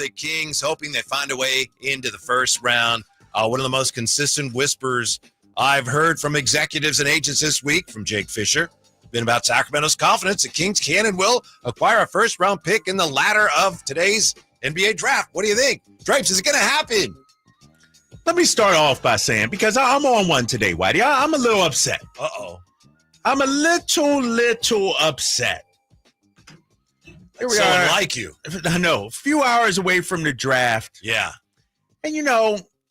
State Kings, hoping they find a way into the first round. One of the most consistent whispers I've heard from executives and agents this week from Jake Fisher been about Sacramento's confidence that Kings can and will acquire a first-round pick in the latter of today's NBA draft. What do you think? Drapes, is it going to happen? Let me start off by saying, because I'm on one today, Whitey, I'm a little upset. Uh-oh. I'm a little upset. Here we are. Like you. I know. A few hours away from the draft. Yeah. And,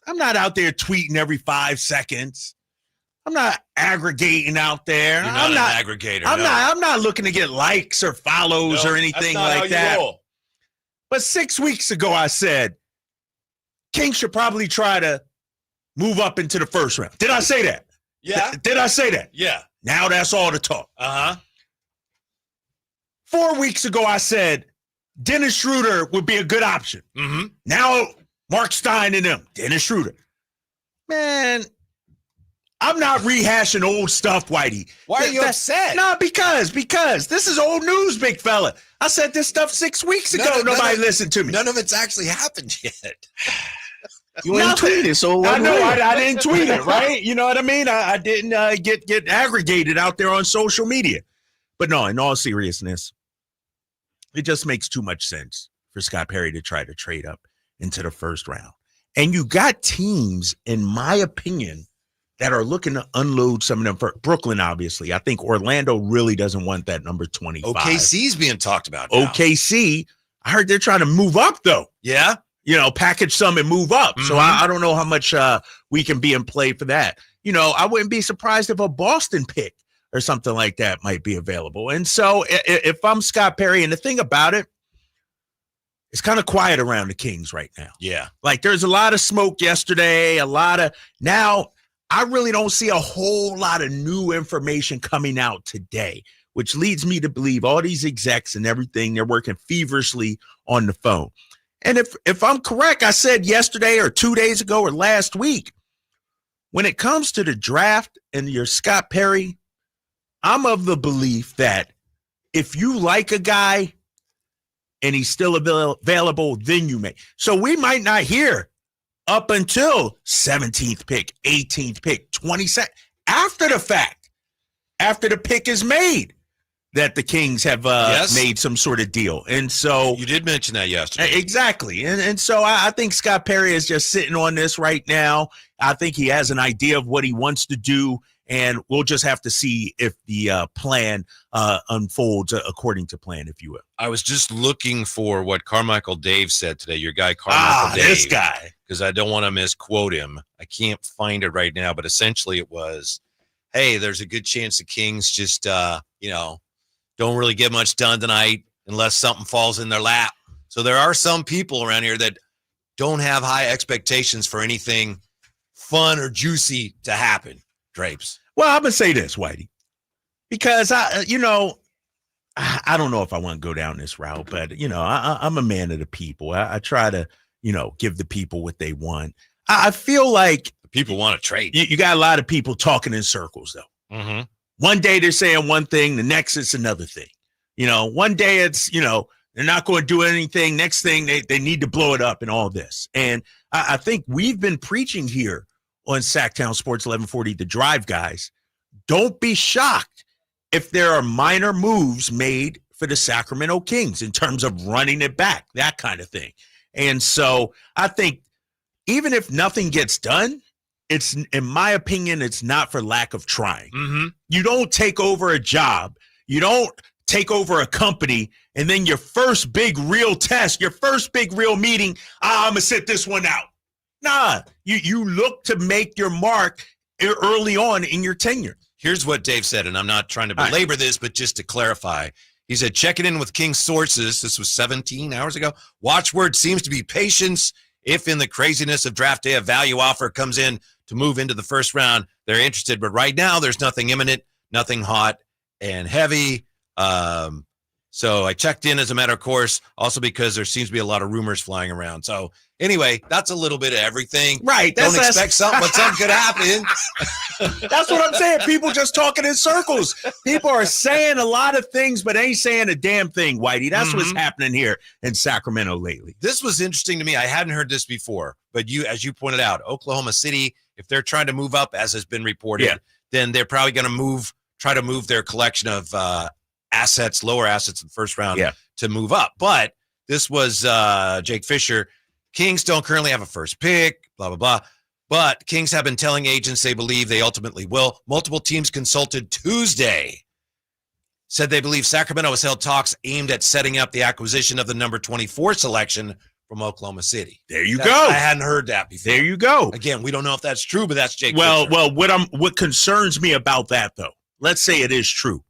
I'm not out there tweeting every 5 seconds. I'm not aggregating out there. You're not an aggregator. I'm not looking to get likes or follows or anything like that. But 6 weeks ago, I said, Kings should probably try to move up into the first round. Did I say that? Yeah. Did I say that? Yeah. Now that's all the talk. 4 weeks ago, I said Dennis Schroder would be a good option. Mm-hmm. Now, Mark Stein and them, Dennis Schroder. Man, I'm not rehashing old stuff, Whitey. Why are you upset? No, because this is old news, big fella. I said this stuff 6 weeks ago. Nobody listened to me. None of it's actually happened yet. You ain't tweeted, so I know I didn't tweet it, right? You know what I mean? I didn't get aggregated out there on social media. But no, in all seriousness, it just makes too much sense for Scott Perry to try to trade up into the first round. And you got teams, in my opinion, that are looking to unload some of them. For Brooklyn, obviously. I think Orlando really doesn't want that number 25. OKC's being talked about now. OKC, I heard they're trying to move up, though. Yeah? Package some and move up. Mm-hmm. So I don't know how much we can be in play for that. I wouldn't be surprised if a Boston pick or something like that might be available. And so if I'm Scott Perry, and the thing about it, it's kind of quiet around the Kings right now. Yeah. Like there's a lot of smoke yesterday, now I really don't see a whole lot of new information coming out today, which leads me to believe all these execs and everything, they're working feverishly on the phone. And if I'm correct, I said yesterday or 2 days ago or last week, when it comes to the draft and your Scott Perry, I'm of the belief that if you like a guy and he's still available, then you may. So we might not hear up until 17th pick, 18th pick, 22nd, after the fact, after the pick is made, that the Kings have made some sort of deal. And so you did mention that yesterday. Exactly. And so I think Scott Perry is just sitting on this right now. I think he has an idea of what he wants to do, and we'll just have to see if the plan unfolds according to plan, if you will. I was just looking for what Carmichael Dave said today, your guy Carmichael Dave. This guy. Because I don't want to misquote him. I can't find it right now, but essentially it was, hey, there's a good chance the Kings just, don't really get much done tonight unless something falls in their lap. So there are some people around here that don't have high expectations for anything fun or juicy to happen, Drapes. Well, I'm going to say this, Whitey, because I don't know if I want to go down this route, but, I'm a man of the people. I try to, give the people what they want. I feel like people want to trade. You got a lot of people talking in circles, though. Mm-hmm. One day they're saying one thing, the next it's another thing. One day it's, they're not going to do anything. Next thing, they need to blow it up and all this. And I think we've been preaching here on Sacktown Sports 1140, The Drive, guys. Don't be shocked if there are minor moves made for the Sacramento Kings in terms of running it back, that kind of thing. And so I think even if nothing gets done, it's, in my opinion, it's not for lack of trying. Mm-hmm. You don't take over a job. You don't take over a company, and then your first big real test, your first big real meeting, I'm going to sit this one out. Nah, you look to make your mark early on in your tenure. Here's what Dave said, and I'm not trying to belabor this, but just to clarify. He said, checking in with King sources, this was 17 hours ago, watchword seems to be patience. If in the craziness of draft day a value offer comes in to move into the first round, they're interested. But right now, there's nothing imminent, nothing hot and heavy. So I checked in as a matter of course, also because there seems to be a lot of rumors flying around. So anyway, that's a little bit of everything. Right. Don't expect something, but something could happen. That's what I'm saying. People just talking in circles. People are saying a lot of things, but ain't saying a damn thing, Whitey. That's what's happening here in Sacramento lately. This was interesting to me. I hadn't heard this before, but as you pointed out, Oklahoma City, if they're trying to move up, as has been reported, then they're probably going to try to move their collection of lower assets in the first round to move up. But this was Jake Fisher. Kings don't currently have a first pick, blah, blah, blah. But Kings have been telling agents they believe they ultimately will. Multiple teams consulted Tuesday said they believe Sacramento has held talks aimed at setting up the acquisition of the number 24 selection from Oklahoma City. There you go. I hadn't heard that before. There you go. Again, we don't know if that's true, but that's Jake Fisher. Well, what concerns me about that, though, let's say it is true.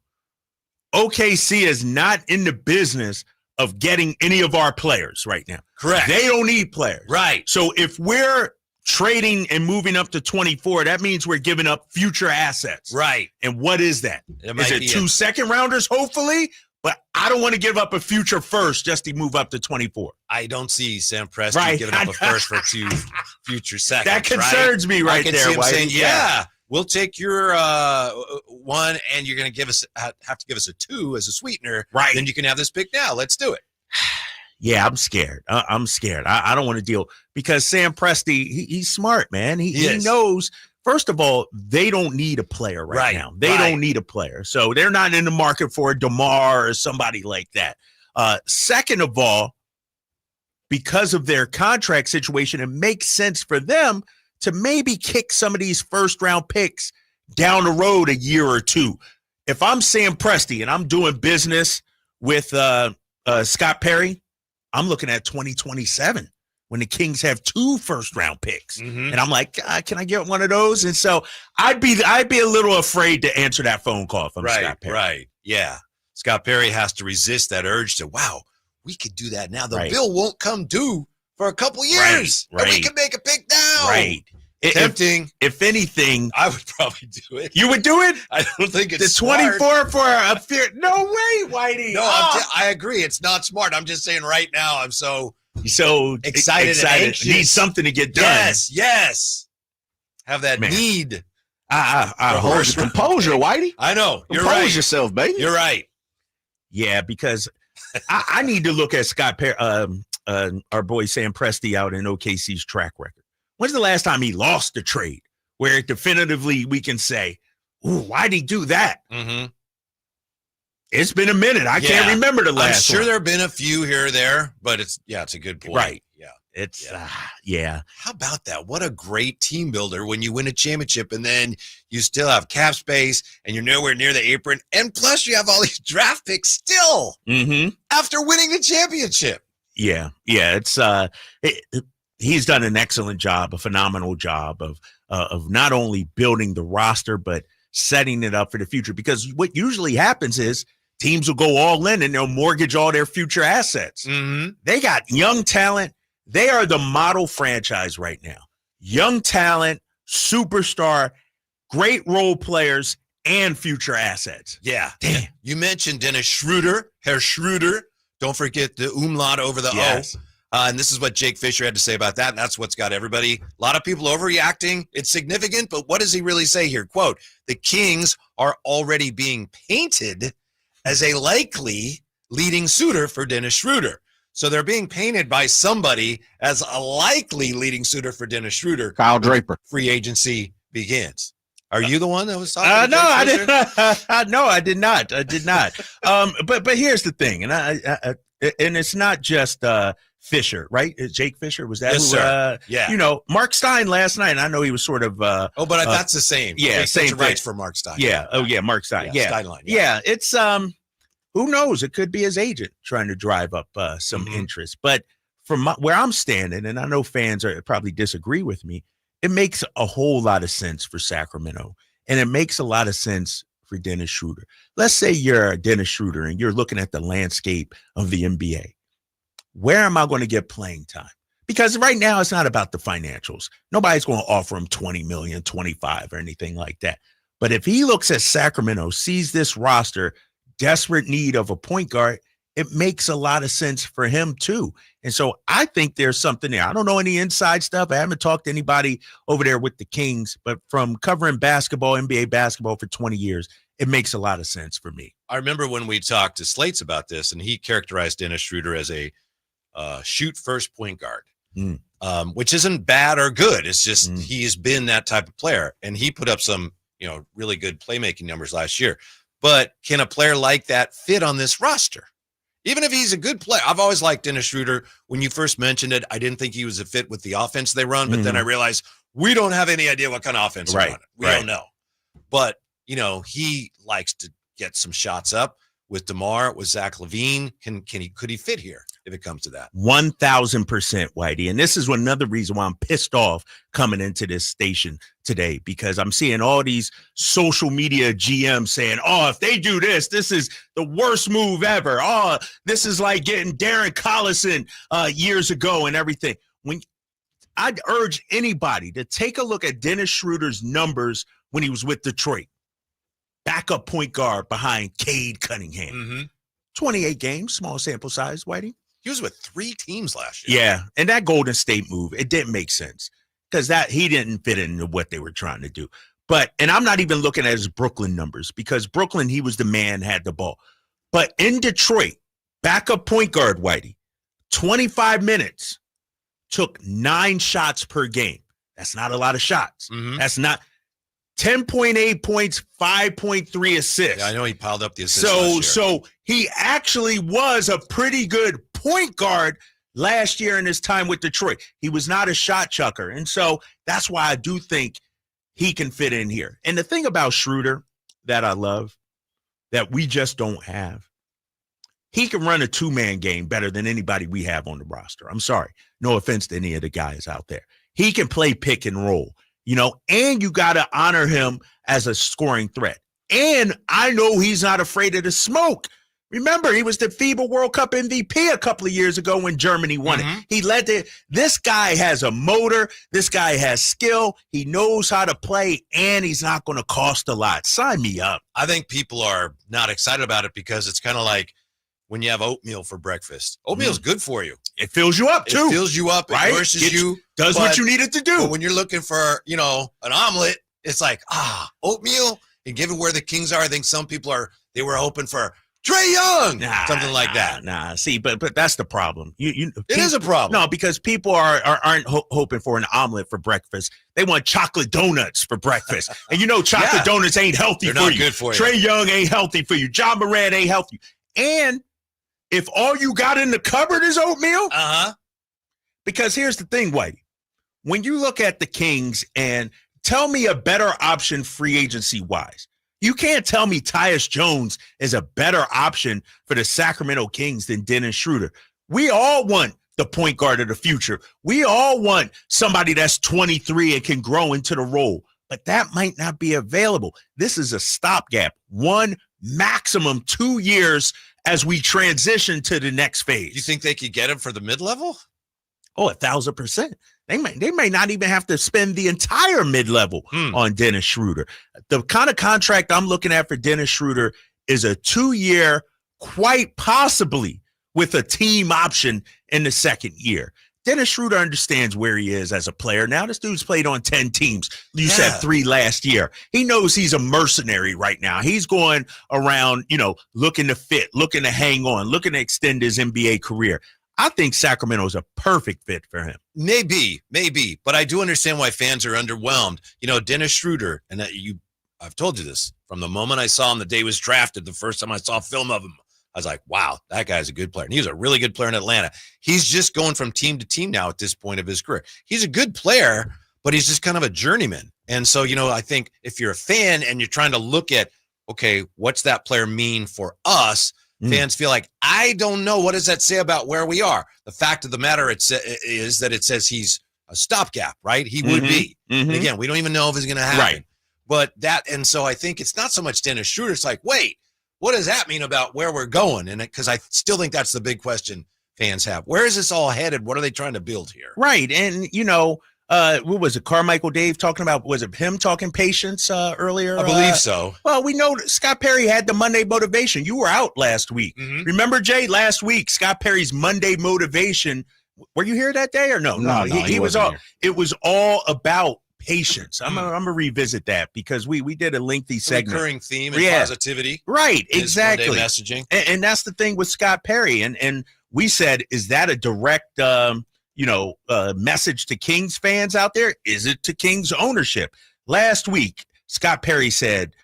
OKC is not in the business of getting any of our players right now. Correct. They don't need players. Right. So if we're trading and moving up to 24, that means we're giving up future assets. Right. And what is that? Is it 2 second rounders, hopefully? But I don't want to give up a future first just to move up to 24. I don't see Sam Presti giving up a first for 2 future seconds. That concerns me right there. I can see him saying, we'll take your 1 and you're going to have to give us a 2 as a sweetener. Right. Then you can have this pick now. Let's do it. Yeah, I'm scared. I'm scared. I don't want to deal because Sam Presti, he's smart, man. He knows, first of all, they don't need a player right now. They don't need a player. So they're not in the market for a DeMar or somebody like that. Second of all, because of their contract situation, it makes sense for them to maybe kick some of these first-round picks down the road a year or 2. If I'm Sam Presti and I'm doing business with Scott Perry, I'm looking at 2027 when the Kings have 2 first-round picks. And I'm like, can I get one of those? And so I'd be a little afraid to answer that phone call if I'm Scott Perry. Right, yeah. Scott Perry has to resist that urge to, wow, we could do that now. The bill won't come due for a couple years. Right. And we can make a pick now. Right. Tempting. If anything, I would probably do it. You would do it? I don't think it's the 24 for a fear. No way, Whitey. No, I agree. It's not smart. I'm just saying right now, I'm so excited. And anxious. Need something to get done. Yes. Have that need. Hold your composure, Whitey. I know. You're Compose right. yourself, baby. You're right. Yeah, because I need to look at Scott Perry, our boy Sam Presti out in OKC's track record. When's the last time he lost a trade where definitively we can say, ooh, why'd he do that? It's been a minute. I can't remember the last I'm sure one. there have been a few here or there, but it's a good point. Right. Yeah. It's, How about that? What a great team builder when you win a championship and then you still have cap space and you're nowhere near the apron. And plus you have all these draft picks still after winning the championship. Yeah. It's, he's done an excellent job, a phenomenal job of not only building the roster, but setting it up for the future. Because what usually happens is teams will go all in and they'll mortgage all their future assets. They got young talent. They are the model franchise right now. Young talent, superstar, great role players, and future assets. Yeah. Damn. You mentioned Dennis Schroder, Herr Schröder. Don't forget the umlaut over the O. And this is what Jake Fisher had to say about that. And that's what's got everybody, a lot of people overreacting. It's significant, but what does he really say here? Quote, the Kings are already being painted as a likely leading suitor for Dennis Schroder. So they're being painted by somebody as a likely leading suitor for Dennis Schroder. Kyle Draper. Free agency begins. Are you the one that was talking? No, I did not. No, I did not. But here's the thing, and and it's not just Fisher, right? Jake Fisher, was that? Yes, sir. You know, Mark Stein last night. I know he was sort of. But that's the same. Yeah, Jake same Fisher writes for Mark Stein. Yeah. Oh, yeah, Mark Stein. Yeah. Steinline, yeah. It's who knows? It could be his agent trying to drive up some interest. But from where I'm standing, and I know fans probably disagree with me, it makes a whole lot of sense for Sacramento, and it makes a lot of sense for Dennis Schroder. Let's say you're Dennis Schroder and you're looking at the landscape of the NBA. Where am I going to get playing time? Because right now it's not about the financials. Nobody's going to offer him 20 million, 25 or anything like that. But if he looks at Sacramento, sees this roster, desperate need of a point guard, it makes a lot of sense for him too. And so I think there's something there. I don't know any inside stuff. I haven't talked to anybody over there with the Kings, but from covering basketball, NBA basketball for 20 years, it makes a lot of sense for me. I remember when we talked to Slates about this, and he characterized Dennis Schroder as a shoot first point guard, which isn't bad or good. It's just he has been that type of player, and he put up some really good playmaking numbers last year. But can a player like that fit on this roster? Even if he's a good player, I've always liked Dennis Schroder. When you first mentioned it, I didn't think he was a fit with the offense they run, but then I realized we don't have any idea what kind of offense they're running. We don't know. But, he likes to get some shots up with DeMar, with Zach LaVine. Could he fit here if it comes to that? 1,000%, Whitey. And this is another reason why I'm pissed off coming into this station today, because I'm seeing all these social media GMs saying, oh, if they do this, this is the worst move ever. Oh, this is like getting Darren Collison years ago and everything. I'd urge anybody to take a look at Dennis Schroder's numbers when he was with Detroit. Backup point guard behind Cade Cunningham. 28 games, small sample size, Whitey. He was with 3 teams last year. Yeah, and that Golden State move, it didn't make sense because he didn't fit into what they were trying to do. And I'm not even looking at his Brooklyn numbers, because Brooklyn, he was the man, had the ball. But in Detroit, backup point guard, Whitey, 25 minutes, took 9 shots per game. That's not a lot of shots. That's not 10.8 points, 5.3 assists. Yeah, I know he piled up the assists last year. So he actually was a pretty good point guard last year in his time with Detroit. He was not a shot chucker. And so that's why I do think he can fit in here. And the thing about Schroder that I love, that we just don't have, he can run a 2-man game better than anybody we have on the roster. I'm sorry. No offense to any of the guys out there. He can play pick and roll. And you got to honor him as a scoring threat. And I know he's not afraid of the smoke. Remember, he was the FIBA World Cup MVP a couple of years ago when Germany won it. He led this guy has a motor. This guy has skill. He knows how to play, and he's not going to cost a lot. Sign me up. I think people are not excited about it because it's kind of like when you have oatmeal for breakfast. Oatmeal's good for you. It fills you up, too. It fills you up. It nourishes you. Does what you need it to do. But when you're looking for, an omelet, it's like, oatmeal. And given where the Kings are, I think some people they were hoping for Trae Young, something like that. See, but that's the problem. It is a problem. No, because people aren't hoping for an omelet for breakfast. They want chocolate donuts for breakfast. And chocolate donuts ain't healthy for you. They're not good for you. Trae Young ain't healthy for you. John Morant ain't healthy. And if all you got in the cupboard is oatmeal, because here's the thing, Whitey. When you look at the Kings and tell me a better option free agency-wise, you can't tell me Tyus Jones is a better option for the Sacramento Kings than Dennis Schroder. We all want the point guard of the future. We all want somebody that's 23 and can grow into the role, but that might not be available. This is a stopgap, 1, maximum 2 years as we transition to the next phase. You think they could get him for the mid-level? Oh, 1,000%. They may not even have to spend the entire mid-level on Dennis Schroder. The kind of contract I'm looking at for Dennis Schroder is a 2-year, quite possibly with a team option in the second year. Dennis Schroder understands where he is as a player. Now, this dude's played on 10 teams. You said 3 last year. He knows he's a mercenary right now. He's going around, looking to fit, looking to hang on, looking to extend his NBA career. I think Sacramento is a perfect fit for him. Maybe, but I do understand why fans are underwhelmed. Dennis Schroder, and I've told you this from the moment I saw him the day he was drafted, the first time I saw film of him, I was like, wow, that guy's a good player. And he was a really good player in Atlanta. He's just going from team to team now at this point of his career. He's a good player, but he's just kind of a journeyman. And so, I think if you're a fan and you're trying to look at, okay, what's that player mean for us? Fans feel like, I don't know. What does that say about where we are? The fact of the matter is that it says he's a stopgap, right? He would be. And again, we don't even know if it's going to happen. Right. And so I think it's not so much Dennis Schroder. It's like, wait, what does that mean about where we're going? And because I still think that's the big question fans have. Where is this all headed? What are they trying to build here? Right. And, what was it? Carmichael Dave talking about, was it him talking patience earlier? I believe so. Well, we know that Scott Perry had the Monday motivation. You were out last week. Mhm. Remember, Jay, last week, Scott Perry's Monday motivation. Were you here that day or no? No, He was wasn't all. here. It was all about patience. I'm gonna revisit that because we did a lengthy segment. Recurring theme and Yeah. positivity. Right, is exactly. Monday messaging. And that's the thing with Scott Perry. And we said, is that a direct message to Kings fans out there? Is it to Kings ownership? Last week, Scott Perry said,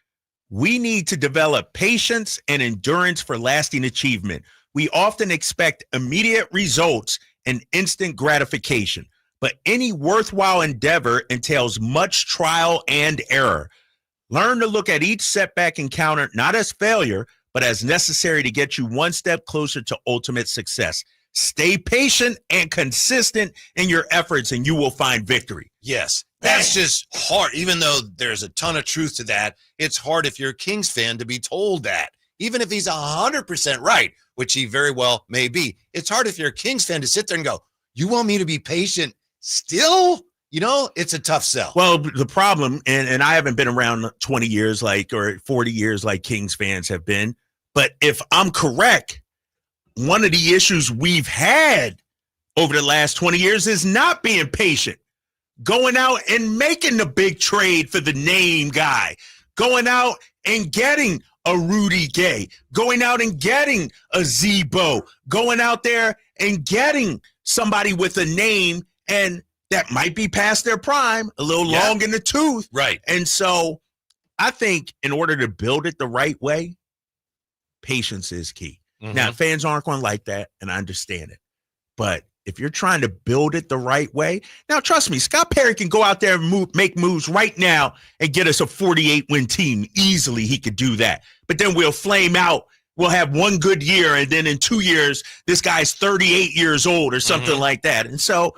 we need to develop patience and endurance for lasting achievement. We often expect immediate results and instant gratification, but any worthwhile endeavor entails much trial and error. Learn to look at each setback encounter not as failure, but as necessary to get you one step closer to ultimate success. Stay patient and consistent in your efforts, and you will find victory. Yes. That's just hard. Even though there's a ton of truth to that, it's hard if you're a Kings fan to be told that. Even if he's 100% right, which he very well may be. It's hard if you're a Kings fan to sit there and go, you want me to be patient still? You know, it's a tough sell. Well, the problem, and I haven't been around 20 years or 40 years like Kings fans have been, but if I'm correct, one of the issues we've had over the last 20 years is not being patient, going out and making the big trade for the name guy, going out and getting a Rudy Gay, going out and getting a Zebo, going out there and getting somebody with a name and that might be past their prime, a little long in the tooth. Right. And so I think in order to build it the right way, patience is key. Mhm. Now, fans aren't going to like that, and I understand it. But if you're trying to build it the right way, now trust me, Scott Perry can go out there and make moves right now and get us a 48-win team. Easily he could do that. But then we'll flame out. We'll have one good year, and then in 2 years, this guy's 38 years old or something like that. And so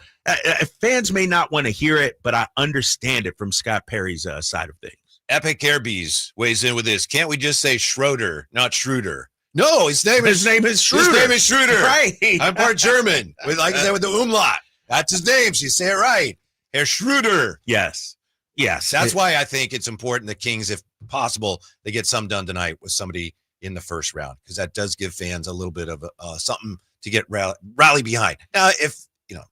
fans may not want to hear it, but I understand it from Scott Perry's side of things. Epic Airbees weighs in with this. Can't we just say Schroeder, not Schröder? No, his name is Schröder. His name is Schröder. Right. I'm part German. Like I said, with the umlaut. That's his name. So you say it right. Herr Schröder. Yes. That's why I think it's important the Kings, if possible, they get some done tonight with somebody in the first round, because that does give fans a little bit of something to get rally behind. Now, if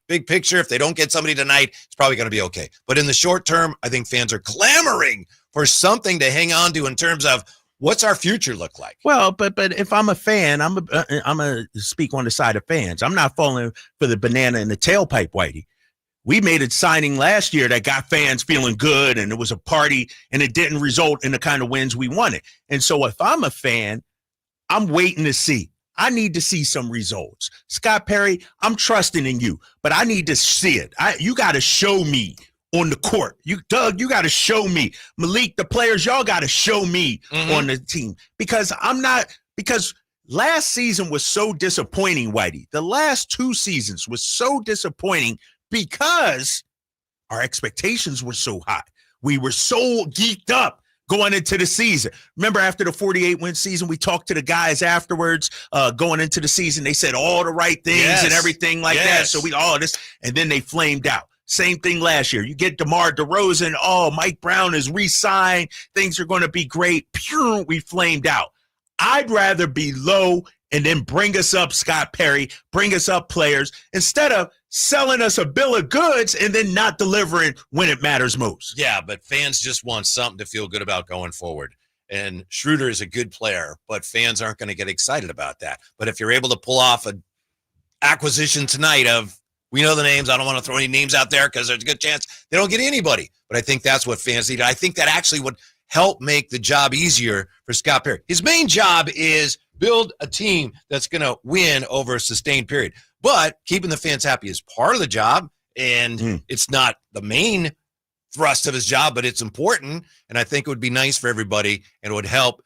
big picture, if they don't get somebody tonight, it's probably going to be okay. But in the short term, I think fans are clamoring for something to hang on to in terms of what's our future look like. Well, but if I'm a fan, I'm a speak on the side of fans. I'm not falling for the banana in the tailpipe, Whitey. We made a signing last year that got fans feeling good, and it was a party, and it didn't result in the kind of wins we wanted. And so if I'm a fan, I'm waiting to see. I need to see some results. Scott Perry, I'm trusting in you, but I need to see it. You got to show me on the court. Doug, you got to show me. Malik, the players, y'all got to show me on the team, because last season was so disappointing, Whitey. The last 2 seasons was so disappointing because our expectations were so high. We were so geeked up going into the season. Remember, after the 48-win season, we talked to the guys afterwards going into the season. They said all the right things and everything like that. So and then they flamed out. Same thing last year. You get DeMar DeRozan. Oh, Mike Brown is re-signed. Things are going to be great. Pure, we flamed out. I'd rather be low and then bring us up, Scott Perry, bring us up players, instead of selling us a bill of goods and then not delivering when it matters most. Yeah, but fans just want something to feel good about going forward. And Schröder is a good player, but fans aren't going to get excited about that. But if you're able to pull off an acquisition tonight of, we know the names, I don't want to throw any names out there because there's a good chance they don't get anybody. But I think that's what fans need. I think that actually would help make the job easier for Scott Perry. His main job is build a team that's going to win over a sustained period. But keeping the fans happy is part of the job, and it's not the main thrust of his job, but it's important. And I think it would be nice for everybody, and it would help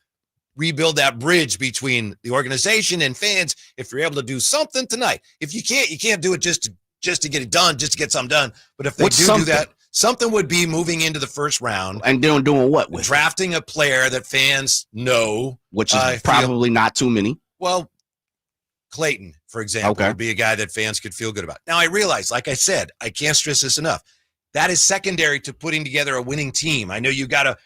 rebuild that bridge between the organization and fans if you're able to do something tonight. If you can't do it just to get it done, just to get something done. But if they do that, something would be moving into the first round. And doing what with drafting a player that fans know. Which is probably not too many. Well, Clayton, for example, would be a guy that fans could feel good about. Now, I realize, like I said, I can't stress this enough. That is secondary to putting together a winning team. I know you got to.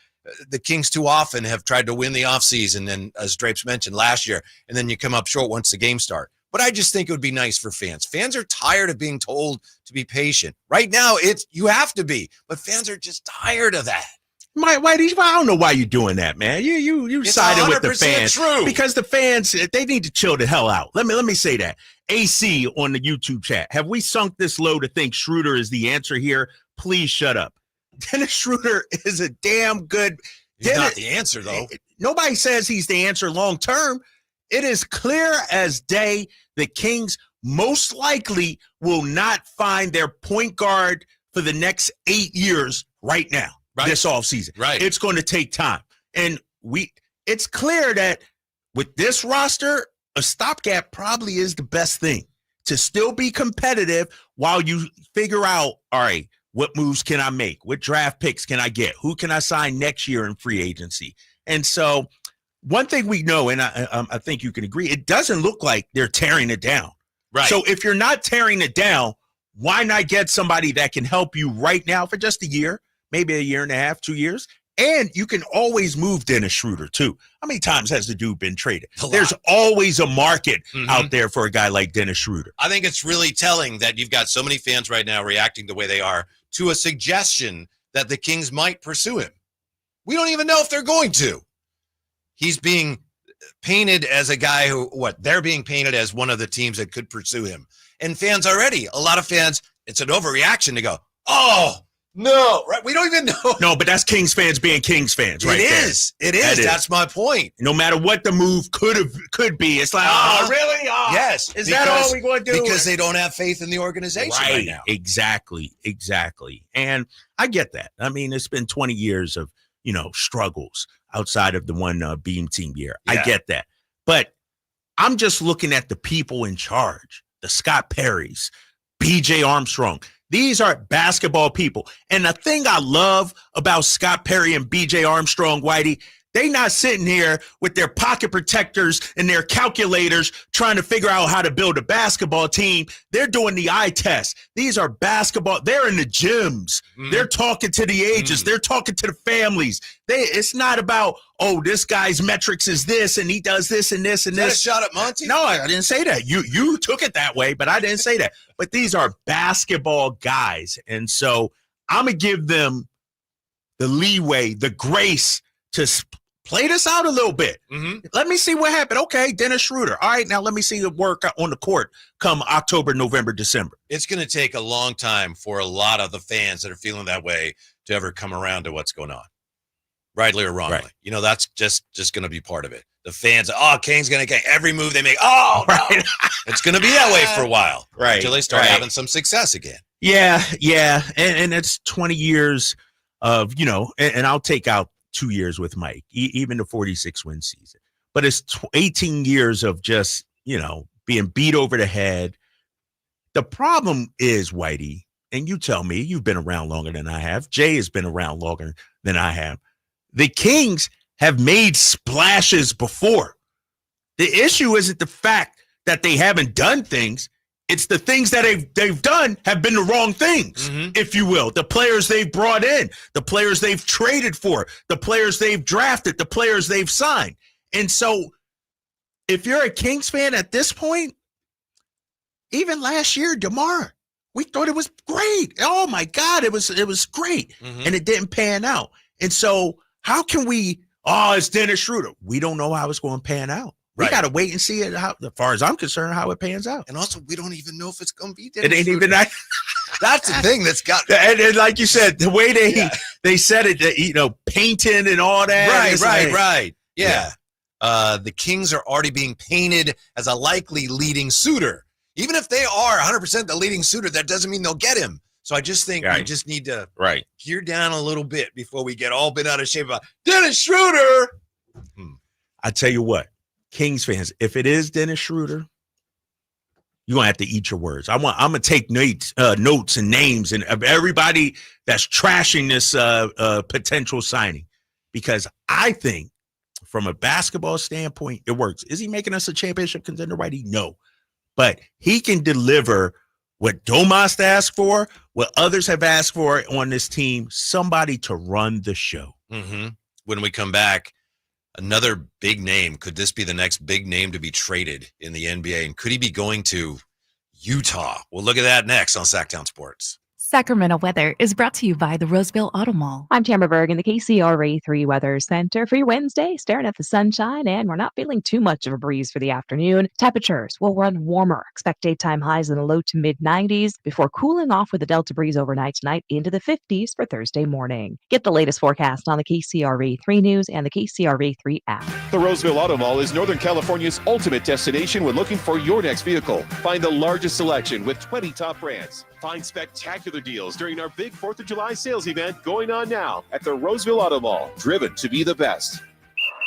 The Kings too often have tried to win the offseason, and as Drapes mentioned last year, and then you come up short once the games start. But I just think it would be nice for fans. Fans are tired of being told to be patient. Right now, you have to be, but fans are just tired of that. I don't know why you're doing that, man. You sided with the fans true. Because the fans, they need to chill the hell out. Let me say that. AC on the YouTube chat. Have we sunk this low to think Schröder is the answer here? Please shut up. Dennis Schroder is a damn good. He's not the answer, though. Nobody says he's the answer long term. It is clear as day the Kings most likely will not find their point guard for the next 8 years right now, this offseason. Right. It's going to take time. And it's clear that with this roster, a stopgap probably is the best thing to still be competitive while you figure out, all right, what moves can I make? What draft picks can I get? Who can I sign next year in free agency? And so one thing we know, and I think you can agree, it doesn't look like they're tearing it down. Right. So if you're not tearing it down, why not get somebody that can help you right now for just a year, maybe a year and a half, 2 years? And you can always move Dennis Schroder, too. How many times has the dude been traded? There's always a market out there for a guy like Dennis Schroder. I think it's really telling that you've got so many fans right now reacting the way they are to a suggestion that the Kings might pursue him. We don't even know if they're going to. He's being painted as a guy who, they're being painted as one of the teams that could pursue him. And fans already, a lot of fans, it's an overreaction to go, oh, no, right? We don't even know. No, but that's Kings fans being Kings fans, right? It is. That's my point. No matter what the move could be, it's like, oh, really? Oh, yes. Is that all we're going to do? Because they don't have faith in the organization right now. Exactly. And I get that. I mean, it's been 20 years of, struggles outside of the one beam team year. Yeah. I get that. But I'm just looking at the people in charge, the Scott Perrys, BJ Armstrong. These are basketball people. And the thing I love about Scott Perry and BJ Armstrong, Whitey, they not sitting here with their pocket protectors and their calculators trying to figure out how to build a basketball team. They're doing the eye test. These are basketball. They're in the gyms. They're talking to the agents. They're talking to the families. It's not about, this guy's metrics is this and he does this and this and this. Is that a shot at Monty? No, I didn't say that. You took it that way, but I didn't say that. But these are basketball guys. And so I'm going to give them the leeway, the grace to play this out a little bit. Let me see what happened. Okay, Dennis Schroder. All right, now let me see it work on the court come October, November, December. It's going to take a long time for a lot of the fans that are feeling that way to ever come around to what's going on, rightly or wrongly. Right. That's just going to be part of it. The fans, King's going to get every move they make. Oh, right. It's going to be that way for a while, right? Until they start having some success again. Yeah, and it's 20 years of and I'll take out 2 years with Mike, even the 46-win season. But it's 18 years of just, being beat over the head. The problem is, Whitey, and you tell me, you've been around longer than I have. Jay has been around longer than I have. The Kings have made splashes before. The issue isn't the fact that they haven't done things. It's the things that they've done have been the wrong things, if you will. The players they've brought in, the players they've traded for, the players they've drafted, the players they've signed. And so if you're a Kings fan at this point, even last year, DeMar, we thought it was great. Oh, my God, it was great. And it didn't pan out. And so how can it's Dennis Schroder. We don't know how it's going to pan out. We got to wait and see it, how, as far as I'm concerned, how it pans out. And also, we don't even know if it's going to be Dennis It ain't Schroder. even that. That's the thing that's got. And like you said, the way they said it, painting and all that. Right. Yeah. The Kings are already being painted as a likely leading suitor. Even if they are 100% the leading suitor, that doesn't mean they'll get him. So I just think we just need to gear down a little bit before we get all bent out of shape about Dennis Schroder. I tell you what. Kings fans, if it is Dennis Schroder, you're going to have to eat your words. I'm going to take notes and names and of everybody that's trashing this potential signing, because I think from a basketball standpoint, it works. Is he making us a championship contender, Whitey? No. But he can deliver what Domas asked for, what others have asked for on this team, somebody to run the show. Mm-hmm. When we come back, another big name. Could this be the next big name to be traded in the NBA? And could he be going to Utah? We'll look at that next on Sacktown Sports. Sacramento weather is brought to you by the Roseville Auto Mall. I'm Tamara Berg in the KCRA3 Weather Center for your Wednesday, staring at the sunshine, and we're not feeling too much of a breeze for the afternoon. Temperatures will run warmer. Expect daytime highs in the low to mid 90s before cooling off with a Delta breeze overnight tonight into the 50s for Thursday morning. Get the latest forecast on the KCRA3 News and the KCRA3 app. The Roseville Auto Mall is Northern California's ultimate destination when looking for your next vehicle. Find the largest selection with 20 top brands. Find spectacular deals during our big 4th of July sales event going on now at the Roseville Auto Mall. Driven to be the best.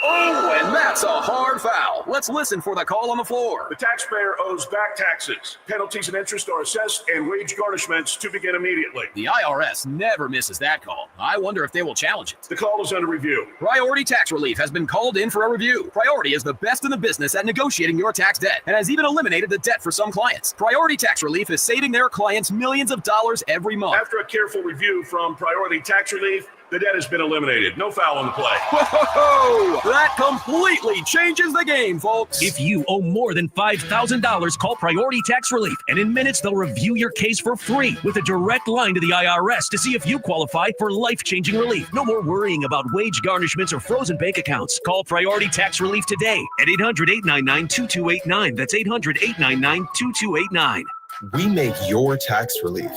Oh, and that's a hard foul. Let's listen for the call on the floor. The taxpayer owes back taxes. Penalties and interest are assessed and wage garnishments to begin immediately. The IRS never misses that call. I wonder if they will challenge it. The call is under review. Priority Tax Relief has been called in for a review. Priority is the best in the business at negotiating your tax debt and has even eliminated the debt for some clients. Priority Tax Relief is saving their clients millions of dollars every month. After a careful review from Priority Tax Relief, the debt has been eliminated. No foul on the play. Whoa! That completely changes the game, folks. If you owe more than $5,000, call Priority Tax Relief, and in minutes they'll review your case for free with a direct line to the IRS to see if you qualify for life-changing relief. No more worrying about wage garnishments or frozen bank accounts. Call Priority Tax Relief today at 800-899-2289. That's 800-899-2289. We make your tax relief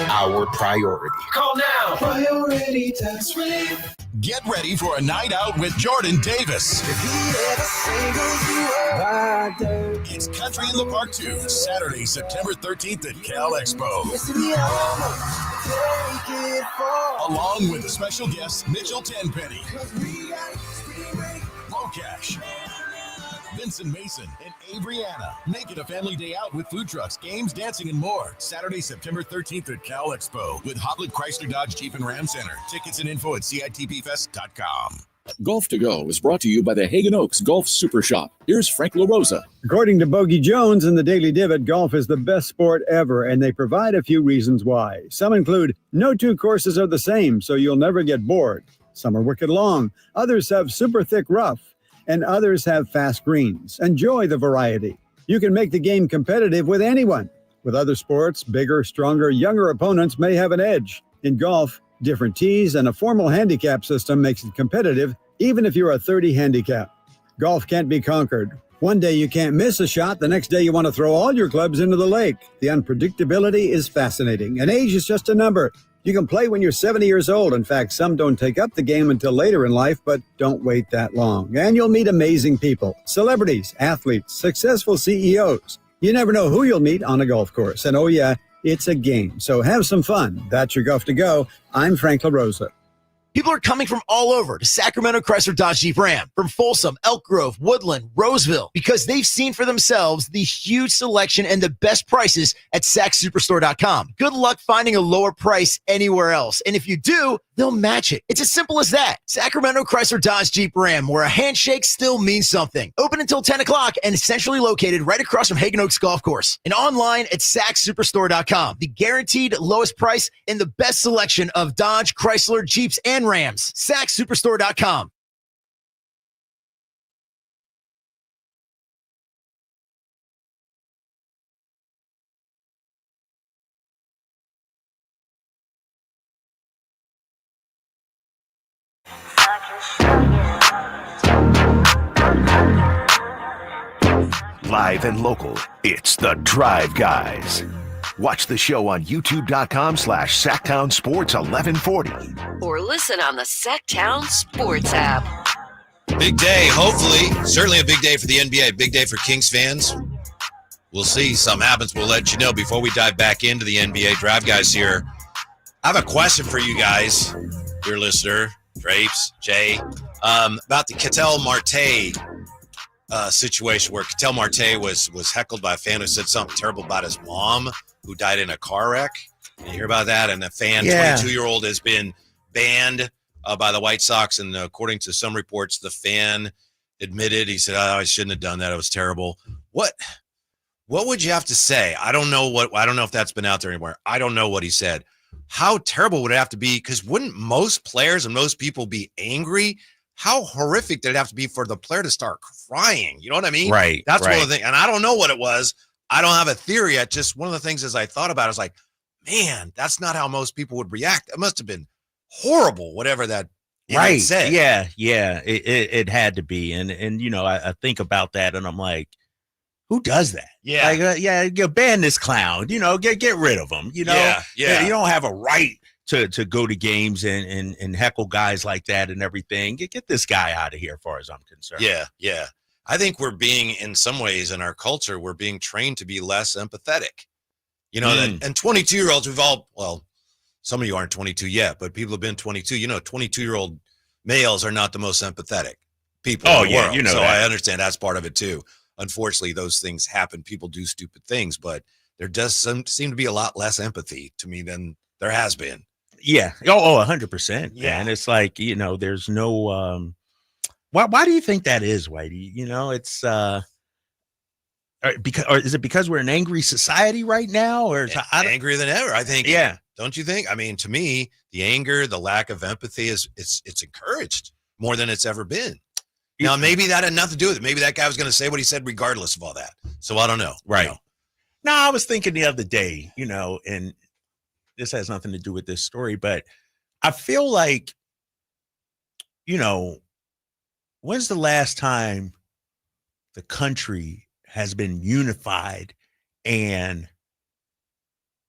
our priority. Call now. Priority Tax Relief. Get ready for a night out with Jordan Davis. It's Country in the Park 2, Saturday, September 13th at Cal Expo. Along with the special guests Mitchell Tenpenny, Mocash, Vincent Mason, and Abriana. Make it a family day out with food trucks, games, dancing, and more. Saturday, September 13th at Cal Expo with Hoblit Chrysler Dodge Jeep and Ram Center. Tickets and info at CITPFest.com. Golf to Go is brought to you by the Hagen Oaks Golf Super Shop. Here's Frank LaRosa. According to Bogey Jones in the Daily Divot, golf is the best sport ever, and they provide a few reasons why. Some include no two courses are the same, so you'll never get bored. Some are wicked long. Others have super thick rough. And others have fast greens. Enjoy the variety. You can make the game competitive with anyone. With other sports, bigger, stronger, younger opponents may have an edge. In golf, different tees and a formal handicap system makes it competitive, even if you're a 30 handicap. Golf can't be conquered. One day you can't miss a shot, the next day you want to throw all your clubs into the lake. The unpredictability is fascinating, and age is just a number. You can play when you're 70 years old. In fact, some don't take up the game until later in life, but don't wait that long. And you'll meet amazing people, celebrities, athletes, successful CEOs. You never know who you'll meet on a golf course. And oh yeah, it's a game. So have some fun. That's your Golf to Go. I'm Frank LaRosa. People are coming from all over to Sacramento Chrysler Dodge Jeep Ram, from Folsom, Elk Grove, Woodland, Roseville, because they've seen for themselves the huge selection and the best prices at SackSuperstore.com. Good luck finding a lower price anywhere else. And if you do, they'll match it. It's as simple as that. Sacramento Chrysler Dodge Jeep Ram, where a handshake still means something. Open until 10 o'clock and centrally located right across from Hagen Oaks Golf Course. And online at SackSuperstore.com. The guaranteed lowest price and the best selection of Dodge, Chrysler, Jeeps, and Rams. SackSuperstore.com. Live and local, it's The Drive Guys. Watch the show on youtube.com/Sacktown Sports 1140. Or listen on the Sacktown Sports app. Big day, hopefully. Certainly a big day for the NBA. Big day for Kings fans. We'll see. Something happens. We'll let you know. Before we dive back into the NBA, Drive Guys here. I have a question for you guys, dear listener, Drapes, Jay, about the Ketel Marte situation where Ketel Marte was heckled by a fan who said something terrible about his mom who died in a car wreck. You hear about that? And the fan, 22-year-old, has been banned by the White Sox. And according to some reports, the fan admitted, he said, I shouldn't have done that. It was terrible. What would you have to say? I don't know if that's been out there anywhere. I don't know what he said. how terrible would it have to be? Because wouldn't most players and most people be angry? How horrific did it have to be for the player to start crying? You know what I mean? Right. That's right. one of the things. And I don't know what it was. I don't have a theory yet. Just one of the things as I thought about it, I was like, man, that's not how most people would react. It must have been horrible, whatever that Right. said. Yeah. It had to be. And you know, I think about that and I'm like, who does that? Yeah. Like, you ban this clown, you know, get rid of him, you know? Yeah. You don't have a right to go to games and heckle guys like that and everything. Get this guy out of here as far as I'm concerned. Yeah. I think we're being, in some ways in our culture, we're being trained to be less empathetic. You know, and 22-year-olds, some of you aren't 22 yet, but people have been 22. You know, 22-year-old males are not the most empathetic people in the world. You know so that. I understand that's part of it too. Unfortunately, those things happen. People do stupid things, but there does seem to be a lot less empathy to me than there has been. Yeah. 100%. Yeah. And it's like, you know, there's no, why do you think that is, Whitey? You know, it's, or is it because we're an angry society right now, or angrier than ever? I think. Yeah. Don't you think? I mean, to me, the anger, the lack of empathy it's encouraged more than it's ever been. Now, maybe that had nothing to do with it. Maybe that guy was going to say what he said regardless of all that. So I don't know. Right. You know? No, I was thinking the other day, you know, and this has nothing to do with this story, but I feel like, you know, when's the last time the country has been unified and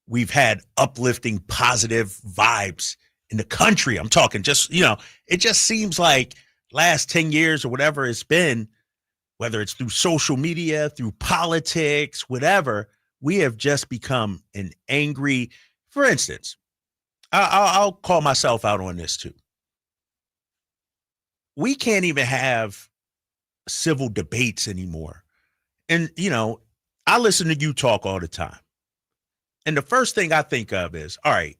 we've had uplifting, positive vibes in the country? I'm talking just, you know, it just seems like last 10 years or whatever it's been, whether it's through social media, through politics, whatever, we have just become an angry, for instance, I'll call myself out on this too. We can't even have civil debates anymore. And, you know, I listen to you talk all the time. And the first thing I think of is, all right,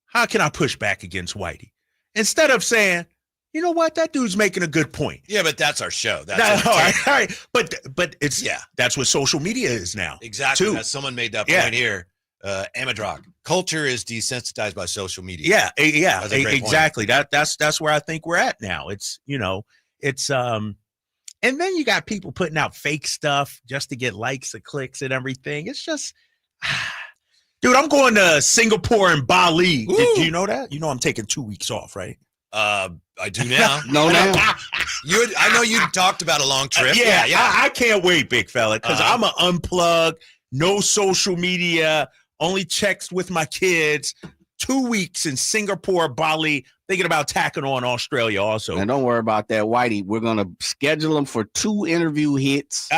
how can I push back against Whitey? Instead of saying, you know what, that dude's making a good point. Yeah, but that's our show. All right. But it's, that's what social media is now. Exactly. Too. As someone made that point here, Amadrock, culture is desensitized by social media. Yeah, That's a great exactly. That's where I think we're at now. It's, you know, it's and then you got people putting out fake stuff just to get likes and clicks and everything. It's just, dude, I'm going to Singapore and Bali. Did you know that? You know, I'm taking 2 weeks off, right? I do now. I know you talked about a long trip. Yeah. I can't wait, big fella, because I'm a unplug, no social media, only checks with my kids. 2 weeks in Singapore, Bali, thinking about tacking on Australia also. And don't worry about that, Whitey. We're going to schedule them for 2 interview hits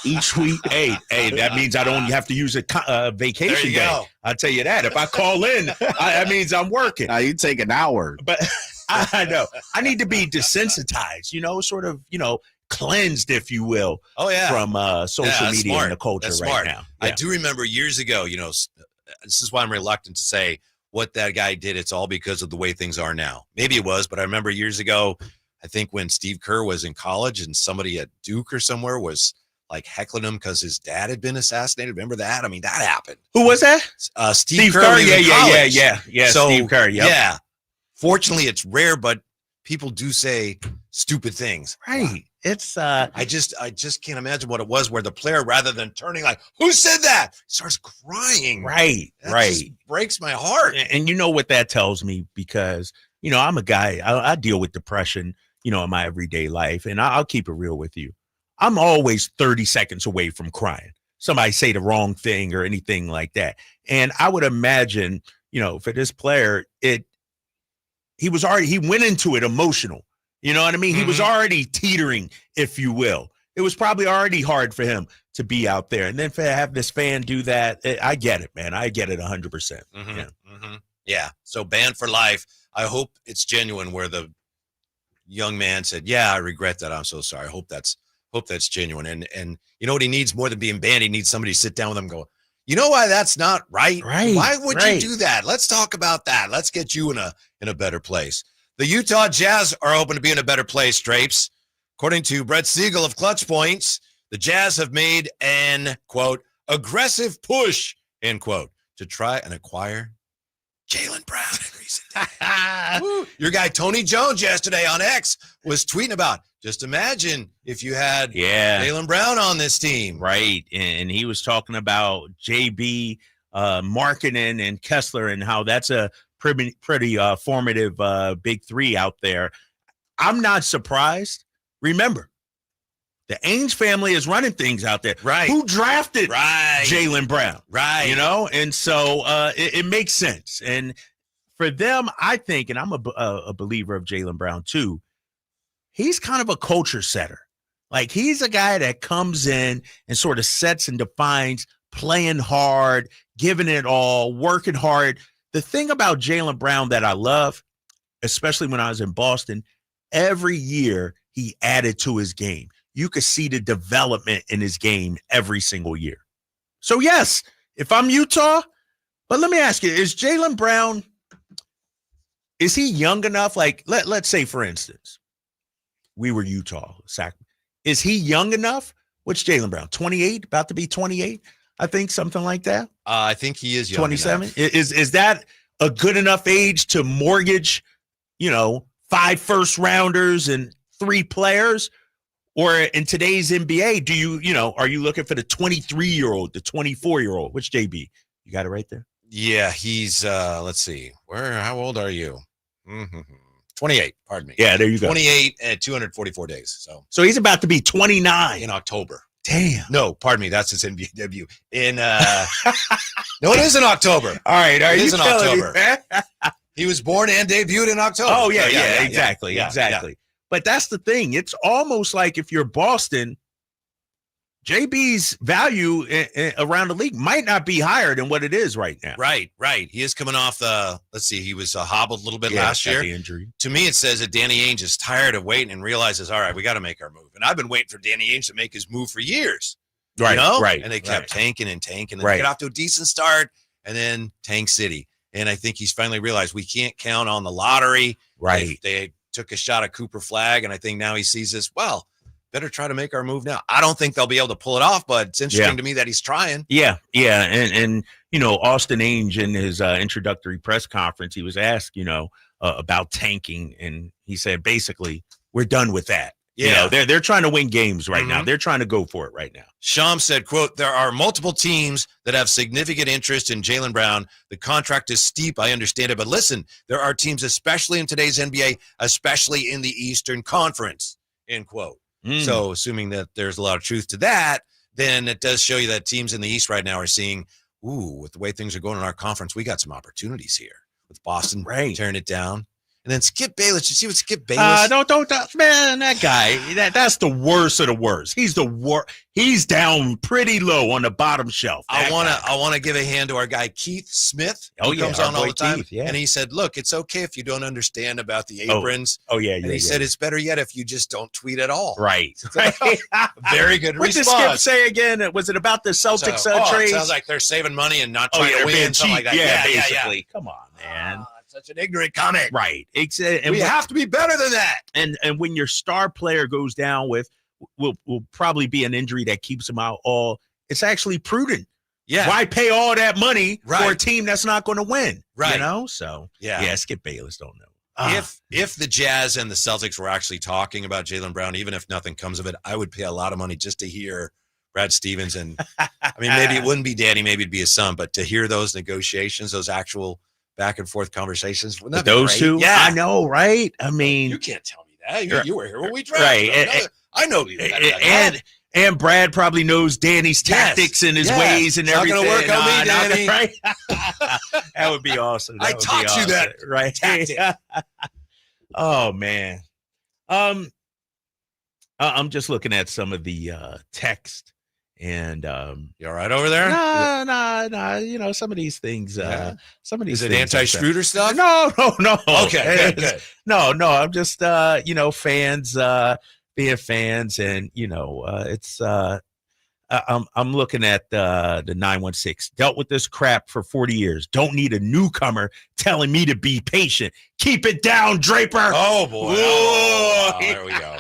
each week. Hey, that means I don't have to use a vacation day. Go. I'll tell you that. If I call in, that means I'm working. Now you take an hour. But I know. I need to be desensitized, you know, sort of, you know, cleansed, if you will, from social media and the culture right now. I do remember years ago, you know, this is why I'm reluctant to say what that guy did. It's all because of the way things are now. Maybe it was, but I remember years ago, I think when Steve Kerr was in college and somebody at Duke or somewhere was like heckling him because his dad had been assassinated. Remember that? I mean, that happened. Who was that? Steve Kerr. Yeah. So, Steve Kerr. Yep. Yeah. Fortunately, it's rare, but people do say stupid things. Right. It's I just can't imagine what it was where the player, rather than turning like, who said that? Starts crying. Right. That just breaks my heart. And you know what that tells me, because, you know, I'm a guy, I deal with depression, you know, in my everyday life. And I'll keep it real with you. I'm always 30 seconds away from crying. Somebody say the wrong thing or anything like that. And I would imagine, you know, for this player, he went into it emotional. You know what I mean? Mm-hmm. He was already teetering, if you will. It was probably already hard for him to be out there. And then to have this fan do that, I get it, man. I get it 100%. Mm-hmm. Yeah. Mm-hmm. Yeah. So banned for life. I hope it's genuine, where the young man said, yeah, I regret that. I'm so sorry. I hope that's genuine. And you know what he needs more than being banned? He needs somebody to sit down with him and go, you know why that's not right? Right. Why would you do that? Let's talk about that. Let's get you in a better place. The Utah Jazz are hoping to be in a better place, Drapes. According to Brett Siegel of Clutch Points, the Jazz have made an, quote, aggressive push, end quote, to try and acquire Jaylen Brown in recent days. Your guy Tony Jones yesterday on X was tweeting about, just imagine if you had Jaylen Brown on this team. Right. And he was talking about JB Markkanen and Kessler and how that's a pretty formative big three out there. I'm not surprised. Remember, the Ainge family is running things out there. Right. Who drafted Jaylen Brown? Right. You know, and so it makes sense. And for them, I think, and I'm a believer of Jaylen Brown too, he's kind of a culture setter. Like, he's a guy that comes in and sort of sets and defines playing hard, giving it all, working hard. The thing about Jaylen Brown that I love, especially when I was in Boston, every year he added to his game. You could see the development in his game every single year. So, yes, if I'm Utah, but let me ask you, is Jaylen Brown, is he young enough? Like, let's say, for instance, we were Utah, is he young enough? What's Jaylen Brown, 28, about to be 28? I think something like that. I think he is young 27. enough. Is that a good enough age to mortgage, 5 first rounders and 3 players? Or in today's NBA, are you looking for the 23-year-old, the 24-year-old? Which JB? You got it right there? Yeah, he's let's see. How old are you? 28, pardon me. Yeah, there you go. 28 and 244 days. So he's about to be 29 in October. Damn. No, pardon me. That's his NBA debut. No, it is in October. All right. It is in October. He was born and debuted in October. Oh, yeah, exactly. But that's the thing. It's almost like if you're Boston, JB's value around the league might not be higher than what it is right now. Right. He is coming off he was hobbled a little bit last year. The injury. To me, it says that Danny Ainge is tired of waiting and realizes, all right, we got to make our move. And I've been waiting for Danny Ainge to make his move for years. Right. Right. And they kept tanking and tanking. And they get off to a decent start and then tank city. And I think he's finally realized we can't count on the lottery. Right. They took a shot at Cooper Flag, and I think now he sees this, better try to make our move now. I don't think they'll be able to pull it off, but it's interesting to me that he's trying. Yeah. And Austin Ainge in his introductory press conference, he was asked, about tanking, and he said, basically, we're done with that. Yeah. They're trying to win games right now. They're trying to go for it right now. Sham said, quote, there are multiple teams that have significant interest in Jaylen Brown. The contract is steep. I understand it. But listen, there are teams, especially in today's NBA, especially in the Eastern Conference, end quote. So assuming that there's a lot of truth to that, then it does show you that teams in the East right now are seeing, with the way things are going in our conference, we got some opportunities here with Boston tearing it down. And then Skip Bayless. You see what Skip Bayless? Don't, man, that guy, that's the worst of the worst. He's the worst. He's down pretty low on the bottom shelf. I want to give a hand to our guy, Keith Smith. Who comes on all the time. Keith, and he said, look, it's okay if you don't understand about the aprons. And he said, it's better yet if you just don't tweet at all. Right. Very good response. What did Skip say again? Was it about the Celtics trade? It sounds like they're saving money and not trying to win. Something like that. Yeah, basically. Come on, man. Such an ignorant comment. Right. And we have to be better than that. And when your star player goes down with will probably be an injury that keeps him out it's actually prudent. Yeah. Why pay all that money for a team that's not going to win? Right. So yeah, Skip Bayless don't know. If the Jazz and the Celtics were actually talking about Jaylen Brown, even if nothing comes of it, I would pay a lot of money just to hear Brad Stevens and maybe it wouldn't be Danny, maybe it'd be his son, but to hear those negotiations, those actual back and forth conversations with those two. Yeah, I know, right? I mean, you can't tell me that. You were here when we drafted. Right. I know you. And Brad probably knows Danny's tactics and his ways and everything. Not going to work on me, Danny. Right? That would be awesome. I taught you that, right? Tactic. Oh man. I'm just looking at some of the text. And you all right over there? No. Some of these things. Some of these. Is it anti-Schroder stuff? No. Okay, good. No. I'm just fans being fans, and it's. I'm looking at the 916. Dealt with this crap for 40 years. Don't need a newcomer telling me to be patient. Keep it down, Draper. Oh boy. Oh, there we go.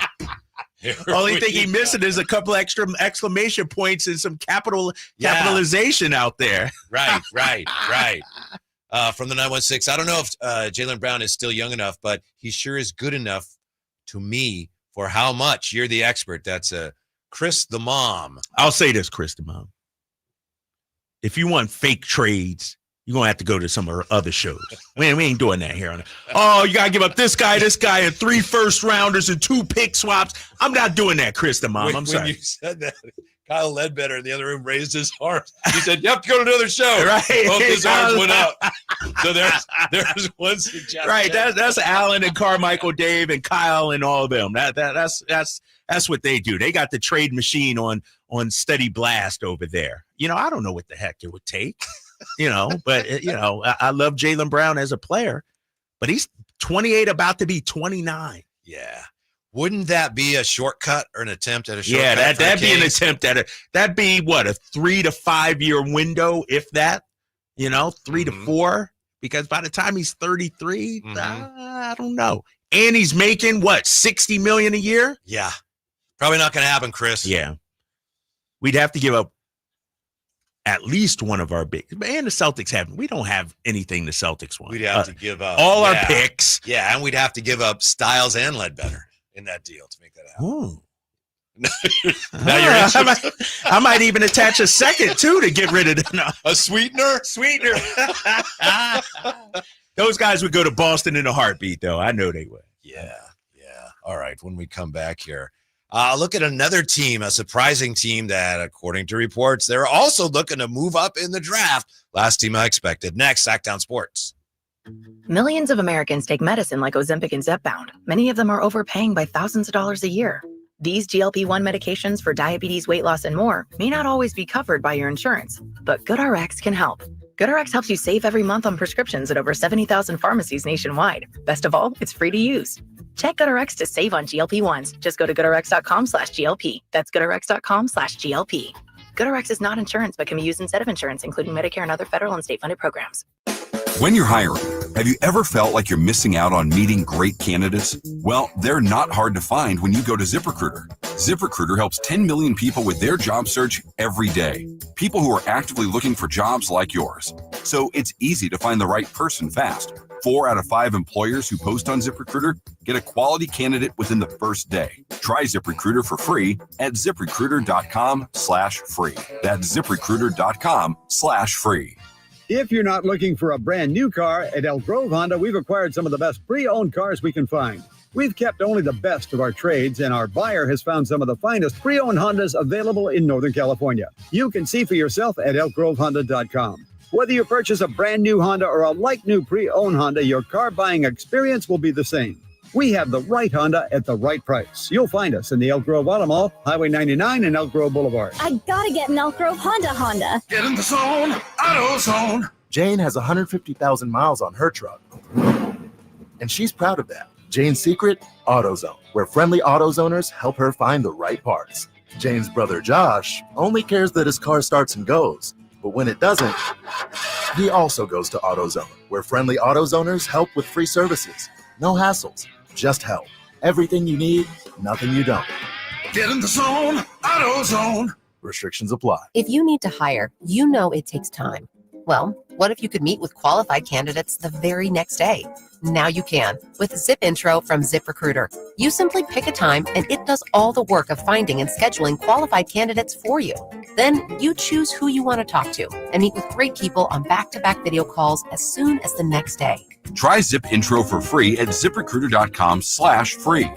Only thing he missing is a couple extra exclamation points and some capitalization out there. Right. from the 916. I don't know if Jaylen Brown is still young enough, but he sure is good enough to me for how much. You're the expert. That's Chris the Mom. I'll say this, Chris the Mom. If you want fake trades, you're going to have to go to some of our other shows. We ain't doing that here. Oh, you got to give up this guy, and 3 first-rounders and 2 pick swaps. I'm not doing that, Chris the Mom. I'm sorry. When you said that, Kyle Ledbetter in the other room raised his arms. He said, you have to go to another show. Right. Both his arms went up. So there's one suggestion. Right. That's Alan and Carmichael, Dave, and Kyle and all of them. That's what they do. They got the trade machine on steady blast over there. I don't know what the heck it would take. But I love Jaylen Brown as a player, but he's 28, about to be 29. Yeah. Wouldn't that be a shortcut or an attempt at a shortcut? Yeah, that'd be an attempt at it. That'd be what, a 3 to 5 year window, if that, 3 to 4, because by the time he's 33, I don't know. And he's making what, $60 million a year? Yeah. Probably not going to happen, Chris. Yeah. We'd have to give up at least one of our big, and the Celtics haven't. We don't have anything the Celtics want. We'd have to give up all our picks. Yeah, and we'd have to give up Styles and Ledbetter in that deal to make that happen. Oh. Now you're interested. I might even attach a second too to get rid of them. A sweetener. Those guys would go to Boston in a heartbeat, though. I know they would. Yeah. All right. When we come back here, look at another team, a surprising team that, according to reports, they're also looking to move up in the draft. Last team I expected. Next, Sacktown Sports. Millions of Americans take medicine like Ozempic and Zepbound. Many of them are overpaying by thousands of dollars a year. These GLP-1 medications for diabetes, weight loss, and more may not always be covered by your insurance, but GoodRx can help. GoodRx helps you save every month on prescriptions at over 70,000 pharmacies nationwide. Best of all, it's free to use. Check GoodRx to save on GLP-1s. Just go to GoodRx.com/GLP. That's GoodRx.com/GLP. GoodRx is not insurance, but can be used instead of insurance, including Medicare and other federal and state-funded programs. When you're hiring, have you ever felt like you're missing out on meeting great candidates? Well, they're not hard to find when you go to ZipRecruiter. ZipRecruiter helps 10 million people with their job search every day. People who are actively looking for jobs like yours. So it's easy to find the right person fast. 4 out of 5 employers who post on ZipRecruiter get a quality candidate within the first day. Try ZipRecruiter for free at ZipRecruiter.com/free. That's ZipRecruiter.com/free. If you're not looking for a brand new car, at Elk Grove Honda, we've acquired some of the best pre-owned cars we can find. We've kept only the best of our trades, and our buyer has found some of the finest pre-owned Hondas available in Northern California. You can see for yourself at elkgrovehonda.com. Whether you purchase a brand new Honda or a like-new pre-owned Honda, your car buying experience will be the same. We have the right Honda at the right price. You'll find us in the Elk Grove Auto Mall, Highway 99 and Elk Grove Boulevard. I gotta get an Elk Grove Honda. Get in the zone, AutoZone. Jane has 150,000 miles on her truck, and she's proud of that. Jane's secret, AutoZone, where friendly AutoZoners help her find the right parts. Jane's brother Josh only cares that his car starts and goes, but when it doesn't, he also goes to AutoZone, where friendly AutoZoners help with free services. No hassles, just help. Everything you need, nothing you don't. Get in the zone, AutoZone. Restrictions apply. If you need to hire, you know it takes time. Well, what if you could meet with qualified candidates the very next day? Now you can with Zip Intro from ZipRecruiter. You simply pick a time and it does all the work of finding and scheduling qualified candidates for you. Then you choose who you want to talk to and meet with great people on back-to-back video calls as soon as the next day. Try Zip Intro for free at ZipRecruiter.com/free.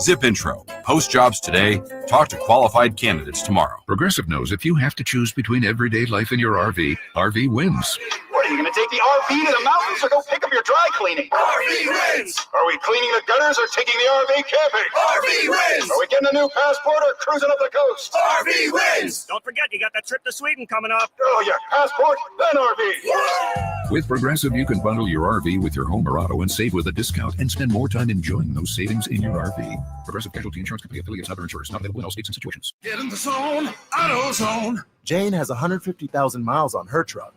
Zip Intro. Post jobs today. Talk to qualified candidates tomorrow. Progressive knows if you have to choose between everyday life and your RV, RV wins. What, are you going to take the RV to the mountains or go pick up your dry cleaning? RV wins! Are we cleaning the gutters or taking the RV camping? RV wins! Are we getting a new passport or cruising up the coast? RV wins! Don't forget, you got that trip to Sweden coming up. Oh, yeah, passport, then RV. Yeah! With Progressive, you can bundle your RV with your home or auto and save with a discount and spend more time enjoying those savings in your RV. Progressive Casualty Insurance Company affiliates and other insurers. Not available in all states and situations. Get in the zone, AutoZone. Jane has 150,000 miles on her truck,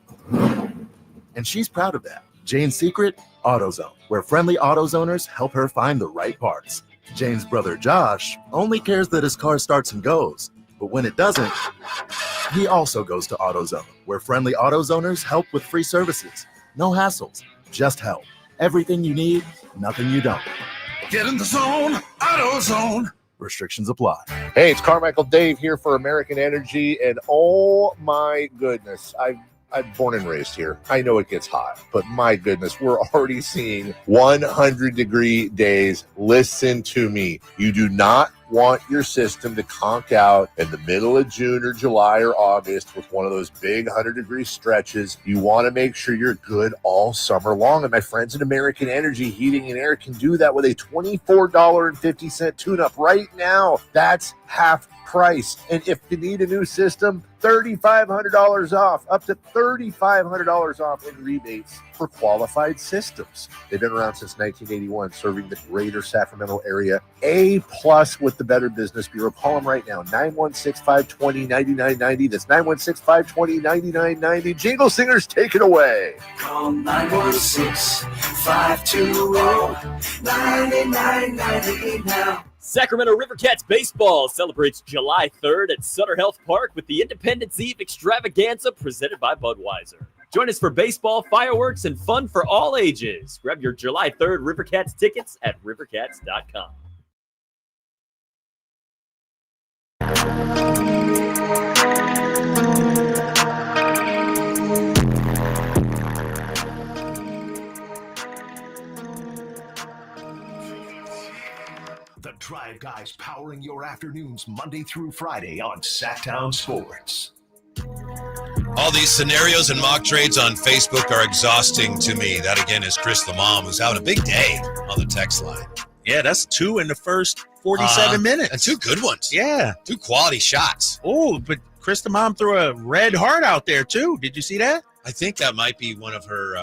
and she's proud of that. Jane's secret, AutoZone, where friendly AutoZoners help her find the right parts. Jane's brother Josh only cares that his car starts and goes, but when it doesn't, he also goes to AutoZone, where friendly AutoZoners help with free services. No hassles, just help. Everything you need, nothing you don't. Get in the zone, AutoZone. Restrictions apply. Hey, it's Carmichael Dave here for American Energy, and oh my goodness, I'm born and raised here. I know it gets hot, but my goodness, we're already seeing 100-degree days. Listen to me. You do not want your system to conk out in the middle of June or July or August with one of those big 100-degree stretches. You want to make sure you're good all summer long. And my friends at American Energy Heating and Air can do that with a $24.50 tune-up right now. That's half price. And if you need a new system, $3,500 off, up to $3,500 off in rebates for qualified systems. They've been around since 1981, serving the greater Sacramento area. A+ with the Better Business Bureau. Call them right now, 916-520-9990. That's 916-520-9990. Jingle Singers, take it away. Call 916-520-9990 now. Sacramento River Cats Baseball celebrates July 3rd at Sutter Health Park with the Independence Eve Extravaganza presented by Budweiser. Join us for baseball, fireworks, and fun for all ages. Grab your July 3rd River Cats tickets at rivercats.com. The Drive Guys powering your afternoons Monday through Friday on Sacktown Sports. All these scenarios and mock trades on Facebook are exhausting to me. That, again, is Chris the Mom, who's having a big day on the text line. Yeah, that's 2 in the first 47 minutes. And 2 good ones. Yeah. 2 quality shots. Oh, but Chris the Mom threw a red heart out there, too. Did you see that? I think that might be one of her...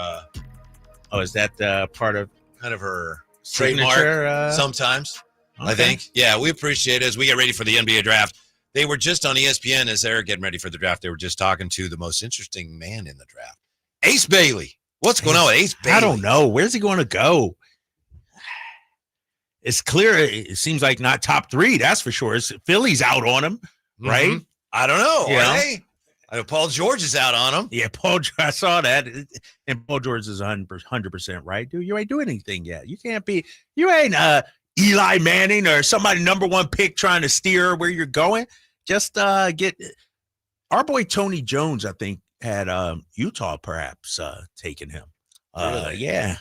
is that part of... Kind of her Signature, trademark sometimes, okay. I think. Yeah, we appreciate it as we get ready for the NBA draft. They were just on ESPN as they're getting ready for the draft. They were just talking to the most interesting man in the draft, Ace Bailey. What's going on with Ace Bailey? I don't know. Where's he going to go? It's clear. It seems like not top 3. That's for sure. Philly's out on him, right? Mm-hmm. I don't know. Hey, I know Paul George is out on him. Yeah, I saw that. And Paul George is 100% right, dude. You ain't doing anything yet. You can't be. You ain't Eli Manning or somebody number 1 pick trying to steer where you're going. Just get our boy Tony Jones, I think, had Utah perhaps taken him. Really?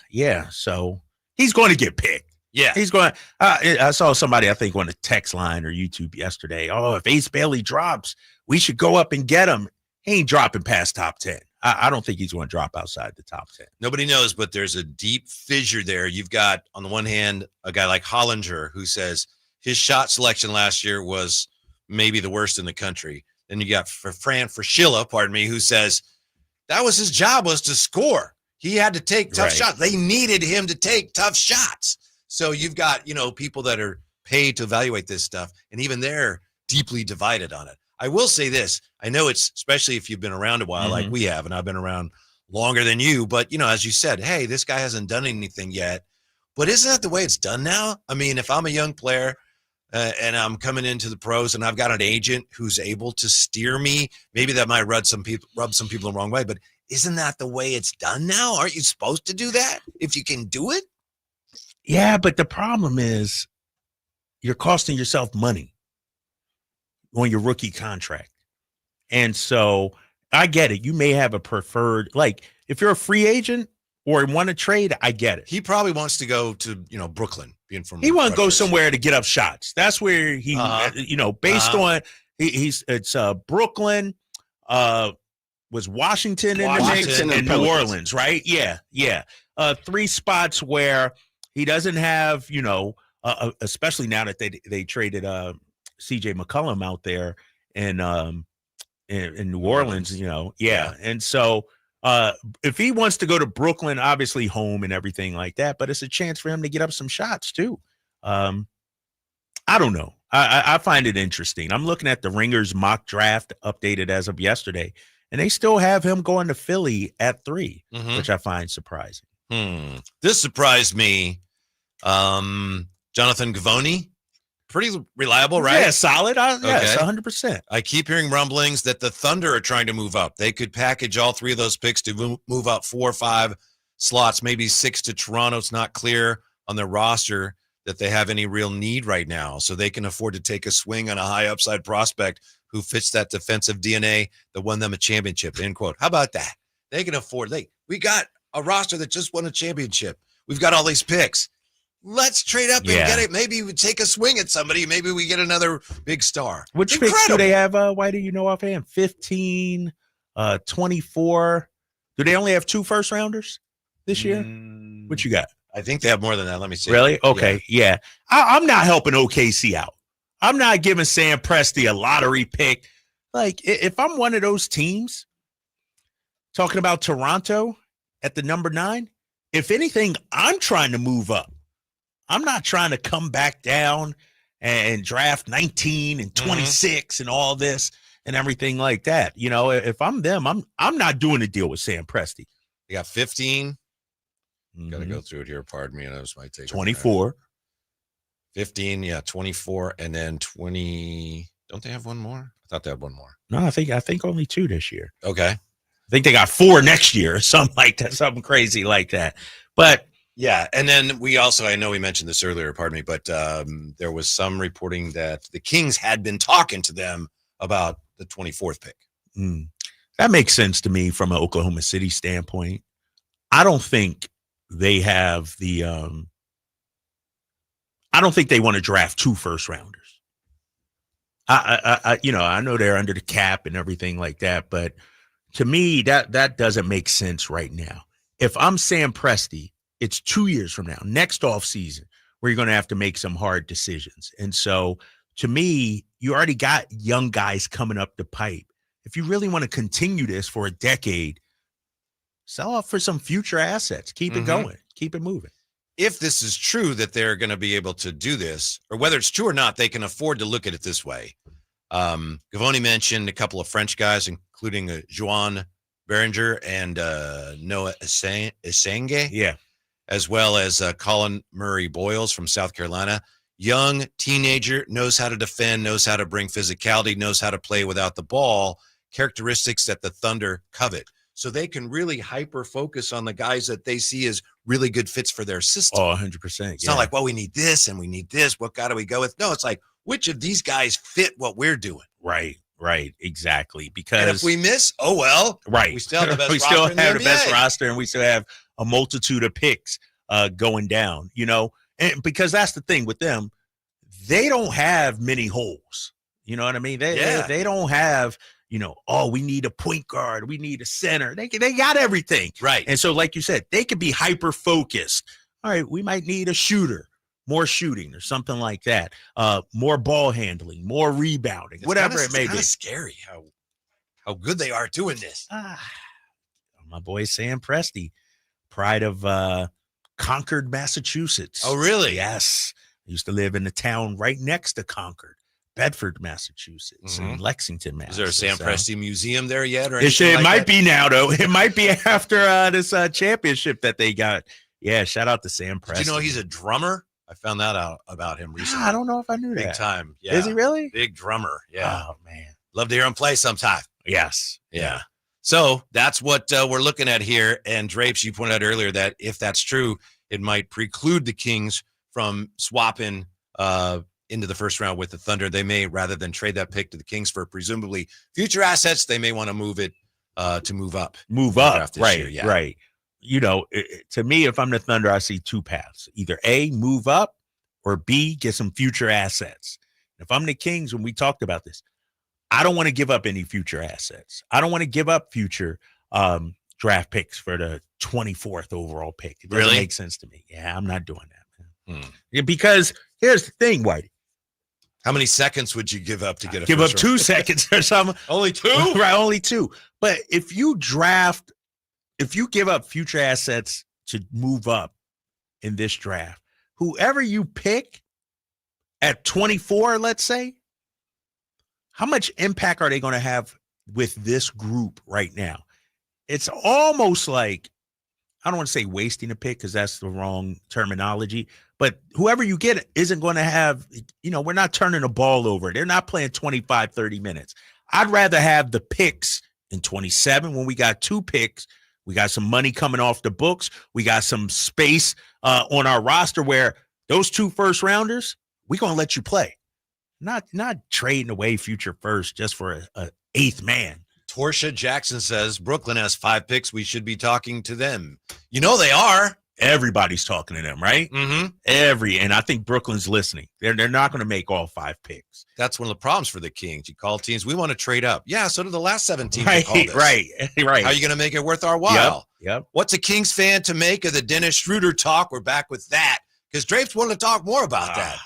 Yeah. So he's going to get picked. Yeah. He's going. I saw somebody, I think, on the text line or YouTube yesterday. Oh, if Ace Bailey drops, we should go up and get him. He ain't dropping past top 10. I don't think he's going to drop outside the top 10. Nobody knows, but there's a deep fissure there. You've got, on the one hand, a guy like Hollinger who says his shot selection last year was maybe the worst in the country. Then you got Fran Fraschilla, who says that was his job, was to score. He had to take tough shots. They needed him to take tough shots. So you've got, people that are paid to evaluate this stuff, and even they're deeply divided on it. I will say this. I know it's, especially if you've been around a while like we have, and I've been around longer than you, but, as you said, hey, this guy hasn't done anything yet. But isn't that the way it's done now? I mean, if I'm a young player and I'm coming into the pros and I've got an agent who's able to steer me, maybe that might rub some people the wrong way, but isn't that the way it's done now? Aren't you supposed to do that if you can do it? Yeah, but the problem is you're costing yourself money on your rookie contract. And so I get it. You may have a preferred, like if you're a free agent or want to trade, I get it. He probably wants to go to, Brooklyn, being from. He wants to go somewhere to get up shots. That's where he, based on it's Brooklyn, was Washington in the mix and New Orleans, right? Yeah. 3 spots where he doesn't have, especially now that they traded CJ McCollum out there in New Orleans, And so if he wants to go to Brooklyn, obviously home and everything like that, but it's a chance for him to get up some shots too. I don't know. I find it interesting. I'm looking at the Ringers mock draft updated as of yesterday, and they still have him going to Philly at 3, which I find surprising. This surprised me. Jonathan Givony pretty reliable, right? Yeah, solid. Yes, Okay. 100%. I keep hearing rumblings that the Thunder are trying to move up. They could package all three of those picks to move up 4 or 5 slots, maybe 6 to Toronto. It's not clear on their roster that they have any real need right now. So they can afford to take a swing on a high upside prospect who fits that defensive DNA that won them a championship, end quote. How about that? They can afford. We got a roster that just won a championship. We've got all these picks. Let's trade up and get it. Maybe we take a swing at somebody. Maybe we get another big star. Which picks do they have? Why do you know offhand? 15, 24. Do they only have 2 first rounders this year? What you got? I think they have more than that. Let me see. Really? Okay. Yeah. I'm not helping OKC out. I'm not giving Sam Presti a lottery pick. Like, if I'm one of those teams talking about Toronto at the number 9, if anything, I'm trying to move up. I'm not trying to come back down and draft 19 and 26 and all this and everything like that. You know, if I'm them, I'm not doing a deal with Sam Presti. They got 15. Got to go through it here. Pardon me. This might take 24. 15, 24, and then 20. Don't they have one more? I thought they had one more. No, I think only 2 this year. Okay. I think they got 4 next year or something like that, something crazy like that. But yeah, and then we also, I know we mentioned this earlier, pardon me, but there was some reporting that the Kings had been talking to them about the 24th pick. That makes sense to me from an Oklahoma City standpoint. I don't think they have the I don't think they want to draft 2 first rounders. I know they're under the cap and everything like that, but to me, that doesn't make sense right now. If I'm Sam Presti, it's 2 years from now, next off season, where you're going to have to make some hard decisions. And so to me, you already got young guys coming up the pipe. If you really want to continue this for a decade, sell off for some future assets. Keep it going. Keep it moving. If this is true that they're going to be able to do this, or whether it's true or not, they can afford to look at it this way. Gavoni mentioned a couple of French guys, including Joan Berenger and Noah Esenge. Yeah. As well as Colin Murray Boyles from South Carolina. Young teenager, knows how to defend, knows how to bring physicality, knows how to play without the ball, characteristics that the Thunder covet. So they can really hyper-focus on the guys that they see as really good fits for their system. Oh, 100%. It's not like, well, we need this and we need this. What guy do we go with? No, it's like, which of these guys fit what we're doing? Right, exactly. Because and if we miss, oh well. Right. We still have the best we roster still in the have the best NBA. roster, and we still have a multitude of picks going down, you know, and because that's the thing with them, they don't have many holes. You know what I mean? They don't have, you know, oh, we need a point guard, we need a center. They got everything. Right. And so, like you said, they could be hyper focused. All right, we might need a shooter, more shooting or something like that. More ball handling, more rebounding, whatever it may be. It's scary how good they are doing this. My boy Sam Presti, pride of Concord, Massachusetts. Oh, really? Yes. I used to live in the town right next to Concord, Bedford, Massachusetts, and Lexington, Massachusetts. Is there a Sam Presti museum there yet? Or It might be now, though. It might be after this championship that they got. Yeah, shout out to Sam Presti. Did you know he's a drummer? I found that out about him recently. I don't know if I knew that. Big time. Yeah. Is he really? Big drummer. Yeah. Oh, man. Love to hear him play sometime. Yes. Yeah. So that's what we're looking at here. And Drapes, you pointed out earlier that if that's true, it might preclude the Kings from swapping into the first round with the Thunder. They may, rather than trade that pick to the Kings for presumably future assets, they may want to move it to move up. Right. You know, to me, if I'm the Thunder, I see 2 paths. Either A, move up, or B, get some future assets. If I'm the Kings, when we talked about this, I don't want to give up any future assets. I don't want to give up future draft picks for the 24th overall pick. It doesn't make sense to me. Yeah, I'm not doing that, man. Yeah, because here's the thing, Whitey. How many seconds would you give up to get a give up first 2 round? seconds or something? Only 2? Right, only 2. But if you give up future assets to move up in this draft, whoever you pick at 24, let's say, how much impact are they going to have with this group right now? It's almost like I don't want to say wasting a pick because that's the wrong terminology, but whoever you get isn't going to have, we're not turning the ball over. They're not playing 25, 30 minutes. I'd rather have the picks in 27 when we got 2 picks. We got some money coming off the books. We got some space on our roster where those 2 first rounders, we're going to let you play. Not trading away future first just for a 8th man. Torsha Jackson says Brooklyn has 5 picks. We should be talking to them. They are. Everybody's talking to them, right? Mm-hmm. And I think Brooklyn's listening. They're not going to make all 5 picks. That's one of the problems for the Kings. You call teams, we want to trade up. Yeah, so do the last 7 teams. Right. How are you going to make it worth our while? Yep. What's a Kings fan to make of the Dennis Schroder talk? We're back with that because Drapes wanted to talk more about that.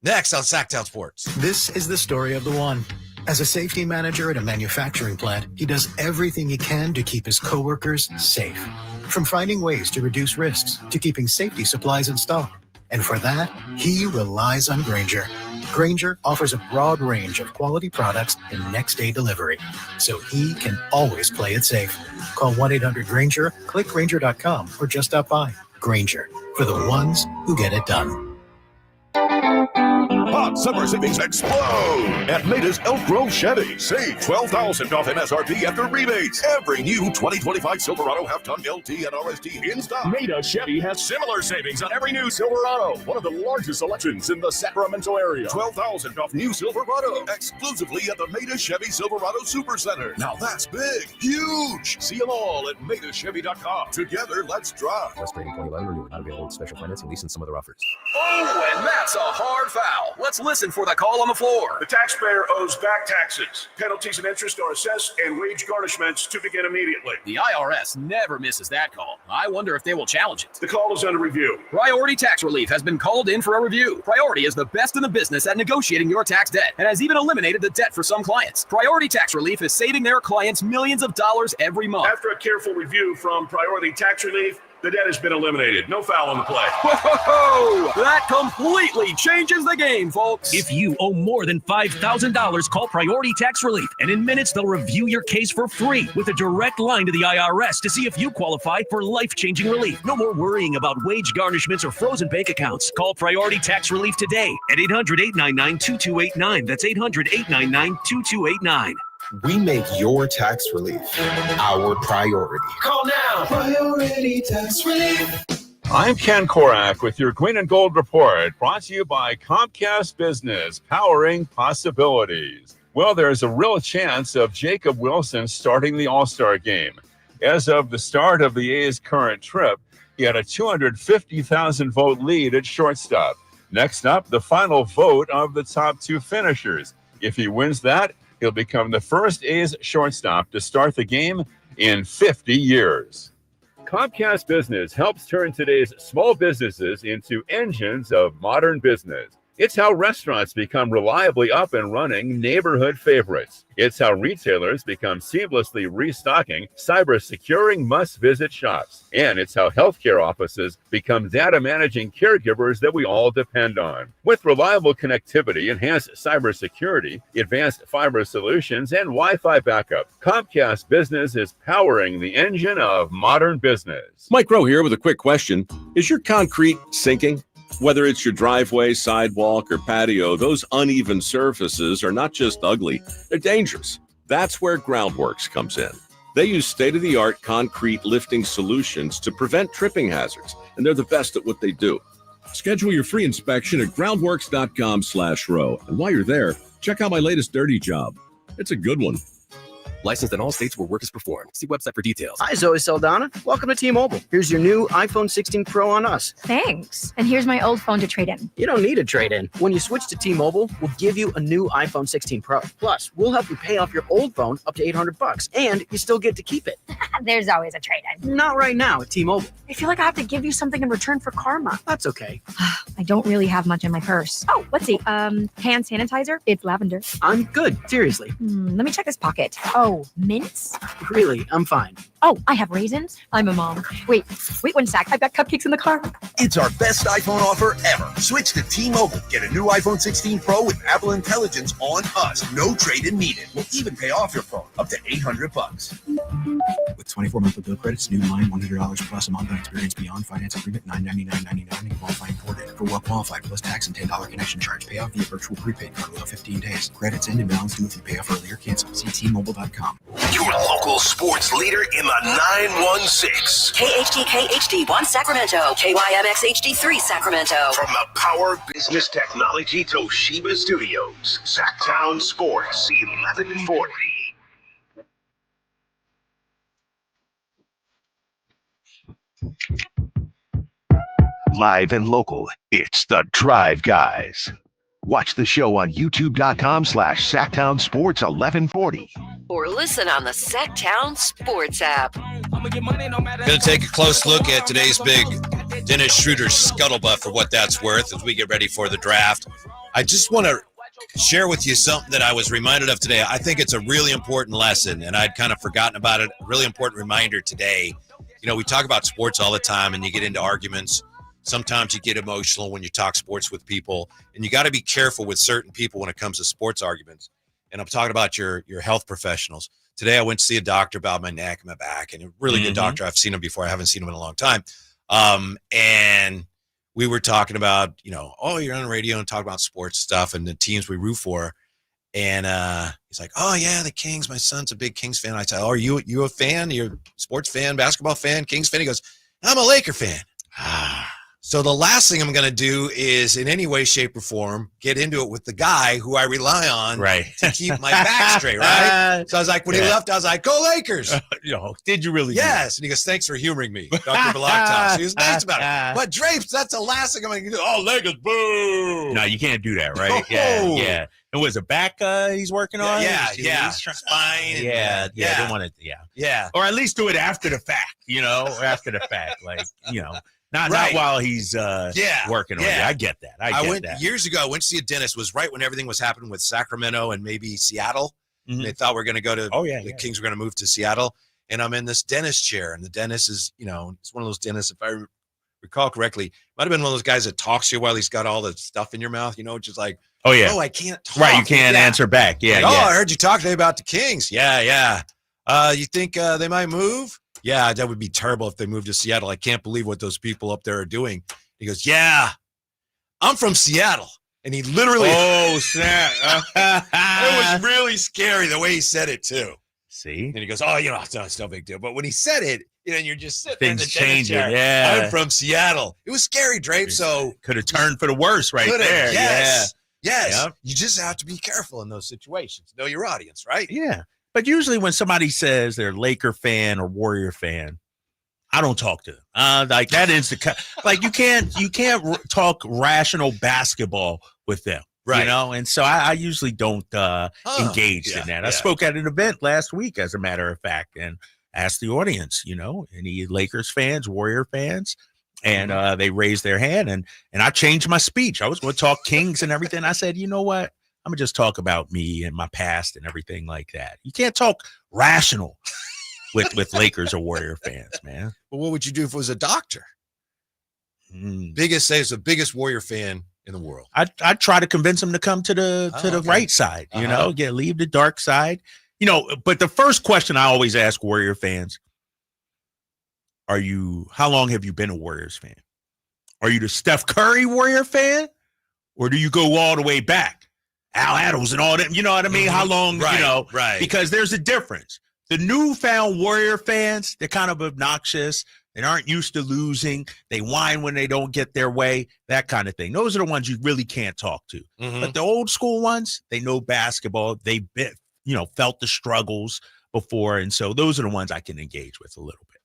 Next on Sacktown Sports. This is the story of the one. As a safety manager at a manufacturing plant, he does everything he can to keep his coworkers safe. From finding ways to reduce risks to keeping safety supplies in stock. And for that, he relies on Grainger. Grainger offers a broad range of quality products and next-day delivery, so he can always play it safe. Call 1-800-GRAINGER, click Grainger.com, or just stop by. Grainger, for the ones who get it done. Hot summer savings explode at Maida's Elk Grove Chevy. Save $12,000 off MSRP after rebates. Every new 2025 Silverado half-ton LT and RST in stock. Maida Chevy has similar savings on every new Silverado. One of the largest selections in the Sacramento area. $12,000 off new Silverado exclusively at the Maida Chevy Silverado Supercenter. Now that's big, huge. See them all at MaidaChevy.com. Together, let's drive. West Rating 2011 renewed. Not available with special financing, lease, and some other offers. Oh, and that's a hard foul. Let's listen for the call on the floor. The taxpayer owes back taxes. Penalties and interest are assessed and wage garnishments to begin immediately. The IRS never misses that call. I wonder if they will challenge it. The call is under review. Priority Tax Relief has been called in for a review. Priority is the best in the business at negotiating your tax debt and has even eliminated the debt for some clients. Priority Tax Relief is saving their clients millions of dollars every month. After a careful review from Priority Tax Relief, the debt has been eliminated. No foul on the play. Whoa! That completely changes the game, folks. If you owe more than $5,000, call Priority Tax Relief, and in minutes they'll review your case for free with a direct line to the IRS to see if you qualify for life-changing relief. No more worrying about wage garnishments or frozen bank accounts. Call Priority Tax Relief today at 800-899-2289. That's 800-899-2289. We make your tax relief our priority. Call now. Priority Tax Relief. I'm Ken Korak with your Green and Gold Report, brought to you by Comcast Business, powering possibilities. Well, there's a real chance of Jacob Wilson starting the All-Star game. As of the start of the A's current trip, he had a 250,000 vote lead at shortstop. Next up, the final vote of the top 2 finishers. If he wins that, he'll become the first A's shortstop to start the game in 50 years. Comcast Business helps turn today's small businesses into engines of modern business. It's how restaurants become reliably up and running neighborhood favorites. It's how retailers become seamlessly restocking, cyber-securing must-visit shops. And it's how healthcare offices become data-managing caregivers that we all depend on. With reliable connectivity, enhanced cybersecurity, advanced fiber solutions, and Wi-Fi backup, Comcast Business is powering the engine of modern business. Mike Rowe here with a quick question. Is your concrete sinking? Whether it's your driveway, sidewalk, or patio, those uneven surfaces are not just ugly, they're dangerous. That's where Groundworks comes in. They use state-of-the-art concrete lifting solutions to prevent tripping hazards, and they're the best at what they do. Schedule your free inspection at groundworks.com/row. And while you're there, check out my latest dirty job. It's a good one. Licensed in all states where work is performed. See website for details. Hi, Zoe Saldana. Welcome to T-Mobile. Here's your new iPhone 16 Pro on us. Thanks. And here's my old phone to trade in. You don't need a trade-in. When you switch to T-Mobile, we'll give you a new iPhone 16 Pro. Plus, we'll help you pay off your old phone up to $800, and you still get to keep it. There's always a trade-in. Not right now at T-Mobile. I feel like I have to give you something in return for karma. That's okay. I don't really have much in my purse. Oh, let's see. Hand sanitizer. It's lavender. I'm good. Seriously. Let me check this pocket. Oh, mints? Really, I'm fine. Oh, I have raisins. I'm a mom. Wait 1 sec. I've got cupcakes in the car. It's our best iPhone offer ever. Switch to T-Mobile. Get a new iPhone 16 Pro with Apple Intelligence on us. No trade-in needed. We'll even pay off your phone up to $800. With 24 monthly bill credits, new line $100 plus a month on experience beyond finance agreement $999.99 and qualifying for it. For well qualified plus tax and $10 connection charge. Payoff via virtual prepaid card within 15 days. Credits end and balance due if you pay off early or cancel. See T-Mobile.com. Your local sports leader in the 916. KHTK HD1 Sacramento. KYMX HD3 Sacramento. From the Power Business Technology Toshiba Studios. Sacktown Sports 1140. Live and local, it's the Drive Guys. Watch the show on youtube.com/Sacktown Sports 1140. Or listen on the Sacktown Sports app. Going to take a close look at today's big Dennis Schroder scuttlebutt for what that's worth as we get ready for the draft. I just want to share with you something that I was reminded of today. I think it's a really important lesson, and I'd kind of forgotten about it. A really important reminder today. You know, we talk about sports all the time, and you get into arguments. Sometimes you get emotional when you talk sports with people, and you got to be careful with certain people when it comes to sports arguments. And I'm talking about your health professionals. Today, I went to see a doctor about my neck and my back, and a really good doctor. I've seen him before. I haven't seen him in a long time. And we were talking about, you know, oh, you're on the radio and talk about sports stuff and the teams we root for. And he's like, oh, yeah, the Kings. My son's a big Kings fan. I said, oh, are you a fan? You're a sports fan, basketball fan, Kings fan? He goes, I'm a Laker fan. So the last thing I'm going to do is in any way, shape, or form get into it with the guy who I rely on to keep my back straight, right? So I was like, when he left, I was like, go Lakers. Did you really? Yes. And he goes, thanks for humoring me, Dr. Balaktas. He was nice about it. But Drapes, that's the last thing I'm going to do. Oh, Lakers, boo. No, you can't do that, right? Yeah. And was it back he's working on? Yeah. Spine. Yeah. Don't want to, Yeah. Or at least do it after the fact, or after the fact. Like, Not while he's working on it. I get that. I went that. Years ago, I went to see a dentist. Was right when everything was happening with Sacramento and maybe Seattle. Mm-hmm. They thought we were going to go to the Kings were going to move to Seattle. And I'm in this dentist chair. And the dentist is, it's one of those dentists, if I recall correctly, might have been one of those guys that talks to you while he's got all the stuff in your mouth, just like, oh, I can't talk. Right, you can't answer back. Yeah, like, oh, I heard you talk today about the Kings. Yeah. You think they might move? Yeah, that would be terrible if they moved to Seattle. I can't believe what those people up there are doing. He goes, yeah, I'm from Seattle. And he literally. Oh, snap. It was really scary the way he said it, too. See? And he goes, oh, it's no big deal. But when he said it, you're just sitting things in the changing. chair. Yeah. I'm from Seattle. It was scary, Drape. So could have turned for the worse there. Yes. Yeah. Yes. Yep. You just have to be careful in those situations. Know your audience, right? Yeah. But usually when somebody says they're a Laker fan or Warrior fan, I don't talk to them. Like that is you can't talk rational basketball with them, right? And so I usually don't engage in that. I spoke at an event last week, as a matter of fact, and asked the audience, any Lakers fans, Warrior fans, and they raised their hand, and I changed my speech. I was going to talk Kings and everything. I said, you know what? I'm going to just talk about me and my past and everything like that. You can't talk rational with Lakers or Warrior fans, man. Well, what would you do if it was a doctor? Say it's the biggest Warrior fan in the world. I'd try to convince him to come to the right side, leave the dark side. But the first question I always ask Warrior fans, how long have you been a Warriors fan? Are you the Steph Curry Warrior fan? Or do you go all the way back? Al Adams and all that, you know what I mean? How long, right. Because there's a difference. The newfound Warrior fans, they're kind of obnoxious. They aren't used to losing. They whine when they don't get their way, that kind of thing. Those are the ones you really can't talk to. Mm-hmm. But the old school ones, they know basketball. They've been, felt the struggles before. And so those are the ones I can engage with a little bit.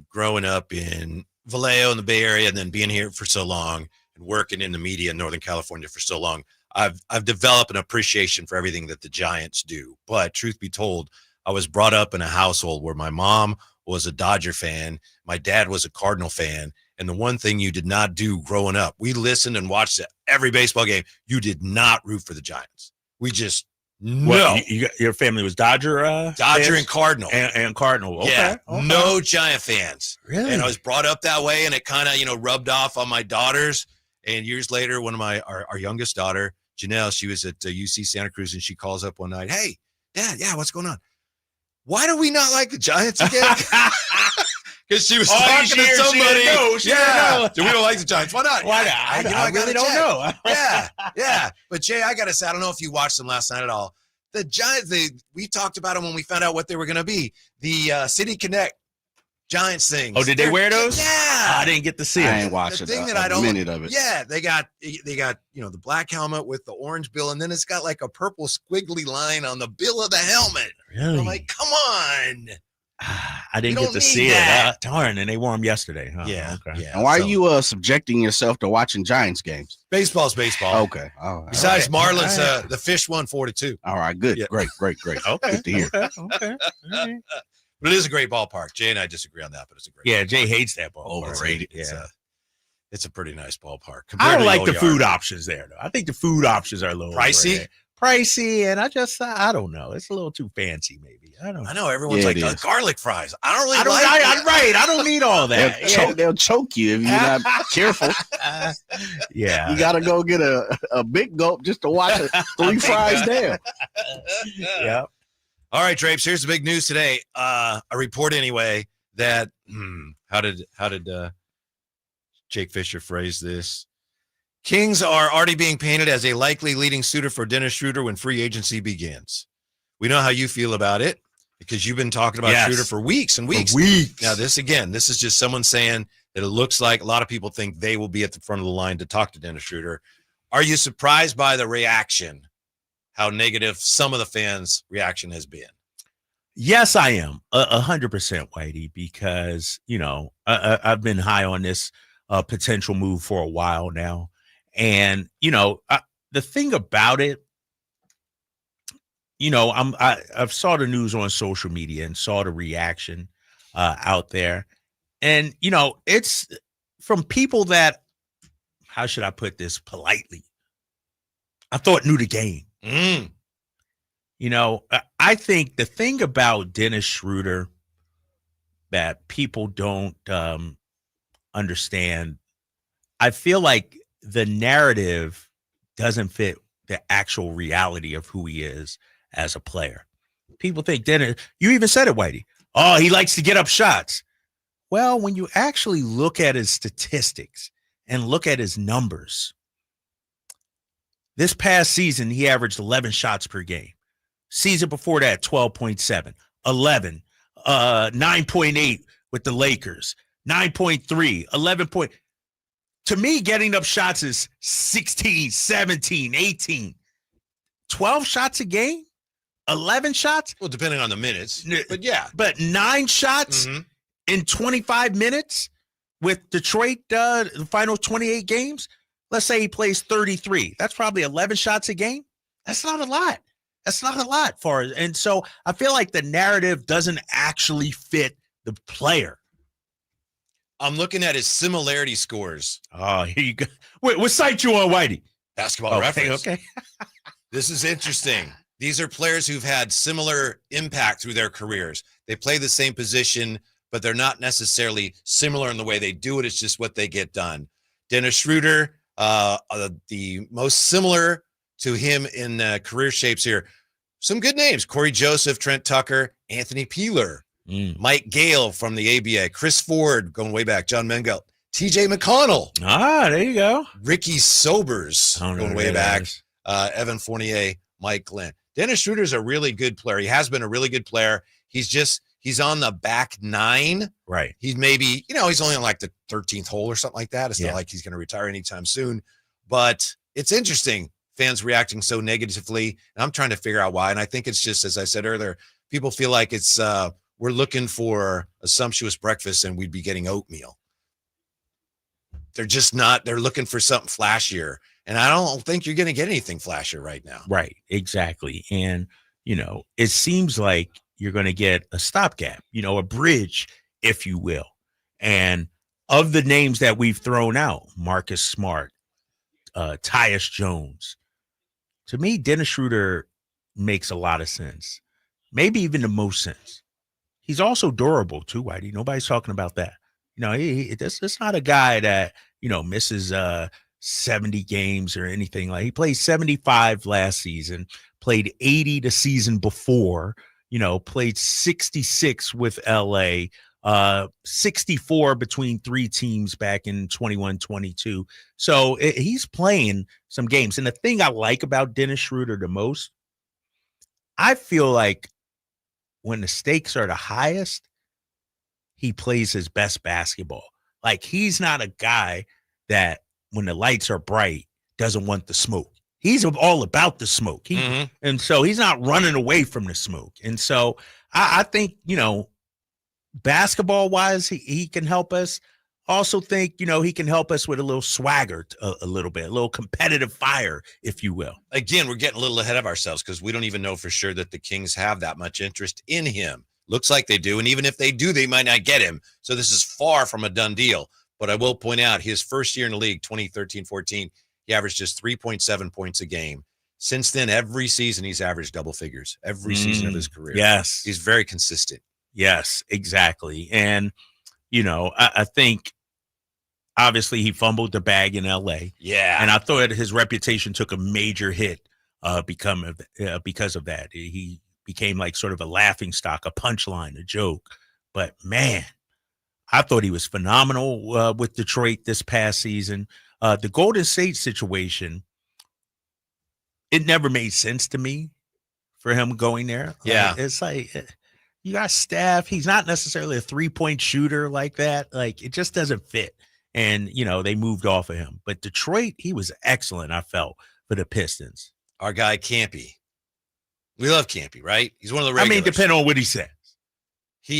Growing up in Vallejo in the Bay Area and then being here for so long and working in the media in Northern California for so long, I've developed an appreciation for everything that the Giants do. But truth be told, I was brought up in a household where my mom was a Dodger fan. My dad was a Cardinal fan. And the one thing you did not do growing up, we listened and watched every baseball game. You did not root for the Giants. We just, no. Your family was Dodger fans? And Cardinal. And Cardinal. Okay. Yeah. Okay. No Giant fans. Really? And I was brought up that way, and it kind of, rubbed off on my daughters. And years later, one of our youngest daughter, Janelle, she was at UC Santa Cruz, and she calls up one night, hey, Dad, what's going on? why do we not like the Giants again? Because she was talking to somebody. So we don't like the Giants. Why not? Why not? I really don't know. Yeah. But Jay, I gotta say, I don't know if you watched them last night at all. The Giants, we talked about them when we found out what they were gonna be. The City Connect Giants things. Oh, did they wear those? Yeah. I didn't get to see it. I ain't watching the thing a that I don't minute of it. Yeah, they got the black helmet with the orange bill, and then it's got like a purple squiggly line on the bill of the helmet. Really? I'm like, come on. I didn't get to see it. Darn, and they wore them yesterday. Huh? Yeah. Okay. Yeah. And why are you subjecting yourself to watching Giants games? Baseball's baseball. Okay. All right. Besides Marlins, the Fish won 4-2. All right. Good. Yeah. Great. Okay. Good to hear. Okay. But it is a great ballpark. Jay and I disagree on that, but it's a great. Yeah, Jay hates that ball. Overrated. It's a pretty nice ballpark. I don't like the food options there, though. I think the food options are a little pricey. overrated. Pricey, and I don't know. It's a little too fancy, maybe. I know everyone's like garlic fries. I don't really like it. Right. I don't need all that. They'll choke you if you're not careful. Yeah. You got to go get a big gulp just to watch 3 fries down. Yeah. All right, Drapes, here's the big news today. A report anyway that how did Jake Fisher phrase this? Kings are already being painted as a likely leading suitor for Dennis Schroder when free agency begins. We know how you feel about it because you've been talking about Schroder for weeks and weeks. Now, this is just someone saying that it looks like a lot of people think they will be at the front of the line to talk to Dennis Schroder. Are you surprised by the reaction? How negative some of the fans' reaction has been? Yes, I am 100%, Whitey, because I've been high on this potential move for a while now, and the thing about it, I've saw the news on social media and saw the reaction out there, and it's from people that, how should I put this politely? I thought knew the game. I think the thing about Dennis Schroder that people don't understand, I feel like the narrative doesn't fit the actual reality of who he is as a player. People think Dennis, you even said it, Whitey. Oh, he likes to get up shots. Well, when you actually look at his statistics and look at his numbers, this past season, he averaged 11 shots per game. Season before that, 12.7, 11, 9.8 with the Lakers, 9.3, 11 point. To me, getting up shots is 16, 17, 18. 12 shots a game? 11 shots? Well, depending on the minutes. But yeah. But 9 shots in 25 minutes with Detroit, the final 28 games? Let's say he plays 33. That's probably 11 shots a game. That's not a lot. And so I feel like the narrative doesn't actually fit the player. I'm looking at his similarity scores. Oh, here you go. Wait, what site you on, Whitey? Basketball Reference. Okay. This is interesting. These are players who've had similar impact through their careers. They play the same position, but they're not necessarily similar in the way they do it. It's just what they get done. Dennis Schroder, the most similar to him in career shapes here. Some good names: Corey Joseph, Trent Tucker, Anthony Peeler, Mike Gale from the ABA, Chris Ford going way back, John Mengelt, TJ McConnell. Ah, there you go. Ricky Sobers going way back, Evan Fournier, Mike Glenn. Dennis Schroeder's a really good player. He has been a really good player. He's on the back 9. Right. He's maybe, he's only on like the 13th hole or something like that. It's not like he's going to retire anytime soon. But it's interesting, fans reacting so negatively. And I'm trying to figure out why. And I think it's just, as I said earlier, people feel like it's we're looking for a sumptuous breakfast and we'd be getting oatmeal. They're just not. They're looking for something flashier. And I don't think you're going to get anything flashier right now. Right. Exactly. And, it seems like you're going to get a stopgap, a bridge, if you will. And of the names that we've thrown out, Marcus Smart, Tyus Jones, to me, Dennis Schroder makes a lot of sense, maybe even the most sense. He's also durable too, Whitey. Nobody's talking about that. It's not a guy that, misses 70 games or anything. Like, he played 75 last season, played 80 the season before. played 66 with LA, 64 between three teams back in 21-22. So he's playing some games. And the thing I like about Dennis Schroder the most, I feel like when the stakes are the highest, he plays his best basketball. Like, he's not a guy that when the lights are bright doesn't want the smoke. He's all about the smoke. And so he's not running away from the smoke. And so I think, basketball-wise, he can help us. Also think, he can help us with a little swagger, a little bit, a little competitive fire, if you will. Again, we're getting a little ahead of ourselves because we don't even know for sure that the Kings have that much interest in him. Looks like they do. And even if they do, they might not get him. So this is far from a done deal. But I will point out his first year in the league, 2013-14, he averaged just 3.7 points a game. Since then, every season he's averaged double figures, every season of his career. Yes. He's very consistent. Yes, exactly. And, I think obviously he fumbled the bag in LA. Yeah. And I thought his reputation took a major hit because of that. He became like sort of a laughingstock, a punchline, a joke. But man, I thought he was phenomenal with Detroit this past season. The Golden State situation, it never made sense to me for him going there. Yeah. It's like you got Steph. He's not necessarily a three-point shooter like that. Like, it just doesn't fit. And, they moved off of him. But Detroit, he was excellent, I felt, for the Pistons. Our guy, Campy. We love Campy, right? He's one of the regulars. I mean, depending on what he says.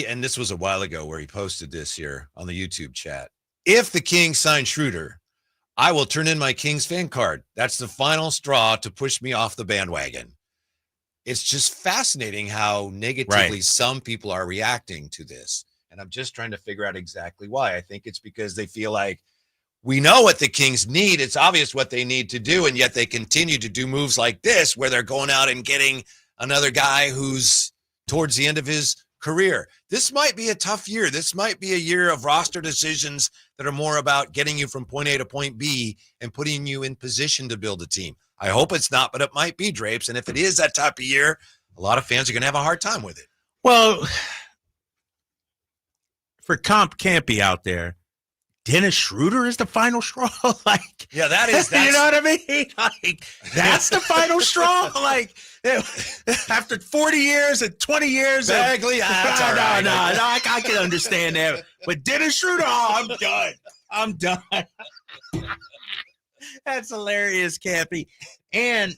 And this was a while ago where he posted this here on the YouTube chat. If the Kings sign Schröder, I will turn in my Kings fan card. That's the final straw to push me off the bandwagon. It's just fascinating how negatively some people are reacting to this. And I'm just trying to figure out exactly why. I think it's because they feel like we know what the Kings need. It's obvious what they need to do. And yet they continue to do moves like this where they're going out and getting another guy who's towards the end of his career. This might be a tough year. This might be a year of roster decisions that are more about getting you from point A to point B and putting you in position to build a team. I hope it's not, but it might be, Drapes. And if it is that type of year, a lot of fans are going to have a hard time with it. Well, for Campy out there, Dennis Schroder is the final straw. Like, yeah, that's you know what I mean? Like, that's the final straw. Like, after 40 years and 20 years, Bagley, I can understand that. But Dennis Schroder, I'm done. That's hilarious, Campy. And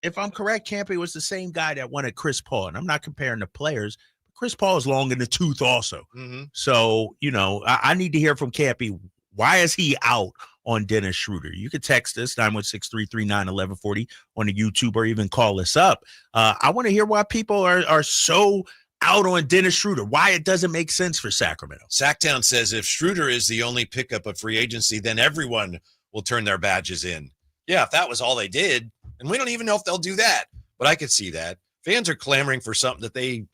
if I'm correct, Campy was the same guy that wanted Chris Paul. And I'm not comparing the players. Chris Paul is long in the tooth also. So, I need to hear from Campy. Why is he out on Dennis Schroder? You could text us 916-339-1140 on the YouTube or even call us up. I want to hear why people are so out on Dennis Schroder, why it doesn't make sense for Sacramento. Sacktown says if Schroder is the only pickup of free agency, then everyone will turn their badges in. Yeah, if that was all they did, and we don't even know if they'll do that, but I could see that. Fans are clamoring for something that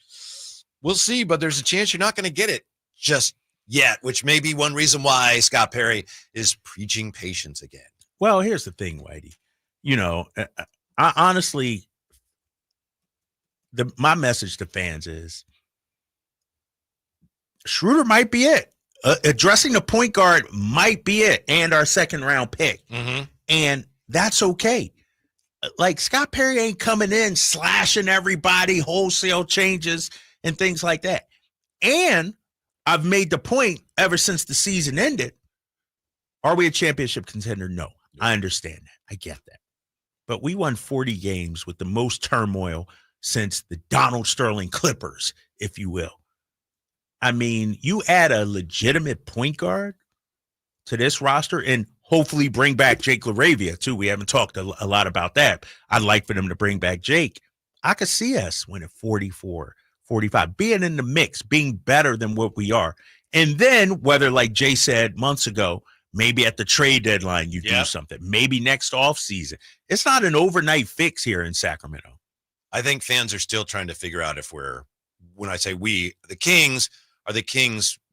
we'll see, but there's a chance you're not going to get it just yet, which may be one reason why Scott Perry is preaching patience again. Well, here's the thing, Whitey. I honestly, my message to fans is Schroder might be it. Addressing the point guard might be it, and our second round pick. And that's okay. Like, Scott Perry ain't coming in slashing everybody, wholesale changes and things like that. And I've made the point ever since the season ended. Are we a championship contender? No. I understand that. I get that. But we won 40 games with the most turmoil since the Donald Sterling Clippers, if you will. I mean, you add a legitimate point guard to this roster and hopefully bring back Jake LaRavia, too. We haven't talked a lot about that. I'd like for them to bring back Jake. I could see us winning 44, 45, being in the mix, being better than what we are. And then whether, like Jay said months ago, maybe at the trade deadline you do something, maybe next offseason. It's not an overnight fix here in Sacramento. I think fans are still trying to figure out if when I say we, the Kings,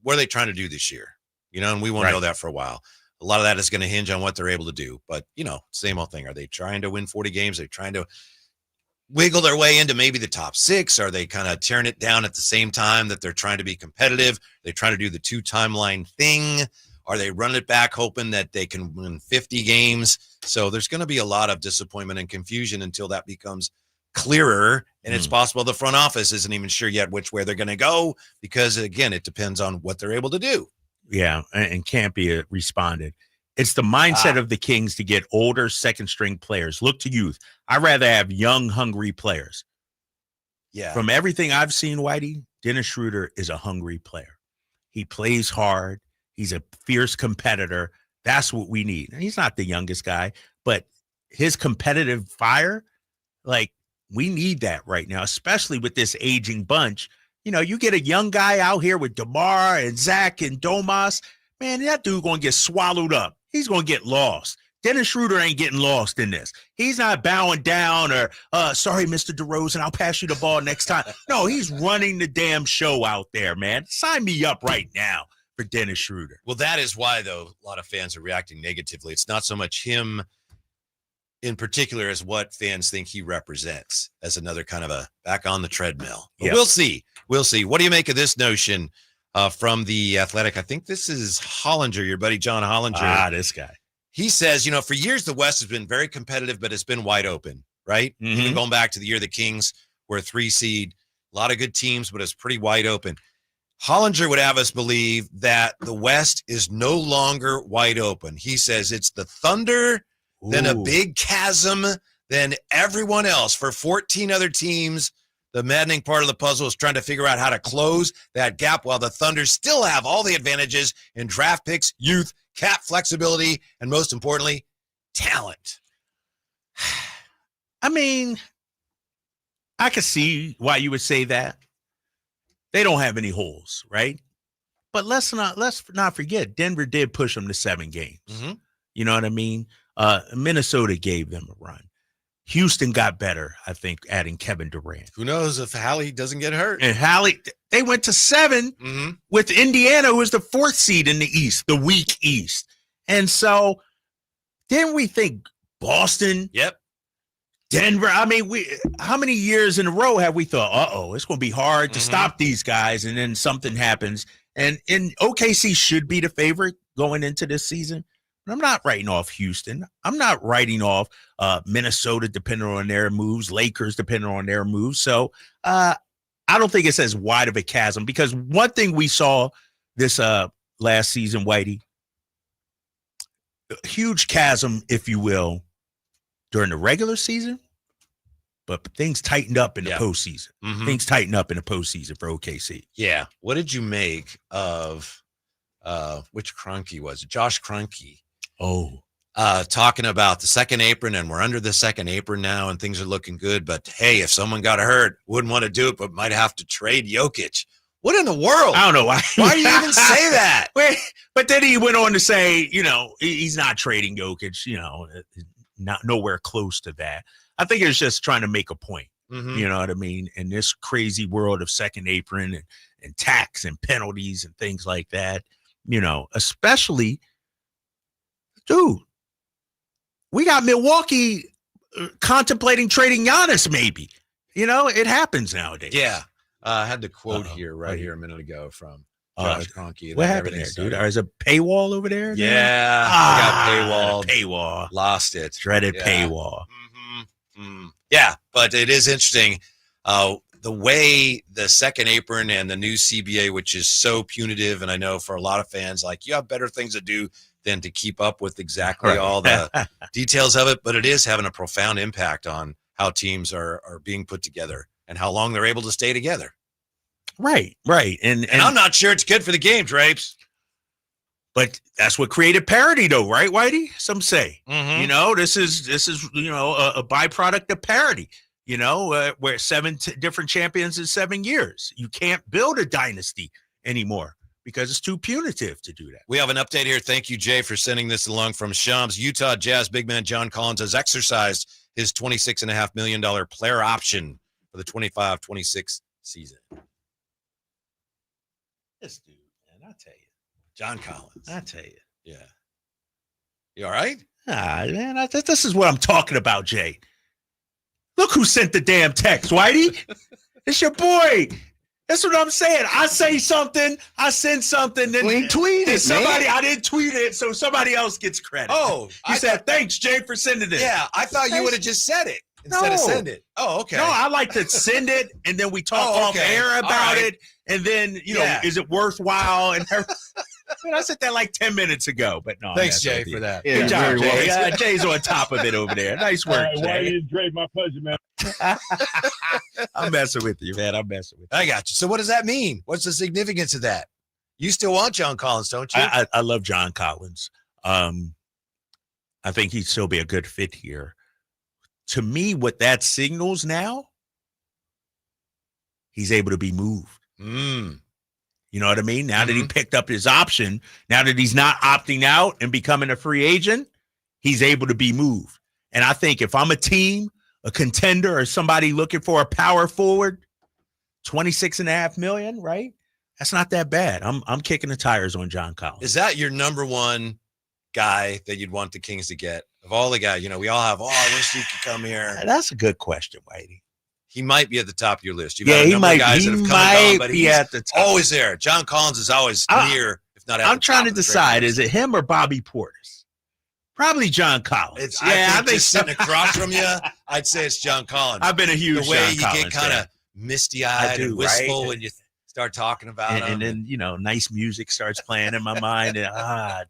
what are they trying to do this year? And we won't know that for a while. A lot of that is going to hinge on what they're able to do. But, same old thing. Are they trying to win 40 games? Are they trying to wiggle their way into maybe the top 6? Are they kind of tearing it down at the same time that they're trying to be competitive? They're trying to do the 2-timeline thing. Are they running it back hoping that they can win 50 games? So there's going to be a lot of disappointment and confusion until that becomes clearer. And it's possible the front office isn't even sure yet which way they're going to go because, again, it depends on what they're able to do. Yeah, and Campy responded. It's the mindset of the Kings to get older second-string players. Look to youth. I'd rather have young, hungry players. Yeah. From everything I've seen, Whitey, Dennis Schroder is a hungry player. He plays hard. He's a fierce competitor. That's what we need. And he's not the youngest guy, but his competitive fire, like, we need that right now, especially with this aging bunch. You know, you get a young guy out here with DeMar and Zach and Domas, man, that dude going to get swallowed up. He's going to get lost. Dennis Schroder ain't getting lost in this. He's not bowing down or, sorry, Mr. DeRozan, I'll pass you the ball next time. No, he's running the damn show out there, man. Sign me up right now for Dennis Schroder. Well, that is why, though, a lot of fans are reacting negatively. It's not so much him in particular as what fans think he represents as another kind of a back on the treadmill. But we'll see. We'll see. What do you make of this notion from The Athletic? I think this is Hollinger, your buddy John Hollinger. This guy. He says, you know, for years the West has been very competitive, but it's been wide open, right? Even going back to the year the Kings were a 3 seed, a lot of good teams, but it's pretty wide open. Hollinger would have us believe that the West is no longer wide open. He says it's the Thunder, then a big chasm, then everyone else. For 14 other teams, the maddening part of the puzzle is trying to figure out how to close that gap while the Thunder still have all the advantages in draft picks, youth, cap flexibility, and most importantly, talent. I mean, I could see why you would say that. They don't have any holes, right? But let's not forget, Denver did push them to 7 games. You know what I mean? Minnesota gave them a run. Houston got better, I think, adding Kevin Durant. Who knows if Hallie doesn't get hurt? And Hallie, they went to 7 with Indiana, who was the 4th seed in the East, the weak East. And so then we think Boston. Yep. Denver. I mean, how many years in a row have we thought, it's going to be hard to stop these guys, and then something happens. And OKC should be the favorite going into this season. But I'm not writing off Houston. I'm not writing off Minnesota, depending on their moves, Lakers, depending on their moves. So I don't think it's as wide of a chasm, because one thing we saw this last season, Whitey, a huge chasm, if you will, during the regular season, but things tightened up in the postseason. Things tightened up in the postseason for OKC. Yeah. What did you make of which Kroenke was it? Josh Kroenke. Talking about the second apron, and we're under the second apron now, and things are looking good. But hey, if someone got hurt, wouldn't want to do it, but might have to trade Jokic. What in the world? I don't know why. Why do you even say that? But then he went on to say, you know, he's not trading Jokic, you know, not nowhere close to that. I think it's just trying to make a point. You know what I mean? In this crazy world of second apron and tax and penalties and things like that, you know, especially, dude, we got Milwaukee contemplating trading Giannis maybe. You know, it happens nowadays. Yeah. I had the quote here a minute ago from Josh Kroenke. What happened there, dude? Is a paywall over there? Yeah. I got paywall. Lost it. Dreaded paywall. Yeah, but it is interesting the way the second apron and the new CBA, which is so punitive, and I know for a lot of fans, like, you have better things to do than to keep up with exactly all the details of it, but it is having a profound impact on how teams are being put together and how long they're able to stay together. Right. And I'm not sure it's good for the game, Drapes. But that's what created parity, though, right, Whitey? Some say. You know, this is you know, a byproduct of parity. You know, where 7 different champions in 7 years. You can't build a dynasty anymore because it's too punitive to do that. We have an update here. Thank you, Jay, for sending this along from Shams. Utah Jazz big man John Collins has exercised his $26.5 million player option for the 25-26 season. This dude, man, I tell you. John Collins. I tell you. Yeah. You all right? Man, this is what I'm talking about, Jay. Look who sent the damn text, Whitey. It's your boy. That's what I'm saying. I say something, I send something, then we tweet it, somebody. man. I didn't tweet it, so somebody else gets credit. Oh, you said thanks, Jay, for sending it. Yeah, I thought you would have just said it instead of send it. Oh, okay. No, I like to send it, and then we talk off air about it, and then you know, is it worthwhile? And I said that like 10 minutes ago, but no. Thanks, Jay, for that. Yeah, good job, Jay. Jay's on top of it over there. Nice work, Jay. Great, my pleasure, man. I'm messing with you, man. I'm messing with you. I got you. So what does that mean? What's the significance of that? You still want John Collins, don't you? I love John Collins. I think he'd still be a good fit here. To me, what that signals now, he's able to be moved. You know what I mean? Now that he picked up his option, now that he's not opting out and becoming a free agent, he's able to be moved. And I think if I'm a team, a contender, or somebody looking for a power forward, $26.5 million, right? That's not that bad. I'm kicking the tires on John Collins. Is that your number one guy that you'd want the Kings to get? Of all the guys, you know, we all have, I wish he could come here. That's a good question, Whitey. He might be at the top of your list. You've Yeah, got a he number might- of guys he that have come might and gone, but be he's at the top. always there. John Collins is always near, if not at I'm the trying top to of the decide, great is it him or Bobby Portis? Probably John Collins. It's, I think just sitting across from you, I'd say it's John Collins. I've been a huge The way John you Collins get kind fan. of misty-eyed and wistful when you start talking about him. And then, you know, nice music starts playing in my mind. And,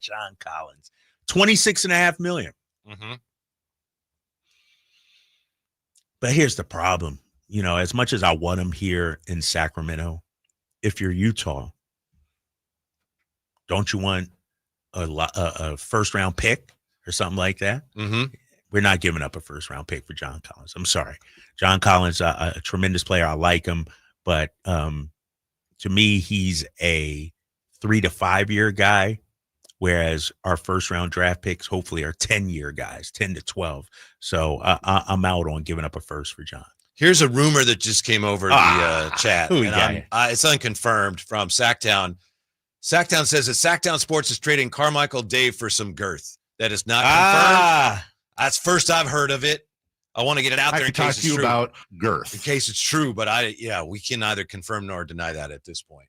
John Collins. $26.5 million. But here's the problem. You know, as much as I want him here in Sacramento, if you're Utah, don't you want a first-round pick or something like that? We're not giving up a first-round pick for John Collins. I'm sorry. John Collins, a tremendous player. I like him. But to me, he's a 3 to 5 year guy, whereas our first-round draft picks hopefully are 10-year guys, 10 to 12. So I'm out on giving up a first for John. Here's a rumor that just came over the chat. Who we And it's unconfirmed from Sacktown. Sacktown says that Sacktown Sports is trading Carmichael Dave for some girth. That is not confirmed. That's first I've heard of it. I want to get it out there in case it's true. About girth. In case it's true, but we can neither confirm nor deny that at this point.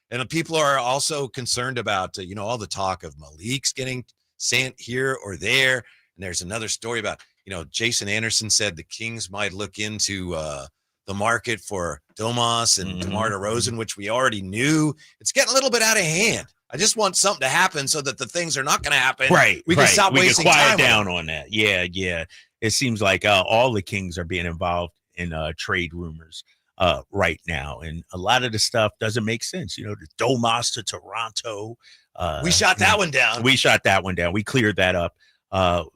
And people are also concerned about, all the talk of Malik's getting sent here or there. And there's another story about, Jason Anderson said the Kings might look into the market for Domas and DeMar DeRozan, which we already knew. It's getting a little bit out of hand. I just want something to happen so that the things are not going to happen. Right. We can stop wasting time. We can quiet down on that. Yeah. It seems like all the Kings are being involved in trade rumors right now. And a lot of the stuff doesn't make sense. The Domas to Toronto. We shot that one down. We cleared that up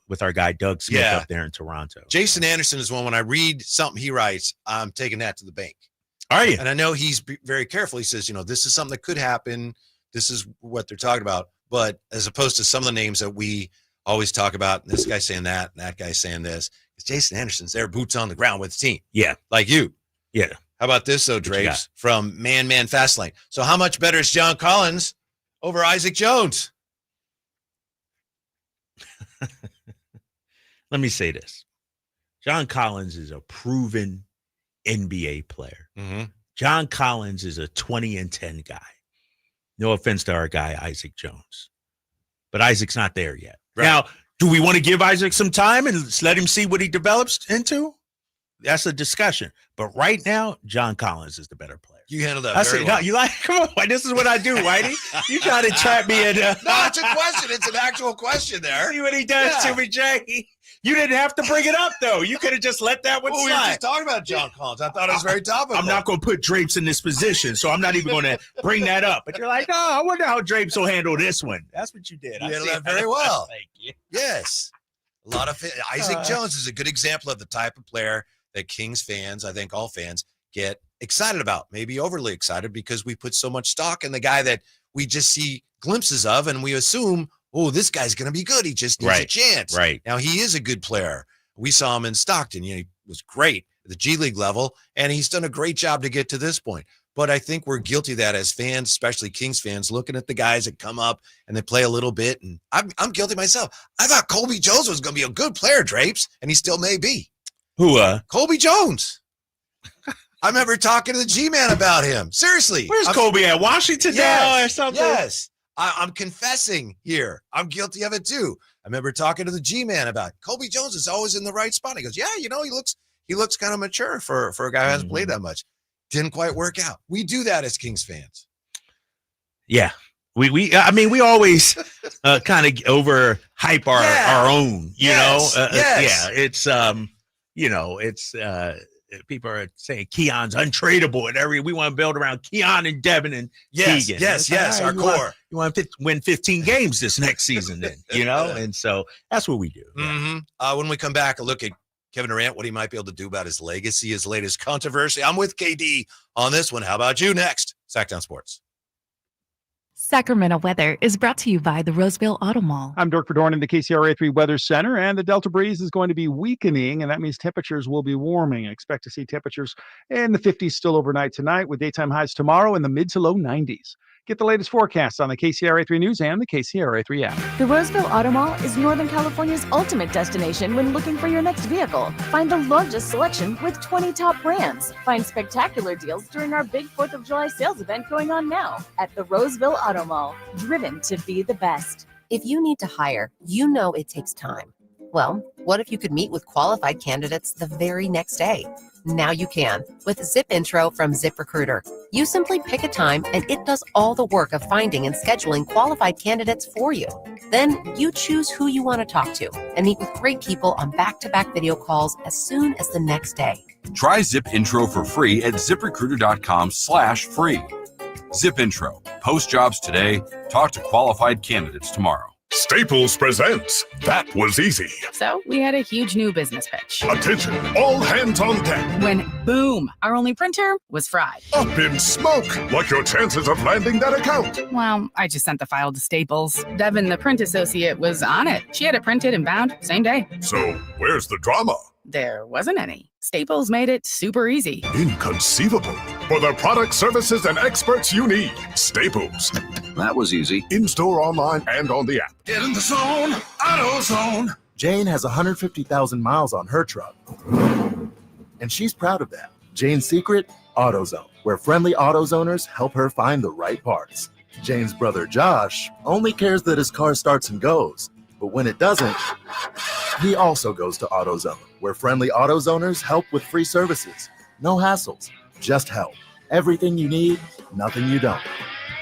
with our guy Doug Smith up there in Toronto. Jason Anderson is one. When I read something he writes, I'm taking that to the bank. Are you? And I know he's very careful. He says, this is something that could happen. This is what they're talking about. But as opposed to some of the names that we always talk about, this guy saying that, and that guy saying this, it's Jason Anderson's there, boots on the ground with the team. Yeah. Like you. Yeah. How about this, though, Drapes, from Man Fastlane? So how much better is John Collins over Isaac Jones? Let me say this. John Collins is a proven NBA player. John Collins is a 20-10 guy. No offense to our guy, Isaac Jones. But Isaac's not there yet. Right. Now, do we want to give Isaac some time and let him see what he develops into? That's a discussion. But right now, John Collins is the better player. You handle that very well. You like, come on, this is what I do, Whitey. You try to trap me in. No, it's a question. It's an actual question there. See what he does to me, Jay. You didn't have to bring it up, though. You could have just let that one slide. We were just talking about John Collins. I thought it was very topical. I'm not going to put Drapes in this position, so I'm not even going to bring that up. But you're like, I wonder how Drapes will handle this one. That's what you did. You handled that very well. Thank you. Yes. A lot of Isaac Jones is a good example of the type of player that Kings fans, I think all fans, get excited about. Maybe overly excited because we put so much stock in the guy that we just see glimpses of, and we assume, this guy's going to be good. He just needs a chance. Right. Now, he is a good player. We saw him in Stockton. He was great at the G League level, and he's done a great job to get to this point. But I think we're guilty of that as fans, especially Kings fans, looking at the guys that come up and they play a little bit. And I'm guilty myself. I thought Colby Jones was going to be a good player, Drapes, and he still may be. Who? Colby Jones. I remember talking to the G-Man about him. Seriously. Where's Colby at? Washington now or something? Yes. I'm confessing here. I'm guilty of it too. I remember talking to the G-Man about Colby Jones is always in the right spot. He goes, yeah, he looks kind of mature for a guy who hasn't played that much. Didn't quite work out. We do that as Kings fans. Yeah. We always kind of overhype our own, you know? Yeah, it's, people are saying Keon's untradeable and we want to build around Keon and Devin and Keegan. Yes, our core. You want to win 15 games this next season then, and so that's what we do. Mm-hmm. When we come back, a look at Kevin Durant, what he might be able to do about his legacy, his latest controversy. I'm with KD on this one. How about you next? Sacktown Sports. Sacramento weather is brought to you by the Roseville Auto Mall. I'm Dirk Verdorn in the KCRA 3 Weather Center, and the Delta breeze is going to be weakening, and that means temperatures will be warming. Expect to see temperatures in the 50s still overnight tonight, with daytime highs tomorrow in the mid to low 90s. Get the latest forecasts on the KCRA 3 News and the KCRA 3 app. The Roseville Auto Mall is Northern California's ultimate destination when looking for your next vehicle. Find the largest selection with 20 top brands. Find spectacular deals during our big 4th of July sales event going on now at the Roseville Auto Mall. Driven to be the best. If you need to hire, you know it takes time. Well, what if you could meet with qualified candidates the very next day? Now you can with Zip Intro from ZipRecruiter. You simply pick a time and it does all the work of finding and scheduling qualified candidates for you. Then you choose who you want to talk to and meet with great people on back-to-back video calls as soon as the next day. Try Zip Intro for free at ZipRecruiter.com/free. Zip Intro. Post jobs today. Talk to qualified candidates tomorrow. Staples presents That Was Easy. So we had a huge new business pitch. Attention, all hands on deck. When, boom, our only printer was fried. Up in smoke. Like your chances of landing that account? Well, I just sent the file to Staples. Devin, the print associate, was on it. She had it printed and bound same day. So where's the drama? There wasn't any. Staples made it super easy. Inconceivable. For the product, services, and experts you need, Staples. That was easy. In-store, online, and on the app. Get in the zone, AutoZone. Jane has 150,000 miles on her truck, and she's proud of that. Jane's secret, AutoZone, where friendly AutoZoners help her find the right parts. Jane's brother Josh only cares that his car starts and goes, but when it doesn't, he also goes to AutoZone, where friendly AutoZoners help with free services. No hassles, just help. Everything you need, nothing you don't.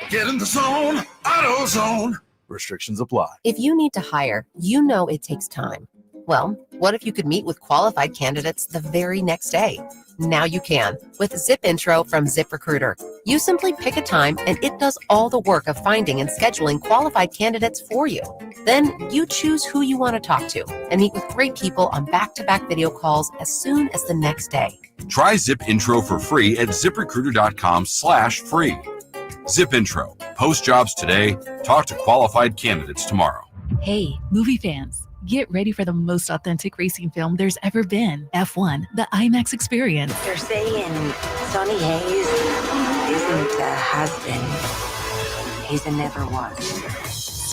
Get in the zone, AutoZone. Restrictions apply. If you need to hire, you know it takes time. Well, what if you could meet with qualified candidates the very next day? Now you can with Zip Intro from ZipRecruiter. You simply pick a time and it does all the work of finding and scheduling qualified candidates for you. Then you choose who you want to talk to and meet with great people on back-to-back video calls as soon as the next day. Try Zip Intro for free at ZipRecruiter.com/free. Zip Intro. Post jobs today. Talk to qualified candidates tomorrow. Hey, movie fans. Get ready for the most authentic racing film there's ever been. F1, the IMAX experience. They're saying Sonny Hayes isn't a husband. He's a never was.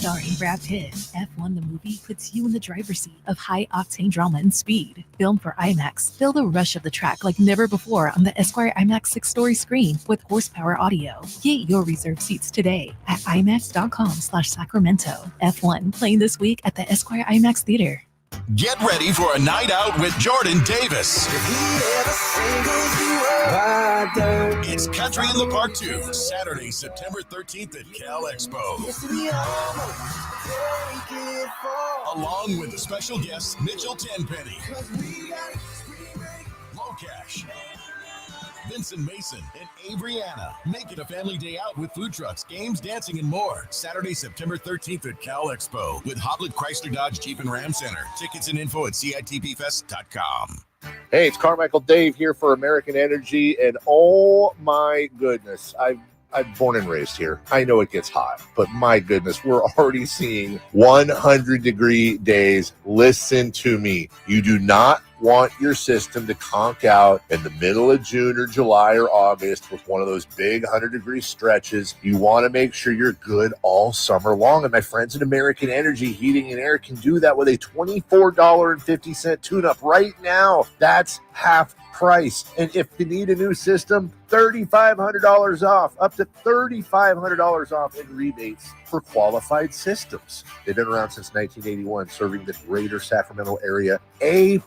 Starring Brad Pitt, F1 the movie puts you in the driver's seat of high-octane drama and speed. Filmed for IMAX, feel the rush of the track like never before on the Esquire IMAX 6-story screen with horsepower audio. Get your reserved seats today at IMAX.com/Sacramento. F1 playing this week at the Esquire IMAX Theater. Get ready for a night out with Jordan Davis. It's Country in the Park 2, Saturday, September 13th at Cal Expo. Along with the special guests, Mitchell Tenpenny, Low Cash, Vincent Mason, and Abriana. Make it a family day out with food trucks, games, dancing, and more. Saturday, September 13th at Cal Expo with Hoblit Chrysler Dodge Jeep and Ram Center. Tickets and info at CITPFest.com. Hey, it's Carmichael Dave here for American Energy, and oh my goodness, I'm born and raised here. I know it gets hot, but my goodness, we're already seeing 100-degree days. Listen to me. You do not want your system to conk out in the middle of June or July or August with one of those big 100-degree stretches. You want to make sure you're good all summer long. And my friends at American Energy Heating and Air can do that with a $24.50 tune-up right now. That's half price. And if you need a new system, $3,500 off, up to $3,500 off in rebates for qualified systems. They've been around since 1981, serving the greater Sacramento area. A+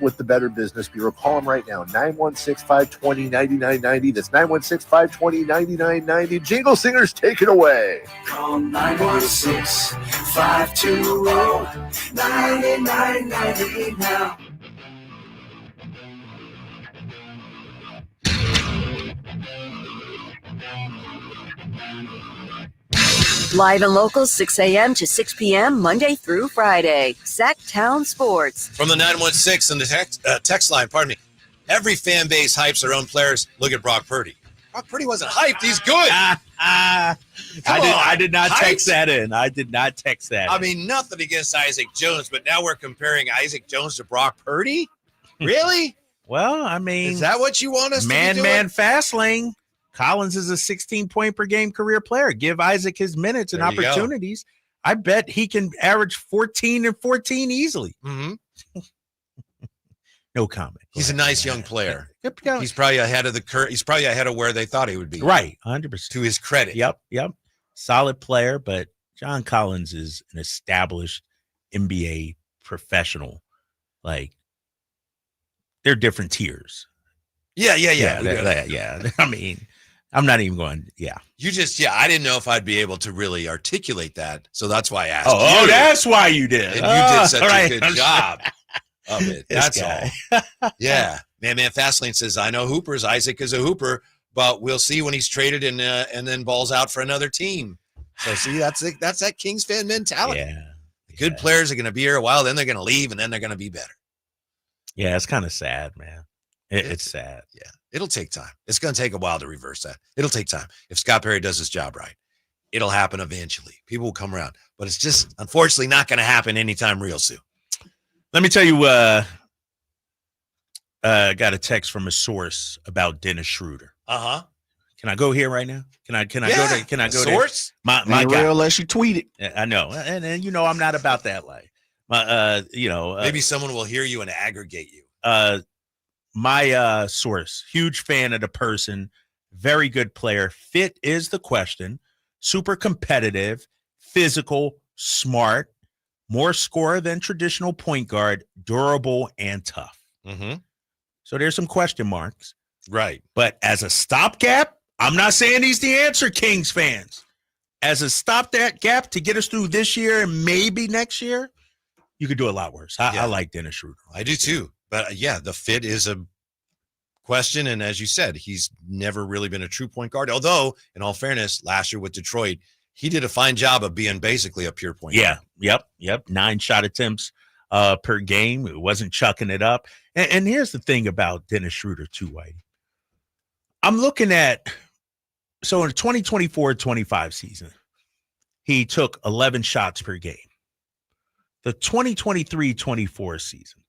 with the Better Business Bureau. Call them right now, 916-520-9990. That's 916-520-9990. Jingle Singers, take it away. Call 916-520-9990 now. Live and local, 6 a.m. to 6 p.m., Monday through Friday. Sacktown Sports. From the 916 and the text line, pardon me. Every fan base hypes their own players. Look at Brock Purdy. Brock Purdy wasn't hyped. He's good. I did not text that in. I did not text that I mean, nothing against Isaac Jones, but now we're comparing Isaac Jones to Brock Purdy? Really? Well, I mean, is that what you want us to be doing? Man, fast lane. Collins is a 16-point per game career player. Give Isaac his minutes and opportunities. I bet he can average 14 and 14 easily. Mm-hmm. No comment. He's a nice young player. He's probably ahead of the curve. He's probably ahead of where they thought he would be. Right, 100%. To his credit. Yep. Solid player, but John Collins is an established NBA professional. Like, they're different tiers. Yeah. I mean, I'm not even going, You just, I didn't know if I'd be able to really articulate that. So that's why I asked you. That's why you did. And you did such a good job of it. That's all. Yeah. Man, Fastlane says, I know hoopers. Isaac is a hooper, but we'll see when he's traded and then balls out for another team. So see, that's that Kings fan mentality. Yeah. The good players are going to be here a while, then they're going to leave, and then they're going to be better. Yeah, it's kind of sad, man. It's sad. Yeah. It'll take time. It's going to take a while to reverse that. It'll take time. If Scott Perry does his job right, it'll happen eventually. People will come around. But it's just, unfortunately, not going to happen anytime real soon. Let me tell you, got a text from a source about Dennis Schroder. Uh-huh. Can I go here right now? Can I go to source? My guy. real unless you tweet it. I know. And you know, I'm not about that life. Maybe someone will hear you and aggregate you. My source, huge fan of the person, very good player. Fit is the question. Super competitive, physical, smart, more scorer than traditional point guard, durable and tough. Mm-hmm. So there's some question marks. Right. But as a stopgap, I'm not saying he's the answer, Kings fans. As a stopgap to get us through this year and maybe next year, you could do a lot worse. I like Dennis Schroder. I do too. But the fit is a question. And as you said, he's never really been a true point guard. Although, in all fairness, last year with Detroit, he did a fine job of being basically a pure point guard. Yep. 9 shot attempts per game. It wasn't chucking it up. And here's the thing about Dennis Schroder too, Whitey. I'm looking at, so in the 2024-25 season, he took 11 shots per game. The 2023-24 season,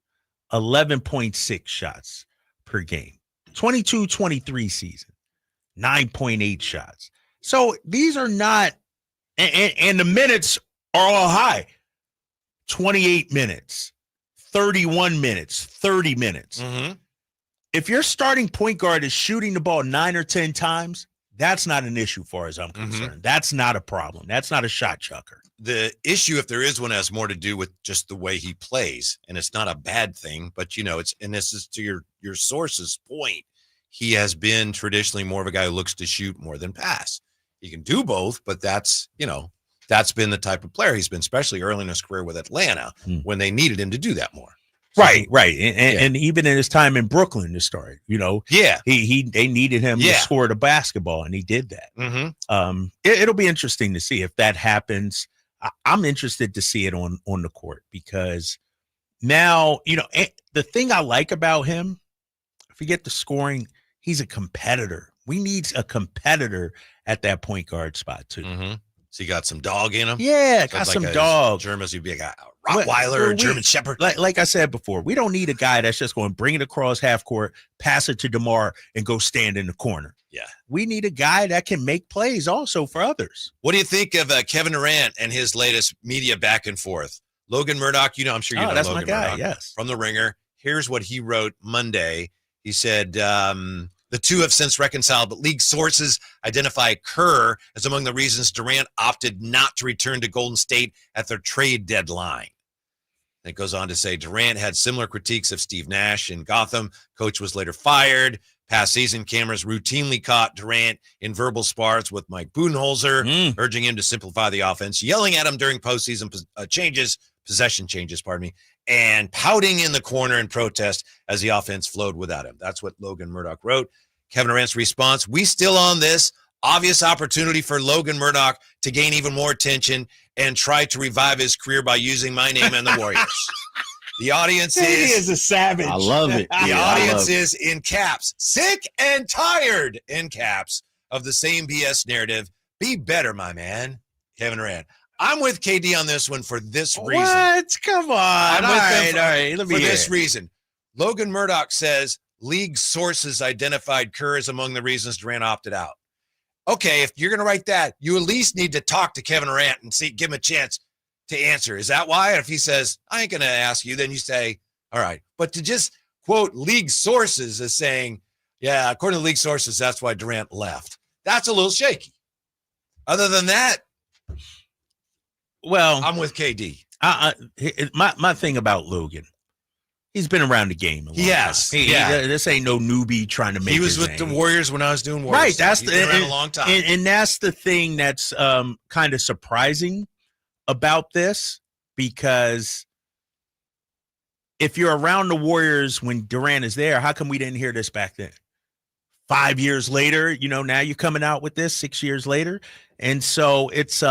11.6 shots per game. 22-23 season, 9.8 shots. So these are not, and the minutes are all high. 28 minutes, 31 minutes, 30 minutes. Mm-hmm. If your starting point guard is shooting the ball 9 or 10 times, that's not an issue far as I'm concerned. Mm-hmm. That's not a problem. That's not a shot chucker. The issue, if there is one, has more to do with just the way he plays. And it's not a bad thing, but it's, and this is to your source's point, he has been traditionally more of a guy who looks to shoot more than pass. He can do both, but that's been the type of player he's been, especially early in his career with Atlanta when they needed him to do that more. So, right. And even in his time in Brooklyn to start, they needed him to score the basketball, and he did that. Mm-hmm. It'll be interesting to see if that happens. I'm interested to see it on the court, because now, the thing I like about him, forget the scoring, he's a competitor. We need a competitor at that point guard spot too. Mm-hmm. So you got some dog in him? Yeah, So got it's some a dog. German, you'd be like a Rottweiler or German Shepherd. Like I said before, we don't need a guy that's just going to bring it across half court, pass it to DeMar, and go stand in the corner. Yeah. We need a guy that can make plays also for others. What do you think of Kevin Durant and his latest media back and forth? Logan Murdoch, I'm sure you know that's Logan my guy, Murdoch, yes. from The Ringer. Here's what he wrote Monday. He said, the two have since reconciled, but league sources identify Kerr as among the reasons Durant opted not to return to Golden State at their trade deadline. And it goes on to say Durant had similar critiques of Steve Nash in Gotham. Coach was later fired. Past season, cameras routinely caught Durant in verbal spars with Mike Budenholzer, urging him to simplify the offense, yelling at him during postseason possession changes, and pouting in the corner in protest as the offense flowed without him. That's what Logan Murdoch wrote. Kevin Durant's response, we still on this obvious opportunity for Logan Murdoch to gain even more attention and try to revive his career by using my name and the Warriors. The audience He is a savage. I love it. The audience is in caps, sick and tired in caps of the same BS narrative. Be better, my man, Kevin Durant. I'm with KD on this one for this reason. What? Come on. I'm All with right, them all right. Let me for hear this it. reason. Logan Murdoch says league sources identified Kerr as among the reasons Durant opted out. Okay, if you're going to write that, you at least need to talk to Kevin Durant and give him a chance to answer. Is that why? If he says, I ain't going to ask you, then you say, all right. But to just quote league sources as saying, yeah, according to league sources, that's why Durant left. That's a little shaky. Other than that, well, I'm with KD. My thing about Logan, he's been around the game a long time. This ain't no newbie trying to make. He was his with name. the Warriors when I was doing Warriors. Right, that's He's been around a long time. and that's the thing that's kind of surprising about this, because if you're around the Warriors when Durant is there, how come we didn't hear this back then? 5 years later, now you're coming out with this 6 years later, and so it's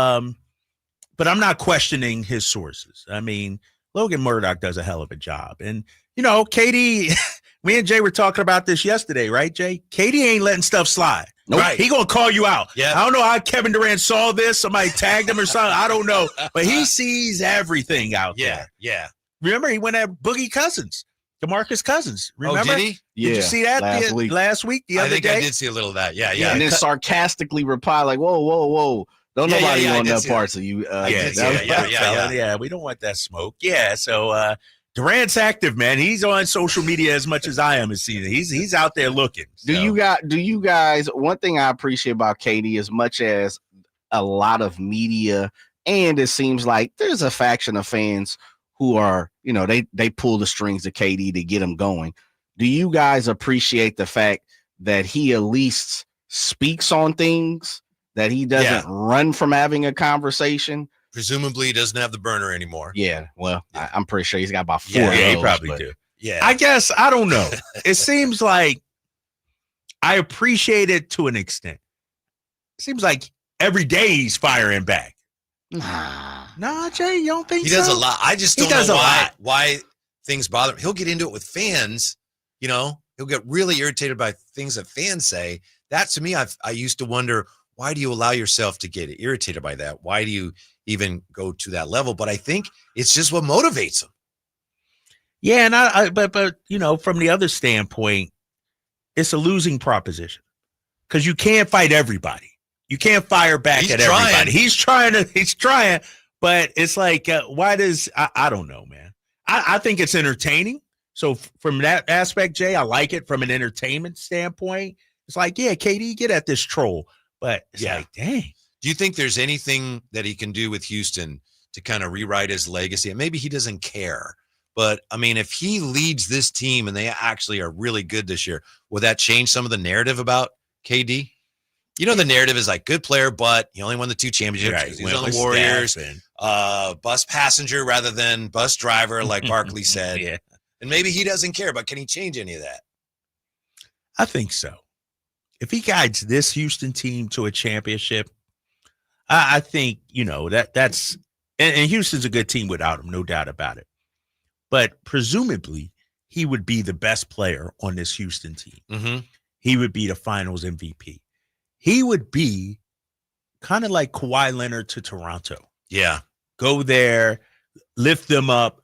but I'm not questioning his sources. I mean, Logan Murdoch does a hell of a job. And, KD, me and Jay were talking about this yesterday, right, Jay? KD ain't letting stuff slide. Nope. Right. He going to call you out. Yeah. I don't know how Kevin Durant saw this. Somebody tagged him or something. I don't know. But he sees everything out there. Yeah. Remember, he went at Boogie Cousins, DeMarcus Cousins. Remember? Oh, did he? Did you see that last week, the other day? I think I did see a little of that. Yeah. And then sarcastically reply like, whoa. Don't nobody want that parts of you. Yeah. We don't want that smoke. Yeah. So Durant's active, man. He's on social media as much as I am this season. He's out there looking. So. Do you guys? One thing I appreciate about KD, as much as a lot of media, and it seems like there's a faction of fans who are, they pull the strings of KD to get him going. Do you guys appreciate the fact that he at least speaks on things? That he doesn't run from having a conversation. Presumably he doesn't have the burner anymore. Yeah, well, I'm pretty sure he's got about 4 of those. He probably do. Yeah. I guess, I don't know. It seems like I appreciate it to an extent. It seems like every day he's firing back. Nah, Jay, you don't think he so? He does a lot. I just don't know why things bother him. He'll get into it with fans, he'll get really irritated by things that fans say. That, to me, I used to wonder, why do you allow yourself to get irritated by that? Why do you even go to that level? But I think it's just what motivates him. Yeah, and but from the other standpoint, it's a losing proposition because you can't fight everybody. You can't fire back at everybody. He's trying, but it's like, why does I don't know, man. I think it's entertaining. So from that aspect, Jay, I like it from an entertainment standpoint. It's like, yeah, KD, get at this troll. But it's like, dang. Do you think there's anything that he can do with Houston to kind of rewrite his legacy? And maybe he doesn't care. But, I mean, if he leads this team and they actually are really good this year, will that change some of the narrative about KD? The narrative is like good player, but he only won the 2 championships. Right. He was on the Warriors. Bus passenger rather than bus driver, like Barkley said. Yeah. And maybe he doesn't care, but can he change any of that? I think so. If he guides this Houston team to a championship, I think, that's and Houston's a good team without him, no doubt about it. But presumably, he would be the best player on this Houston team. Mm-hmm. He would be the finals MVP. He would be kind of like Kawhi Leonard to Toronto. Yeah. Go there, lift them up.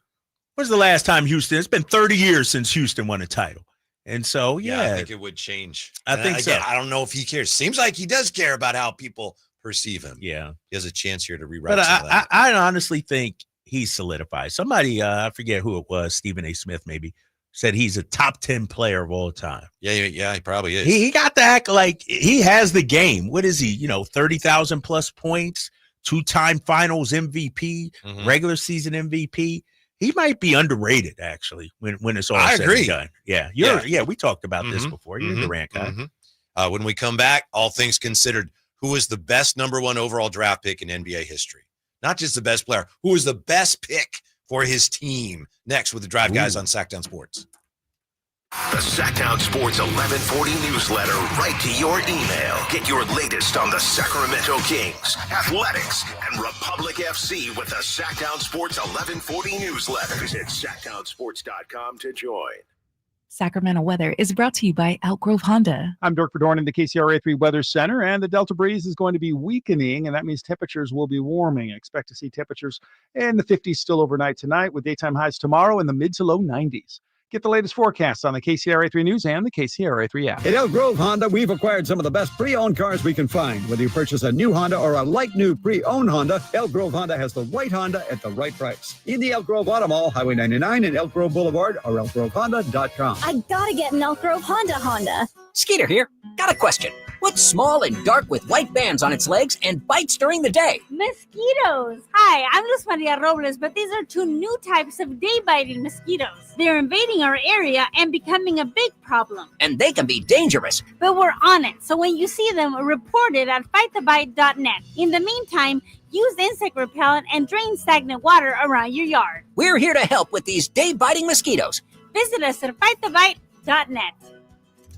When's the last time Houston? It's been 30 years since Houston won a title. And so, I think it would change. I think so. I don't know if he cares. Seems like he does care about how people perceive him. Yeah. He has a chance here to rewrite But some of that. I honestly think he's solidified. Somebody, I forget who it was, Stephen A. Smith maybe, said he's a top 10 player of all time. Yeah, he probably is. He got to act like he has the game. What is he? 30,000 plus points, 2-time finals MVP, regular season MVP. He might be underrated, actually, when it's all said and done. Yeah, we talked about this before. You're a Durant guy. When we come back, all things considered, who is the best number 1 overall draft pick in NBA history? Not just the best player. Who is the best pick for his team? Next with the Drive Guys on Sacktown Sports. The Sacktown Sports 1140 newsletter right to your email. Get your latest on the Sacramento Kings, athletics, and Republic FC with the Sacktown Sports 1140 newsletter. Visit sacktownsports.com to join. Sacramento weather is brought to you by Elk Grove Honda. I'm Dirk Verdorn in the KCRA 3 Weather Center, and the Delta breeze is going to be weakening, and that means temperatures will be warming. Expect to see temperatures in the 50s still overnight tonight, with daytime highs tomorrow in the mid to low 90s. Get the latest forecasts on the KCRA 3 News and the KCRA 3 app. At Elk Grove Honda, we've acquired some of the best pre-owned cars we can find. Whether you purchase a new Honda or a like-new pre-owned Honda, Elk Grove Honda has the right Honda at the right price. In the Elk Grove Auto Mall, Highway 99 and Elk Grove Boulevard, or elkgrovehonda.com. I gotta get an Elk Grove Honda. Skeeter here. Got a question. What's small and dark with white bands on its legs and bites during the day? Mosquitoes. Hi, I'm Luz Maria Robles, but these are 2 new types of day-biting mosquitoes. They're invading our area and becoming a big problem. And they can be dangerous. But we're on it, so when you see them, report it at fightthebite.net. In the meantime, use insect repellent and drain stagnant water around your yard. We're here to help with these day-biting mosquitoes. Visit us at fightthebite.net.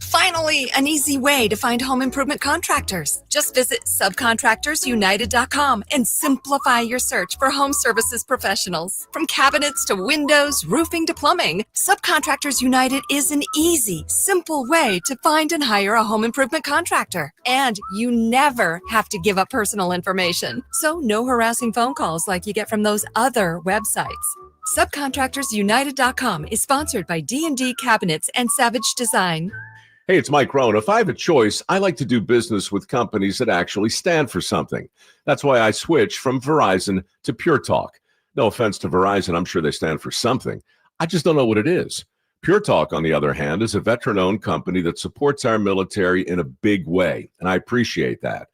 Finally, an easy way to find home improvement contractors. Just visit subcontractorsunited.com and simplify your search for home services professionals. From cabinets to windows, roofing to plumbing, Subcontractors United is an easy, simple way to find and hire a home improvement contractor. And you never have to give up personal information. So no harassing phone calls like you get from those other websites. Subcontractorsunited.com is sponsored by D&D Cabinets and Savage Design. Hey, it's Mike Rohn. If I have a choice, I like to do business with companies that actually stand for something. That's why I switched from Verizon to Pure Talk. No offense to Verizon, I'm sure they stand for something. I just don't know what it is. Pure Talk, on the other hand, is a veteran-owned company that supports our military in a big way, and I appreciate that.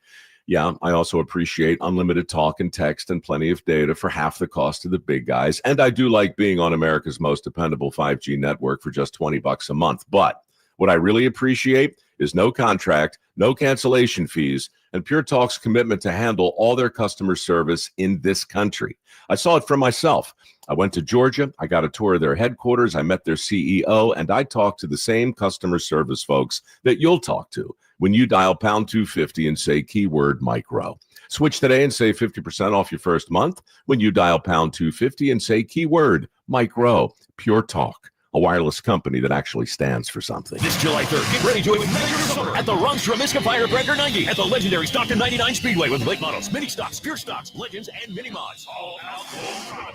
Yeah, I also appreciate unlimited talk and text and plenty of data for half the cost of the big guys, and I do like being on America's most dependable 5G network for just $20 a month, but what I really appreciate is no contract, no cancellation fees, and Pure Talk's commitment to handle all their customer service in this country. I saw it for myself. I went to Georgia. I got a tour of their headquarters. I met their CEO, and I talked to the same customer service folks that you'll talk to when you dial pound 250 and say keyword Mike Rowe. Switch today and save 50% off your first month when you dial pound 250 and say keyword Mike Rowe. Pure Talk, a wireless company that actually stands for something. This July 3rd, get ready to adventure your summer at the Rungstrom Miska Firebreaker 90 at the legendary Stockton 99 Speedway with late models, mini stocks, pure stocks, legends, and mini mods. All out,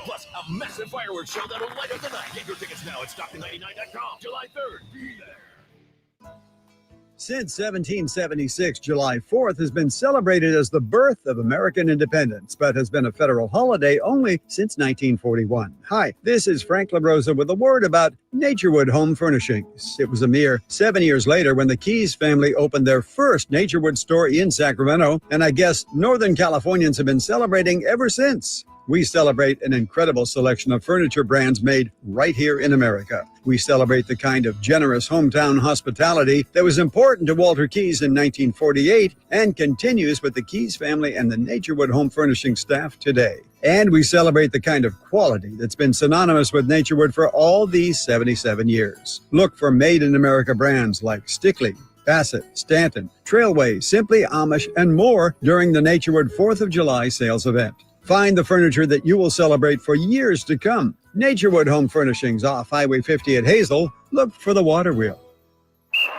plus a massive fireworks show that'll light up the night. Get your tickets now at Stockton99.com. July 3rd, be there. Since 1776, July 4th has been celebrated as the birth of American independence, but has been a federal holiday only since 1941. Hi, this is Frank LaRosa with a word about Naturewood Home Furnishings. It was a mere 7 years later when the Keys family opened their first Naturewood store in Sacramento, and I guess Northern Californians have been celebrating ever since. We celebrate an incredible selection of furniture brands made right here in America. We celebrate the kind of generous hometown hospitality that was important to Walter Keys in 1948 and continues with the Keys family and the Naturewood Home Furnishing staff today. And we celebrate the kind of quality that's been synonymous with Naturewood for all these 77 years. Look for made-in-America brands like Stickley, Bassett, Stanton, Trailway, Simply Amish, and more during the Naturewood 4th of July sales event. Find the furniture that you will celebrate for years to come. Naturewood Home Furnishings off Highway 50 at Hazel. Look for the water wheel.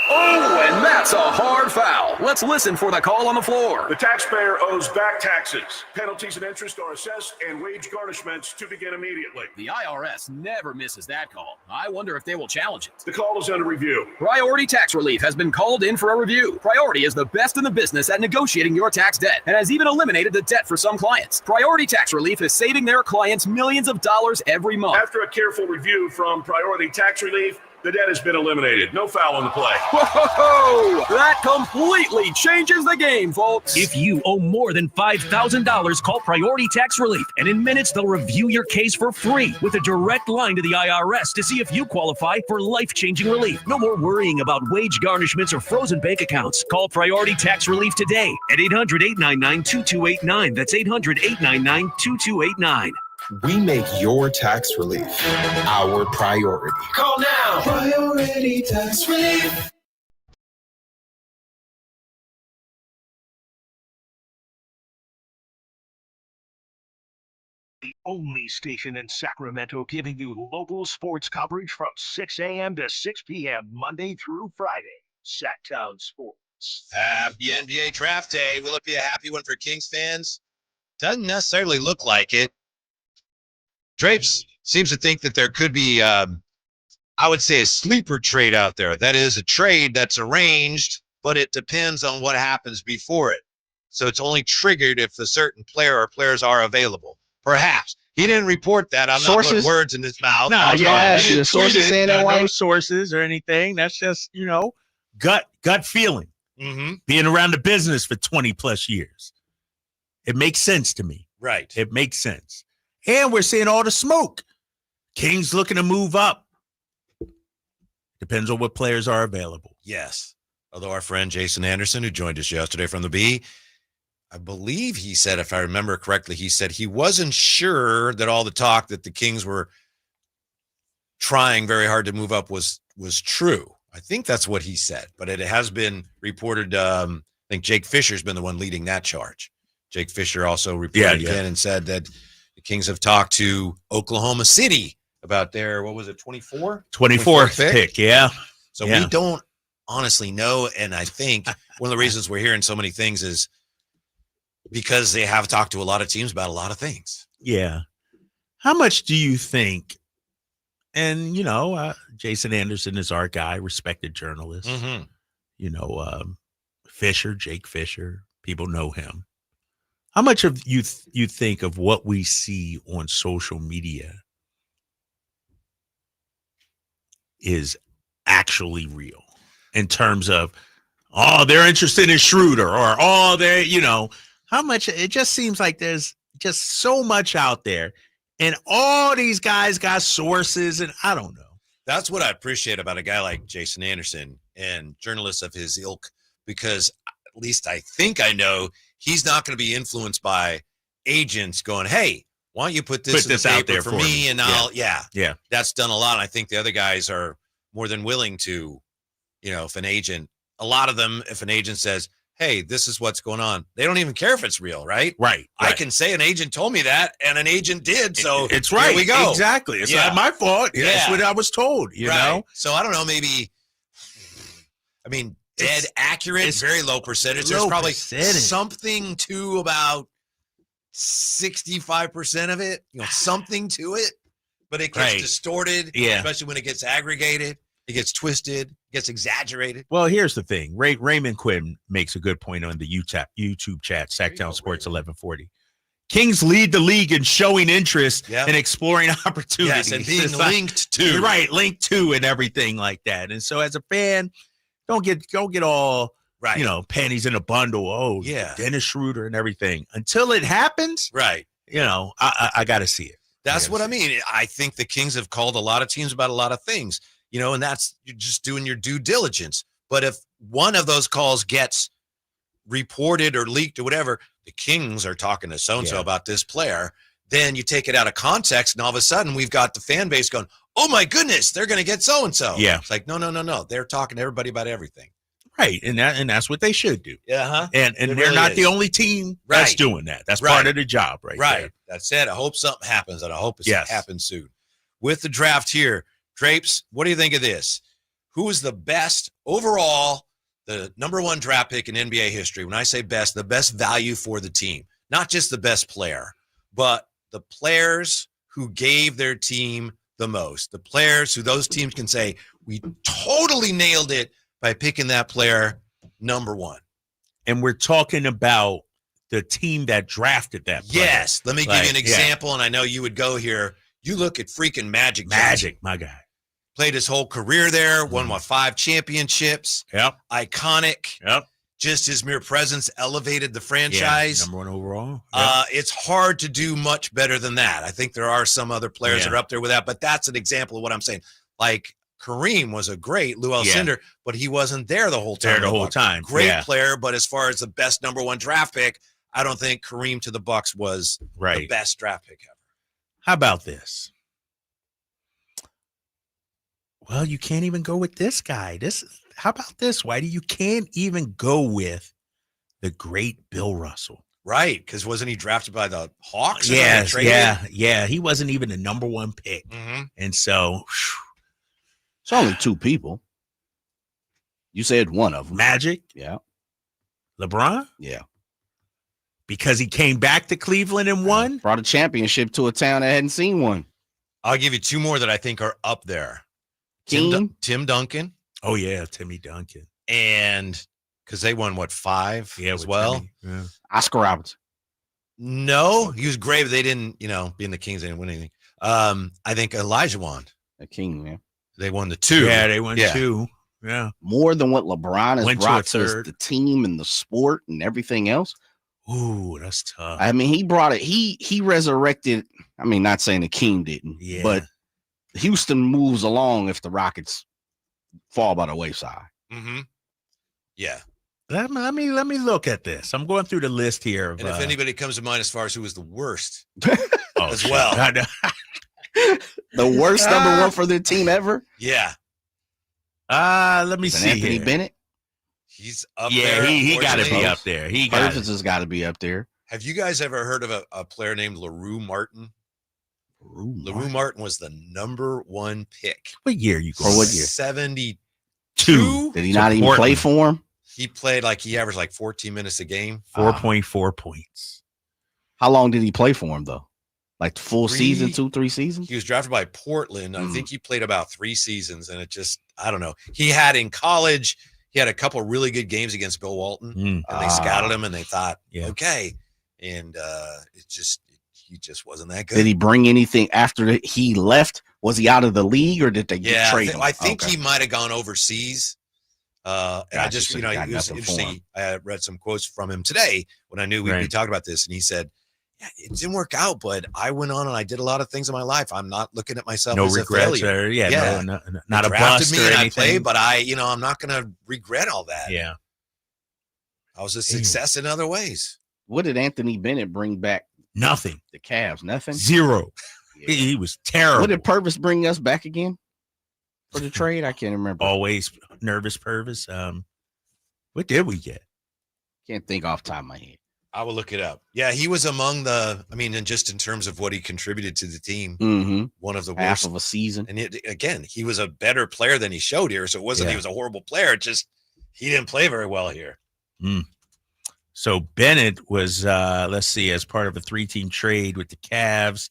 Oh, and that's a hard foul. let's listen for the call on the floor. The taxpayer owes back taxes. Penalties and interest are assessed and wage garnishments to begin immediately. The IRS never misses that call. I wonder if they will challenge it. The call is under review. Priority Tax Relief has been called in for a review. Priority is the best in the business at negotiating your tax debt and has even eliminated the debt for some clients. Priority Tax Relief is saving their clients millions of dollars every month. After a careful review from Priority Tax Relief, the debt has been eliminated. No foul on the play. Whoa! That completely changes the game, folks. If you owe more than $5,000, call Priority Tax Relief, and in minutes they'll review your case for free with a direct line to the IRS to see if you qualify for life-changing relief. No more worrying about wage garnishments or frozen bank accounts. Call Priority Tax Relief today at 800-899-2289. That's 800-899-2289. We make your tax relief our priority. Call now. Priority Tax Relief. The only station in Sacramento giving you local sports coverage from 6 a.m. to 6 p.m. Monday through Friday. Sacktown Sports. Happy NBA Draft Day. Will it be a happy one for Kings fans? Doesn't necessarily look like it. Drapes seems to think that there could be, I would say, a sleeper trade out there. That is a trade that's arranged, but it depends on what happens before it. So it's only triggered if a certain player or players are available. Perhaps. He didn't report that. I'm not putting words in his mouth. No, the sources saying that way? No sources or anything. That's just, gut feeling. Mm-hmm. Being around the business for 20 plus years. It makes sense to me. Right. It makes sense. And we're seeing all the smoke. Kings looking to move up. Depends on what players are available. Yes. Although our friend Jason Anderson, who joined us yesterday from the B, I believe he said, if I remember correctly, he said he wasn't sure that all the talk that the Kings were trying very hard to move up was true. I think that's what he said, but it has been reported. I think Jake Fisher's been the one leading that charge. Jake Fisher also reported again and said that the Kings have talked to Oklahoma City about their, 24th pick. Yeah. So we don't honestly know. And I think one of the reasons we're hearing so many things is because they have talked to a lot of teams about a lot of things. Yeah. How much do you think? And, Jason Anderson is our guy, respected journalist. Mm-hmm. Jake Fisher, people know him. How much of you think of what we see on social media is actually real in terms of, they're interested in Schröder or, they're, how much it just seems like there's just so much out there and all these guys got sources and I don't know. That's what I appreciate about a guy like Jason Anderson and journalists of his ilk, because at least I think I know he's not going to be influenced by agents going, hey, why don't you put this out there for me? And I'll, that's done a lot. I think the other guys are more than willing to, if an agent, a lot of them, if an agent says, hey, this is what's going on, they don't even care if it's real, right? Right. I can say an agent told me that, and an agent did. So it's right. Here we go. Exactly. It's not my fault. Yeah. That's what I was told, you know? So I don't know, dead accurate, it's very low percentage. There's probably something to about 65% of it, something to it, but it gets distorted, especially when it gets aggregated, it gets twisted, gets exaggerated. Well, here's the thing. Raymond Quinn makes a good point on the YouTube chat, Sacktown Sports 1140. Kings lead the league in showing interest and exploring opportunities. Yes, and being linked to. Right, linked to and everything like that. And so as a fan, don't get all panties in a bundle. Oh, Dennis Schroder and everything. Until it happens, right. I got to see it. That's what I mean. I think the Kings have called a lot of teams about a lot of things, and that's you're just doing your due diligence. But if one of those calls gets reported or leaked or whatever, the Kings are talking to so-and-so about this player, then you take it out of context, and all of a sudden we've got the fan base going, oh my goodness, they're going to get so-and-so. Yeah. It's like, no. They're talking to everybody about everything. Right. And that's what they should do. Yeah. And they're really not the only team that's doing that. That's part of the job, right? There. That's it. I hope something happens, and I hope it happens soon. With the draft here, Drapes, what do you think of this? Who is the best overall the number one draft pick in NBA history. When I say best, the best value for the team, not just the best player, but the players who gave their team the most, the players who those teams can say, we totally nailed it by picking that player number one. And we're talking about the team that drafted that player. Yes. Let me give you an example, and I know you would go here. You look at freaking Magic Johnson. My guy. Played his whole career there, won 5 championships. Yep. Iconic. Yep. Just his mere presence elevated the franchise. Number one overall. Yep. It's hard to do much better than that. I think there are some other players that are up there with that, but that's an example of what I'm saying. Like Kareem was a great Lou Alcindor, but he wasn't there the whole time. Great player, but as far as the best number one draft pick, I don't think Kareem to the Bucks was the best draft pick ever. How about this? Well, you can't even go with this guy. How about this, Whitey? You can't even go with the great Bill Russell. Right, because wasn't he drafted by the Hawks? Yes, yeah. He wasn't even the number one pick. Mm-hmm. And so it's only 2 people. You said one of them. Magic? Yeah. LeBron? Yeah. Because he came back to Cleveland and won? Brought a championship to a town that hadn't seen one. I'll give you 2 more that I think are up there. Tim Duncan. Oh, yeah, Timmy Duncan. And because they won, 5 as well? Timmy, yeah. Oscar Robertson. No, he was great, but they didn't, being the Kings, they didn't win anything. I think Elijah won. A King, man. They won the 2. Yeah, they won 2. Yeah. More than what LeBron has brought to the team and the sport and everything else. Ooh, that's tough. I mean, he brought it. He resurrected. I mean, not saying the King didn't, but Houston moves along if the Rockets fall by the wayside. Mm-hmm. Yeah. Let me look at this. I'm going through the list here. And if anybody comes to mind as far as who was the worst as shit. well. The worst number one for their team ever? Yeah. Let me see. Anthony here. Bennett? He's up there. Yeah, he got to be up there. Purvis has got to be up there. Have you guys ever heard of a player named LaRue Martin? LaRue Martin was the number 1 pick. What year you go? For what year? 72. Did he not even play for him? He played he averaged 14 minutes a game. 4.4 points. How long did he play for him, though? Like the full season, 2-3 seasons? He was drafted by Portland. I think he played about 3 seasons, and it just, I don't know. He had in college, he had a couple really good games against Bill Walton, and they scouted him, and they thought, okay. And he just wasn't that good. Did he bring anything after he left? Was he out of the league, or did they trade him? I think he might have gone overseas. And I just, it was interesting. I read some quotes from him today when I knew we'd be talking about this, and he said, yeah, it didn't work out, but I went on and I did a lot of things in my life. I'm not looking at myself as a failure. Not a bust or anything. I played, but I'm not going to regret all that. Yeah. I was a success in other ways. What did Anthony Bennett bring back? Nothing. The Cavs, nothing? 0. Yeah. He was terrible. What did Purvis bring us back again for the trade? I can't remember. Always nervous Purvis. What did we get? Can't think off the top of my head. I will look it up. Yeah, he was among and just in terms of what he contributed to the team, one of the worst. Half of a season. And again, he was a better player than he showed here. So it wasn't he was a horrible player. Just he didn't play very well here. So Bennett was, let's see, as part of a 3-team trade with the Cavs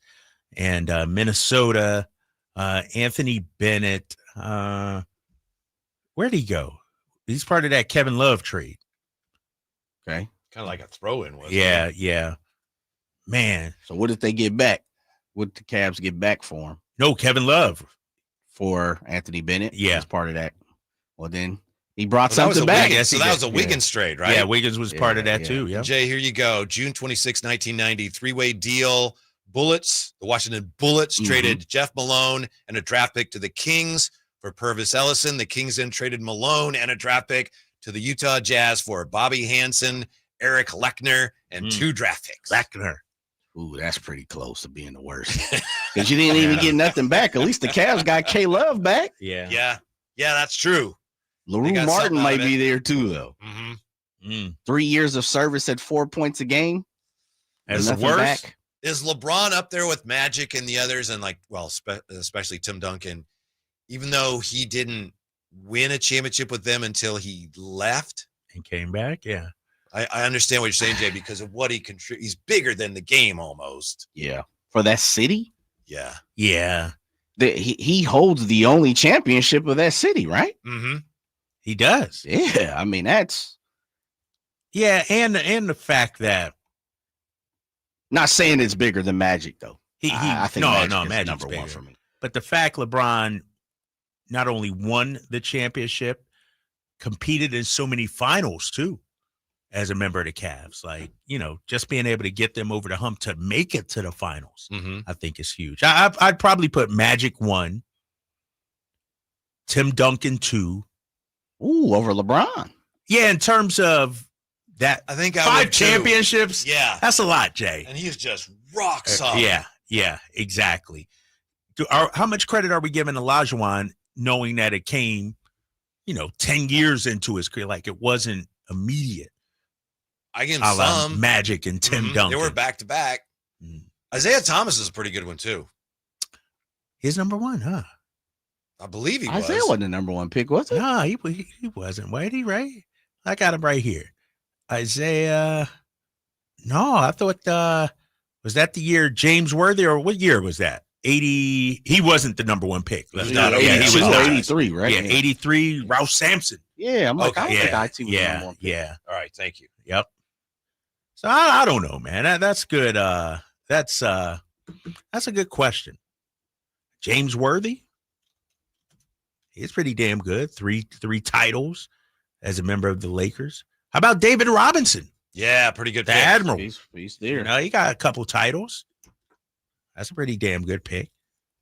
and Minnesota. Anthony Bennett, where'd he go? He's part of that Kevin Love trade. Okay. Kind of like a throw-in, wasn't it? Yeah. Man. So what did they get back? What did the Cavs get back for him? No, Kevin Love. For Anthony Bennett? Yeah. As part of that. Well, then he brought something back. So that was a Wiggins trade, right? Yeah, Wiggins was part of that too. Yeah. Jay, here you go. June 26, 1990, 3-way deal. Bullets, the Washington Bullets traded Jeff Malone and a draft pick to the Kings for Purvis Ellison. The Kings then traded Malone and a draft pick to the Utah Jazz for Bobby Hansen, Eric Lechner, and 2 draft picks. Lechner. Ooh, that's pretty close to being the worst. Because you didn't even get nothing back. At least the Cavs got K-Love back. Yeah, that's true. LaRue Martin might be there too, though. 3 years of service at 4 points a game. As the worst. Back. Is LeBron up there with Magic and the others, and especially Tim Duncan, even though he didn't win a championship with them until he left and came back. Yeah. I understand what you're saying, Jay, because of what he contributes. He's bigger than the game almost. Yeah. For that city? Yeah. Yeah. He holds the only championship of that city, right? Mm-hmm. He does. Yeah. I mean, that's. Yeah. And the fact that. Not saying it's bigger than Magic, though. I think Magic's number bigger. one for me. But the fact LeBron not only won the championship, competed in so many finals too, as a member of the Cavs. Like, just being able to get them over the hump to make it to the finals, I think is huge. I'd probably put Magic 1, Tim Duncan 2. Ooh, over LeBron. Yeah, in terms of that, I think 5 championships. Yeah. That's a lot, Jay. And he's just rock solid. Yeah, exactly. How much credit are we giving Olajuwon knowing that it came, 10 years into his career? Like, it wasn't immediate. I give him some. Magic and Tim Duncan. They were back to back. Isaiah Thomas is a pretty good one too. He's number 1, huh? I believe he was. Isaiah wasn't the number 1 pick, was it? No, he wasn't. Wait, he right? I got him right here. Isaiah. No, I thought was that the year James Worthy, or what year was that? 80. He wasn't the number 1 pick. He was 83, right? Yeah, 83. Ralph Sampson. Yeah, I'm like, okay, I don't think IT was the number 1 pick. Yeah. All right, thank you. Yep. So I don't know, man. That's good. That's a good question. James Worthy. He's pretty damn good. Three titles as a member of the Lakers. How about David Robinson? Yeah, pretty good The pick. Admiral. He's there. He got a couple titles. That's a pretty damn good pick.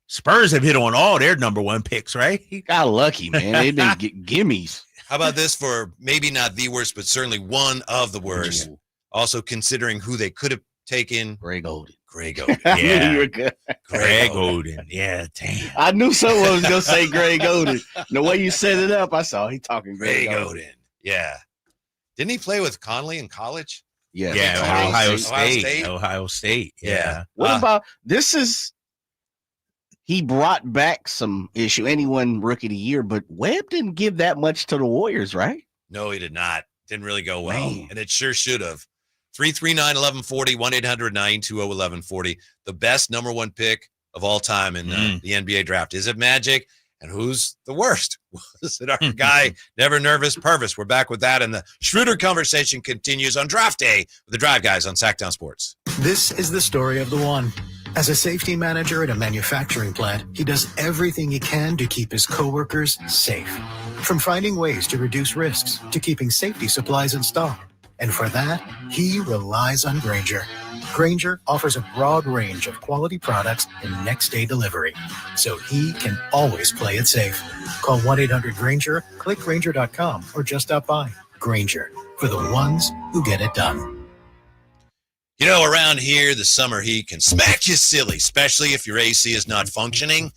Spurs have hit on all their number 1 picks, right? Got lucky, man. They've been gimmies. How about this for maybe not the worst, but certainly one of the worst? Also considering who they could have taken. Greg Oden. Yeah. knew you were good. Greg Oden. Yeah, damn. I knew someone was going to say Greg Oden. The way you set it up, I saw he talking Greg Oden. Yeah. Didn't he play with Conley in college? Yeah. Yeah, Ohio State. Yeah. What about this? He brought back some issue, and he won Rookie of the Year, but Webb didn't give that much to the Warriors, right? No, he did not. Didn't really go well. Man. And it sure should have. 339-1140, 1-800-920-1140. The best number 1 pick of all time in the NBA draft. Is it Magic? And who's the worst? Was it our guy, Never Nervous Purvis? We're back with that, and the Schröder conversation continues on draft day with the Drive Guys on Sacktown Sports. This is the story of the one. As a safety manager at a manufacturing plant, he does everything he can to keep his coworkers safe. From finding ways to reduce risks to keeping safety supplies in stock. And for that, he relies on Grainger. Grainger offers a broad range of quality products and next-day delivery, so he can always play it safe. Call 1-800-GRAINGER, click Grainger.com, or just stop by. Grainger, for the ones who get it done. Around here, the summer heat can smack you silly, especially if your AC is not functioning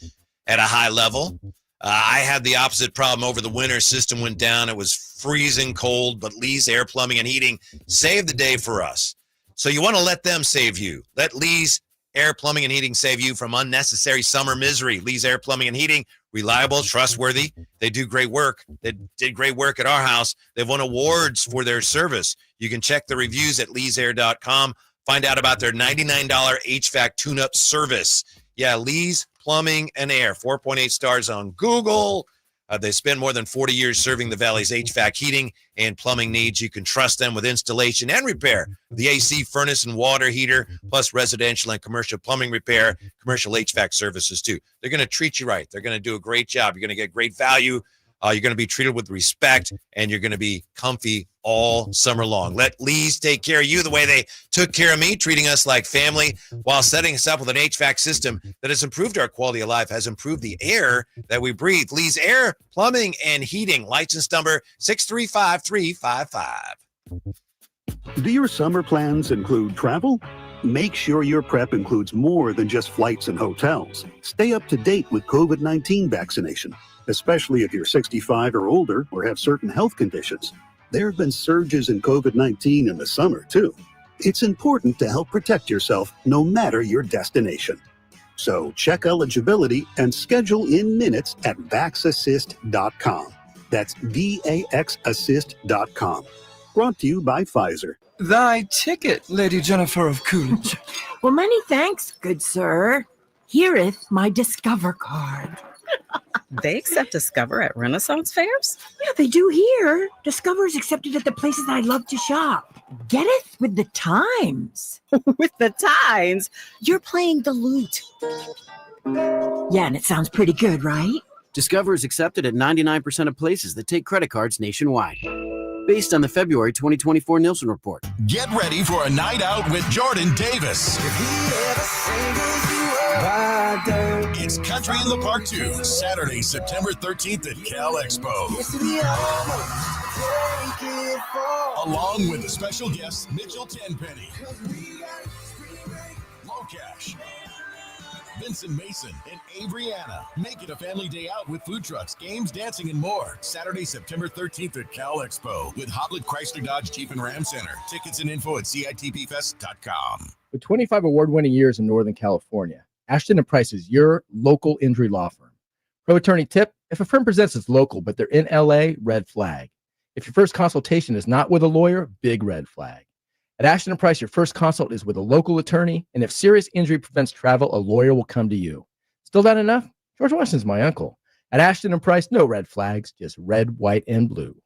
at a high level. I had the opposite problem over the winter. System went down. It was freezing cold, but Lee's Air Plumbing and Heating saved the day for us. So you want to let them save you. Let Lee's Air Plumbing and Heating save you from unnecessary summer misery. Lee's Air Plumbing and Heating, reliable, trustworthy. They do great work. They did great work at our house. They've won awards for their service. You can check the reviews at leesair.com. Find out about their $99 HVAC tune-up service. Yeah, Lee's Plumbing and Air, 4.8 stars on Google. They spend more than 40 years serving the Valley's HVAC heating and plumbing needs. You can trust them with installation and repair of the AC, furnace, and water heater, plus residential and commercial plumbing repair, commercial HVAC services too. They're going to treat you right. They're going to do a great job. You're going to get great value. You're going to be treated with respect, and you're going to be comfy all summer long. Let Lee's take care of you the way they took care of me, treating us like family while setting us up with an HVAC system that has improved our quality of life, has improved the air that we breathe. Lee's Air, Plumbing, and Heating. License number 635355. Do your summer plans include travel? Make sure your prep includes more than just flights and hotels. Stay up to date with COVID-19 vaccination, especially if you're 65 or older or have certain health conditions. There have been surges in COVID-19 in the summer, too. It's important to help protect yourself no matter your destination. So check eligibility and schedule in minutes at vaxassist.com. That's VAXassist.com. Brought to you by Pfizer. Thy ticket, Lady Jennifer of Coolidge. Well, many thanks, good sir. Hereeth my Discover card. They accept Discover at Renaissance fairs? Yeah, they do here. Discover is accepted at the places I love to shop. Getteth with the times. With the times? You're playing the lute. Yeah, and it sounds pretty good, right? Discover is accepted at 99% of places that take credit cards nationwide. Based on the February 2024 Nielsen report. Get ready for a night out with Jordan Davis. It's Country in the Park 2, Saturday, September 13th at Cal Expo. Along with the special guests, Mitchell Tenpenny, Locash, Vincent Mason, and Avriana. Make it a family day out with food trucks, games, dancing, and more. Saturday, September 13th at Cal Expo with Hoblit Chrysler Dodge Jeep and Ram Center. Tickets and info at CITPFest.com. With 25 award-winning years in Northern California, Ashton & Price is your local injury law firm. Pro attorney tip: if a firm presents as local but they're in LA, red flag. If your first consultation is not with a lawyer, big red flag. At Ashton & Price, your first consult is with a local attorney, and if serious injury prevents travel, a lawyer will come to you. Still not enough? George Washington's my uncle. At Ashton & Price, no red flags, just red, white, and blue.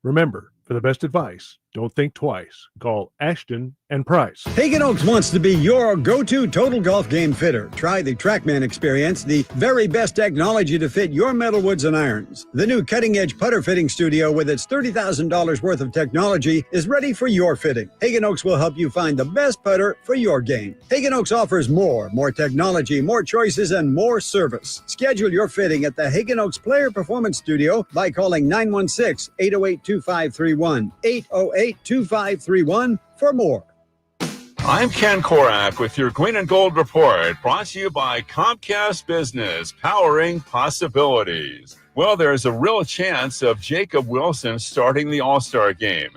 Remember, for the best advice, don't think twice. Call Ashton & Price. Hagen Oaks wants to be your go-to total golf game fitter. Try the TrackMan experience, the very best technology to fit your metalwoods and irons. The new cutting-edge putter fitting studio with its $30,000 worth of technology is ready for your fitting. Hagen Oaks will help you find the best putter for your game. Hagen Oaks offers more technology, more choices, and more service. Schedule your fitting at the Hagen Oaks Player Performance Studio by calling 916-808-2531. 808-2531 for more. I'm Ken Korak with your Green and Gold Report, brought to you by Comcast Business, powering possibilities. Well, there's a real chance of Jacob Wilson starting the All-Star game.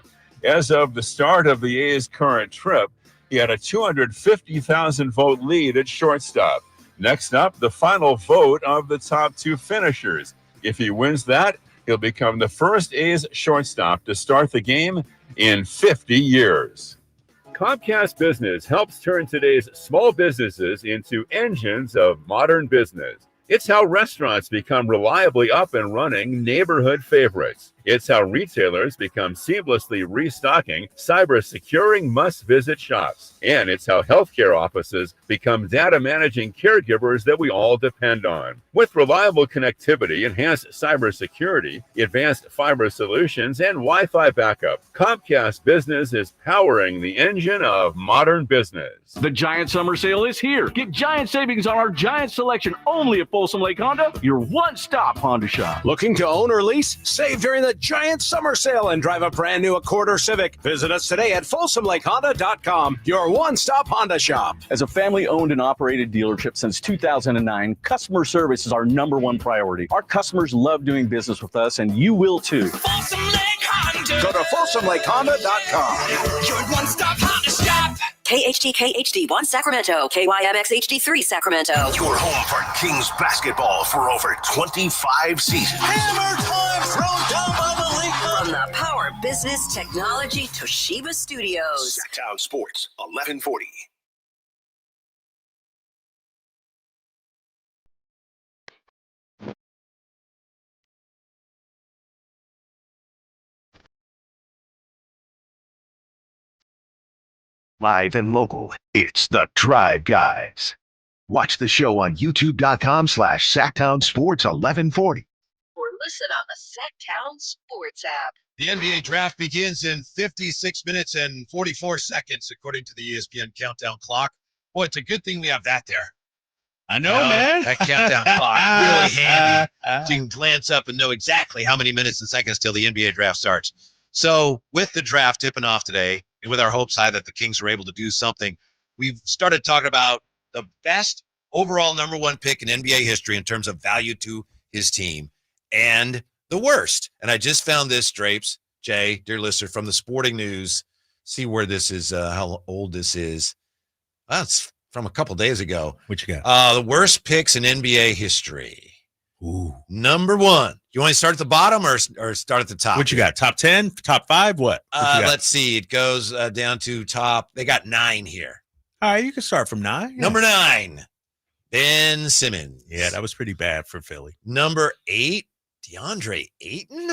As of the start of the A's current trip, he had a 250,000 vote lead at shortstop. Next up, the final vote of the top two finishers. If he wins that, he'll become the first A's shortstop to start the game in 50 years. Comcast Business helps turn today's small businesses into engines of modern business. It's how restaurants become reliably up and running neighborhood favorites. It's how retailers become seamlessly restocking, cyber-securing must-visit shops. And it's how healthcare offices become data-managing caregivers that we all depend on. With reliable connectivity, enhanced cybersecurity, advanced fiber solutions, and Wi-Fi backup, Comcast Business is powering the engine of modern business. The Giant Summer Sale is here. Get giant savings on our giant selection only at Folsom Lake Honda, your one-stop Honda shop. Looking to own or lease? Save during the Giant Summer Sale and drive a brand new Accord or Civic. Visit us today at FolsomLakeHonda.com, your one-stop Honda shop. As a family-owned and operated dealership since 2009, customer service is our number one priority. Our customers love doing business with us, and you will too. Folsom Lake Honda. Go to FolsomLakeHonda.com. Your one-stop Honda shop. KHD1 Sacramento, KYMX HD3 Sacramento. Your home for Kings basketball for over 25 seasons. Hammer time thrown down by the league. From the Power Business Technology Toshiba Studios. Sacktown Sports, 1140. Live and local, it's the Drive Guys. Watch the show on youtube.com/Sacktown Sports 1140. Or listen on the Sacktown Sports app. The NBA draft begins in 56 minutes and 44 seconds, according to the ESPN countdown clock. Boy, it's a good thing we have that there. I know, man. That countdown clock, really handy. So you can glance up and know exactly how many minutes and seconds till the NBA draft starts. So with the draft tipping off today, and with our hopes high that the Kings were able to do something, we've started talking about the best overall number one pick in NBA history in terms of value to his team, and the worst. And I just found this, Drapes, Jay, dear listener, from the Sporting News. See where this is, how old this is. Well, it's from a couple days ago. What you got? The worst picks in NBA history. Ooh. Number 1. You want to start at the bottom or start at the top? What you got? Top 10? Top 5? What you got? Let's see. It goes down to top. They got 9 here. All right, you can start from 9. Yeah. Number 9, Ben Simmons. Yeah, that was pretty bad for Philly. Number 8, DeAndre Ayton.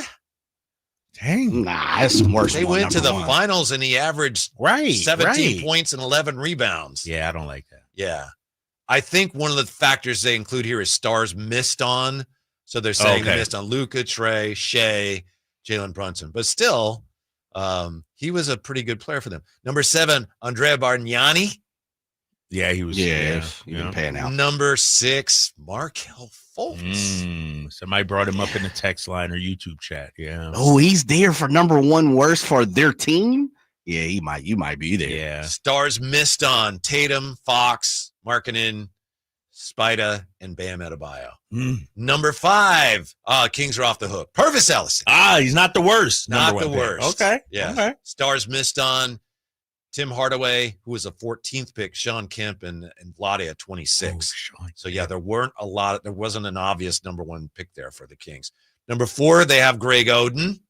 Dang. Nah, that's worse. They went to the finals and he averaged 17 points and 11 rebounds. Yeah, I don't like that. Yeah. I think one of the factors they include here is stars missed on. So they're saying they missed on Luka, Trey, Shea, Jalen Brunson. But still, he was a pretty good player for them. Number 7, Andrea Bargnani. Yeah, he was. Yeah, he been paying out. Number 6, Markelle Fultz. Somebody brought him up in the text line or YouTube chat. Yeah. Oh, he's there for number 1 worst for their team. Yeah, you might be there. Yeah. Stars missed on Tatum, Fox, Markkanen, Spida, and Bam Adebayo. Number 5, Kings are off the hook. Purvis Ellison. He's not the worst. Not the worst. Okay. Yeah. Okay. Stars missed on Tim Hardaway, who was a 14th pick, Sean Kemp, and Vlade at 26. So, yeah, there wasn't an obvious number 1 pick there for the Kings. Number 4, they have Greg Oden.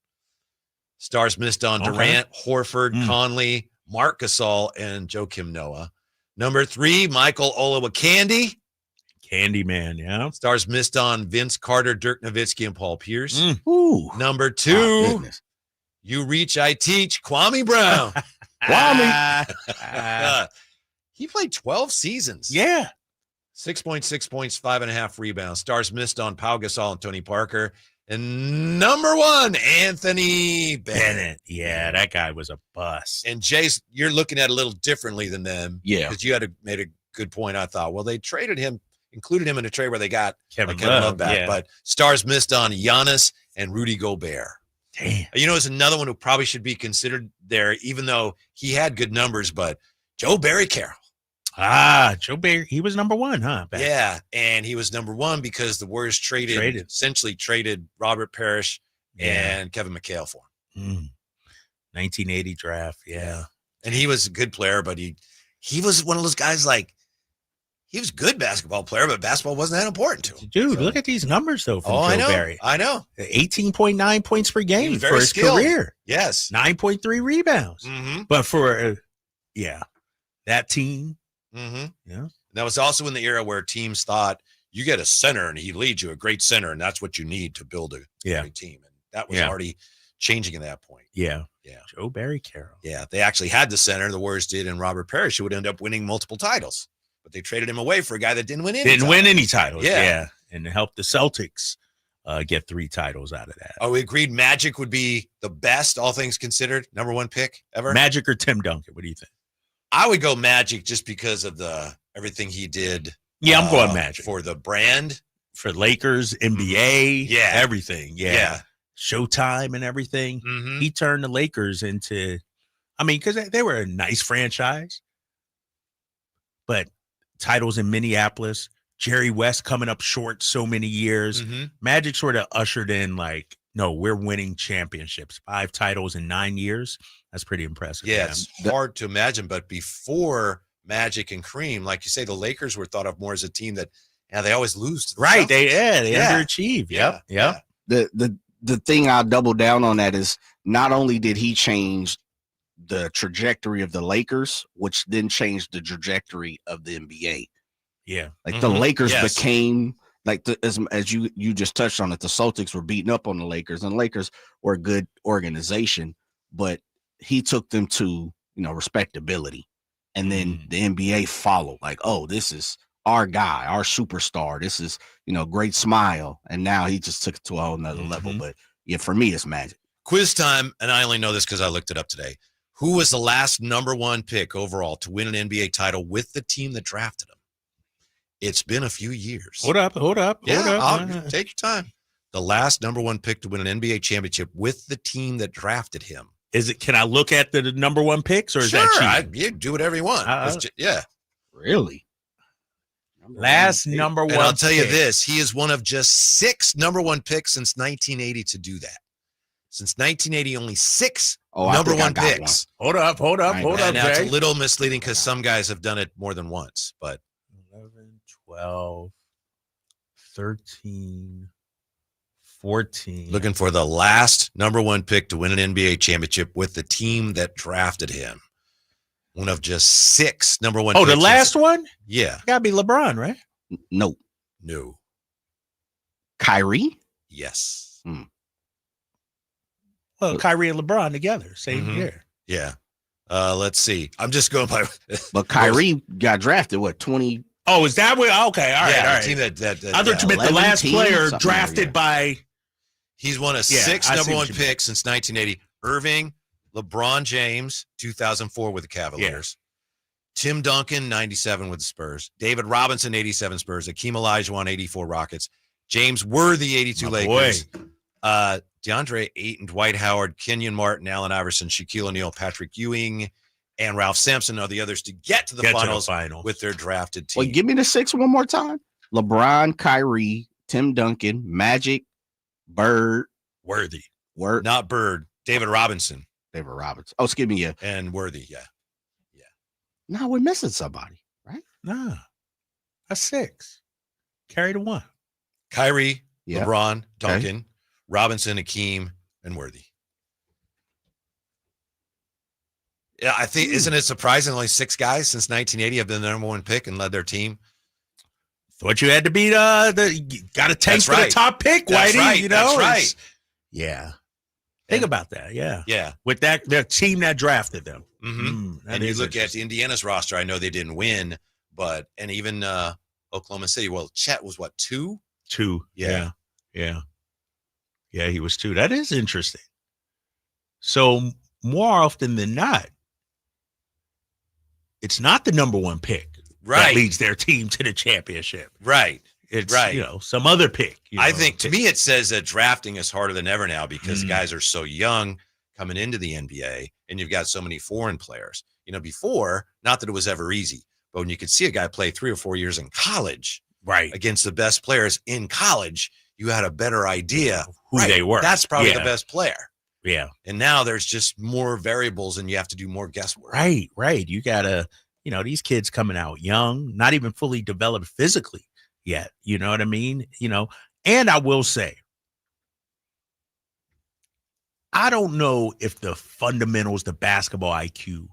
Stars missed on Durant, Horford, Conley, Marc Gasol, and Joakim Noah. Number 3, Michael Olowokandi. Candyman, yeah. Stars missed on Vince Carter, Dirk Nowitzki, and Paul Pierce. Ooh. Number 2, you reach, I teach, Kwame Brown. Kwame. He played 12 seasons. Yeah. 6.6 points, 5.5 rebounds. Stars missed on Pau Gasol and Tony Parker. And number 1, Anthony Bennett. Yeah, that guy was a bust. And Jace, you're looking at it a little differently than them. Yeah. Because you made a good point, I thought. Well, they traded him, included him in a trade where they got Kevin Love back. Yeah. But stars missed on Giannis and Rudy Gobert. Damn. You know, there's another one who probably should be considered there, even though he had good numbers, but Joe Barry Carroll. Joe Barry. He was number 1, huh? Yeah, and he was number 1 because the Warriors essentially traded Robert Parrish and Kevin McHale for him. 1980 draft, yeah. And he was a good player, but he was one of those guys he was a good basketball player, but basketball wasn't that important to him. Dude, look at these numbers, though, from Joe Barry. I know. 18.9 points per game for his career. Yes. 9.3 rebounds. But for, that team. Yeah. And that was also in the era where teams thought you get a center and he leads you, a great center, and that's what you need to build a great team. And that was already changing at that point. Yeah. Yeah. Joe Barry Carroll. Yeah. They actually had the center, the Warriors did, and Robert Parrish, who would end up winning multiple titles. But they traded him away for a guy that didn't win any titles. Yeah. And helped the Celtics get 3 titles out of that. Oh, we agreed Magic would be the best, all things considered, number 1 pick ever? Magic or Tim Duncan? What do you think? I would go Magic just because of everything he did. Yeah, I'm going Magic. For the brand. For Lakers, NBA, yeah, everything. Yeah. Showtime and everything. He turned the Lakers into, because they were a nice franchise, but titles in Minneapolis, Jerry West coming up short so many years. Magic sort of ushered in no, we're winning championships, 5 titles in 9 years. That's pretty impressive. Yeah, it's hard to imagine, but before Magic and Kareem, like you say, the Lakers were thought of more as a team that they always lose to the Right. Celtics. They underachieve. Yep. The thing I'll double down on that is not only did he change the trajectory of the Lakers, which then changed the trajectory of the NBA. Yeah. The Lakers became as you just touched on it, the Celtics were beating up on the Lakers, and the Lakers were a good organization, but he took them to, respectability. And then the NBA followed, this is our guy, our superstar. This is, great smile. And now he just took it to a whole nother level. But yeah, for me, it's Magic. Quiz time, and I only know this because I looked it up today. Who was the last number 1 pick overall to win an NBA title with the team that drafted him? It's been a few years. Hold up. Take your time. The last number 1 pick to win an NBA championship with the team that drafted him. Can I look at the number 1 picks, or is that cheating? You do whatever you want. Really? Last number 1 I'll tell you this. He is one of just 6 number 1 picks since 1980 to do that. Since 1980, only 6 number 1 picks. Hold up, Now it's Jay. a little misleading because some guys have done it more than once, but 11, 12, 13, 14. Looking for the last number 1 pick to win an NBA championship with the team that drafted him. One of just 6 number 1 Oh, picks. the last one? Yeah. Gotta be LeBron, right? No. No. Kyrie? Yes. Well, Kyrie and LeBron together, same year. Yeah. Let's see. I'm just going by. But Kyrie got drafted, what, 20? Oh, is that where? Okay, all right, Yeah, all the right. team that I thought you meant the 11 last teams, player something drafted by. He's one of Yeah, 6 I see number what 1 you mean. picks since 1980. Irving, LeBron James, 2004 with the Cavaliers. Tim Duncan, 97 with the Spurs. David Robinson, 87 Spurs. Akeem Olajuwon, 84 Rockets. James Worthy, 82 Lakers. DeAndre Ayton, Dwight Howard, Kenyon Martin, Allen Iverson, Shaquille O'Neal, Patrick Ewing, and Ralph Sampson are the others to get to the finals with their drafted team. Wait, give me the 6 one more time. LeBron, Kyrie, Tim Duncan, Magic, Bird. Worthy. Not Bird. David Robinson. David Robinson. Oh, excuse me, yeah. And Worthy, yeah. No, we're missing somebody, right? Nah. That's 6. Carry the 1. Kyrie, Yeah. LeBron, Duncan, Robinson, Akeem, and Worthy. Yeah, I think, isn't it surprising only 6 guys since 1980 have been the number 1 pick and led their team? Thought you had to be you got to tank That's for right. the top pick, That's Whitey. right. You know, That's right. Yeah. Think about that. Yeah. Yeah. With that team that drafted them. And you look at Indiana's roster, I know they didn't win, and even Oklahoma City. Well, Chet was what, 2? 2. Yeah. He was 2. That is interesting. So more often than not, it's not the number 1 pick that leads their team to the championship. Right. It's some other pick. I think to me it says that drafting is harder than ever now because guys are so young coming into the NBA, and you've got so many foreign players. Before, not that it was ever easy, but when you could see a guy play 3 or 4 years in college, against the best players in college, you had a better idea who they were. That's probably the best player. Yeah. And now there's just more variables, and you have to do more guesswork. Right. You gotta, these kids coming out young, not even fully developed physically yet. You know what I mean? And I will say, I don't know if the fundamentals, the basketball IQ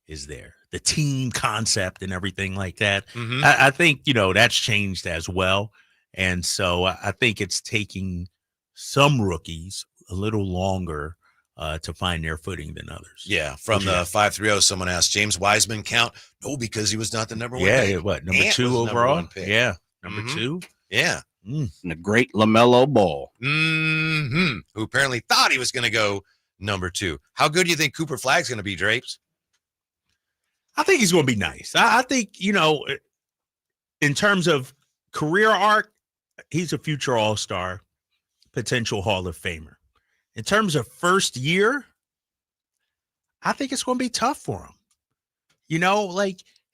is there, the team concept and everything like that. I think, that's changed as well. And so I think it's taking some rookies a little longer to find their footing than others. Yeah. From the 530, someone asked, James Wiseman count? No, because he was not the number 1 pick. Yeah, what, number Ant 2 was the overall? number 1 pick. Yeah, number 2. Yeah. And the great LaMelo Ball. Who apparently thought he was going to go number 2. How good do you think Cooper Flagg's going to be, Drapes? I think he's going to be nice. I think, in terms of career arc, he's a future all-star, potential Hall of Famer. In terms of first year, I think it's going to be tough for him.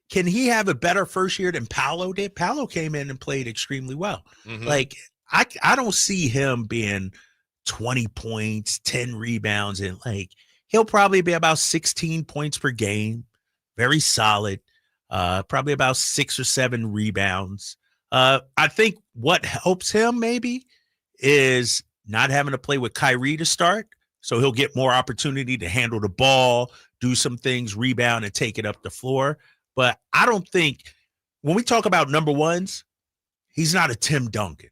Can he have a better first year than Paolo did? Paolo came in and played extremely well. I don't see him being 20 points, 10 rebounds, and he'll probably be about 16 points per game. Very solid. Probably about 6 or 7 rebounds. I think what helps him maybe is not having to play with Kyrie to start. So he'll get more opportunity to handle the ball, do some things, rebound, and take it up the floor. But I don't think when we talk about number 1s, he's not a Tim Duncan.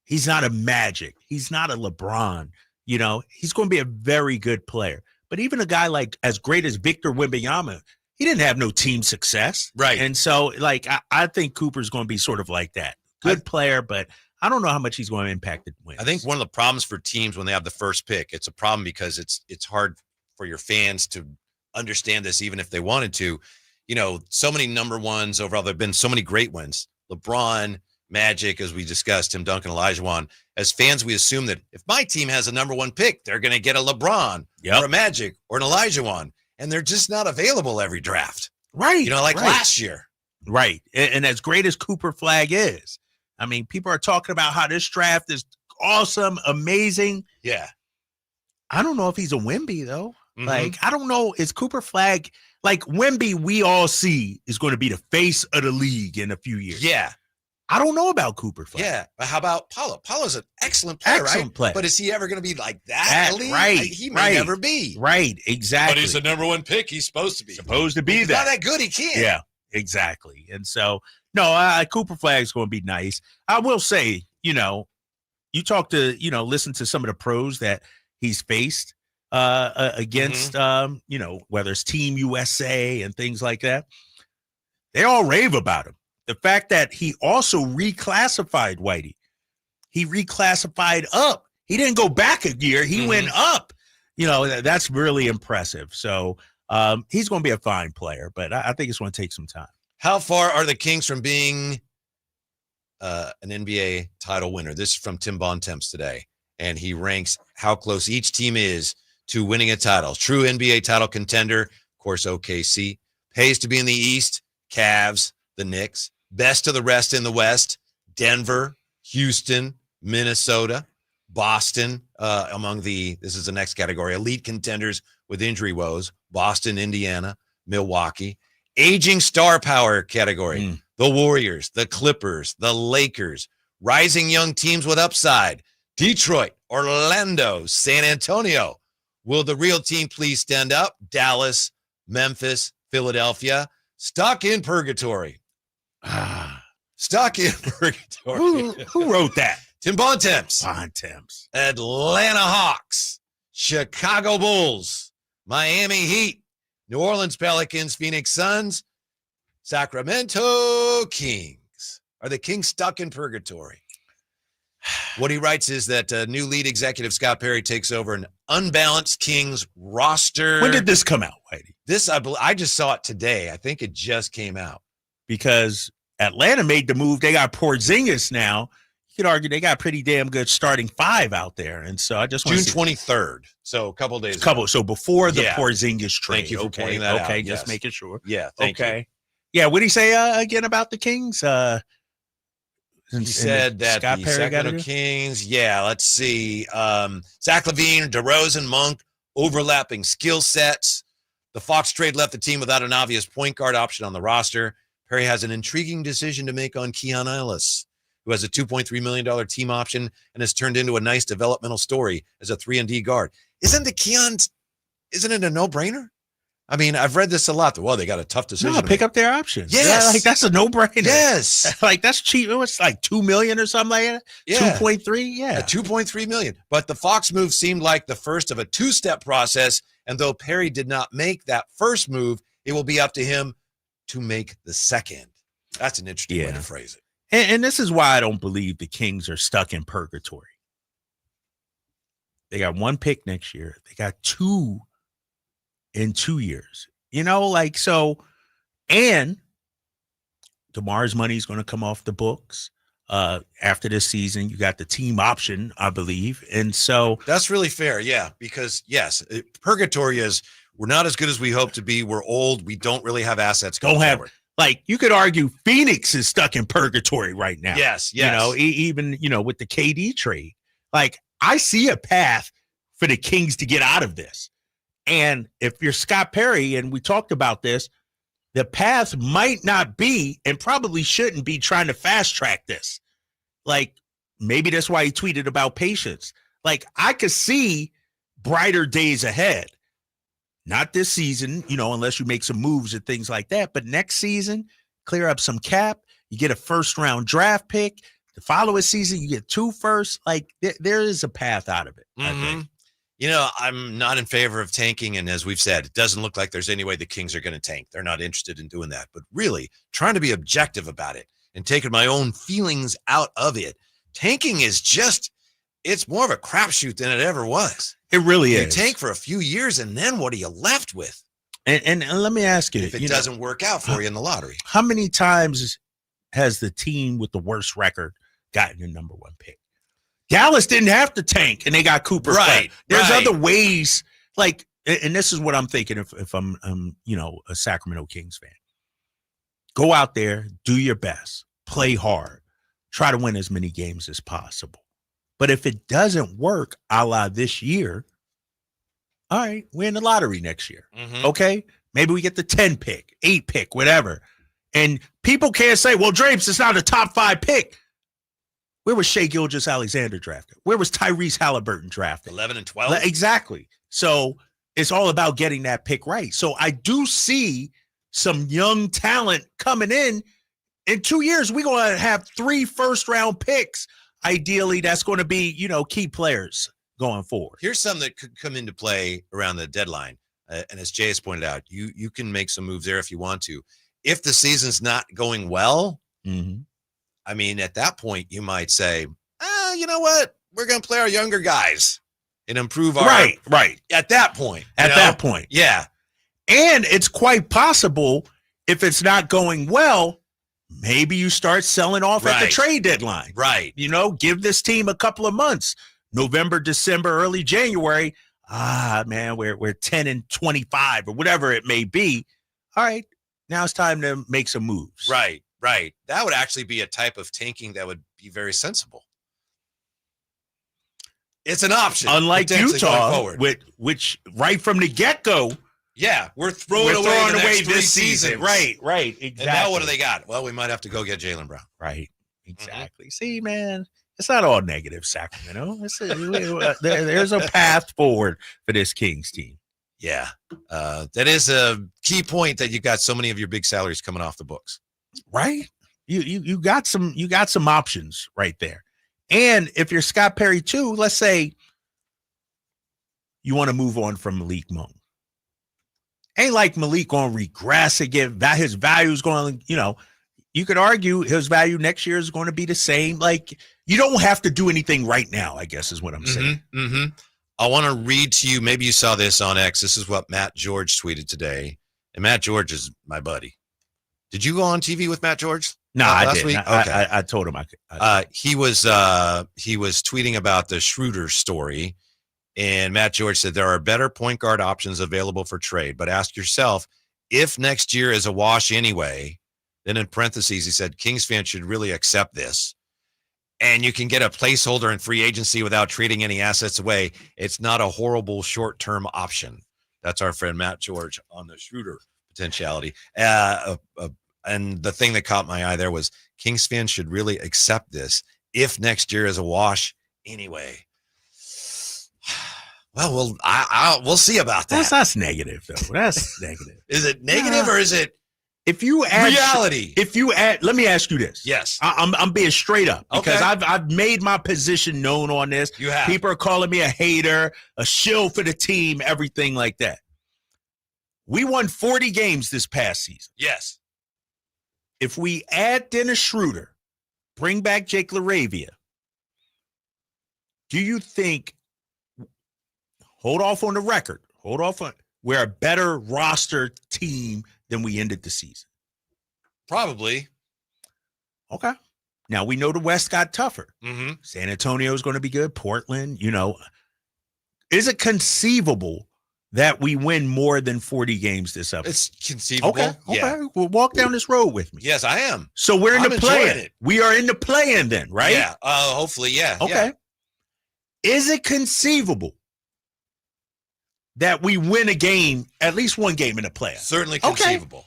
He's not a Magic. He's not a LeBron. He's going to be a very good player. But even a guy as great as Victor Wembanyama, he didn't have no team success. Right. And so I think Cooper's going to be sort of like that. Good player, but I don't know how much he's going to impact the wins. I think one of the problems for teams when they have the first pick, it's a problem because it's hard for your fans to understand this, even if they wanted to. So many number 1s overall. There have been so many great ones. LeBron, Magic, as we discussed, Tim Duncan, Olajuwon. As fans, we assume that if my team has a number 1 pick, they're going to get a LeBron or a Magic or an Olajuwon, and they're just not available every draft. Right. Last year. Right. And as great as Cooper Flag is, I mean, people are talking about how this draft is awesome, amazing. Yeah. I don't know if he's a Wemby, though. I don't know. Is Cooper Flag Wemby, we all see is going to be the face of the league in a few years. Yeah. I don't know about Cooper Flag. Yeah, but how about Paulo? Paulo's an excellent player, Excellent player. But is he ever going to be like that? elite? Right. He may never be. Right, exactly. But he's the number one pick. He's supposed to be. Supposed to be He's that. not that good. He can't. Yeah, exactly. And so, no, Cooper Flag's going to be nice. I will say, you talk to, listen to some of the pros that he's faced against, whether it's Team USA and things like that. They all rave about him. The fact that he also reclassified Whitey. He reclassified up. He didn't go back a year. He went up. That's really impressive. So he's going to be a fine player, but I think it's going to take some time. How far are the Kings from being an NBA title winner? This is from Tim Bontemps today, and he ranks how close each team is to winning a title. True NBA title contender, of course, OKC. Pays to be in the East, Cavs, the Knicks. Best of the rest in the West, Denver, Houston, Minnesota, Boston, this is the next category, elite contenders with injury woes, Boston, Indiana, Milwaukee. Aging star power category, the Warriors, the Clippers, the Lakers. Rising young teams with upside, Detroit, Orlando, San Antonio. Will the real team please stand up? Dallas, Memphis, Philadelphia. Stuck in purgatory. Stuck in purgatory. Who wrote that? Tim Bontemps. Bontemps. Atlanta Hawks, Chicago Bulls, Miami Heat, New Orleans Pelicans, Phoenix Suns, Sacramento Kings. Are the Kings stuck in purgatory? What he writes is that new lead executive Scott Perry takes over an unbalanced Kings roster. When did this come out, Whitey? I just saw it today. I think it just came out. Because Atlanta made the move. They got Porzingis now. You could argue they got pretty damn good starting five out there. And so I just June 23rd. So a couple of days ago. So before the Porzingis trade. Thank you for pointing that out. Okay, just yes. making sure. Yeah, thank you. Yeah, what did he say again about the Kings? He said that Scott the Perry Sacramento Kings, let's see. Zach LaVine, DeRozan, Monk, overlapping skill sets. The Fox trade left the team without an obvious point guard option on the roster. Perry has an intriguing decision to make on Keon Ellis, who has a $2.3 million team option and has turned into a nice developmental story as a 3-and-D guard. Isn't it a no-brainer? I mean, I've read this a lot. Well, they got a tough decision. No, pick up their options. Yes. Yeah, that's a no-brainer. Yes. That's cheap. It was like $2 million or something like that. Yeah. 2.3. Yeah. $2.3 million. But the Fox move seemed like the first of a two-step process. And though Perry did not make that first move, it will be up to him to make the second. That's an interesting way to phrase it. And this is why I don't believe the Kings are stuck in purgatory. They got one pick next year. They got two in 2 years. And DeMar's money is going to come off the books after this season. You got the team option, I believe. And so that's really fair. Yeah, because purgatory is we're not as good as we hope to be. We're old. We don't really have assets going forward. You could argue Phoenix is stuck in purgatory right now. Yes. Even with the KD trade. I see a path for the Kings to get out of this. And if you're Scott Perry, and we talked about this, the path might not be and probably shouldn't be trying to fast track this. Maybe that's why he tweeted about patience. I could see brighter days ahead. Not this season, unless you make some moves and things like that. But next season, clear up some cap. You get a first-round draft pick. The following season, you get 2 firsts. There is a path out of it, I think. I'm not in favor of tanking. And as we've said, it doesn't look like there's any way the Kings are going to tank. They're not interested in doing that. But really, trying to be objective about it and taking my own feelings out of it, tanking is it's more of a crapshoot than it ever was. It really is. You tank for a few years, and then what are you left with? And let me ask you, if it doesn't work out for you in the lottery. How many times has the team with the worst record gotten the number 1 pick? Dallas didn't have to tank, and they got Cooper. Right. There's other ways. And this is what I'm thinking if I'm a Sacramento Kings fan. Go out there, do your best, play hard, try to win as many games as possible. But if it doesn't work, a la this year, all right, we're in the lottery next year. Mm-hmm. Okay? Maybe we get the 10 pick, 8 pick, whatever. And people can't say, well, Drapes, it's not a top 5 pick. Where was Shai Gilgeous-Alexander drafted? Where was Tyrese Halliburton drafted? 11 and 12. Exactly. So it's all about getting that pick right. So I do see some young talent coming in. In 2 years, we're going to have 3 first-round picks. Ideally, that's going to be, key players going forward. Here's something that could come into play around the deadline. And as Jay has pointed out, you can make some moves there if you want to. If the season's not going well, I mean, at that point, you might say, you know what? We're going to play our younger guys and improve our right. At that point. That point. Yeah. And it's quite possible if it's not going well, maybe you start selling off at the trade deadline. Right. Give this team a couple of months. November, December, early January. Man, we're 10 and 25 or whatever it may be. All right. Now it's time to make some moves. Right. That would actually be a type of tanking that would be very sensible. It's an option. Unlike Utah, which right from the get-go, we're throwing away this season. Right, exactly. And now what do they got? Well, we might have to go get Jaylen Brown. Right, exactly. See, man, it's not all negative, Sacramento. There's a path forward for this Kings team. Yeah, that is a key point that you got so many of your big salaries coming off the books. Right, you got some options right there. And if you're Scott Perry too, let's say you want to move on from Malik Monk. Ain't like Malik going to regress again. His value is going to, you could argue his value next year is going to be the same. Like, you don't have to do anything right now, I guess is what I'm saying. I want to read to you. Maybe you saw this on X. This is what Matt George tweeted today. And Matt George is my buddy. Did you go on TV with Matt George? No, I didn't. Okay. I told him I could. He was tweeting about the Schröder story, and Matt George said there are better point guard options available for trade, but ask yourself if next year is a wash anyway. Then in parentheses he said Kings fans should really accept this, and you can get a placeholder in free agency without trading any assets away. It's not a horrible short-term option. That's our friend Matt George on the Schröder potentiality. And the thing that caught my eye there was Kings fans should really accept this if next year is a wash anyway. Well, we'll see about that. That's negative, though. That's negative. Is it negative or is it if you add reality? Let me ask you this. Yes, I'm being straight up because I've made my position known on this. You have. People are calling me a hater, a shill for the team, everything like that. We won 40 games this past season. Yes. If we add Dennis Schroder, bring back Jake LaRavia, do you think, hold off on the record, we're a better roster team than we ended the season? Probably. Okay. Now we know the West got tougher. Mm-hmm. San Antonio is going to be good. Portland, is it conceivable that we win more than 40 games this up? It's conceivable. Okay. Yeah. Well, walk down this road with me. Yes, I am. So we're in the enjoying play-in. We are in the play-in then, right? Yeah. Hopefully, yeah. Okay. Yeah. Is it conceivable that we win a game, at least one game in the playoffs? Certainly conceivable. Okay.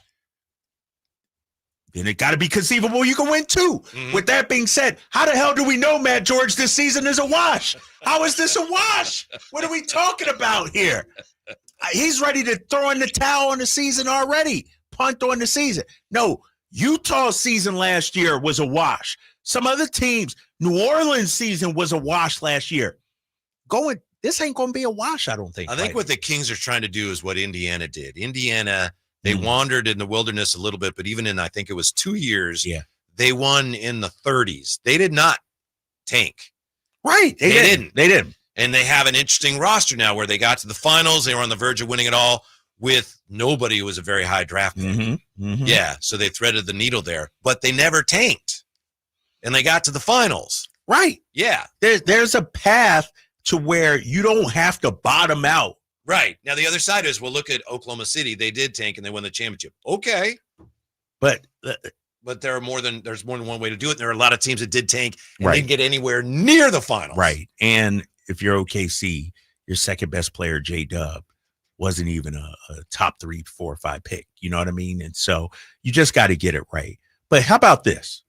Then it got to be conceivable you can win two. Mm-hmm. With that being said, how the hell do we know Matt George this season is a wash? How is this a wash? What are we talking about here? He's ready to throw in the towel on the season already. Punt on the season. No, Utah's season last year was a wash. Some other teams, New Orleans season was a wash last year. This ain't going to be a wash, I don't think. I think what the Kings are trying to do is what Indiana did. Indiana, they wandered in the wilderness a little bit, but even in, I think it was 2 years, they won in the 30s. They did not tank. Right. They didn't. And they have an interesting roster now where they got to the finals. They were on the verge of winning it all with nobody who was a very high draft pick. Mm-hmm. Yeah, so they threaded the needle there, but they never tanked. And they got to the finals. Right. Yeah. There's a path to where you don't have to bottom out. Right. Now, the other side is, well, look at Oklahoma City. They did tank and they won the championship. Okay. But there's more than one way to do it. There are a lot of teams that did tank and didn't get anywhere near the finals. Right. And if you're OKC, your second best player, J-Dub, wasn't even a top 3, 4, 5 pick. You know what I mean? And so you just got to get it right. But how about this?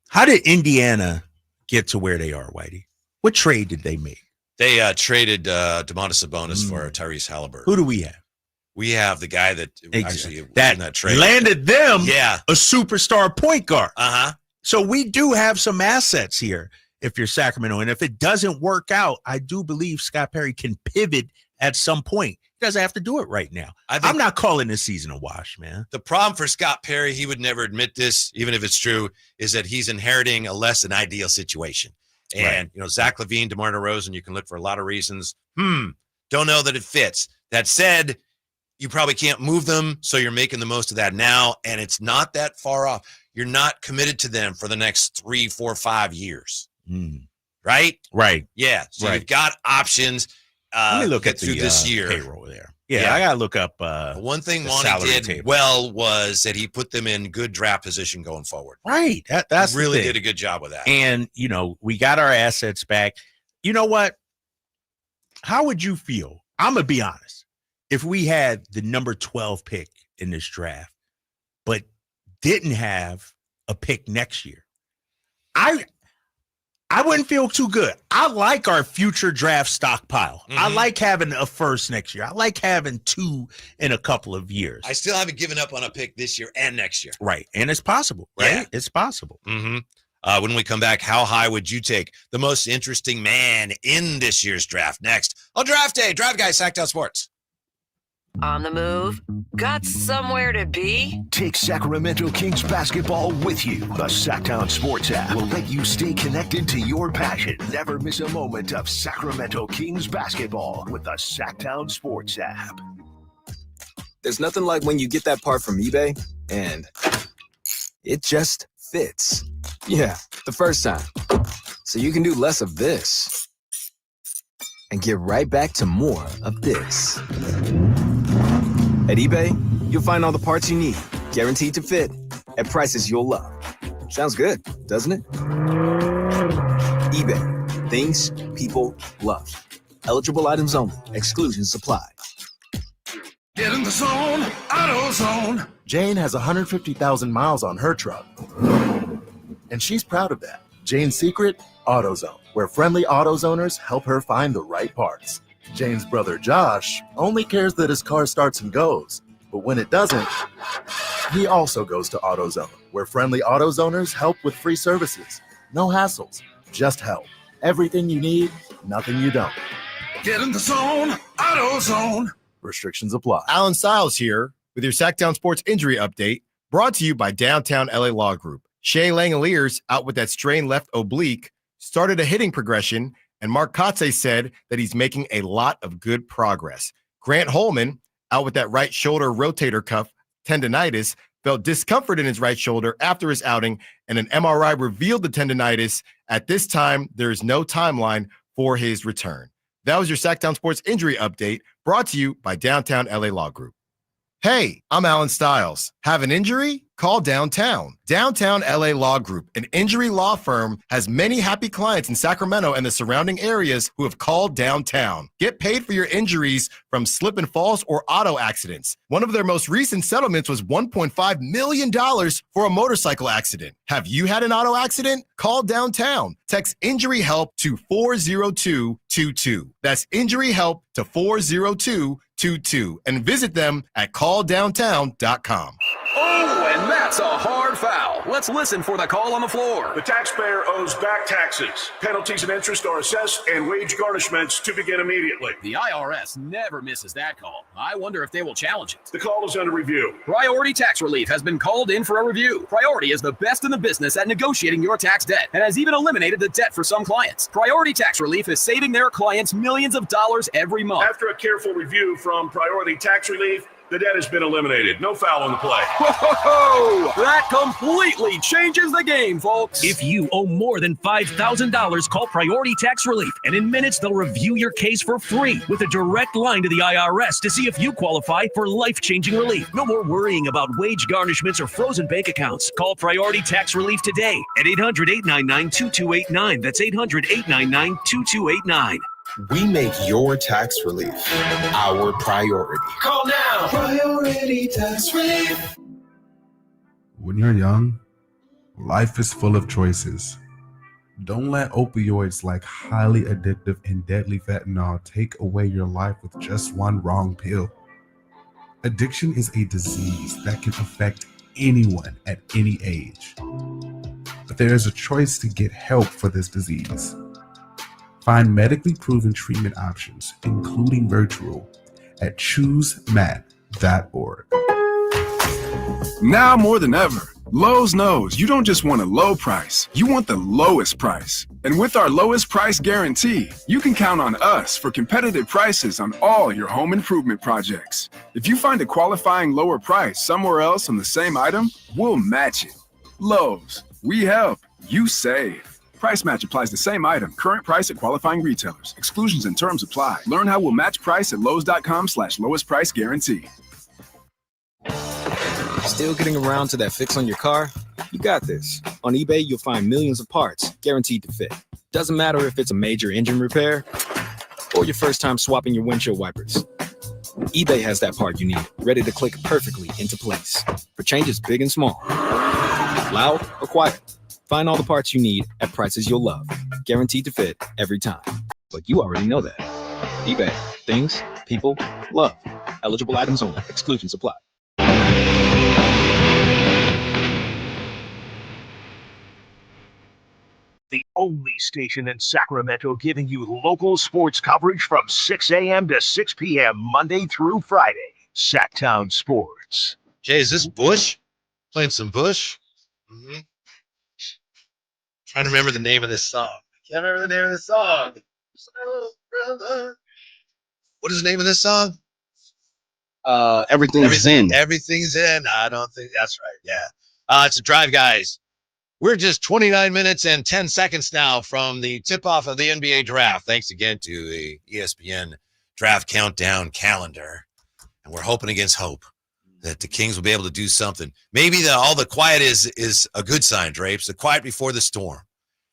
How did Indiana get to where they are, Whitey? What trade did they make? They traded Domantas Sabonis for Tyrese Halliburton. Who do we have? We have the guy that actually that in that trade landed them a superstar point guard. Uh-huh. So we do have some assets here if you're Sacramento. And if it doesn't work out, I do believe Scott Perry can pivot at some point. He doesn't have to do it right now. I'm not calling this season a wash, man. The problem for Scott Perry, he would never admit this, even if it's true, is that he's inheriting a less than ideal situation. And, Zach LaVine, DeMar DeRozan, you can look for a lot of reasons. Don't know that it fits. That said, you probably can't move them, so you're making the most of that now, and it's not that far off. You're not committed to them for the next 3, 4, 5 years. Right? Right. Yeah. So you've got options. Let me look at through this year. Payroll there. Yeah, I got to look up. One thing Monty did well was that he put them in good draft position going forward. Right. That's really did a good job with that. And, we got our assets back. You know what? How would you feel? I'm going to be honest. If we had the number 12 pick in this draft, but didn't have a pick next year, I wouldn't feel too good. I like our future draft stockpile. I like having a first next year. I like having 2 in a couple of years. I still haven't given up on a pick this year and next year. Right. And it's possible, right? Yeah. It's possible. When we come back, how high would you take the most interesting man in this year's draft? Next on Draft Day, Draft Guy, Sacktown Sports. On the move? Got somewhere to be? Take Sacramento Kings basketball with you. The Sacktown Sports app will let you stay connected to your passion. Never miss a moment of Sacramento Kings basketball with the Sacktown Sports app. There's nothing like when you get that part from eBay and it just fits. Yeah, the first time. So you can do less of this and get right back to more of this. At eBay, you'll find all the parts you need, guaranteed to fit, at prices you'll love. Sounds good, doesn't it? eBay, things people love. Eligible items only. Exclusions apply. Get in the zone, AutoZone. Jane has 150,000 miles on her truck, and she's proud of that. Jane's secret, AutoZone, where friendly AutoZoners help her find the right parts. Jane's brother Josh only cares that his car starts and goes, but when it doesn't, he also goes to AutoZone, where friendly AutoZoners help with free services. No hassles, just help. Everything you need, nothing you don't. Get in the zone, AutoZone. Restrictions apply. Alan Stiles here with your Sacktown Sports Injury Update, brought to you by Downtown LA Law Group. Shea Langoliers, out with that strained left oblique, started a hitting progression, and Mark Kotze said that he's making a lot of good progress. Grant Holman, out with that right shoulder rotator cuff tendonitis, felt discomfort in his right shoulder after his outing, and an MRI revealed the tendonitis. At this time, there is no timeline for his return. That was your Sacktown Sports Injury Update, brought to you by Downtown LA Law Group. Hey, I'm Alan Stiles. Have an injury? Call Downtown. Downtown LA Law Group, an injury law firm, has many happy clients in Sacramento and the surrounding areas who have called Downtown. Get paid for your injuries from slip and falls or auto accidents. One of their most recent settlements was $1.5 million for a motorcycle accident. Have you had an auto accident? Call Downtown. Text injury help to 40222. That's injury help to 40222 and visit them at calldowntown.com. Oh, and that's a hard foul. Let's listen for the call on the floor. The taxpayer owes back taxes. Penalties and interest are assessed and wage garnishments to begin immediately. The IRS never misses that call. I wonder if they will challenge it. The call is under review. Priority Tax Relief has been called in for a review. Priority is the best in the business at negotiating your tax debt and has even eliminated the debt for some clients. Priority Tax Relief is saving their clients millions of dollars every month. After a careful review from Priority Tax Relief, the debt has been eliminated. No foul on the play. Whoa! That completely changes the game, folks. If you owe more than $5,000, call Priority Tax Relief, and in minutes they'll review your case for free with a direct line to the IRS to see if you qualify for life-changing relief. No more worrying about wage garnishments or frozen bank accounts. Call Priority Tax Relief today at 800-899-2289. That's 800-899-2289. We make your tax relief our priority. Call now. Priority Tax Relief. When you're young, life is full of choices. Don't let opioids like highly addictive and deadly fentanyl take away your life with just one wrong pill. Addiction is a disease that can affect anyone at any age. But there is a choice to get help for this disease. Find medically proven treatment options, including virtual, at choosemat.org. Now more than ever, Lowe's knows you don't just want a low price, you want the lowest price. And with our lowest price guarantee, you can count on us for competitive prices on all your home improvement projects. If you find a qualifying lower price somewhere else on the same item, we'll match it. Lowe's, we help, you save. Price match applies the same item, current price at qualifying retailers. Exclusions and terms apply. Learn how we'll match price at lowes.com/lowest price guarantee. Still getting around to that fix on your car? You got this. On eBay, you'll find millions of parts guaranteed to fit. Doesn't matter if it's a major engine repair or your first time swapping your windshield wipers. eBay has that part you need, ready to click perfectly into place for changes big and small, loud or quiet. Find all the parts you need at prices you'll love, guaranteed to fit every time. But you already know that. eBay, things people love. Eligible items only. Exclusions apply. The only station in Sacramento giving you local sports coverage from 6 a.m. to 6 p.m. Monday through Friday. Sacktown Sports. Jay, is this Bush? Playing some Bush? Mm-hmm. Trying to remember the name of this song. Can't remember the name of the song. What is the name of this song? Everything's in. Everything's in. I don't think that's right. Yeah. It's a drive, guys. We're just 29 minutes and 10 seconds now from the tip-off of the NBA draft. Thanks again to the ESPN draft countdown calendar. And we're hoping against hope that the Kings will be able to do something. Maybe all the quiet is a good sign, Drapes. The quiet before the storm.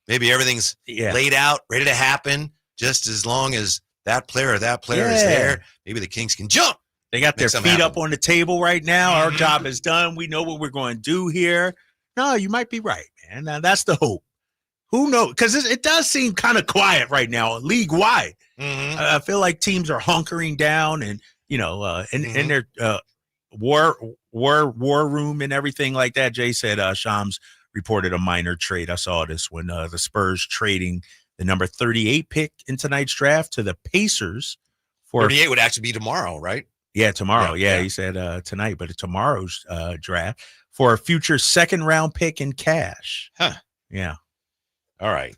Maybe everything's laid out, ready to happen, just as long as that player is there. Maybe the Kings can jump. They got their feet up on the table right now. Our job is done. We know what we're going to do here. No, you might be right, man. Now, that's the hope. Who knows? Because it does seem kind of quiet right now, league-wide. I feel like teams are hunkering down and, in their war room and everything like that. Jay said Shams reported a minor trade. I saw this when the Spurs trading the number 38 pick in tonight's draft to the Pacers. 38 would actually be tomorrow, right? Yeah, tomorrow. Yeah, he said tonight, but tomorrow's draft for a future second-round pick in cash. Huh. Yeah. All right.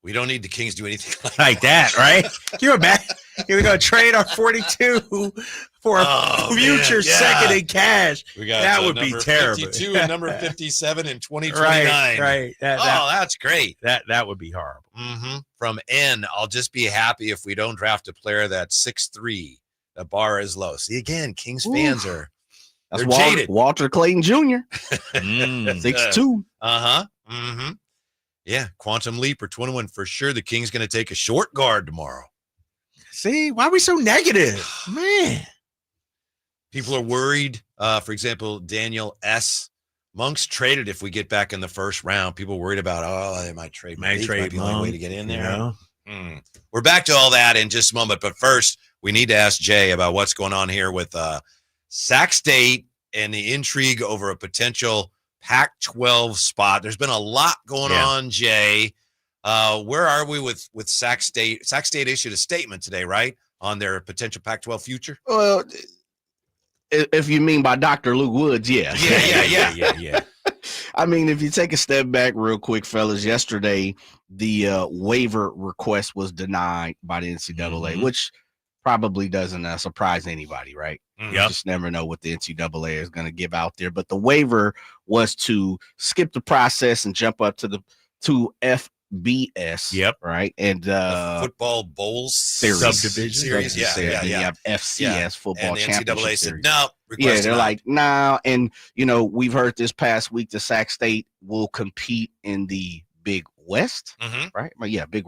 We don't need the Kings to do anything like that, right? You're back. Here we go. Trade our 42 for a future second in cash. We got that would be terrible. 52 and number 57 in 2029. Right. That's great. That would be horrible. From N, I'll just be happy if we don't draft a player that's 6'3". The bar is low. See, again, Kings fans are that's jaded. Walter Clayton Jr. 6'2". Yeah, quantum leap or 21 for sure. The Kings going to take a short guard tomorrow. See, why are we so negative? Man. People are worried. For example, Daniel S. Monk's traded if we get back in the first round. People worried about, they might trade. Might be the only way to get in there. We're back to all that in just a moment. But first, we need to ask Jay about what's going on here with Sac State and the intrigue over a potential Pac-12 spot. There's been a lot going on, Jay. Where are we with Sac State? Sac State issued a statement today, right, on their potential Pac-12 future? Well, if you mean by Dr. Luke Woods, yeah. Yeah. I mean, if you take a step back real quick, fellas, yesterday the waiver request was denied by the NCAA, which probably doesn't surprise anybody, right? You just never know what the NCAA is going to give out there. But the waiver was to skip the process and jump up to FBS. Right. And the football bowls subdivision series. You have FCS football and the championship NCAA series. said no. They're like, nah. And we've heard this past week the Sac State will compete in the Big West, right? But Big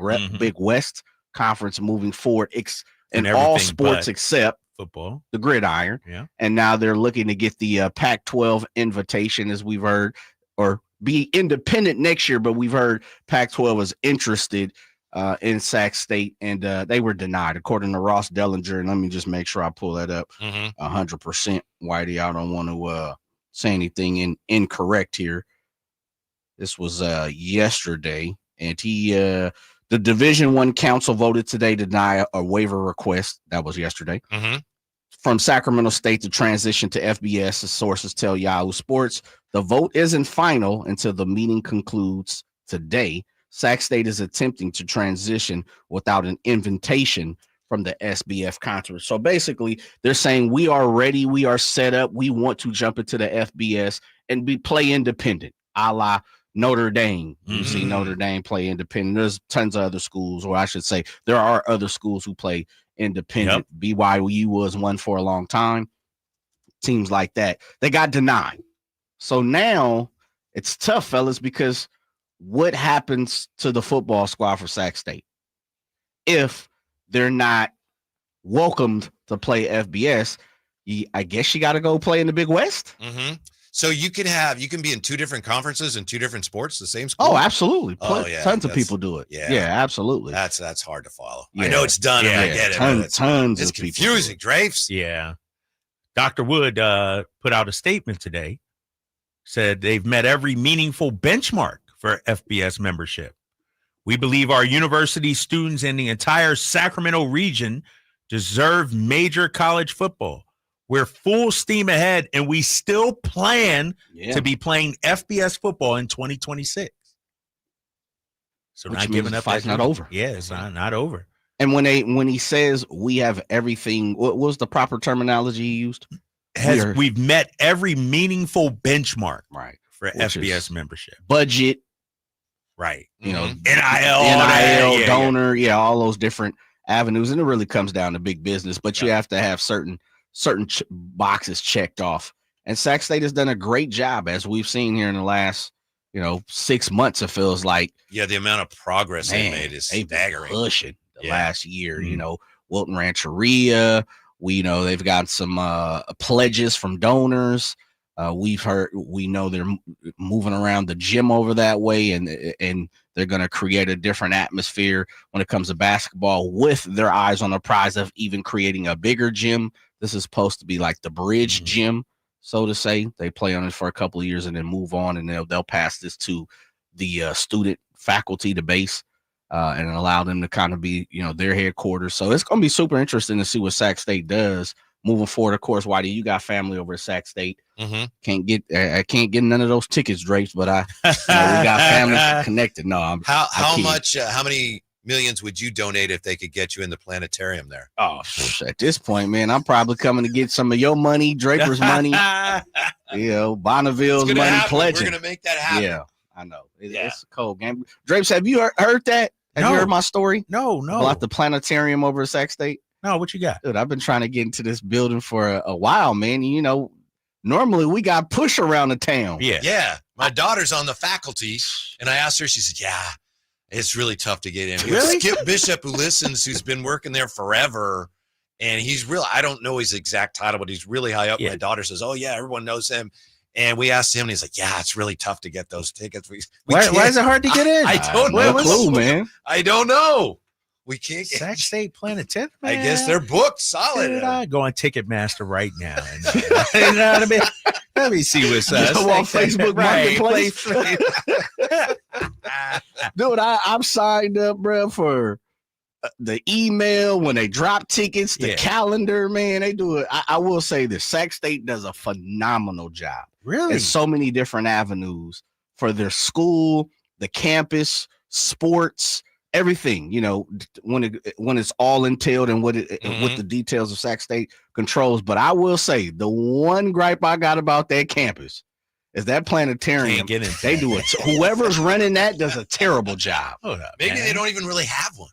West conference moving forward in And all everything sports but except football, the gridiron. Yeah. And now they're looking to get the Pac-12 invitation, as we've heard, or be independent next year. But we've heard Pac-12 is interested in Sac State, and they were denied, according to Ross Dellinger. And let me just make sure I pull that up 100%. Whitey, I don't want to say anything incorrect here. This was yesterday, and the Division I Council voted today to deny a waiver request. That was yesterday. From Sacramento State to transition to FBS, as sources tell Yahoo Sports. The vote isn't final until the meeting concludes today. Sac State is attempting to transition without an invitation from the SBF conference. So basically, they're saying we are ready, we are set up, we want to jump into the FBS and play independent, a la Notre Dame. You see Notre Dame play independent. There's tons of other schools, or I should say, there are other schools who play independent. BYU was one for a long time. Teams like that. They got denied. So now it's tough, fellas, because what happens to the football squad for Sac State if they're not welcomed to play FBS? I guess you got to go play in the Big West. So you can be in two different conferences and two different sports, the same school. Oh, absolutely. Yeah, Tons of people do it. Yeah, absolutely. That's hard to follow. Yeah. I know it's done. And I get it. Tons it's of people confusing, Drapes. Yeah. Dr. Wood put out a statement today, said they've met every meaningful benchmark for FBS membership. We believe our university students in the entire Sacramento region deserve major college football. We're full steam ahead, and we still plan to be playing FBS football in 2026. So Which not means giving the up. fight's not over. Yeah, it's not over. And when he says we have everything, what was the proper terminology he used? We've met every meaningful benchmark for Which FBS is membership. Budget, right? You know, NIL, donor, all those different avenues, and it really comes down to big business. But you have to have certain boxes checked off. And Sac State has done a great job, as we've seen here in the last 6 months. It feels like the amount of progress they made is staggering. Pushing the last year. Wilton Rancheria. They've got some pledges from donors. We know they're moving around the gym over that way, and they're going to create a different atmosphere when it comes to basketball, with their eyes on the prize of even creating a bigger gym. This is supposed to be like the bridge gym, so to say. They play on it for a couple of years and then move on, and they'll pass this to the student faculty, the base, and allow them to kind of be, their headquarters. So it's going to be super interesting to see what Sac State does moving forward. Of course, Whitey, you got family over at Sac State. I can't get none of those tickets, Drapes, but we got families connected. No, how many millions would you donate if they could get you in the planetarium there? Oh, at this point, man, I'm probably coming to get some of your money, Draper's money, Bonneville's money, pledging. We're gonna make that happen. Yeah, I know. It's a cold game. Drapes, have you heard that? Have you heard my story? No. About the planetarium over at Sac State? No, what you got? Dude, I've been trying to get into this building for a while, man. Normally we got push around the town. Yeah. My daughter's on the faculty, and I asked her, she said, it's really tough to get in. Really? Skip Bishop, who listens, who's been working there forever, and he's I don't know his exact title, but he's really high up. My daughter says, oh, yeah, everyone knows him. And we asked him, and he's like, it's really tough to get those tickets. Why is it hard to get in? I don't know. No clue, man. I don't know. We can't get Sac State Planetarium. I guess they're booked solid. Dude, I go on Ticketmaster right now. And, let me see what's up. On Facebook Marketplace. Dude, I'm signed up, bro, for the email when they drop tickets, the calendar, man. They do it. I will say this: Sac State does a phenomenal job. Really? There's so many different avenues for their school, the campus, sports, everything. When it's all entailed and what the details of Sac State controls. But I will say the one gripe I got about that campus is that planetarium. They do it. Whoever's running that does a terrible job. Maybe they don't even really have one.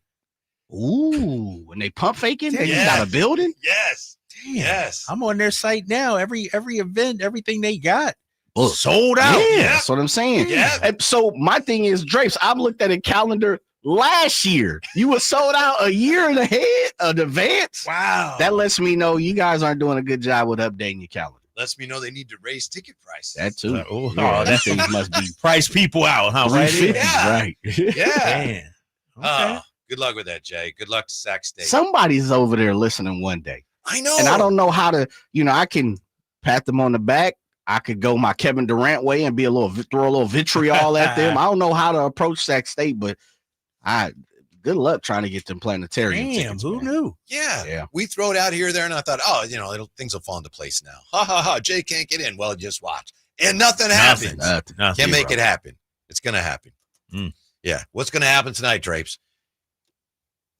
Ooh, when they pump faking, they just got a building. Yes. Damn. Yes. I'm on their site now. Every event, everything they got booked. sold out. Yeah, that's what I'm saying. Yeah. And so my thing is, Drapes, I've looked at a calendar. last year. You were sold out a year in advance. Wow. That lets me know you guys aren't doing a good job with updating your calendar. Lets me know they need to raise ticket prices. That too. That thing must be price people out, huh? Right? Yeah. Right. Yeah. Man. Okay. Good luck with that, Jay. Good luck to Sac State. Somebody's over there listening one day. I know. And I don't know how to, I can pat them on the back. I could go my Kevin Durant way and throw a little vitriol at them. I don't know how to approach Sac State, but good luck trying to get them planetarium tickets. Who knew? Yeah. We throw it out here, there, and I thought, things will fall into place now. Ha ha ha. Jay can't get in. Well, just watch. And nothing happens. Nothing. Can't make it happen. It's going to happen. Yeah. What's going to happen tonight, Drapes?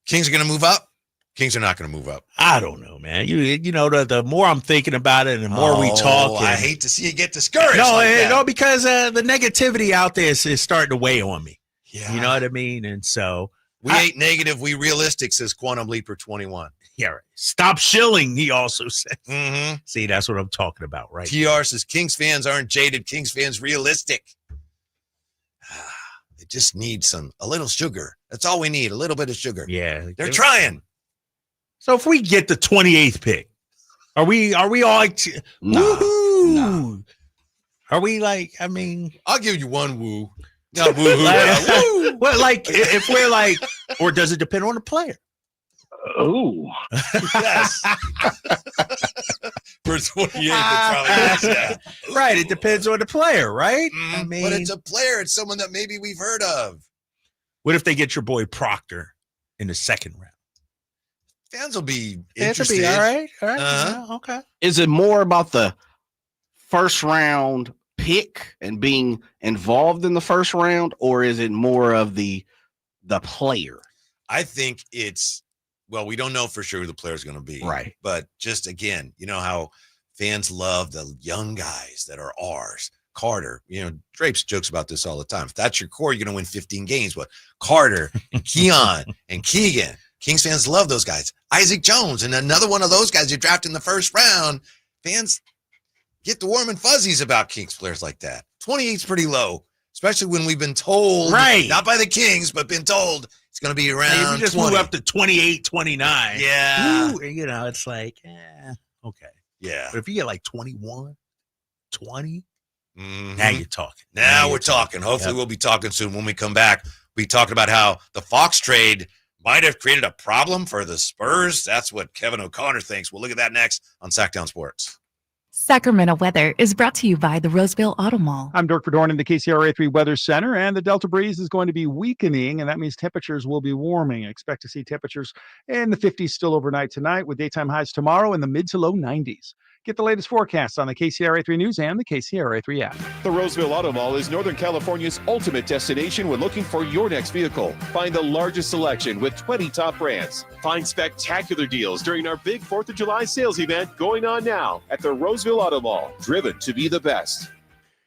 Kings are going to move up. Kings are not going to move up. I don't know, man. The more I'm thinking about it and the more we talk. I hate to see you get discouraged. No, because the negativity out there is starting to weigh on me. Yeah. You know what I mean? And so we ain't negative, we realistic, says Quantum Leaper 21. Yeah, right. Stop shilling, he also said. Mm-hmm. See, that's what I'm talking about, right? TR says Kings fans aren't jaded, Kings fans realistic. They just need a little sugar. That's all we need, a little bit of sugar. Yeah. They're trying. So if we get the 28th pick, are we all like, woohoo? No. Are we like, I mean, I'll give you one woo. Not woo-hoo. Woo. Well, like, if we're like, or does it depend on the player? Oh, yes. For 28th, yeah. Right. It depends on the player, right? I mean, but it's a player. It's someone that maybe we've heard of. What if they get your boy Proctor in the second round? Fans will be interested. interested. All right. Uh-huh. Yeah, okay. Is it more about the first round pick and being involved in the first round, or is it more of the player? I think we don't know for sure who the player is going to be. Right. But just again, you know how fans love the young guys that are ours. Carter, Drapes jokes about this all the time. If that's your core, you're going to win 15 games. But Carter, and Keon, and Keegan, Kings fans love those guys. Isaac Jones, and another one of those guys you draft in the first round. Fans get the warm and fuzzies about Kings players like that. 28's pretty low, especially when we've been told, right? Not by the Kings, but been told it's going to be around. Hey, if you just 20. move up to 28, 29. Yeah. Ooh, it's like, okay. Yeah. But if you get like 21, 20, mm-hmm. now you're talking. Now we're talking. Hopefully we'll be talking soon. When we come back, we'll be talking about how the Fox trade might have created a problem for the Spurs. That's what Kevin O'Connor thinks. We'll look at that next on Sackdown Sports. Sacramento weather is brought to you by the Roseville Auto Mall. I'm Dirk Verdorn in the KCRA3 Weather Center, and the Delta breeze is going to be weakening, and that means temperatures will be warming. Expect to see temperatures in the 50s still overnight tonight, with daytime highs tomorrow in the mid to low 90s. Get the latest forecasts on the KCRA3 News and the KCRA3 app. The Roseville Auto Mall is Northern California's ultimate destination when looking for your next vehicle. Find the largest selection with 20 top brands. Find spectacular deals during our big 4th of July sales event going on now at the Roseville Auto Mall. Driven to be the best.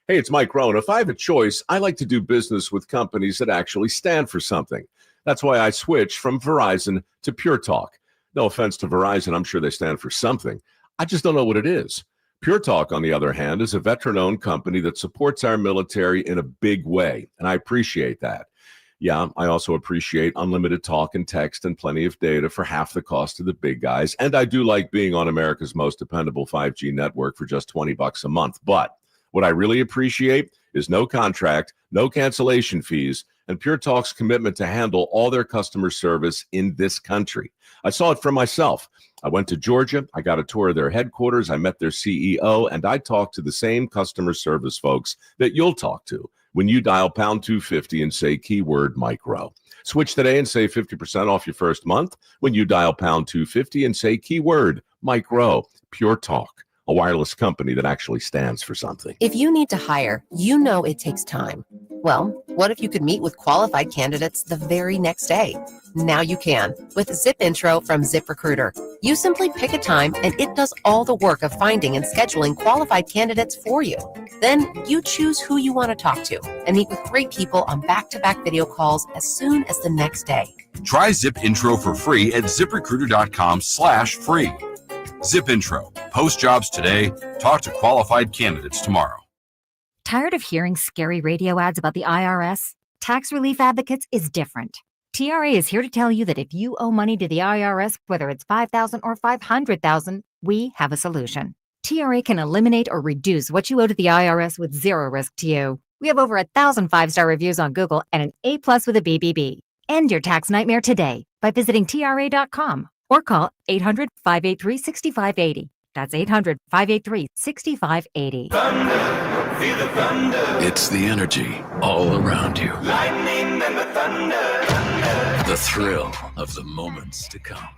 Hey, it's Mike Rohn. If I have a choice, I like to do business with companies that actually stand for something. That's why I switched from Verizon to Pure Talk. No offense to Verizon, I'm sure they stand for something. I just don't know what it is. Pure Talk, on the other hand, is a veteran-owned company that supports our military in a big way, and I appreciate that. Yeah, I also appreciate unlimited talk and text and plenty of data for half the cost of the big guys, and I do like being on America's most dependable 5G network for just $20 a month. But what I really appreciate is no contract, no cancellation fees, and Pure Talk's commitment to handle all their customer service in this country. I saw it for myself. I went to Georgia, I got a tour of their headquarters, I met their CEO, and I talked to the same customer service folks that you'll talk to when you dial pound 250 and say keyword micro. Switch today and save 50% off your first month when you dial pound 250 and say keyword micro. Pure Talk, a wireless company that actually stands for something. If you need to hire, you know it takes time. Well, what if you could meet with qualified candidates the very next day? Now you can with Zip Intro from ZipRecruiter. You simply pick a time and it does all the work of finding and scheduling qualified candidates for you. Then you choose who you want to talk to and meet with great people on back-to-back video calls as soon as the next day. Try Zip Intro for free at ZipRecruiter.com/free. Zip Intro. Post jobs today. Talk to qualified candidates tomorrow. Tired of hearing scary radio ads about the IRS? Tax Relief Advocates is different. TRA is here to tell you that if you owe money to the IRS, whether it's $5,000 or $500,000, we have a solution. TRA can eliminate or reduce what you owe to the IRS with zero risk to you. We have over 1,000 5-star reviews on Google and an A+ with a BBB. End your tax nightmare today by visiting TRA.com or call 800-583-6580. That's 800-583-6580. Thunder, feel the thunder. It's the energy all around you. Lightning and the thunder. The thrill of the moments to come.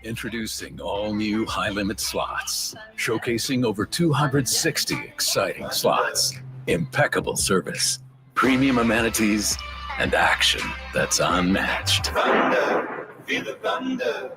Introducing all new high-limit slots, showcasing over 260 exciting slots, impeccable service, premium amenities, and action that's unmatched. Thunder, feel the thunder.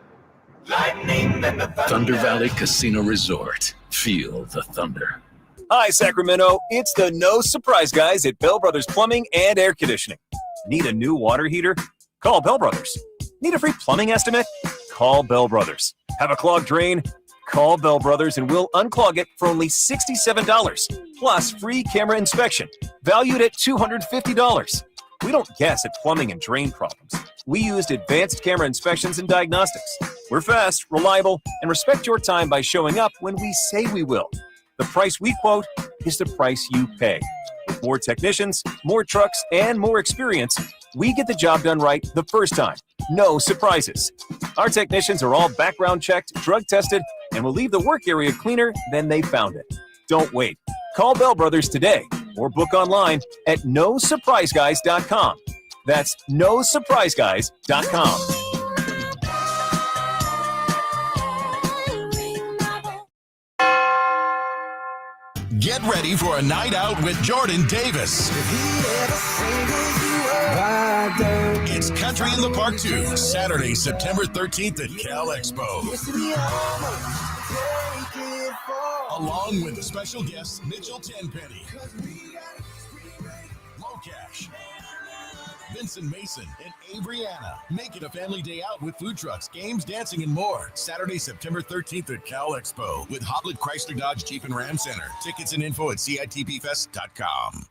Lightning and the thunder. Thunder Valley Casino Resort. Feel the thunder. Hi, Sacramento. It's the No Surprise guys at Bell Brothers Plumbing and Air Conditioning. Need a new water heater? Call Bell Brothers. Need a free plumbing estimate? Call Bell Brothers. Have a clogged drain? Call Bell Brothers and we'll unclog it for only $67, plus free camera inspection, valued at $250. We don't guess at plumbing and drain problems. We used advanced camera inspections and diagnostics. We're fast, reliable, and respect your time by showing up when we say we will. The price we quote is the price you pay. With more technicians, more trucks, and more experience, we get the job done right the first time. No surprises. Our technicians are all background checked, drug tested, and will leave the work area cleaner than they found it. Don't wait. Call Bell Brothers today or book online at nosurpriseguys.com. That's nosurpriseguys.com. Get ready for a night out with Jordan Davis. It's Country in the Park 2, Saturday, September 13th at Cal Expo. Along with the special guests Mitchell Tenpenny, Low Cash, Vincent Mason, and Averyana. Make it a family day out with food trucks, games, dancing, and more. Saturday, September 13th at Cal Expo with Hoblit Chrysler Dodge Jeep and Ram Center. Tickets and info at CITPFest.com.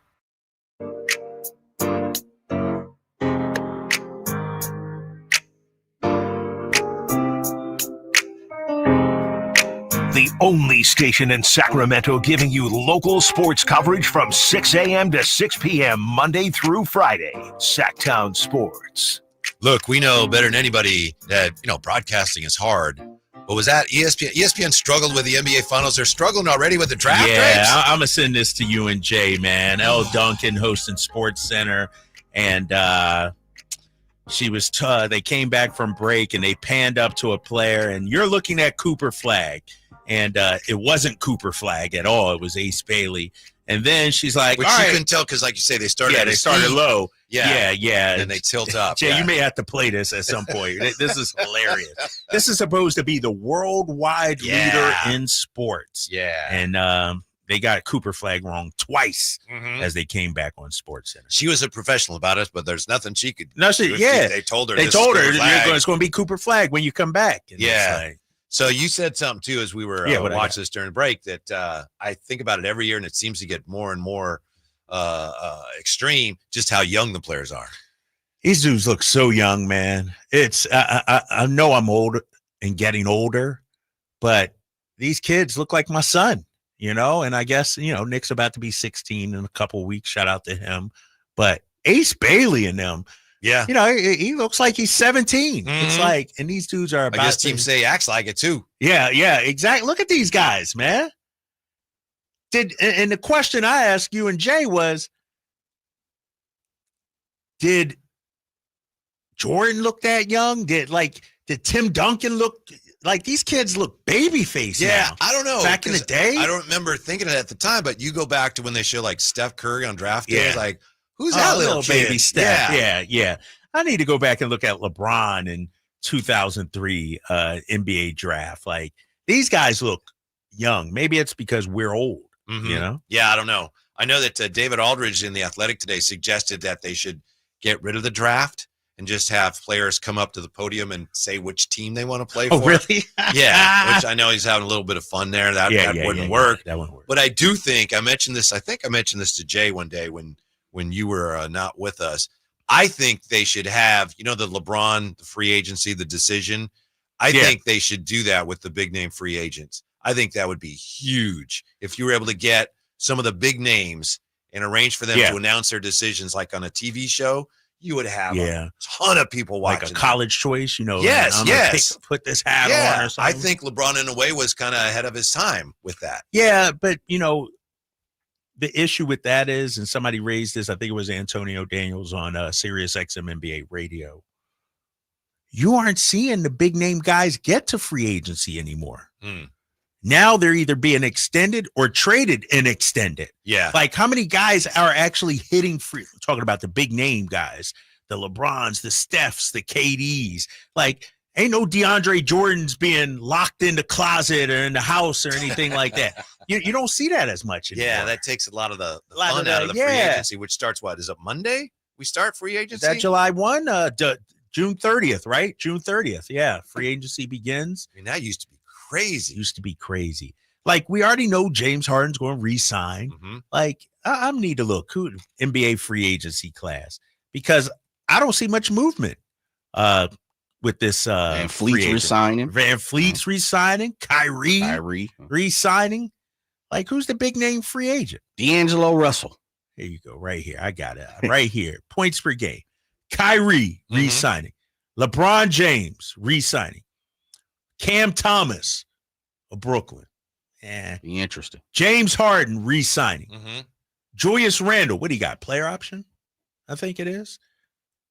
The only station in Sacramento giving you local sports coverage from 6 a.m. to 6 p.m. Monday through Friday. Sacktown Sports. Look, we know better than anybody that, broadcasting is hard. But was that ESPN? ESPN struggled with the NBA Finals. They're struggling already with the draft. Yeah, race? I'm going to send this to you and Jay, man. Elle Duncan hosting Sports Center. And she was they came back from break and they panned up to a player. And you're looking at Cooper Flagg. And it wasn't Cooper Flagg at all. It was Ace Bailey. And then she's like, which all you right. couldn't tell because, like you say, they started. Yeah, they started low. Yeah. And they tilt up. Jay, you may have to play this at some point. This is hilarious. This is supposed to be the worldwide leader in sports. Yeah. And they got Cooper Flagg wrong twice as they came back on Sports Center. She was a professional about it, but there's nothing she could. No, they told her. They told her it's going to be Cooper Flagg when you come back. And so you said something too as we were watching this during the break that I think about it every year, and it seems to get more and more extreme. Just how young the players are. These dudes look so young, man. It's I know I'm old and getting older, but these kids look like my son, And I guess Nick's about to be 16 in a couple of weeks. Shout out to him. But Ace Bailey and them. Yeah. He looks like he's 17. It's like, and these dudes are about I guess teams say acts like it too. Yeah, exactly. Look at these guys, man. And the question I asked you and Jay was, did Jordan look that young? Did Tim Duncan look like these kids look baby face? Yeah, now? I don't know. Back in the day, I don't remember thinking it at the time, but you go back to when they show like Steph Curry on draft day, like, who's that little kid? Baby Steph? Yeah. I need to go back and look at LeBron in 2003 NBA draft. Like, these guys look young. Maybe it's because we're old, Yeah, I don't know. I know that David Aldridge in The Athletic today suggested that they should get rid of the draft and just have players come up to the podium and say which team they want to play for. Oh, really? Yeah, which I know he's having a little bit of fun there. That wouldn't work. That wouldn't work. But I do think I think I mentioned this to Jay one day when you were not with us. I think they should have, the LeBron, the free agency, the decision. I think they should do that with the big name free agents. I think that would be huge if you were able to get some of the big names and arrange for them to announce their decisions like on a TV show. You would have a ton of people watching. Like a college choice, Yes. Put this hat on or something. I think LeBron, in a way, was kind of ahead of his time with that. Yeah, but, the issue with that is, and somebody raised this, I think it was Antonio Daniels on Sirius XM NBA radio. You aren't seeing the big name guys get to free agency anymore. Now they're either being extended or traded and extended. Yeah. Like how many guys are actually hitting free? I'm talking about the big name guys, the LeBrons, the Stephs, the KDs. Like ain't no DeAndre Jordan's being locked in the closet or in the house or anything like that. You don't see that as much anymore. Yeah, that takes a lot of the fun out of the free agency, which starts Is it Monday? We start free agency? Is that July 1? June 30th, right? June 30th. Yeah. Free agency begins. I mean, that used to be crazy. Like we already know James Harden's going to re-sign. Like I need to look who NBA free agency class because I don't see much movement with this Van Fleet's resigning. Van Fleet's resigning. Kyrie re-signing. Like who's the big name free agent? D'Angelo Russell. Here you go, right here. I got it right here. Points per game. Kyrie re-signing. LeBron James re-signing. Cam Thomas of Brooklyn. Be interesting. James Harden re-signing. Julius Randle. What do you got? Player option? I think it is.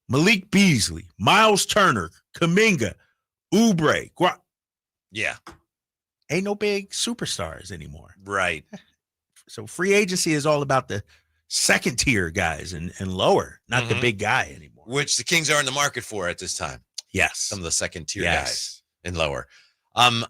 Malik Beasley. Miles Turner. Kuminga. Oubre. Yeah. Ain't no big superstars anymore. Right. So free agency is all about the second tier guys and lower, not the big guy anymore. Which the Kings are in the market for at this time. Yes. Some of the second tier guys and lower.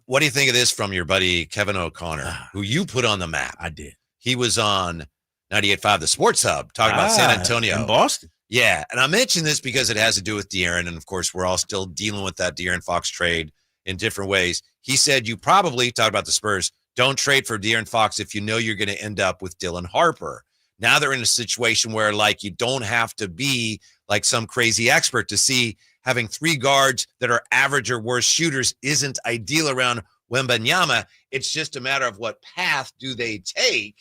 What do you think of this from your buddy Kevin O'Connor, who you put on the map? I did. He was on 98.5, the Sports Hub, talking about San Antonio. In Boston. Yeah. And I mentioned this because it has to do with De'Aaron. And, of course, we're all still dealing with that De'Aaron Fox trade in different ways. He said you probably, talk about the Spurs, don't trade for De'Aaron Fox if you know you're going to end up with Dylan Harper. Now they're in a situation where, like, you don't have to be like some crazy expert to see having three guards that are average or worse shooters isn't ideal around Wembanyama. It's just a matter of what path do they take.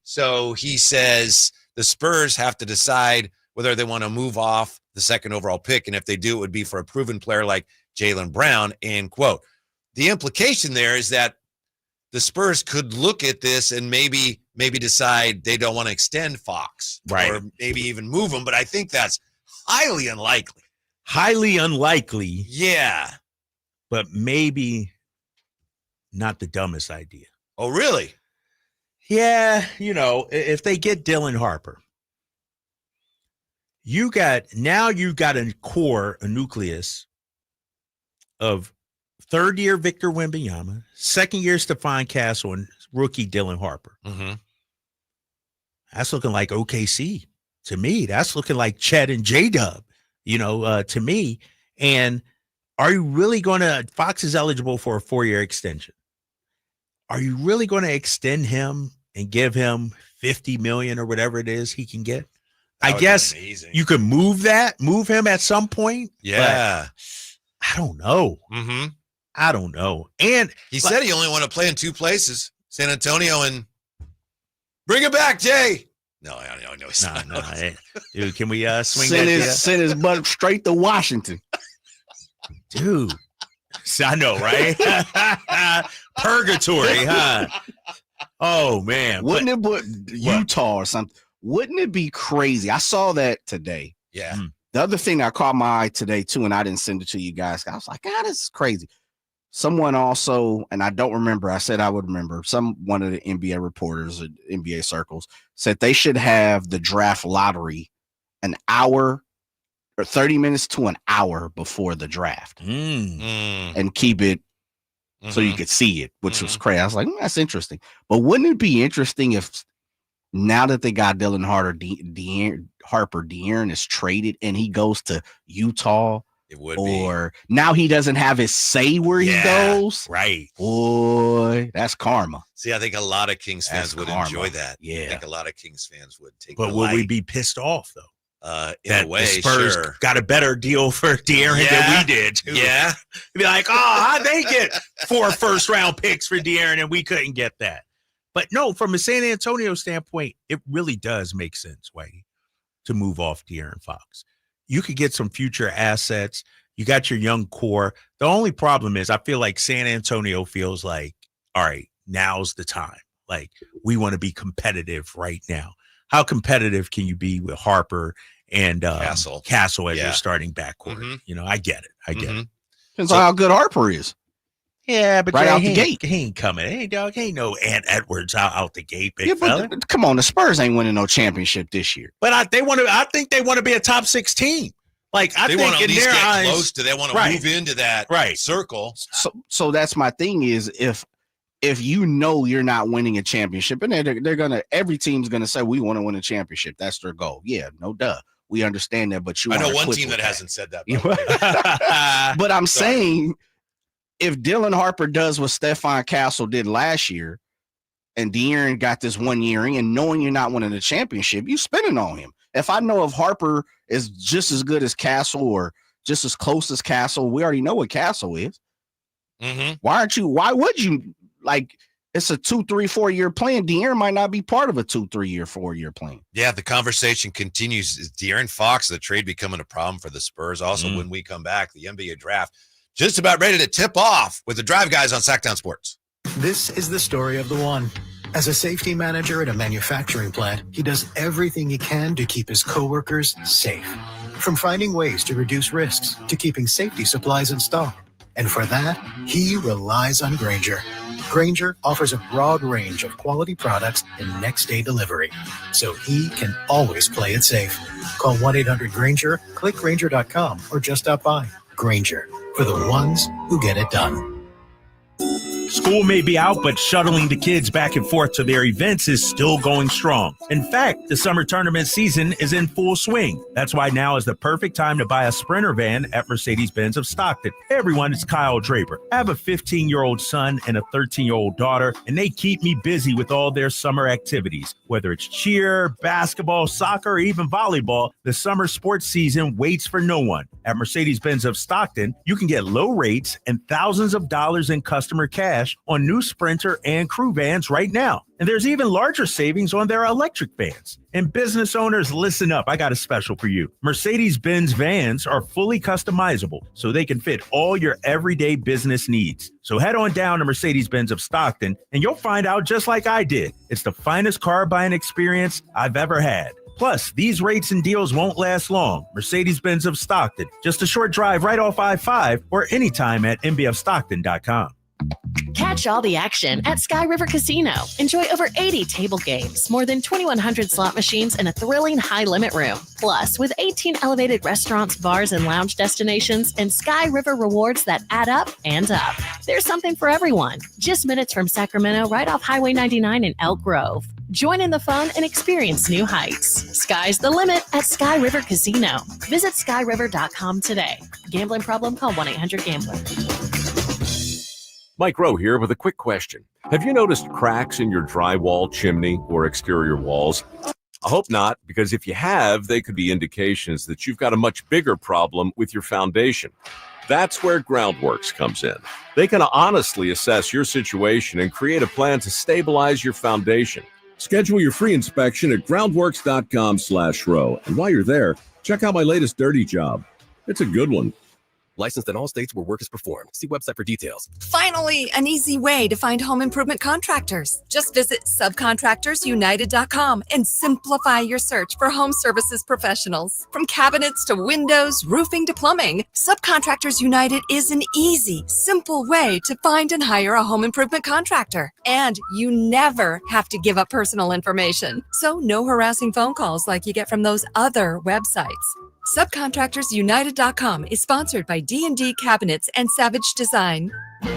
So he says the Spurs have to decide whether they want to move off the second overall pick. And if they do, it would be for a proven player like Jaylen Brown, end quote. The implication there is that the Spurs could look at this and maybe decide they don't want to extend Fox, right, or maybe even move him. But I think that's highly unlikely. Highly unlikely. Yeah. But maybe not the dumbest idea. Oh, really? Yeah. If they get Dylan Harper, you got a core, a nucleus of third-year Victor Wembanyama, second-year Stephon Castle, and rookie Dylan Harper. That's looking like OKC to me. That's looking like Chet and J-Dub, to me. And are you really going to – Fox is eligible for a 4-year extension. Are you really going to extend him and give him $50 million or whatever it is he can get? I guess you could move him at some point. Yeah. I don't know. I don't know. And he said he only want to play in two places, San Antonio and bring it back, Jay. No. Dude, can we swing send his butt straight to Washington? Dude. I know, right? Purgatory, huh? Oh, man. Wouldn't it put Utah or something? Wouldn't it be crazy? I saw that today. Yeah. The other thing that caught my eye today, too, and I didn't send it to you guys, I was like, God, this is crazy. Someone also, and I don't remember, I said I would remember, one of the NBA reporters at NBA circles said they should have the draft lottery an hour or 30 minutes to an hour before the draft and keep it so you could see it, which was crazy. I was like, that's interesting. But wouldn't it be interesting if now that they got Dylan Harper, De'Aaron is traded and he goes to Utah? It would or be. Now he doesn't have his say where he goes. Right. Boy, that's karma. See, I think a lot of Kings fans would enjoy that. Yeah. I think a lot of Kings fans would take But would we be pissed off, though? in a way, the Spurs sure. got a better deal for De'Aaron than we did, too. Yeah. Be like, how'd they get 4 first-round picks for De'Aaron and we couldn't get that? But no, from a San Antonio standpoint, it really does make sense, Whitey, to move off De'Aaron Fox. You could get some future assets. You got your young core. The only problem is I feel like San Antonio feels like, all right, now's the time. Like, we want to be competitive right now. How competitive can you be with Harper and Castle as your starting backcourt? Mm-hmm. You know, I get it. I get it. Depends on how good Harper is. Yeah, but right out the gate. He ain't coming. Hey, dog, ain't no Ant Edwards out the gate, big fella. But come on, the Spurs ain't winning no championship this year. But I think they want to be a top 6 team. Like, I think want to in at least their get eyes, close to. They want to move into that circle. So that's my thing is if you know you're not winning a championship, and they're gonna, every team's gonna say we want to win a championship. That's their goal. Yeah, no duh. We understand that, but I know one team that hasn't said that. But I'm saying, if Dylan Harper does what Stephon Castle did last year, and De'Aaron got this 1 year ring, and knowing you're not winning a championship, you spending on him. If I know if Harper is just as good as Castle or just as close as Castle, we already know what Castle is. Mm-hmm. Why would you, like, it's a 2, 3, 4 year plan. De'Aaron might not be part of a 2, 3 year, 4 year plan. Yeah, the conversation continues. Is De'Aaron Fox, the trade becoming a problem for the Spurs? Also, when we come back, the NBA draft just about ready to tip off with the Drive Guys on Sacktown Sports. This is the story of the one. As a safety manager at a manufacturing plant, he does everything he can to keep his coworkers safe. From finding ways to reduce risks to keeping safety supplies in stock. And for that, he relies on Grainger. Grainger offers a broad range of quality products and next-day delivery, so he can always play it safe. Call 1-800-GRAINGER, click Grainger.com, or just stop by. Grainger, for the ones who get it done. School may be out, but shuttling the kids back and forth to their events is still going strong. In fact, the summer tournament season is in full swing. That's why now is the perfect time to buy a Sprinter van at Mercedes-Benz of Stockton. Hey everyone, it's Kyle Draper. I have a 15-year-old son and a 13-year-old daughter, and they keep me busy with all their summer activities. Whether it's cheer, basketball, soccer, or even volleyball, the summer sports season waits for no one. At Mercedes-Benz of Stockton, you can get low rates and thousands of dollars in customer cash on new Sprinter and Crew vans right now. And there's even larger savings on their electric vans. And business owners, listen up. I got a special for you. Mercedes-Benz vans are fully customizable, so they can fit all your everyday business needs. So head on down to Mercedes-Benz of Stockton, and you'll find out just like I did. It's the finest car buying experience I've ever had. Plus, these rates and deals won't last long. Mercedes-Benz of Stockton, just a short drive right off I-5 or anytime at mbfstockton.com. Catch all the action at Sky River Casino. Enjoy over 80 table games, more than 2,100 slot machines, and a thrilling high-limit room. Plus, with 18 elevated restaurants, bars, and lounge destinations, and Sky River rewards that add up and up. There's something for everyone. Just minutes from Sacramento, right off Highway 99 in Elk Grove. Join in the fun and experience new heights. Sky's the limit at Sky River Casino. Visit skyriver.com today. Gambling problem? Call 1-800-GAMBLER. Mike Rowe here with a quick question. Have you noticed cracks in your drywall, chimney, or exterior walls? I hope not, because if you have, they could be indications that you've got a much bigger problem with your foundation. That's where Groundworks comes in. They can honestly assess your situation and create a plan to stabilize your foundation. Schedule your free inspection at groundworks.com/row. And while you're there, check out my latest dirty job. It's a good one. Licensed in all states where work is performed. See website for details. Finally, an easy way to find home improvement contractors. Just visit subcontractorsunited.com and simplify your search for home services professionals. From cabinets to windows, roofing to plumbing, Subcontractors United is an easy, simple way to find and hire a home improvement contractor. And you never have to give up personal information. So no harassing phone calls like you get from those other websites. Subcontractorsunited.com is sponsored by D&D Cabinets and Savage Design.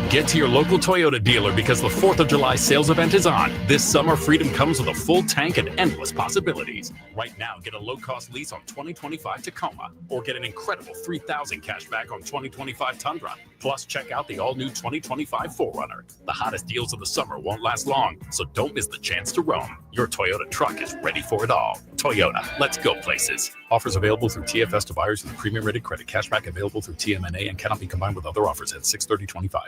Get to your local Toyota dealer because the 4th of July sales event is on. This summer, freedom comes with a full tank and endless possibilities. Right now, get a low-cost lease on 2025 Tacoma or get an incredible $3,000 cash back on 2025 Tundra. Plus, check out the all-new 2025 4Runner. The hottest deals of the summer won't last long, so don't miss the chance to roam. Your Toyota truck is ready for it all. Toyota, let's go places. Offers available through TFS to buyers with premium rated credit. Cashback available through TMNA and cannot be combined with other offers at 6/30/25.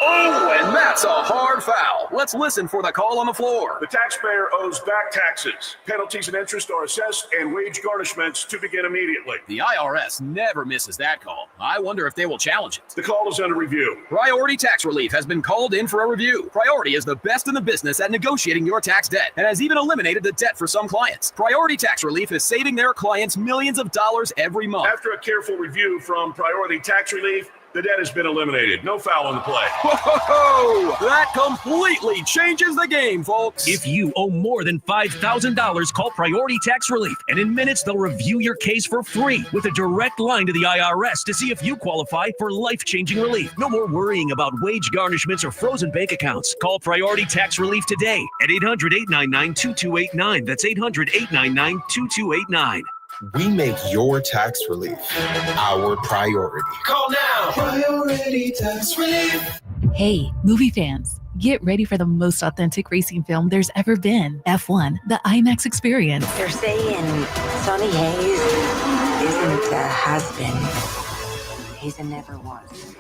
Oh, and that's a hard foul. Let's listen for the call on the floor. The taxpayer owes back taxes. Penalties and interest are assessed and wage garnishments to begin immediately. The IRS never misses that call. I wonder if they will challenge it. The call is under review. Priority Tax Relief has been called in for a review. Priority is the best in the business at negotiating your tax debt and has even eliminated the debt for some clients. Priority Tax Relief is saving their clients millions of dollars every month. After a careful review from Priority Tax Relief, the debt has been eliminated. No foul on the play. Whoa! That completely changes the game, folks. If you owe more than $5,000, call Priority Tax Relief, and in minutes they'll review your case for free with a direct line to the IRS to see if you qualify for life-changing relief. No more worrying about wage garnishments or frozen bank accounts. Call Priority Tax Relief today at 800-899-2289. That's 800-899-2289. We make your tax relief our priority. Call now. Priority Tax Relief. Hey, movie fans, get ready for the most authentic racing film there's ever been. F1, the IMAX experience. They're saying Sonny Hayes isn't a husband. He's a never was.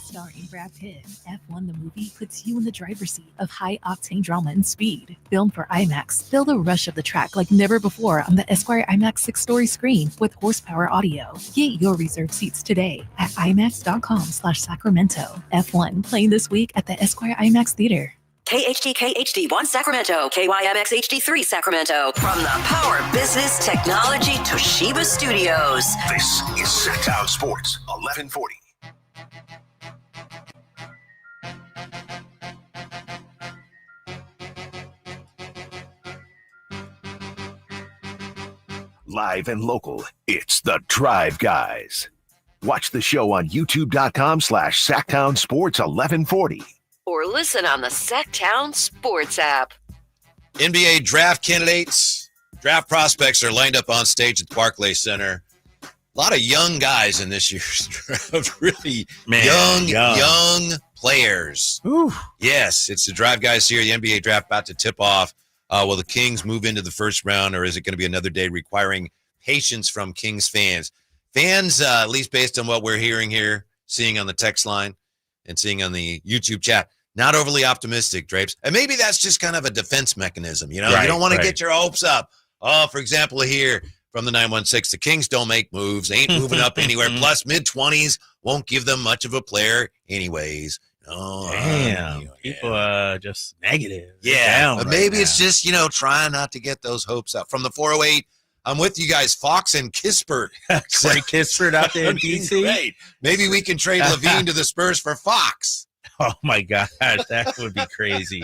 Starring Brad Pitt, F1 the movie puts you in the driver's seat of high-octane drama and speed. Filmed for IMAX, feel the rush of the track like never before on the Esquire IMAX 6-story screen with horsepower audio. Get your reserved seats today at IMAX.com/Sacramento. F1 playing this week at the Esquire IMAX Theater. KHD1 Sacramento, KYMX HD3 Sacramento. From the Power Business Technology Toshiba Studios. This is Sacktown Sports 1140. Live and local, it's the Drive Guys. Watch the show on youtube.com/Sacktown Sports 1140. Or listen on the Sacktown Sports app. NBA draft candidates, draft prospects are lined up on stage at the Barclays Center. A lot of young guys in this year's draft, really young players. Ooh. Yes, it's the Drive Guys here. The NBA draft about to tip off. Will the Kings move into the first round, or is it going to be another day requiring patience from Kings fans? Fans, at least based on what we're hearing here, seeing on the text line and seeing on the YouTube chat, not overly optimistic, Drapes. And maybe that's just kind of a defense mechanism. You know, you don't want to get your hopes up. Oh, for example, here from the 916, the Kings don't make moves, ain't moving up anywhere. Plus, mid-20s won't give them much of a player anyways. Oh, damn. People are just negative. Yeah, but maybe it's just, trying not to get those hopes up. From the 408, I'm with you guys, Fox and Kispert. Frank Kispert out there in D.C. Great. Maybe we can trade Levine to the Spurs for Fox. Oh, my gosh. That would be crazy.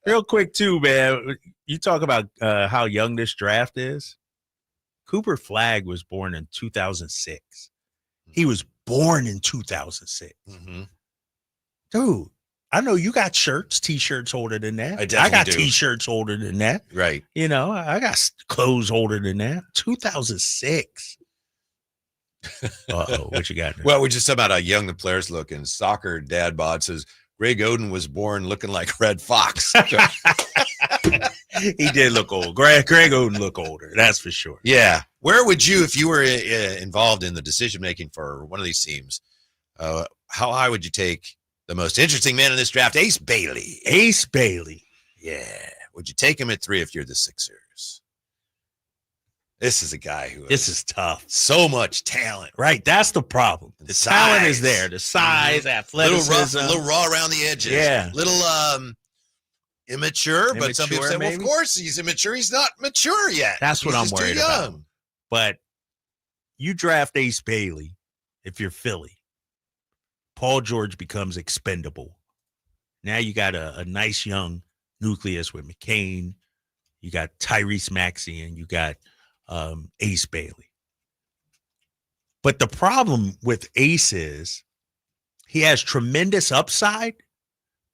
Real quick, too, man. You talk about how young this draft is. Cooper Flagg was born in 2006. He was born in 2006. Mm-hmm. Dude, I know you got shirts, T-shirts older than that. I got do. T-shirts older than that. Right. I got clothes older than that. 2006. Uh-oh, what you got there? Well, we just talking about how young the players look. And Soccer Dad Bod says Greg Oden was born looking like Red Fox. He did look old. Greg Oden look older. That's for sure. Yeah. Where would you, if you were involved in the decision-making for one of these teams, how high would you take the most interesting man in this draft, Ace Bailey? Ace Bailey. Yeah. Would you take him at 3 if you're the Sixers? This is a guy who this is tough. So much talent. Right. That's the problem. The talent is there. The size, athleticism. Little raw around the edges. Yeah. Little immature, but some people say, well, of course he's immature. He's not mature yet. That's what I'm worried about. But you draft Ace Bailey if you're Philly. Paul George becomes expendable. Now you got a nice young nucleus with McCain. You got Tyrese Maxey, and you got Ace Bailey. But the problem with Ace is he has tremendous upside,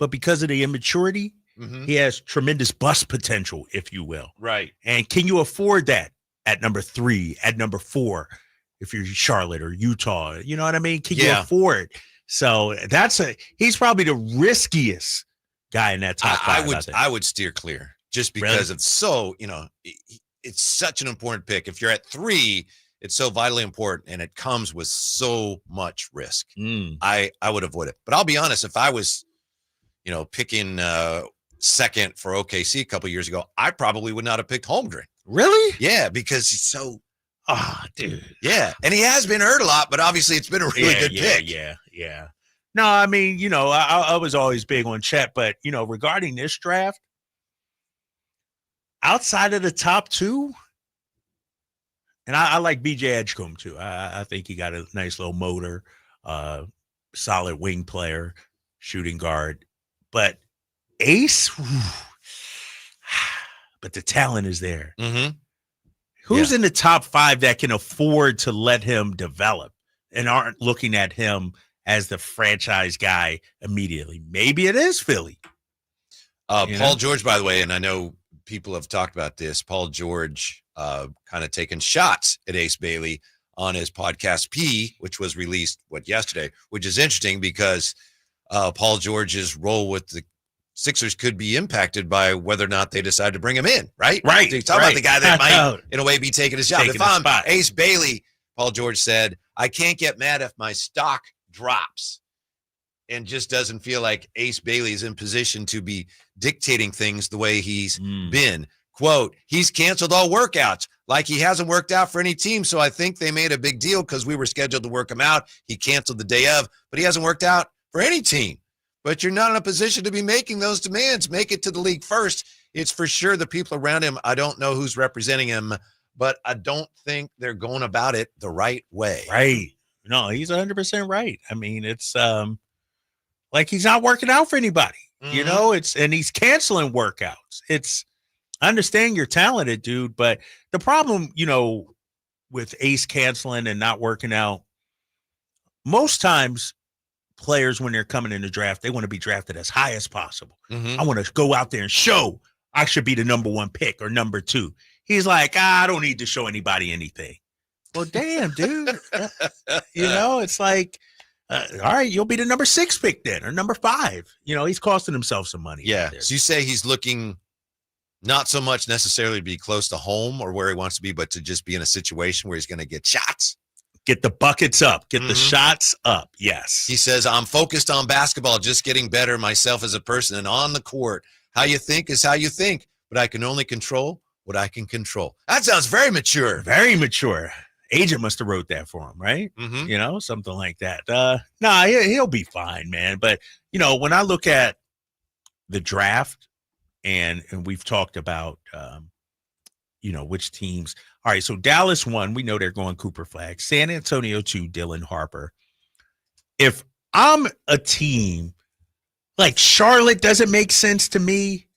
but because of the immaturity, he has tremendous bust potential, if you will. Right. And can you afford that at number 3, at number 4, if you're Charlotte or Utah? You know what I mean? Can you afford? So he's probably the riskiest guy in that top 5. I would steer clear just because it's so, it's such an important pick. If you're at 3, it's so vitally important, and it comes with so much risk. I would avoid it. But I'll be honest, if I was, picking second for OKC a couple years ago, I probably would not have picked Holmgren. Really? Yeah, because he's so dude. Yeah. And he has been hurt a lot, but obviously it's been a really good pick. Yeah. No, I mean, I was always big on Chet, but regarding this draft, outside of the top two, and I like BJ Edgecombe too. I think he got a nice little motor, solid wing player, shooting guard. But Ace, but the talent is there. Mm-hmm. Who's in the top 5 that can afford to let him develop and aren't looking at him as the franchise guy immediately? Maybe it is Philly. Paul George, by the way, and I know people have talked about this, Paul George kind of taking shots at Ace Bailey on his podcast P, which was released yesterday, which is interesting because Paul George's role with the Sixers could be impacted by whether or not they decide to bring him in, right? Right. So you're talking about the guy that might, in a way, be taking his job. If I'm Ace Bailey, Paul George said, I can't get mad if my stock drops and just doesn't feel like Ace Bailey is in position to be dictating things the way he's been. Quote, he's canceled all workouts like he hasn't worked out for any team. So I think they made a big deal because we were scheduled to work him out. He canceled the day of, but he hasn't worked out for any team. But you're not in a position to be making those demands. Make it to the league first. It's for sure the people around him. I don't know who's representing him, but I don't think they're going about it the right way. Right. No, he's 100% right. I mean, it's like he's not working out for anybody. And he's canceling workouts. I understand you're talented, dude, but the problem, with Ace canceling and not working out, most times players, when they're coming in the draft, they want to be drafted as high as possible. I want to go out there and show I should be the number 1 pick or number 2. He's like, I don't need to show anybody anything. Well, damn, dude. It's like, all right, you'll be the number 6 pick then, or number 5. He's costing himself some money. Yeah. So you say he's looking not so much necessarily to be close to home or where he wants to be, but to just be in a situation where he's going to get shots. Get the buckets up. Get the shots up. Yes. He says, I'm focused on basketball, just getting better myself as a person and on the court. How you think is how you think, but I can only control what I can control. That sounds very mature. Very mature. Agent must have wrote that for him, right? Something like that. He'll be fine, man. But, when I look at the draft and we've talked about, which teams. All right, so Dallas 1, we know they're going Cooper Flag. San Antonio 2, Dylan Harper. If I'm a team, like Charlotte doesn't make sense to me.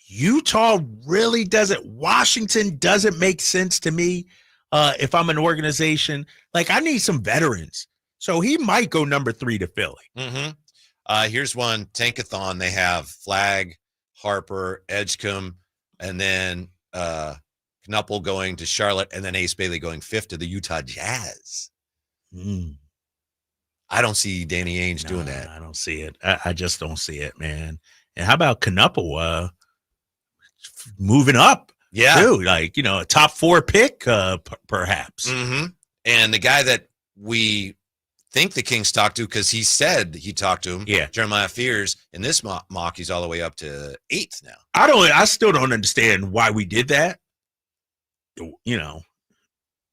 Utah really doesn't. Washington doesn't make sense to me. If I'm an organization, like I need some veterans. So he might go number 3 to Philly. Here's one, Tankathon. They have Flag, Harper, Edgecombe, and then Knuppel going to Charlotte, and then Ace Bailey going 5th to the Utah Jazz. I don't see Danny Ainge doing that. I don't see it. I just don't see it, man. And how about Knuppel moving up? Yeah. Too, like, a top 4 pick, perhaps. And the guy that we think the Kings talked to, because he said he talked to him, Jeremiah Fears, in this mock, he's all the way up to 8th now. I still don't understand why we did that.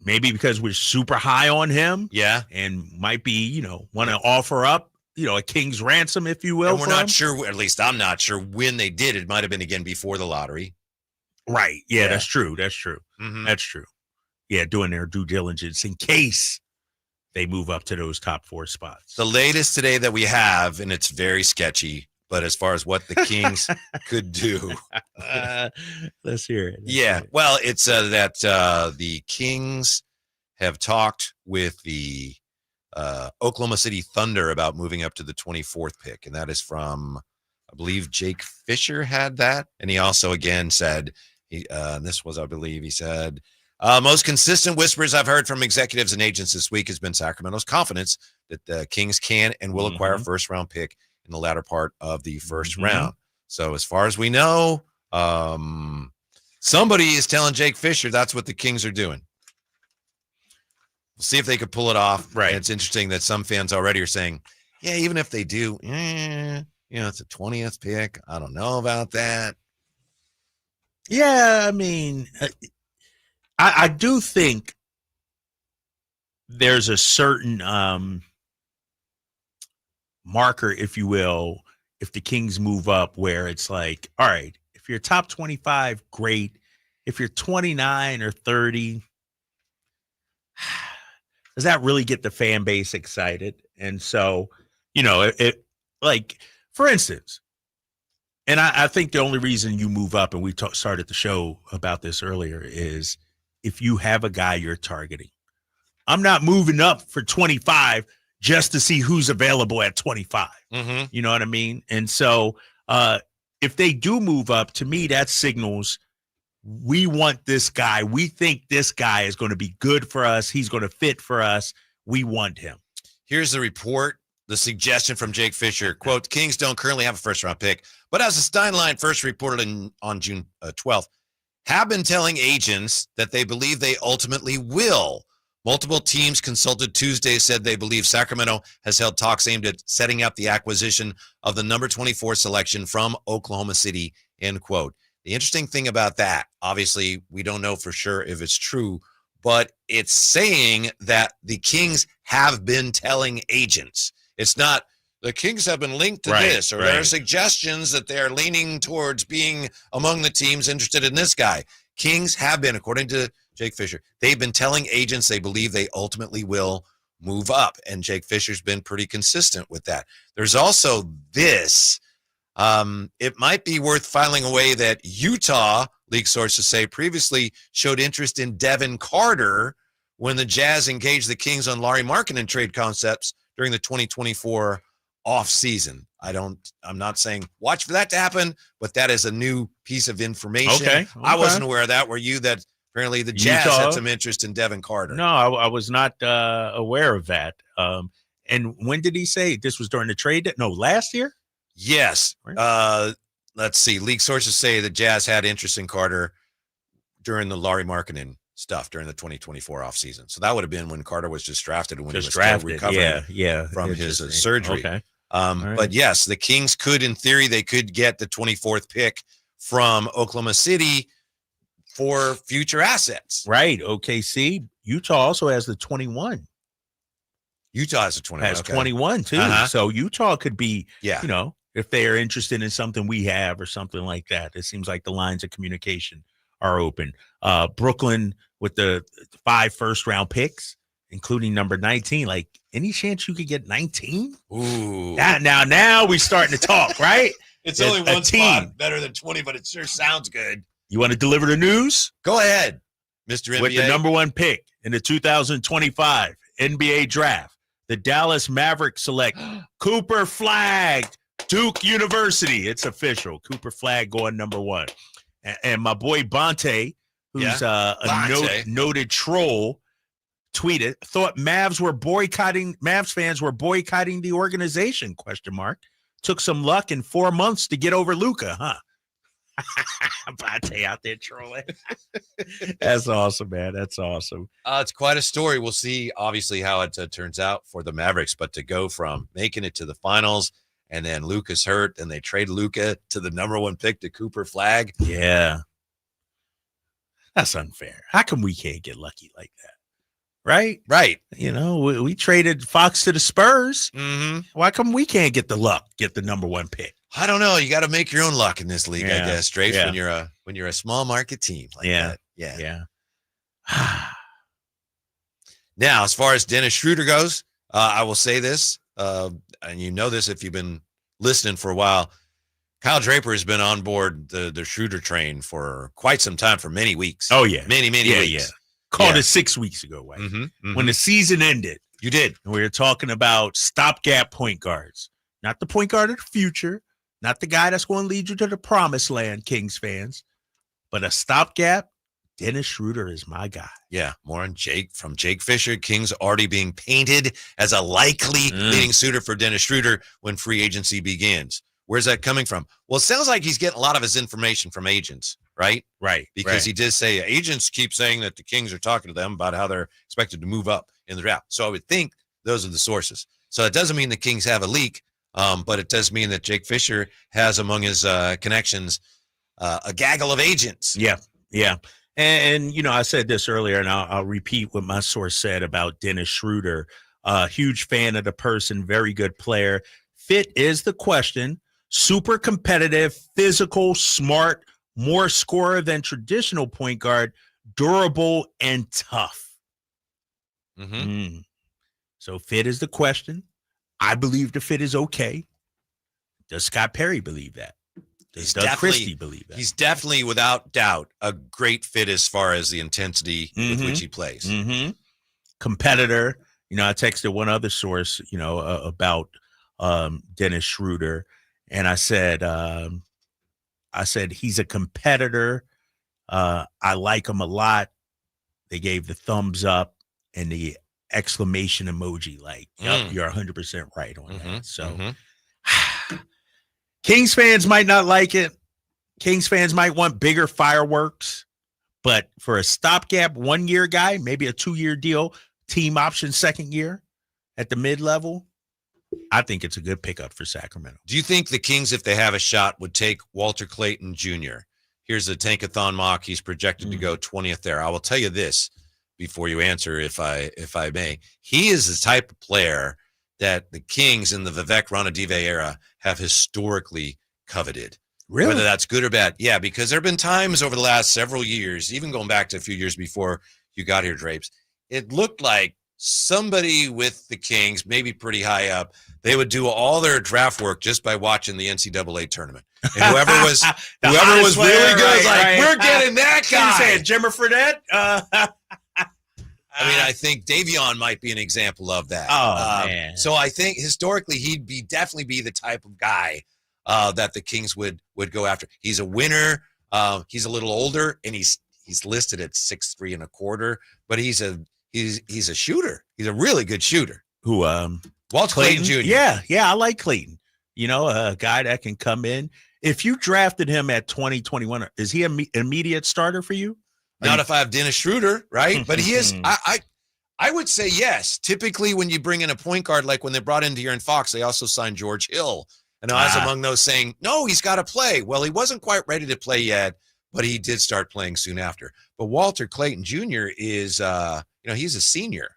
Maybe because we're super high on him. Yeah. And might be, want to offer up, a king's ransom, if you will. And we're not sure, at least I'm not sure when they did. It might have been again before the lottery. Right. Yeah. That's true. That's true. That's true. Yeah. Doing their due diligence in case they move up to those top 4 spots. The latest today that we have, and it's very sketchy, but as far as what the Kings could do. Let's hear it. Well, it's that the Kings have talked with the Oklahoma City Thunder about moving up to the 24th pick. And that is from, I believe, Jake Fisher had that. And he also, again, said, this was, I believe, he said, most consistent whispers I've heard from executives and agents this week has been Sacramento's confidence that the Kings can and will acquire a first-round pick in the latter part of the first round. So as far as we know, somebody is telling Jake Fisher that's what the Kings are doing. We'll see if they could pull it off. Right. And it's interesting that some fans already are saying, yeah, even if they do, it's a 20th pick. I don't know about that. Yeah, I mean, I do think there's a certain marker, if you will, if the Kings move up, where it's like, all right, if you're top 25, great. If you're 29 or 30, does that really get the fan base excited? And so, it like, for instance, and I think the only reason you move up, and we started the show about this earlier, is if you have a guy you're targeting. I'm not moving up for 25 just to see who's available at 25. Mm-hmm. You know what I mean? And so if they do move up, to me, that signals we want this guy. We think this guy is going to be good for us. He's going to fit for us. We want him. Here's the report, the suggestion from Jake Fisher. Quote, Kings don't currently have a first-round pick, but as the Steinline first reported on June 12th, have been telling agents that they believe they ultimately will. Multiple teams consulted Tuesday said they believe Sacramento has held talks aimed at setting up the acquisition of the number 24 selection from Oklahoma City, end quote. The interesting thing about that, obviously, we don't know for sure if it's true, but it's saying that the Kings have been telling agents. It's not the Kings have been linked to this, or there are suggestions that they're leaning towards being among the teams interested in this guy. Kings have been, according to Jake Fisher, they've been telling agents they believe they ultimately will move up, and Jake Fisher's been pretty consistent with that. There's also this. It might be worth filing away that Utah, league sources say, previously showed interest in Devin Carter when the Jazz engaged the Kings on Lauri Markkanen trade concepts during the 2024 offseason. I'm not saying watch for that to happen, but that is a new piece of information. Okay. I wasn't aware of that. Were you? That apparently the Jazz had some interest in Devin Carter. No, I was not aware of that. And when did he say this was during the trade? No, last year? Yes. Let's see. League sources say the Jazz had interest in Carter during the Lauri Markkanen stuff during the 2024 offseason. So that would have been when Carter was just drafted and when he was still recovering from his surgery. Okay. But yes, the Kings could, in theory, they could get the 24th pick from Oklahoma City for future assets. Right. OKC. Utah also has the 21. Utah has a 21. Has 21 too. So Utah could be, if they are interested in something we have or something like that. It seems like the lines of communication are open. Brooklyn with the 5 first-round picks, including number 19. Like, any chance you could get 19? Ooh. Now we starting to talk, right? It's only one spot better than 20, but it sure sounds good. You want to deliver the news? Go ahead, Mr. NBA. With the number 1 pick in the 2025 NBA draft, the Dallas Mavericks select Cooper Flagg, Duke University. It's official. Cooper Flagg going number 1. And my boy Bonte, who's a noted troll, tweeted, thought Mavs fans were boycotting the organization, ? Took some luck in 4 months to get over Luka, huh? Bonte out there trolling. That's awesome, man. That's awesome. It's quite a story. We'll see, obviously, how it turns out for the Mavericks. But to go from making it to the finals and then Luka's hurt and they trade Luka to the number 1 pick to Cooper Flagg. Yeah. That's unfair. How come we can't get lucky like that? Right? Right. We traded Fox to the Spurs. Mm-hmm. Why come we can't get the luck, get the number 1 pick? I don't know. You got to make your own luck in this league, I guess, Strafe, when you're a small market team like that. Yeah. Now, as far as Dennis Schroder goes, I will say this, and you know this if you've been listening for a while. Kyle Draper has been on board the Schroder train for quite some time, for many weeks. Oh, yeah. Many weeks. Yeah. Called it 6 weeks ago, right? When the season ended. You did. And we were talking about stopgap point guards. Not the point guard of the future. Not the guy that's going to lead you to the promised land, Kings fans. But a stopgap, Dennis Schroder is my guy. Yeah, more on Jake Fisher. Kings already being painted as a likely leading suitor for Dennis Schroder when free agency begins. Where's that coming from? Well, it sounds like he's getting a lot of his information from agents, right? Right. Because he did say agents keep saying that the Kings are talking to them about how they're expected to move up in the draft. So I would think those are the sources. So it doesn't mean the Kings have a leak, but it does mean that Jake Fisher has among his connections a gaggle of agents. Yeah, yeah. And I said this earlier, and I'll repeat what my source said about Dennis Schroder. Huge fan of the person, very good player. Fit is the question. Super competitive, physical, smart, more scorer than traditional point guard, durable and tough. So fit is the question. I believe the fit is okay. Does Scott Perry believe that? Does Doug Christie believe that? He's definitely, without doubt, a great fit as far as the intensity with which he plays. Competitor. I texted one other source, about Dennis Schroder, and I said he's a competitor. I like him a lot. They gave the thumbs up and the exclamation emoji, like, yep, you're 100% right on that. So Kings fans might not like it. Kings fans might want bigger fireworks, but for a stopgap 1-year guy, maybe a 2-year deal, team option second year at the mid-level, I think it's a good pickup for Sacramento. Do you think the Kings, if they have a shot, would take Walter Clayton Jr.? Here's a Tankathon mock. He's projected to go 20th there. I will tell you this before you answer, if I may. He is the type of player that the Kings in the Vivek Ranadive era have historically coveted. Really? Whether that's good or bad. Yeah, because there have been times over the last several years, even going back to a few years before you got here, Drapes, it looked like somebody with the Kings, maybe pretty high up, they would do all their draft work just by watching the NCAA tournament. And whoever was really good, we're getting that guy. You saying Jimmer Fredette? I mean, I think Davion might be an example of that. Man. So I think historically he'd definitely be the type of guy that the Kings would go after. He's a winner. He's a little older, and he's listed at 6'3" and a quarter, but he's a shooter. He's a really good shooter. Who Walter Clayton Jr. Yeah, I like Clayton. A guy that can come in. If you drafted him at 2021, is he an immediate starter for you? Not if I have Dennis Schroder, right? But he is. I would say yes. Typically, when you bring in a point guard, like when they brought in De'Aaron Fox, they also signed George Hill. And I was among those saying, no, he's got to play. Well, he wasn't quite ready to play yet, but he did start playing soon after. But Walter Clayton Jr. is, he's a senior.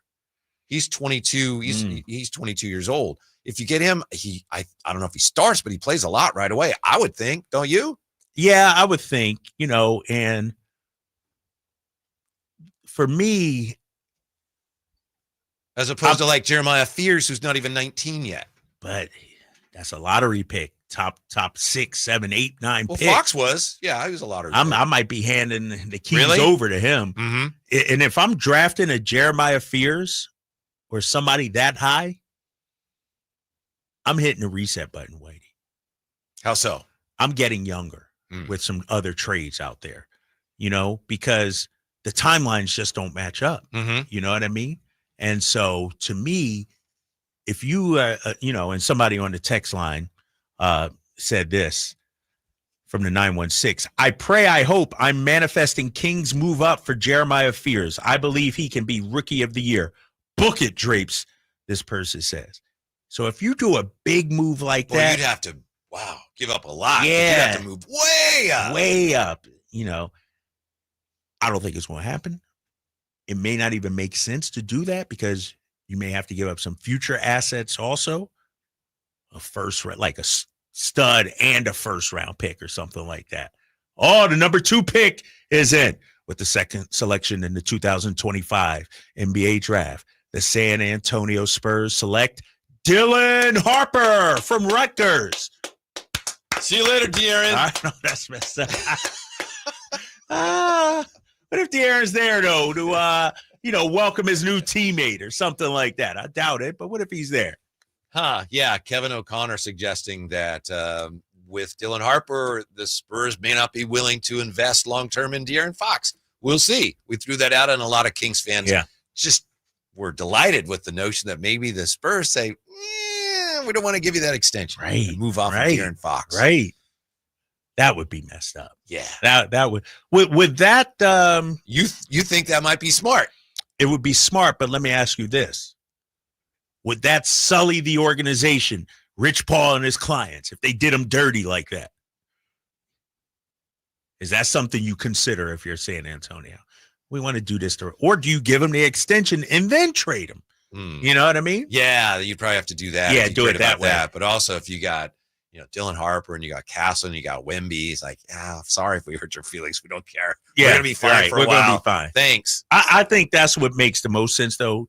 He's 22. He's 22 years old. If you get him, I don't know if he starts, but he plays a lot right away. I would think, don't you? Yeah, I would think, and for me, as opposed to like Jeremiah Fears, who's not even 19 yet. But that's a lottery pick. Top 6, 7, 8, 9 Well, pick. Fox was. Yeah, he was a lottery pick. I might be handing the keys over to him. And if I'm drafting a Jeremiah Fears or somebody that high, I'm hitting the reset button, Whitey. How so? I'm getting younger with some other trades out there, because the timelines just don't match up. You know what I mean? And so to me, if you, and somebody on the text line said this from the 916, I hope I'm manifesting Kings move up for Jeremiah Fears. I believe he can be rookie of the year. Book it, Drapes, this person says. So if you do a big move like that, you'd have to, give up a lot. Yeah. You'd have to move way up. Way up. I don't think it's going to happen. It may not even make sense to do that because you may have to give up some future assets also. A first, like a stud and a first round pick or something like that. Oh, the number 2 pick is in with the second selection in the 2025 NBA draft. The San Antonio Spurs select Dylan Harper from Rutgers. See you later, De'Aaron. I know that's messed up. What if De'Aaron's there, though, to, welcome his new teammate or something like that? I doubt it, but what if he's there? Yeah, Kevin O'Connor suggesting that with Dylan Harper, the Spurs may not be willing to invest long-term in De'Aaron Fox. We'll see. We threw that out, and a lot of Kings fans just were delighted with the notion that maybe the Spurs say, we don't want to give you that extension. Right. And move off of De'Aaron Fox. Right. That would be messed up. Yeah. That would with that you think that might be smart. it would be smart, but let me ask you this. Would that sully the organization, Rich Paul and his clients, if they did him dirty like that? Is that something you consider if you're San Antonio? We want to do this or do you give him the extension and then trade him? You know what I mean? Yeah, you'd probably have to do that. Yeah, do it that way. But also if you got, Dylan Harper and you got Castle and you got Wemby, it's like, sorry if we hurt your feelings. We don't care. Yeah, we're going to be fine for a while. We're going to be fine. Thanks. I think that's what makes the most sense, though,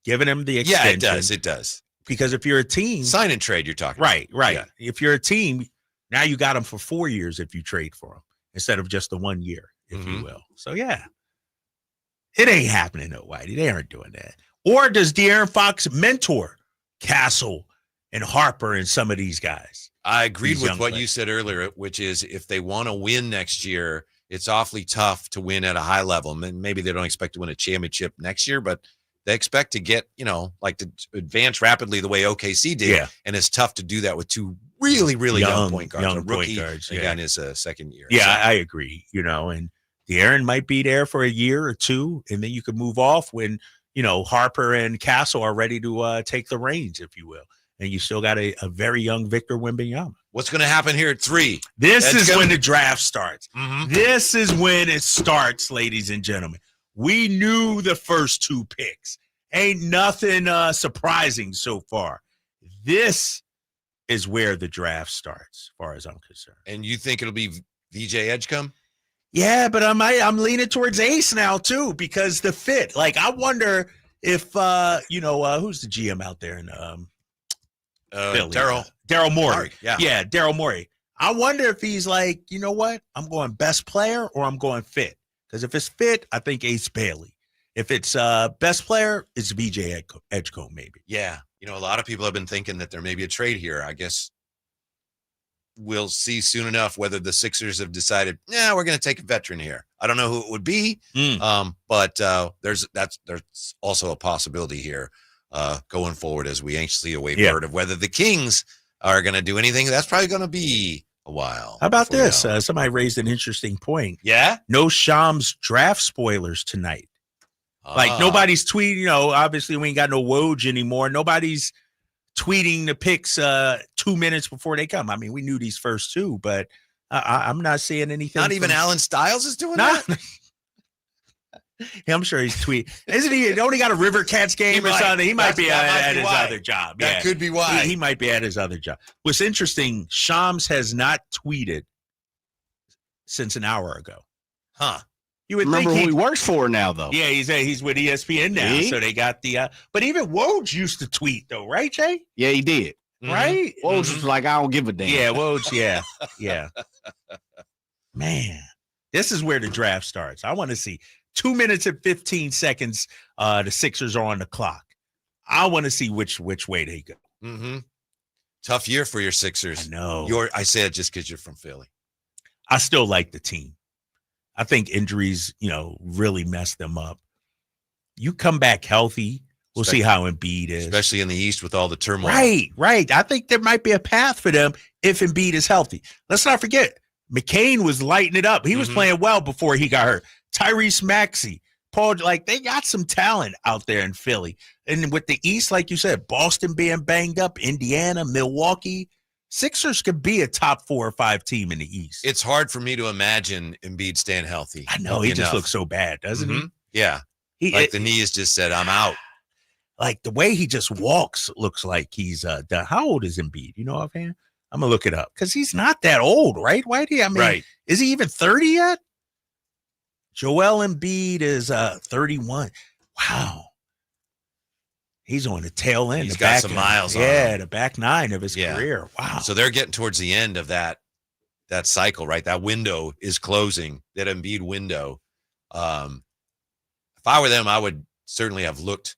giving him the extension. Yeah, it does. Because if you're a team. Sign and trade you're talking about. Right. Yeah. If you're a team, now you got him for 4 years if you trade for him instead of just the 1 year, if you will. So, yeah. It ain't happening, though, Whitey. They aren't doing that. Or does De'Aaron Fox mentor Castle and Harper and some of these guys? I agreed with what you said earlier, which is if they want to win next year, it's awfully tough to win at a high level. And maybe they don't expect to win a championship next year, but they expect to get, like to advance rapidly the way OKC did. Yeah. And it's tough to do that with two really, really young point guards. Young point guards. Again, his second year. Yeah, I agree. And De'Aaron might be there for a year or two, and then you could move off when, Harper and Castle are ready to take the reins, if you will. And you still got a very young Victor Wembanyama. What's going to happen here at 3? This is when the draft starts. Mm-hmm. This is when it starts, ladies and gentlemen. We knew the first 2 picks. Ain't nothing surprising so far. This is where the draft starts, as far as I'm concerned. And you think it'll be VJ Edgecombe? Yeah, but I'm leaning towards Ace now, too, because the fit. Like, I wonder if, who's the GM out there in Daryl Morey. Yeah, Daryl Morey. I wonder if he's like, you know what? I'm going best player or I'm going fit. Because if it's fit, I think Ace Bailey. If it's best player, it's VJ Edgecombe, maybe. Yeah. A lot of people have been thinking that there may be a trade here. I guess we'll see soon enough whether the Sixers have decided, we're going to take a veteran here. I don't know who it would be, but there's also a possibility here. Going forward as we anxiously await word of whether the Kings are going to do anything. That's probably going to be a while. How about this? Somebody raised an interesting point. Yeah? No Shams draft spoilers tonight. Like nobody's tweeting, obviously we ain't got no Woj anymore. Nobody's tweeting the picks 2 minutes before they come. I mean, we knew these first 2, but I'm not seeing anything. Not even Alan Stiles is doing that? I'm sure he's tweeting. Isn't he? Only got a River Cats game or something. He might be at his other job. That could be why. He might be at his other job. What's interesting, Shams has not tweeted since an hour ago. Huh. You would remember think who he works for now, though. Yeah, he's with ESPN now. So they got the but even Woj used to tweet though, right, Jay? Yeah, he did. Right? Woj was like, I don't give a damn. Yeah, Woj, yeah. Man, this is where the draft starts. I want to see 2 minutes and 15 seconds. The Sixers are on the clock. I want to see which way they go. Mm-hmm. Tough year for your Sixers. I know. I say it just because you're from Philly. I still like the team. I think injuries, really messed them up. You come back healthy, we'll see how Embiid is. Especially in the East with all the turmoil. Right. I think there might be a path for them if Embiid is healthy. Let's not forget, McCain was lighting it up. He was playing well before he got hurt. Tyrese Maxey, Paul, they got some talent out there in Philly. And with the East, like you said, Boston being banged up, Indiana, Milwaukee, Sixers could be a top 4 or 5 team in the East. It's hard for me to imagine Embiid staying healthy. I know. He just looks so bad, doesn't he? Yeah. The knee has just said, I'm out. Like the way he just walks looks like he's done. How old is Embiid? You know offhand? I'm going to look it up because he's not that old, right? Whitey? I mean, is he even 30 yet? Joel Embiid is 31. Wow. He's on the tail end. He's got some miles on him. Yeah, the back 9 of his career. Wow. So they're getting towards the end of that cycle, right? That window is closing, that Embiid window. If I were them, I would certainly have looked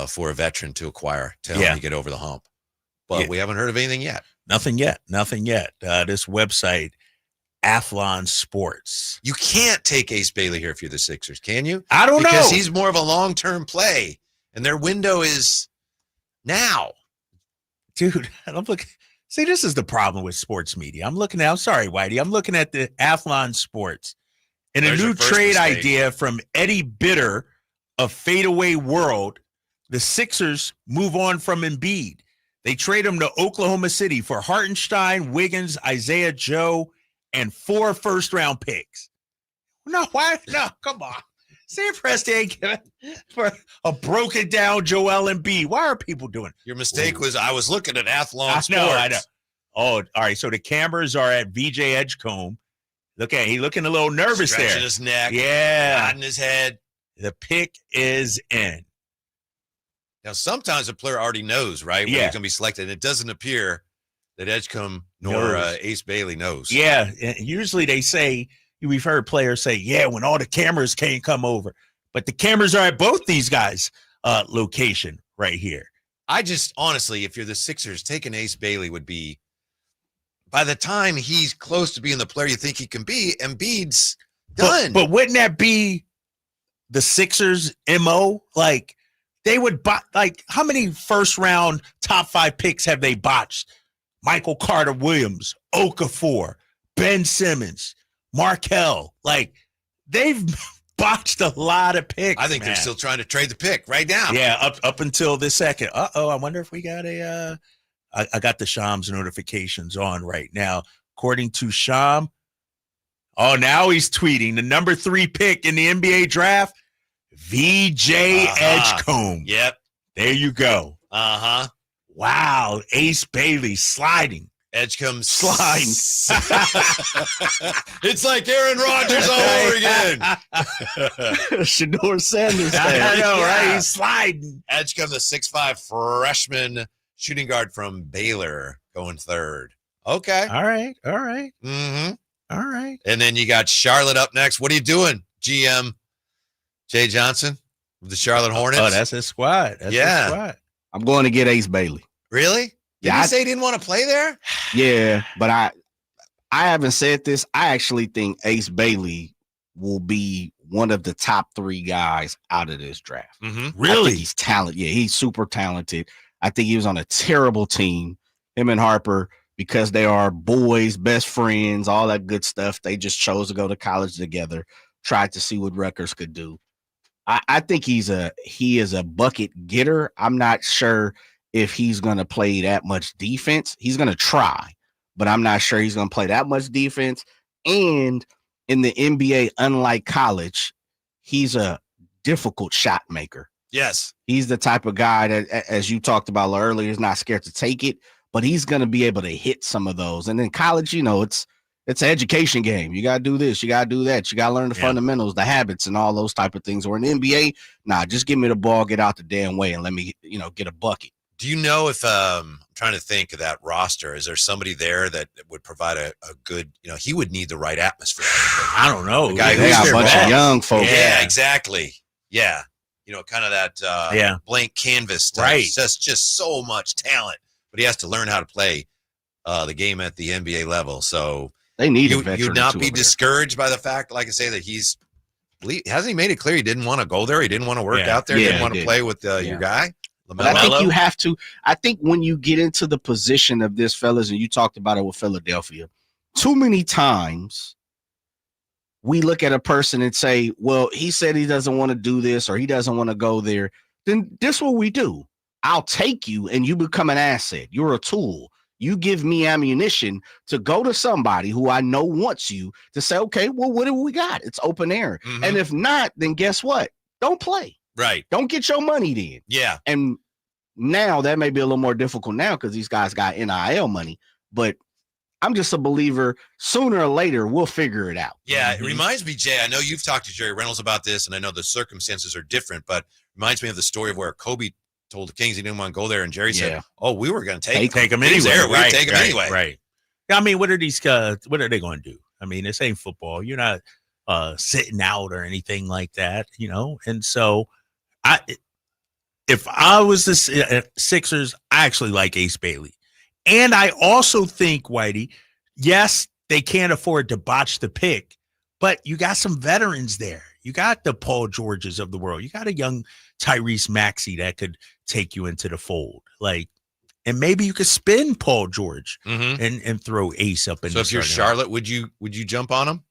for a veteran to acquire to help me get over the hump. But we haven't heard of anything yet. Nothing yet. This website, Athlon Sports. You can't take Ace Bailey here if you're the Sixers, can you? I don't know. Because he's more of a long-term play. And their window is now. Dude, I'm looking. See, this is the problem with sports media. I'm sorry, Whitey. I'm looking at the Athlon Sports and a new trade idea from Eddie Bitter a fadeaway world, the Sixers move on from Embiid. They trade him to Oklahoma City for Hartenstein, Wiggins, Isaiah Joe, and 4 first-round picks. No, why? No, come on. San Presti ain't giving for a broken-down Joel Embiid. Why are people doing it? Your mistake was I was looking at Athlon Sports. I know. Oh, all right. So the cameras are at VJ Edgecombe. Look at he's looking a little nervous Stretching there. his neck. Yeah. Nodding his head. The pick is in. Now, sometimes a player already knows, right? When he's going to be selected. And it doesn't appear that Edgecombe nor Ace Bailey knows. Yeah. And usually they say, we've heard players say, yeah, when all the cameras can't come over. But the cameras are at both these guys' location right here. I just, honestly, if you're the Sixers, taking Ace Bailey would be, by the time he's close to being the player you think he can be, Embiid's done. But wouldn't that be the Sixers' MO? Like, they would how many first-round top 5 picks have they botched? Michael Carter Williams, Okafor, Ben Simmons, Markelle. Like, they've botched a lot of picks. I think they're still trying to trade the pick right now. Yeah, up until this second. I wonder if we got a I got the Shams notifications on right now. According to Sham, now he's tweeting the number 3 pick in the NBA draft, VJ Edgecombe. Yep. There you go. Wow. Ace Bailey sliding. Edgecombe sliding. It's like Aaron Rodgers all over again. Shador Sanders. I know, right? He's sliding. Edgecombe, the 6'5" freshman shooting guard from Baylor, going 3rd. Okay. All right. Mm-hmm. All right. And then you got Charlotte up next. What are you doing, GM Jay Johnson of the Charlotte Hornets? Oh, that's his squad. That's his squad. I'm going to get Ace Bailey. Really? Did he say he didn't want to play there? Yeah, but I haven't said this. I actually think Ace Bailey will be one of the top 3 guys out of this draft. Mm-hmm. Really? I think he's talented. Yeah, he's super talented. I think he was on a terrible team. Him and Harper, because they are boys, best friends, all that good stuff. They just chose to go to college together, tried to see what Rutgers could do. I think he is a bucket getter. I'm not sure if he's going to play that much defense. He's going to try, but I'm not sure he's going to play that much defense. And in the NBA, unlike college, he's a difficult shot maker. Yes. He's the type of guy that, as you talked about earlier, is not scared to take it, but he's going to be able to hit some of those. And in college, it's an education game. You got to do this. You got to do that. You got to learn the fundamentals, the habits, and all those type of things. Or in the NBA, just give me the ball, get out the damn way, and let me, get a bucket. Do you know if I'm trying to think of that roster? Is there somebody there that would provide a good, he would need the right atmosphere? I don't know. The guy they got a bunch of young folks. Yeah, exactly. Yeah. Kind of that blank canvas stuff. Right. Just so much talent, but he has to learn how to play the game at the NBA level. So they need you'd not be discouraged by the fact, like I say, that hasn't he made it clear he didn't want to go there? He didn't want to work out there. He didn't want to play with your guy. But I think you have to. I think when you get into the position of this, fellas, and you talked about it with Philadelphia, too many times we look at a person and say, well, he said he doesn't want to do this or he doesn't want to go there. Then this is what we do. I'll take you and you become an asset. You're a tool. You give me ammunition to go to somebody who I know wants you to say, okay, well, what do we got? It's open air. Mm-hmm. And if not, then guess what? Don't play. Right. Don't get your money then. Yeah. And now that may be a little more difficult now because these guys got NIL money, but I'm just a believer sooner or later we'll figure it out. Yeah. It reminds me, Jay, I know you've talked to Jerry Reynolds about this and I know the circumstances are different, but reminds me of the story of where Kobe told the Kings he didn't want to go there. And Jerry said, oh, we were going to take him anyway. We'd take him anyway. Right. I mean, what are these what are they going to do? I mean, this ain't football. You're not sitting out or anything like that, And so if I was the Sixers, I actually like Ace Bailey. And I also think, Whitey, yes, they can't afford to botch the pick, but you got some veterans there. You got the Paul Georges of the world. You got a young Tyrese Maxey that could take you into the fold. And maybe you could spin Paul George and throw Ace up in. So if you're Charlotte, would you jump on him?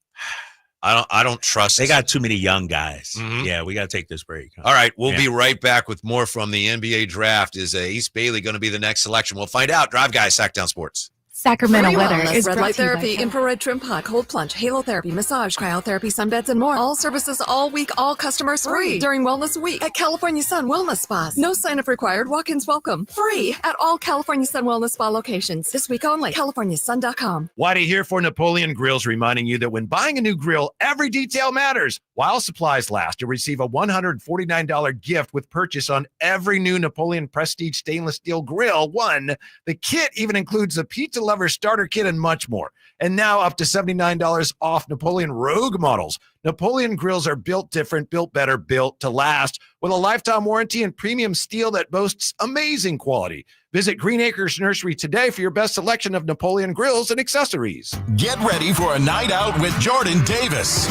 I don't trust. They got too many young guys. Mhm. Yeah, we got to take this break. All right, we'll Yeah. be right back with more from the NBA draft. Is East Bailey going to be the next selection? We'll find out. Drive Guys, Sacktown Sports. Sacramento Free weather wellness, is red brought light to you by therapy, infrared trim pod, cold plunge, halotherapy, massage, cryotherapy, sunbeds, and more. All services all week, all customers free during Wellness Week at California Sun Wellness Spas. No sign-up required. Walk-ins welcome. Free at all California Sun Wellness Spa locations. This week only. CaliforniaSun.com. Whitey here for Napoleon Grills, reminding you that when buying a new grill, every detail matters. While supplies last, you'll receive a $149 gift with purchase on every new Napoleon Prestige stainless steel grill. The kit even includes a pizza lover starter kit and much more. And now up to $79 off Napoleon Rogue models. Napoleon grills are built different, built better, built to last with a lifetime warranty and premium steel that boasts amazing quality. Visit Green Acres Nursery today for your best selection of Napoleon grills and accessories. Get ready for a night out with Jordan Davis.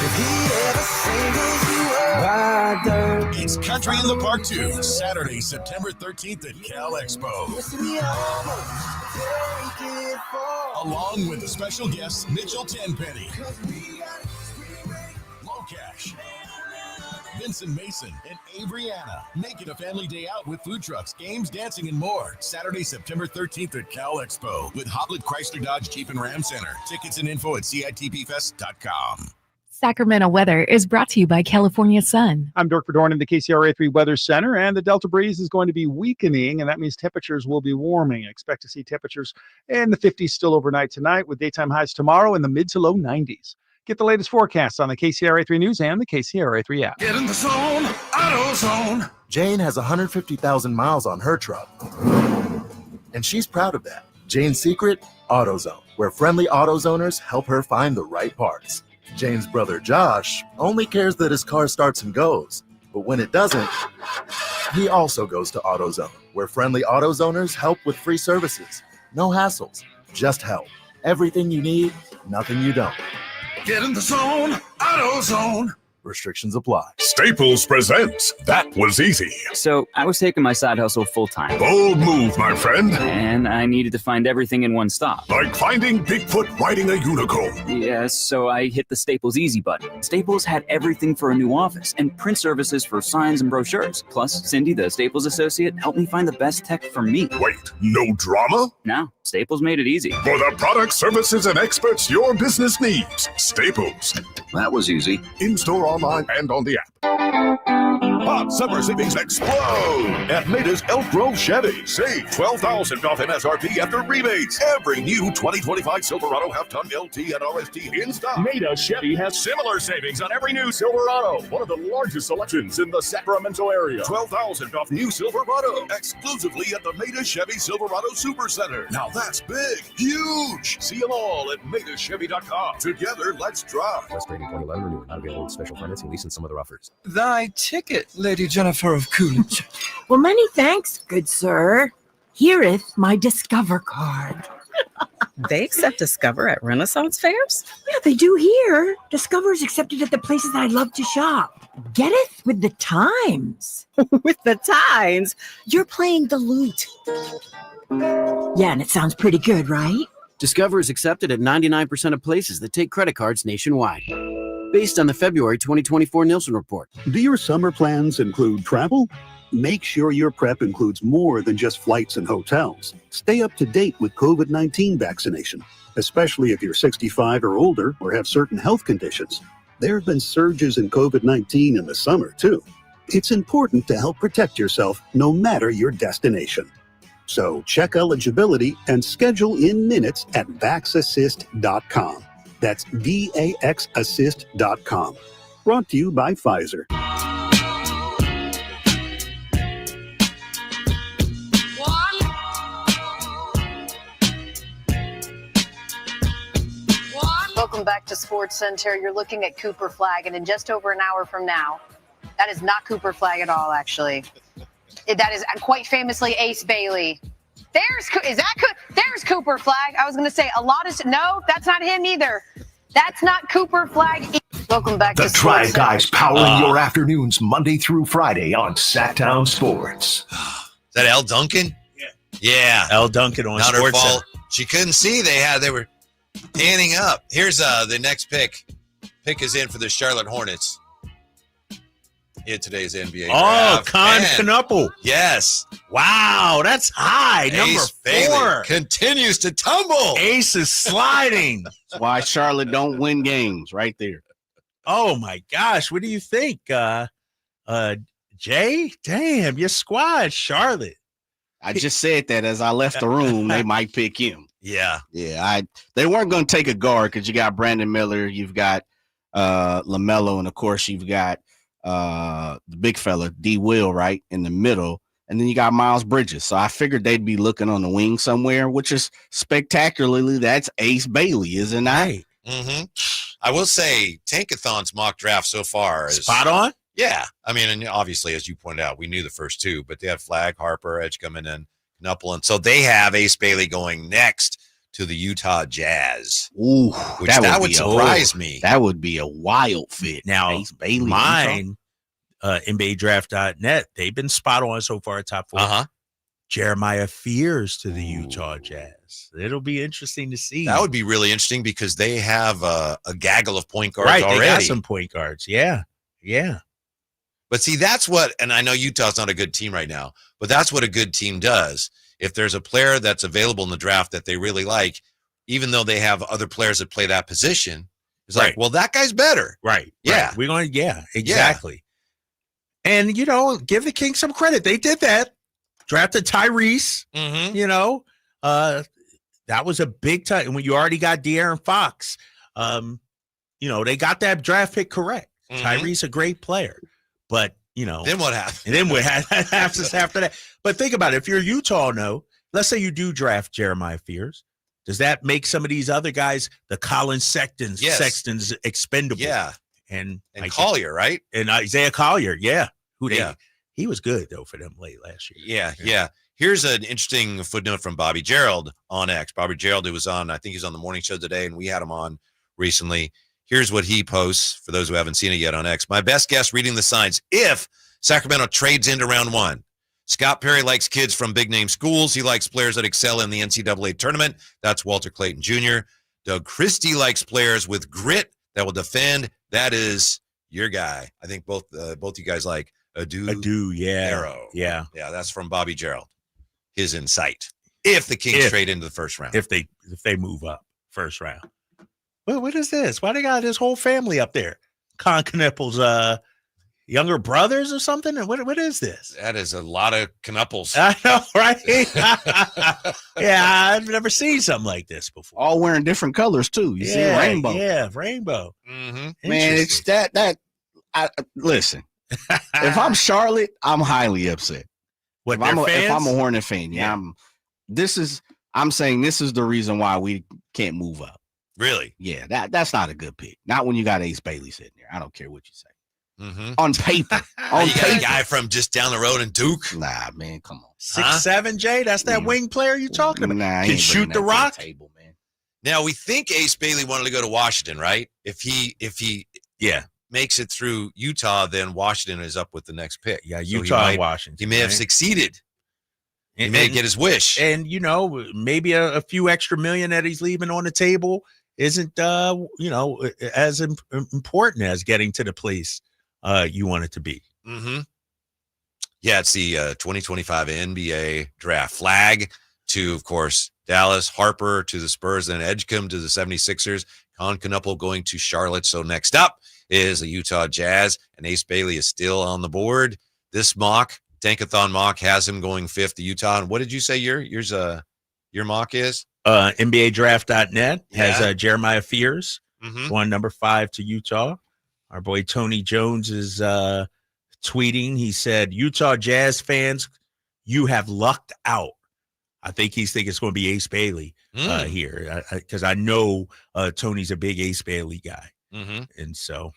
It's Country in the Park 2, Saturday, September 13th at Cal Expo. Along with the special guests Mitchell Tenpenny, Low Cash, Vincent Mason, and Abriana. Make it a family day out with food trucks, games, dancing, and more. Saturday, September 13th at Cal Expo with Hoblit Chrysler Dodge Jeep and Ram Center. Tickets and info at CITPFest.com. Sacramento weather is brought to you by California Sun. I'm Dirk Verdorn in the KCRA 3 Weather Center, and the Delta breeze is going to be weakening, and that means temperatures will be warming. Expect to see temperatures in the 50s still overnight tonight, with daytime highs tomorrow in the mid to low 90s. Get the latest forecasts on the KCRA 3 News and the KCRA 3 app. Get in the zone, AutoZone. Jane has 150,000 miles on her truck, and she's proud of that. Jane's secret? AutoZone, where friendly AutoZoners help her find the right parts. Jane's brother Josh only cares that his car starts and goes, but when it doesn't, he also goes to AutoZone, where friendly AutoZoners help with free services. No hassles, just help. Everything you need, nothing you don't. Get in the zone, AutoZone. Restrictions apply. Staples presents That Was Easy. So I was taking my side hustle full time. Bold move, my friend. And I needed to find everything in one stop. Like finding Bigfoot riding a unicorn. Yes, so I hit the Staples Easy button. Staples had everything for a new office and print services for signs and brochures. Plus, Cindy, the Staples associate, helped me find the best tech for me. Wait, no drama? No, Staples made it easy. For the products, services, and experts your business needs. Staples. That was easy. In-store, online, and on the app. Hot summer savings explode at Maida's Elk Grove Chevy. Save $12,000 off MSRP after rebates. Every new 2025 Silverado half-ton LT and RST in stock. Maida Chevy has similar savings on every new Silverado. One of the largest selections in the Sacramento area. $12,000 off new Silverado exclusively at the Maida Chevy Silverado Supercenter. Now that's big, huge. See them all at MaidaChevy.com. Together, let's drive. West rating 2011 renewal. Not available with special financing, lease, and some other offers. Thy ticket, Lady Jennifer of Coolidge. Well, many thanks, good sir. Hereeth my Discover card. They accept Discover at Renaissance fairs? Yeah, they do here. Discover is accepted at the places I love to shop. Getteth with the times. With the times? You're playing the lute. Yeah, and it sounds pretty good, right? Discover is accepted at 99% of places that take credit cards nationwide. Based on the February 2024 Nielsen report. Do your summer plans include travel? Make sure your prep includes more than just flights and hotels. Stay up to date with COVID-19 vaccination, especially if you're 65 or older or have certain health conditions. There have been surges in COVID-19 in the summer, too. It's important to help protect yourself no matter your destination. So check eligibility and schedule in minutes at vaxassist.com. That's VAXassist.com. Brought to you by Pfizer. Welcome back to Sports Center. You're looking at Cooper Flag, and in just over an hour from now, that is not Cooper Flag at all, actually. That is quite famously Ace Bailey. There's Cooper Flag. I was going to say no, that's not him either. That's not Cooper Flag. Welcome back to The Sports Drive Center. Guys powering your afternoons Monday through Friday on Sacktown Sports. Is that L. Duncan? Yeah. L. Duncan on Not her Sports fault. Center. She couldn't see. They were panning up. Here's the next pick pick is in for the Charlotte Hornets in today's NBA Oh, draft. Knuppel. Yes. Wow, that's high. Number Ace 4. Bailey continues to tumble. Ace is sliding. That's why Charlotte don't win games right there. Oh, my gosh. What do you think? Jay? Damn, your squad, Charlotte. I just said that as I left the room, they might pick him. Yeah. Yeah, they weren't going to take a guard because you got Brandon Miller, you've got LaMelo, and, of course, you've got the big fella, D. Will, right, in the middle. And then you got Miles Bridges. So I figured they'd be looking on the wing somewhere, which is spectacularly, that's Ace Bailey, isn't it? Mm-hmm. I will say Tankathon's mock draft so far is spot on. Yeah. I mean, and obviously, as you pointed out, we knew the first two, but they had Flagg, Harper, Edgecombe, and then Knuppel. And so they have Ace Bailey going next to the Utah Jazz. Ooh, which that would surprise me. That would be a wild fit. Now, Ace Bailey, mine, NBADraft.net, they've been spot on so far at top 4. Uh-huh. Jeremiah Fears to the Utah Jazz. It'll be interesting to see. That would be really interesting because they have a gaggle of point guards right, already. They got some point guards. Yeah. Yeah. But see, that's what, and I know Utah's not a good team right now, but that's what a good team does. If there's a player that's available in the draft that they really like, even though they have other players that play that position, it's like, well, that guy's better. Right. Yeah. Right. We're going to, exactly. Yeah. And, give the Kings some credit. They did that. Drafted Tyrese, that was a big time. And when you already got De'Aaron Fox, they got that draft pick correct. Mm-hmm. Tyrese, a great player. But, then what happened? And then what happens after that? But think about it. If you're Utah, let's say you do draft Jeremiah Fears. Does that make some of these other guys, the Colin Sextons, expendable? Yeah. And Collier, right? And Isaiah Collier, yeah. He was good, though, for them late last year. Yeah. Here's an interesting footnote from Bobby Gerald on X. Bobby Gerald, who was on, I think he's on the morning show today, and we had him on recently. Here's what he posts for those who haven't seen it yet on X. My best guess reading the signs if Sacramento trades into round 1. Scott Perry likes kids from big-name schools. He likes players that excel in the NCAA tournament. That's Walter Clayton Jr. Doug Christie likes players with grit that will defend. That is your guy. I think both you guys like Adu, Arrow. Yeah. Yeah, that's from Bobby Gerald. His insight. If the Kings trade into the first round. If they move up first round. Well, what is this? Why they got his whole family up there? Knuppel's younger brothers or something? What is this? That is a lot of Knuppels. I know, right? Yeah, I've never seen something like this before. All wearing different colors too. You see rainbow. Yeah, rainbow. Mm-hmm. Man, it's listen. If I'm Charlotte, I'm highly upset. If I'm a Hornet fan, I'm saying this is the reason why we can't move up. Really? Yeah, that's not a good pick. Not when you got Ace Bailey sitting there. I don't care what you say. Mm-hmm. On paper. You got a guy from just down the road in Duke? Nah, man, come on. 6'7", Jay? That's that wing player you're talking about. Nah, can shoot the rock? Table, man. Now, we think Ace Bailey wanted to go to Washington, right? If he makes it through Utah, then Washington is up with the next pick. Yeah, Utah and Washington. He may have succeeded. He may get his wish. And, maybe a few extra million that he's leaving on the table isn't, as important as getting to the place you want it to be. Mm-hmm. Yeah, it's the 2025 NBA draft. Flagg to, of course, Dallas, Harper to the Spurs, then Edgecombe to the 76ers, Knuppel going to Charlotte. So next up is the Utah Jazz, and Ace Bailey is still on the board. This Tankathon mock has him going 5th to Utah. And what did you say your mock is? NBADraft.net has Jeremiah Fears going number 5 to Utah. Our boy Tony Jones is tweeting. He said, Utah Jazz fans, you have lucked out. I think he's thinking it's going to be Ace Bailey here because I know Tony's a big Ace Bailey guy. Mm-hmm. And so,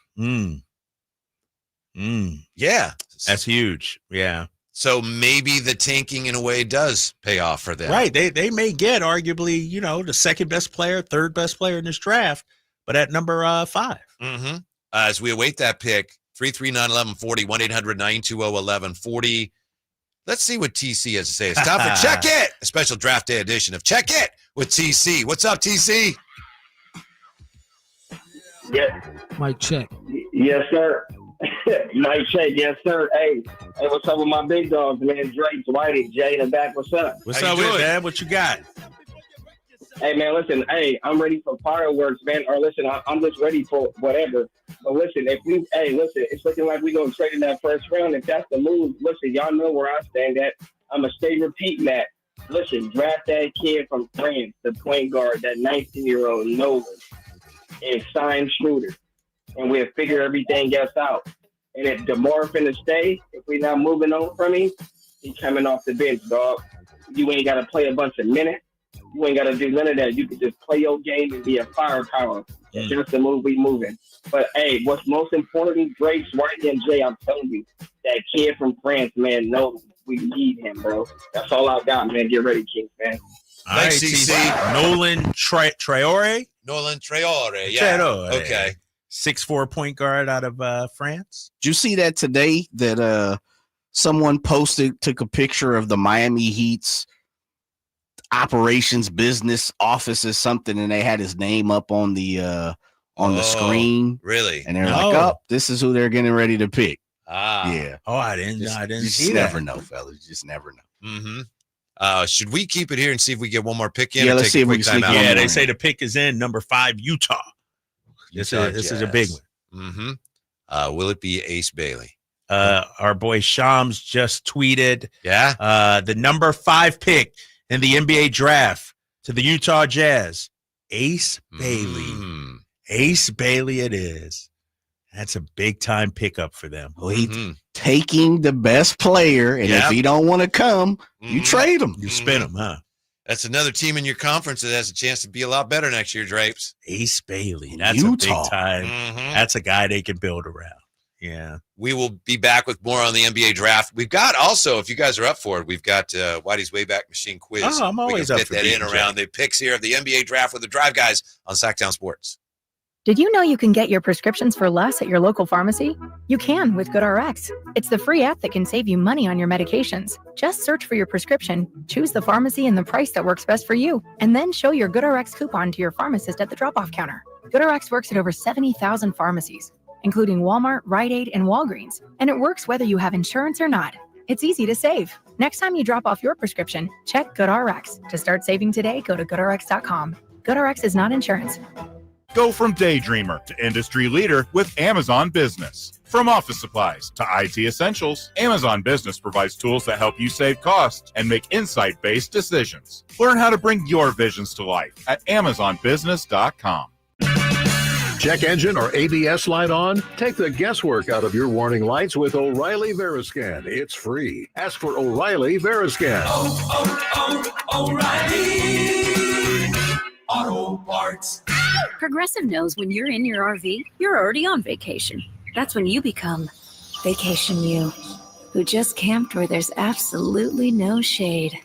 yeah, that's huge. Yeah. So maybe the tanking in a way does pay off for them. Right. They may get arguably, the second best player, third best player in this draft, but at number 5. Mm-hmm. As we await that pick, 339-1140, 1-800-920-1140. Let's see what TC has to say. It's time for Check It, a special draft day edition of Check It with TC. What's up, TC? Yeah. Mic check. Yes, sir. Mic check. Yes, sir. Hey, what's up with my big dogs, man? Drake, Whitey, Jay in the back. What's up? What's up with it, man? What you got? Hey, man, listen. Hey, I'm ready for fireworks, man. Or listen, I'm just ready for whatever. But listen, it's looking like we're going to trade in that first round. If that's the move, listen, y'all know where I stand at. I'm going to stay repeating that. Listen, draft that kid from France, the point guard, that 19-year-old Nolan, and sign Schröder. And we'll figure everything else out. And if DeMar finna stay, if we're not moving on from him, he's coming off the bench, dog. You ain't got to play a bunch of minutes. You ain't got to do none of that. You can just play your game and be a firepower. It's just the move we moving. But, hey, what's most important, Drake, Whitey, and Jay, I'm telling you, that kid from France, man, no, we need him, bro. That's all I got, man. Get ready, Kings, man. All right, CC. Nolan Traore? Nolan Traore, yeah. Traore. Okay. 6'4" point guard out of France. Did you see that today that someone took a picture of the Miami Heat's operations business office or something, and they had his name up on the screen. Really? And they're like, oh, this is who they're getting ready to pick. Yeah. Oh, I didn't see that. You just never know, fellas. You just never know. Mm-hmm. Should we keep it here and see if we get one more pick in? Yeah, let's see if we can sneak in. Yeah, they say the pick is in number 5, Utah. This is a big one. Mm-hmm. Will it be Ace Bailey? Our boy Shams just tweeted. Yeah. The number 5 pick in the NBA draft to the Utah Jazz, Ace Bailey. Ace Bailey it is. That's a big time pickup for them. Well, he's taking the best player, and if he don't want to come, you trade him. You spin him, huh? That's another team in your conference that has a chance to be a lot better next year, Drapes. Ace Bailey. That's Utah. A big time. That's a guy they can build around. Yeah. We will be back with more on the NBA draft. We've got also, if you guys are up for it, we've got Whitey's Wayback Machine quiz. Oh, I'm always up for that in around the picks here of the NBA draft with the Drive Guys on Sacktown Sports. Did you know you can get your prescriptions for less at your local pharmacy? You can with GoodRx. It's the free app that can save you money on your medications. Just search for your prescription, choose the pharmacy and the price that works best for you, and then show your GoodRx coupon to your pharmacist at the drop-off counter. GoodRx works at over 70,000 pharmacies, including Walmart, Rite Aid, and Walgreens, and it works whether you have insurance or not. It's easy to save. Next time you drop off your prescription, check GoodRx. To start saving today, go to GoodRx.com. GoodRx is not insurance. Go from daydreamer to industry leader with Amazon Business. From office supplies to IT essentials, Amazon Business provides tools that help you save costs and make insight-based decisions. Learn how to bring your visions to life at AmazonBusiness.com. Check engine or ABS light on? Take the guesswork out of your warning lights with O'Reilly Veriscan. It's free. Ask for O'Reilly Veriscan. O'Reilly Auto Parts. Progressive knows when you're in your RV, you're already on vacation. That's when you become Vacation You, who just camped where there's absolutely no shade.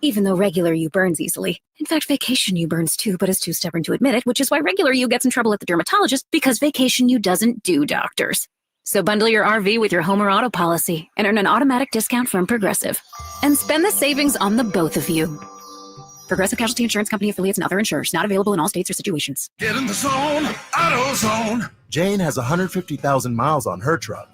Even though regular you burns easily. In fact, Vacation You burns too, but is too stubborn to admit it, which is why regular you gets in trouble at the dermatologist, because Vacation You doesn't do doctors. So bundle your RV with your home or auto policy and earn an automatic discount from Progressive. And spend the savings on the both of you. Progressive Casualty Insurance Company affiliates and other insurers. Not available in all states or situations. Get in the zone, AutoZone. Jane has 150,000 miles on her truck,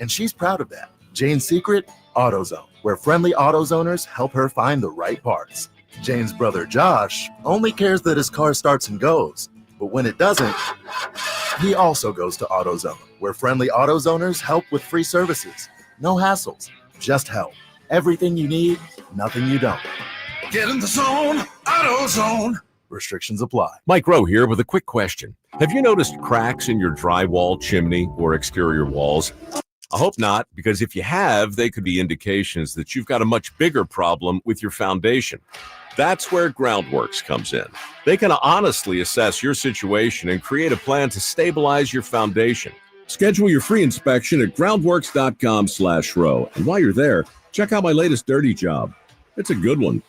and she's proud of that. Jane's secret? AutoZone, where friendly AutoZoners help her find the right parts. Jane's brother Josh only cares that his car starts and goes, but when it doesn't, he also goes to AutoZone, where friendly AutoZoners help with free services. No hassles, just help. Everything you need, nothing you don't. Get in the zone, AutoZone. Restrictions apply. Mike Rowe here with a quick question. Have you noticed cracks in your drywall, chimney, or exterior walls? I hope not, because if you have, they could be indications that you've got a much bigger problem with your foundation. That's where Groundworks comes in. They can honestly assess your situation and create a plan to stabilize your foundation. Schedule your free inspection at groundworks.com/row. And while you're there, check out my latest dirty job. It's a good one.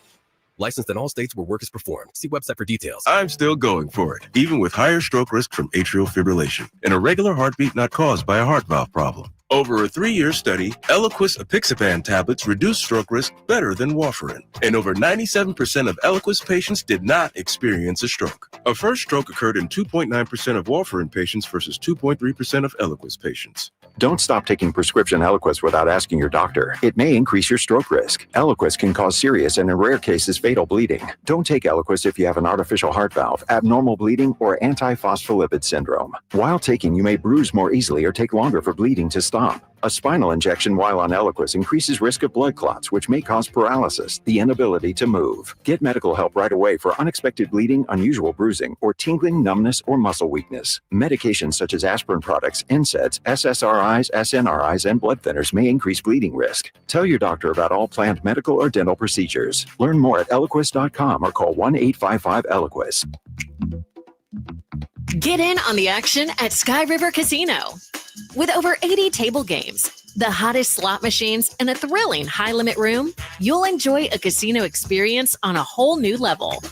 Licensed in all states where work is performed. See website for details. I'm still going for it, even with higher stroke risk from atrial fibrillation and a regular heartbeat not caused by a heart valve problem. Over a 3-year study, Eliquis apixaban tablets reduce stroke risk better than warfarin, and over 97% of Eliquis patients did not experience a stroke. A first stroke occurred in 2.9% of warfarin patients versus 2.3% of Eliquis patients. Don't stop taking prescription Eliquis without asking your doctor. It may increase your stroke risk. Eliquis can cause serious and in rare cases fatal bleeding. Don't take Eliquis if you have an artificial heart valve, abnormal bleeding, or antiphospholipid syndrome. While taking, you may bruise more easily or take longer for bleeding to stop. A spinal injection while on Eliquis increases risk of blood clots, which may cause paralysis, the inability to move. Get medical help right away for unexpected bleeding, unusual bruising, or tingling, numbness, or muscle weakness. Medications such as aspirin products, NSAIDs, SSRIs, SNRIs, and blood thinners may increase bleeding risk. Tell your doctor about all planned medical or dental procedures. Learn more at Eliquis.com or call 1-855-ELIQUIS. Get in on the action at Sky River Casino. With over 80 table games, the hottest slot machines, and a thrilling high-limit room, you'll enjoy a casino experience on a whole new level.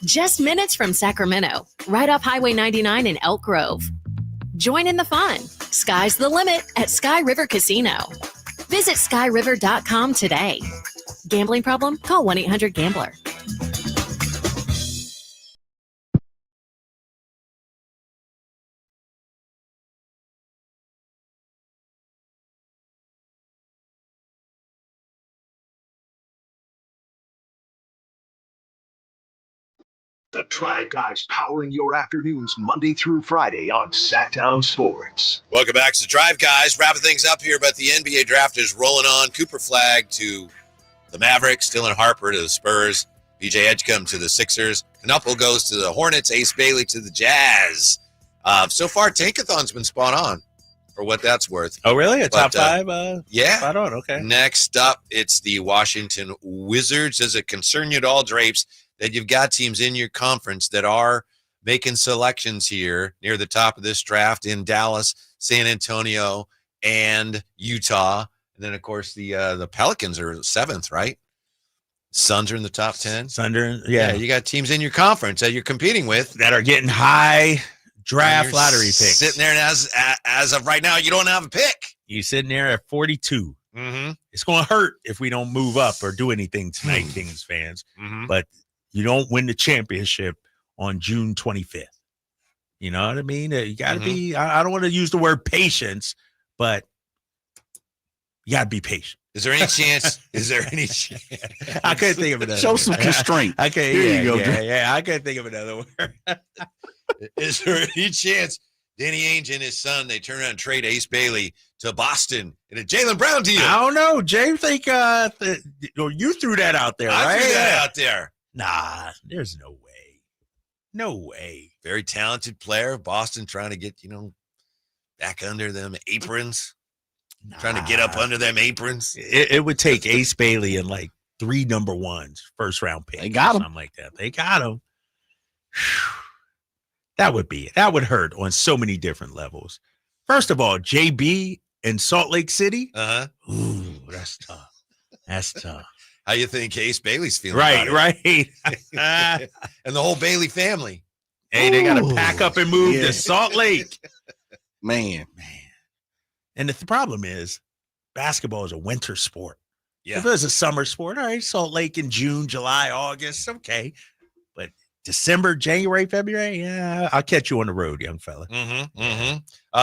Just minutes from Sacramento, right off Highway 99 in Elk Grove. Join in the fun. Sky's the limit at Sky River Casino. Visit skyriver.com today. Gambling problem? Call 1-800-GAMBLER. The Tribe Guys powering your afternoons Monday through Friday on Sacktown Sports. Welcome back to the Drive Guys. Wrapping things up here, but the NBA draft is rolling on. Cooper Flagg to the Mavericks, Dylan Harper to the Spurs, BJ Edgecombe to the Sixers, Knuppel goes to the Hornets, Ace Bailey to the Jazz. So far, Tankathon's been spot on for what that's worth. Oh, really? A top five? Yeah. Spot on, okay. Next up, it's the Washington Wizards. Does it concern you at all, Drapes, that you've got teams in your conference that are making selections here near the top of this draft in Dallas, San Antonio, and Utah? And then, of course, the Pelicans are 7th, right? Suns are in the top 10. Yeah. You got teams in your conference that you're competing with that are getting high draft lottery picks. Sitting there, and as of right now, you don't have a pick. You're sitting there at 42. Mm-hmm. It's going to hurt if we don't move up or do anything tonight, Kings fans. Mm-hmm. But you don't win the championship on June 25th. You know what I mean? You got to be, I don't want to use the word patience, but you got to be patient. Is there any chance? I couldn't think of another Show word. some constraint. Okay, Here you go. Yeah. I couldn't think of another word. Is there any chance Danny Ainge and his son, they turn around and trade Ace Bailey to Boston in a Jaylen Brown deal? I don't know. James, think you threw that out there, right? I threw that out there. Nah, there's no way. No way. Very talented player. Boston trying to get, back under them aprons. Trying to get up under them aprons. It would take Ace Bailey and like 3 number ones, first round pick. They got him. Something like that. They got him. That would be it. That would hurt on so many different levels. First of all, JB in Salt Lake City. Ooh, that's tough. That's tough. How you think Ace Bailey's feeling? Right. And the whole Bailey family. Hey, they got to pack up and move to Salt Lake. Man. And the problem is, basketball is a winter sport. Yeah. If it was a summer sport, all right, Salt Lake in June, July, August, okay. But December, January, February, yeah, I'll catch you on the road, young fella.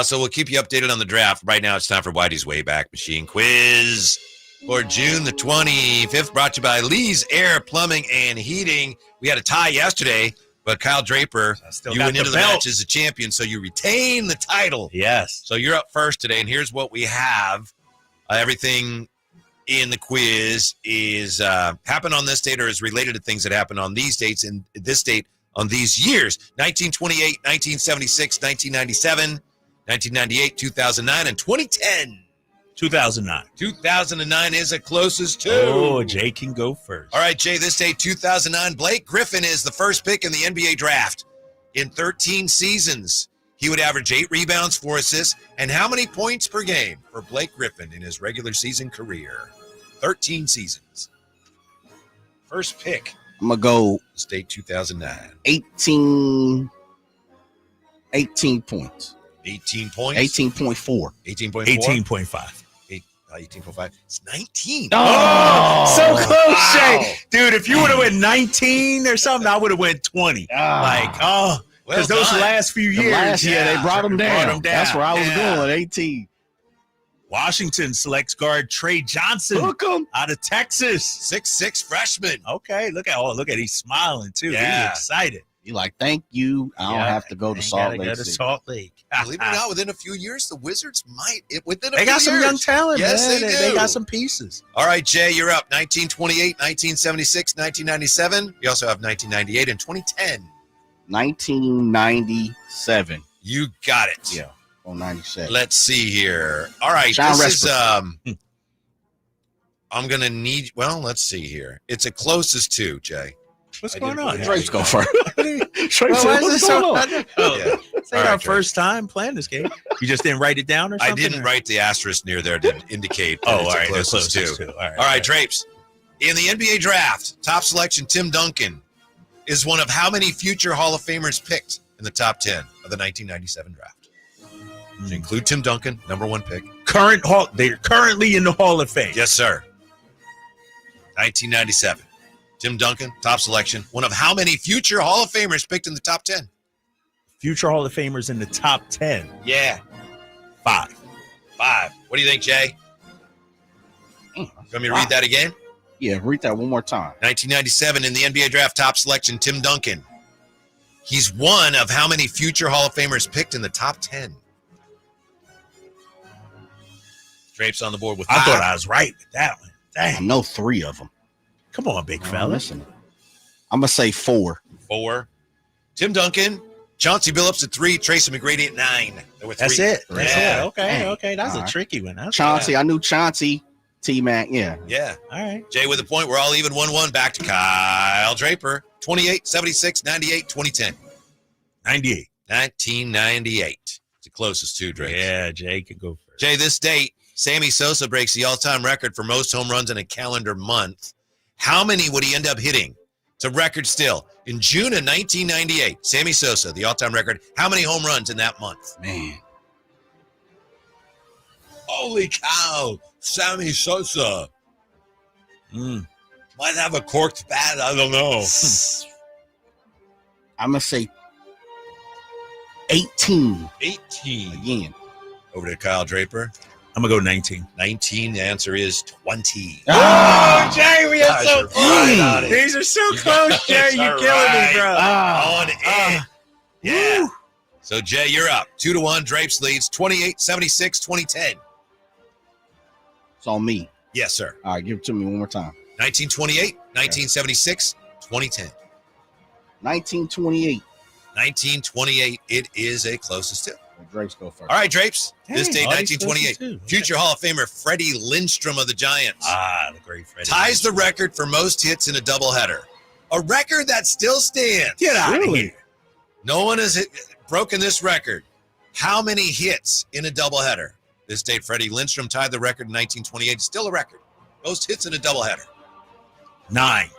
So we'll keep you updated on the draft. Right now, it's time for Whitey's Wayback Machine Quiz for June the 25th, brought to you by Lee's Air Plumbing and Heating. We had a tie yesterday, but Kyle Draper, you went into the match as a champion, so you retain the title. Yes. So you're up first today, and here's what we have. Everything in the quiz is happened on this date or is related to things that happened on these dates in this date on these years: 1928, 1976, 1997, 1998, 2009, and 2010. 2009. 2009 is the closest to. Oh, Jay can go first. All right, Jay, this day, 2009, Blake Griffin is the first pick in the NBA draft. In 13 seasons, he would average 8 rebounds, 4 assists, and how many points per game for Blake Griffin in his regular season career? 13 seasons. First pick. I'm going to go. State 2009. 18 points. 18 points. 18.4. 18.4. 18.5. 18.5. It's 19. Oh, so close, Jay. Dude, if you would have went 19 or something, I would have went 20. Because those last few years. They brought them down. That's where I was going, 18. Washington selects guard Trey Johnson out of Texas. 6'6" freshman. Okay, look at he's smiling too. He's excited. He's like, thank you. I don't have to go to Salt Lake. Salt Lake. Believe it or not, within a few years, the Wizards might. They got some young talent. Yes, man. they do. They got some pieces. All right, Jay, you're up. 1928, 1976, 1997. You also have 1998 and 2010. 1997. You got it. Yeah. On 97. Let's see here. All right. John This is I'm gonna need let's see here. It's a closest to, Jay. What's going on? Drake's go first. What's going on? It's not our first time playing this game. You just didn't write it down or something? I didn't write the asterisk near there to indicate that all it's right, a closest to. All right, Drapes. In the NBA draft, top selection Tim Duncan is one of how many future Hall of Famers picked in the top 10 of the 1997 draft? To include Tim Duncan, number 1 pick. They're currently in the Hall of Fame. Yes, sir. 1997. Tim Duncan, top selection. One of how many future Hall of Famers picked in the top 10? Future Hall of Famers in the top 10. Yeah. 5. What do you think, Jay? You want me to read that again? Yeah, read that one more time. 1997 in the NBA draft, top selection, Tim Duncan. He's one of how many future Hall of Famers picked in the top 10? Drapes on the board with 5. I thought I was right with that one. Dang. I know 3 of them. Come on, big fella. I'm going to say 4. 4. Tim Duncan, Chauncey Billups at 3, Tracy McGrady at 9. There were 3. That's it. Yeah. Okay. That's All a tricky one. Chauncey, I knew Chauncey, T-Mac, yeah. Yeah. All right. Jay with a point. We're all even 1-1. Back to Kyle Draper. 28, 76, 98, 2010. 98. 1998. It's the closest to, Drake. Yeah, Jay can go first. Jay, this date, Sammy Sosa breaks the all-time record for most home runs in a calendar month. How many would he end up hitting? It's a record still. In June of 1998, Sammy Sosa, the all-time record, how many home runs in that month? Man. Holy cow. Sammy Sosa. Might have a corked bat. I don't know. I'm going to say 18. 18. Again. Over to Kyle Draper. I'm going to go 19. 19. The answer is 20. Oh, Jay, we are so close. These are so close, Jay. You're killing me, bro. On it. Yeah. So, Jay, you're up. 2-1. Drapes leads. 28, 76, 2010. It's on me. Yes, sir. All right, give it to me one more time. 1928, 1976, 2010. 1928. 1928. It is a closest to. Drapes go first. All right, Drapes. Dang, This date, all these 1928. closest too. Future Hall of Famer Freddie Lindstrom of the Giants The great Freddie. ties the record for most hits in a doubleheader. A record that still stands. Get out of here. No one has broken this record. How many hits in a doubleheader? This date, Freddie Lindstrom tied the record in 1928. Still a record. Most hits in a doubleheader. 9.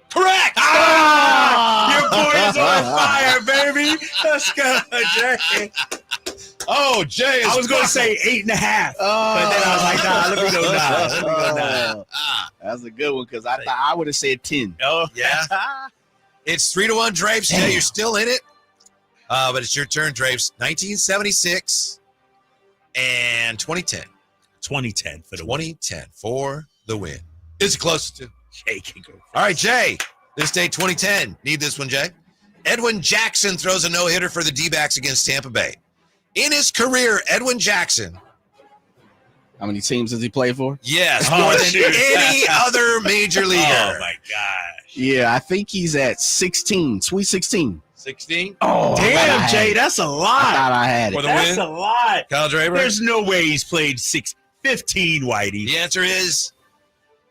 Correct. Your boy is on fire, baby. Let's go, Jay. Oh, Jay. I was going to say 8.5, but then I was like, nah, let me go 9. That's a good one because I thought I would have said 10. Oh, yeah. It's 3-1, Drapes. Jay, you're still in it. But it's your turn, Drapes. 1976 and 2010. 2010 for the 2010 for the win. It's close to. Jay can go first. All right, Jay. This day, 2010. Need this one, Jay. Edwin Jackson throws a no-hitter for the D-backs against Tampa Bay. In his career, Edwin Jackson. How many teams does he play for? Yes, more than any other major leaguer. Oh, my gosh. Yeah, I think he's at 16. Sweet 16. 16? Oh, damn, Jay, that's a lot. I thought I had it. For the That's win? a lot. Kyle Draper? There's no way he's played 15, Whitey. The answer is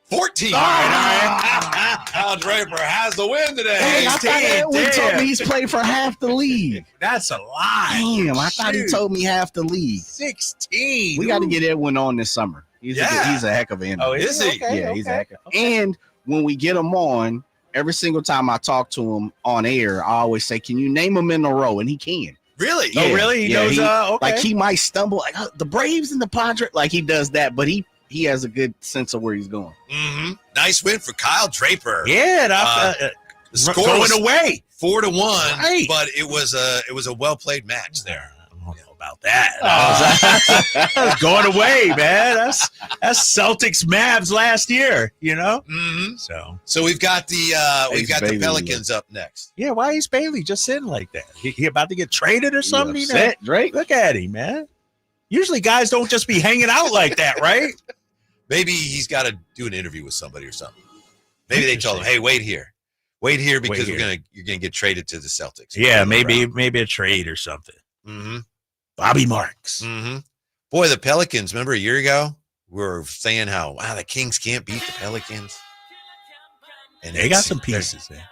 14. All right. Kyle Draper has the win today. Hey, I thought Edwin damn. told me he's played for half the league. That's a lot. Damn, I thought he Shoot. told me half the league. 16. We got to get Edwin on this summer. He's a heck of an Oh, interview. is he? Yeah, he's a heck of. And when we get him on, every single time I talk to him on air, I always say, "Can you name them in a row?" And he can. Really? Oh, really? He knows. Okay. Like he might stumble, like the Braves and the Padres. Like he does that, but he has a good sense of where he's going. Mm-hmm. Nice win for Kyle Draper. Yeah, the score going was away 4-1, right. but it was a well played match there. I don't know about that. Going away, man. That's Celtics Mavs last year. Mm-hmm. So we've got the Pelicans up next. Yeah, why is Bailey just sitting like that? He about to get traded or something? Upset, Drake. Look at him, man. Usually guys don't just be hanging out like that, right? Maybe he's got to do an interview with somebody or something. Maybe they told him, "Hey, wait here because you're gonna get traded to the Celtics." Yeah, maybe a trade or something. Mm-hmm. Bobby Marks. Mm-hmm. Boy, the Pelicans. Remember a year ago we were saying how the Kings can't beat the Pelicans, and they got some pieces there.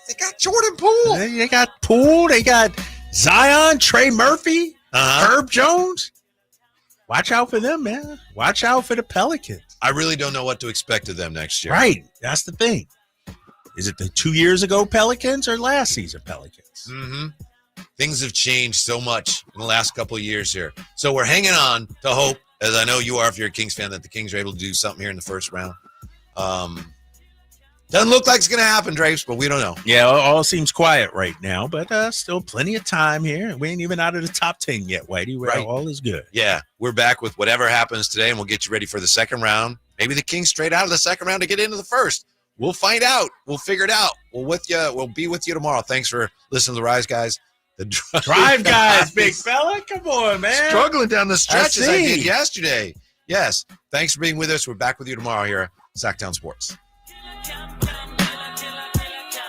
They got Jordan Poole. They got Poole. They got Zion, Trey Murphy, Herb Jones. Watch out for them, man. Watch out for the Pelicans. I really don't know what to expect of them next year. Right. That's the thing. Is it the 2 years ago Pelicans or last season Pelicans? Mm-hmm. Things have changed so much in the last couple of years here. So we're hanging on to hope, as I know you are if you're a Kings fan, that the Kings are able to do something here in the first round. Doesn't look like it's going to happen, Drapes, but we don't know. Yeah, all seems quiet right now, but still plenty of time here. We ain't even out of the top 10 yet, Whitey. Right. All is good. Yeah, we're back with whatever happens today, and we'll get you ready for the second round. Maybe the Kings straight out of the second round to get into the first. We'll find out. We'll figure it out. We'll be with you tomorrow. Thanks for listening to the Rise Guys. The Drive Guys, big fella. Come on, man. Struggling down the stretch as I did yesterday. Yes. Thanks for being with us. We're back with you tomorrow here at Sacktown Sports.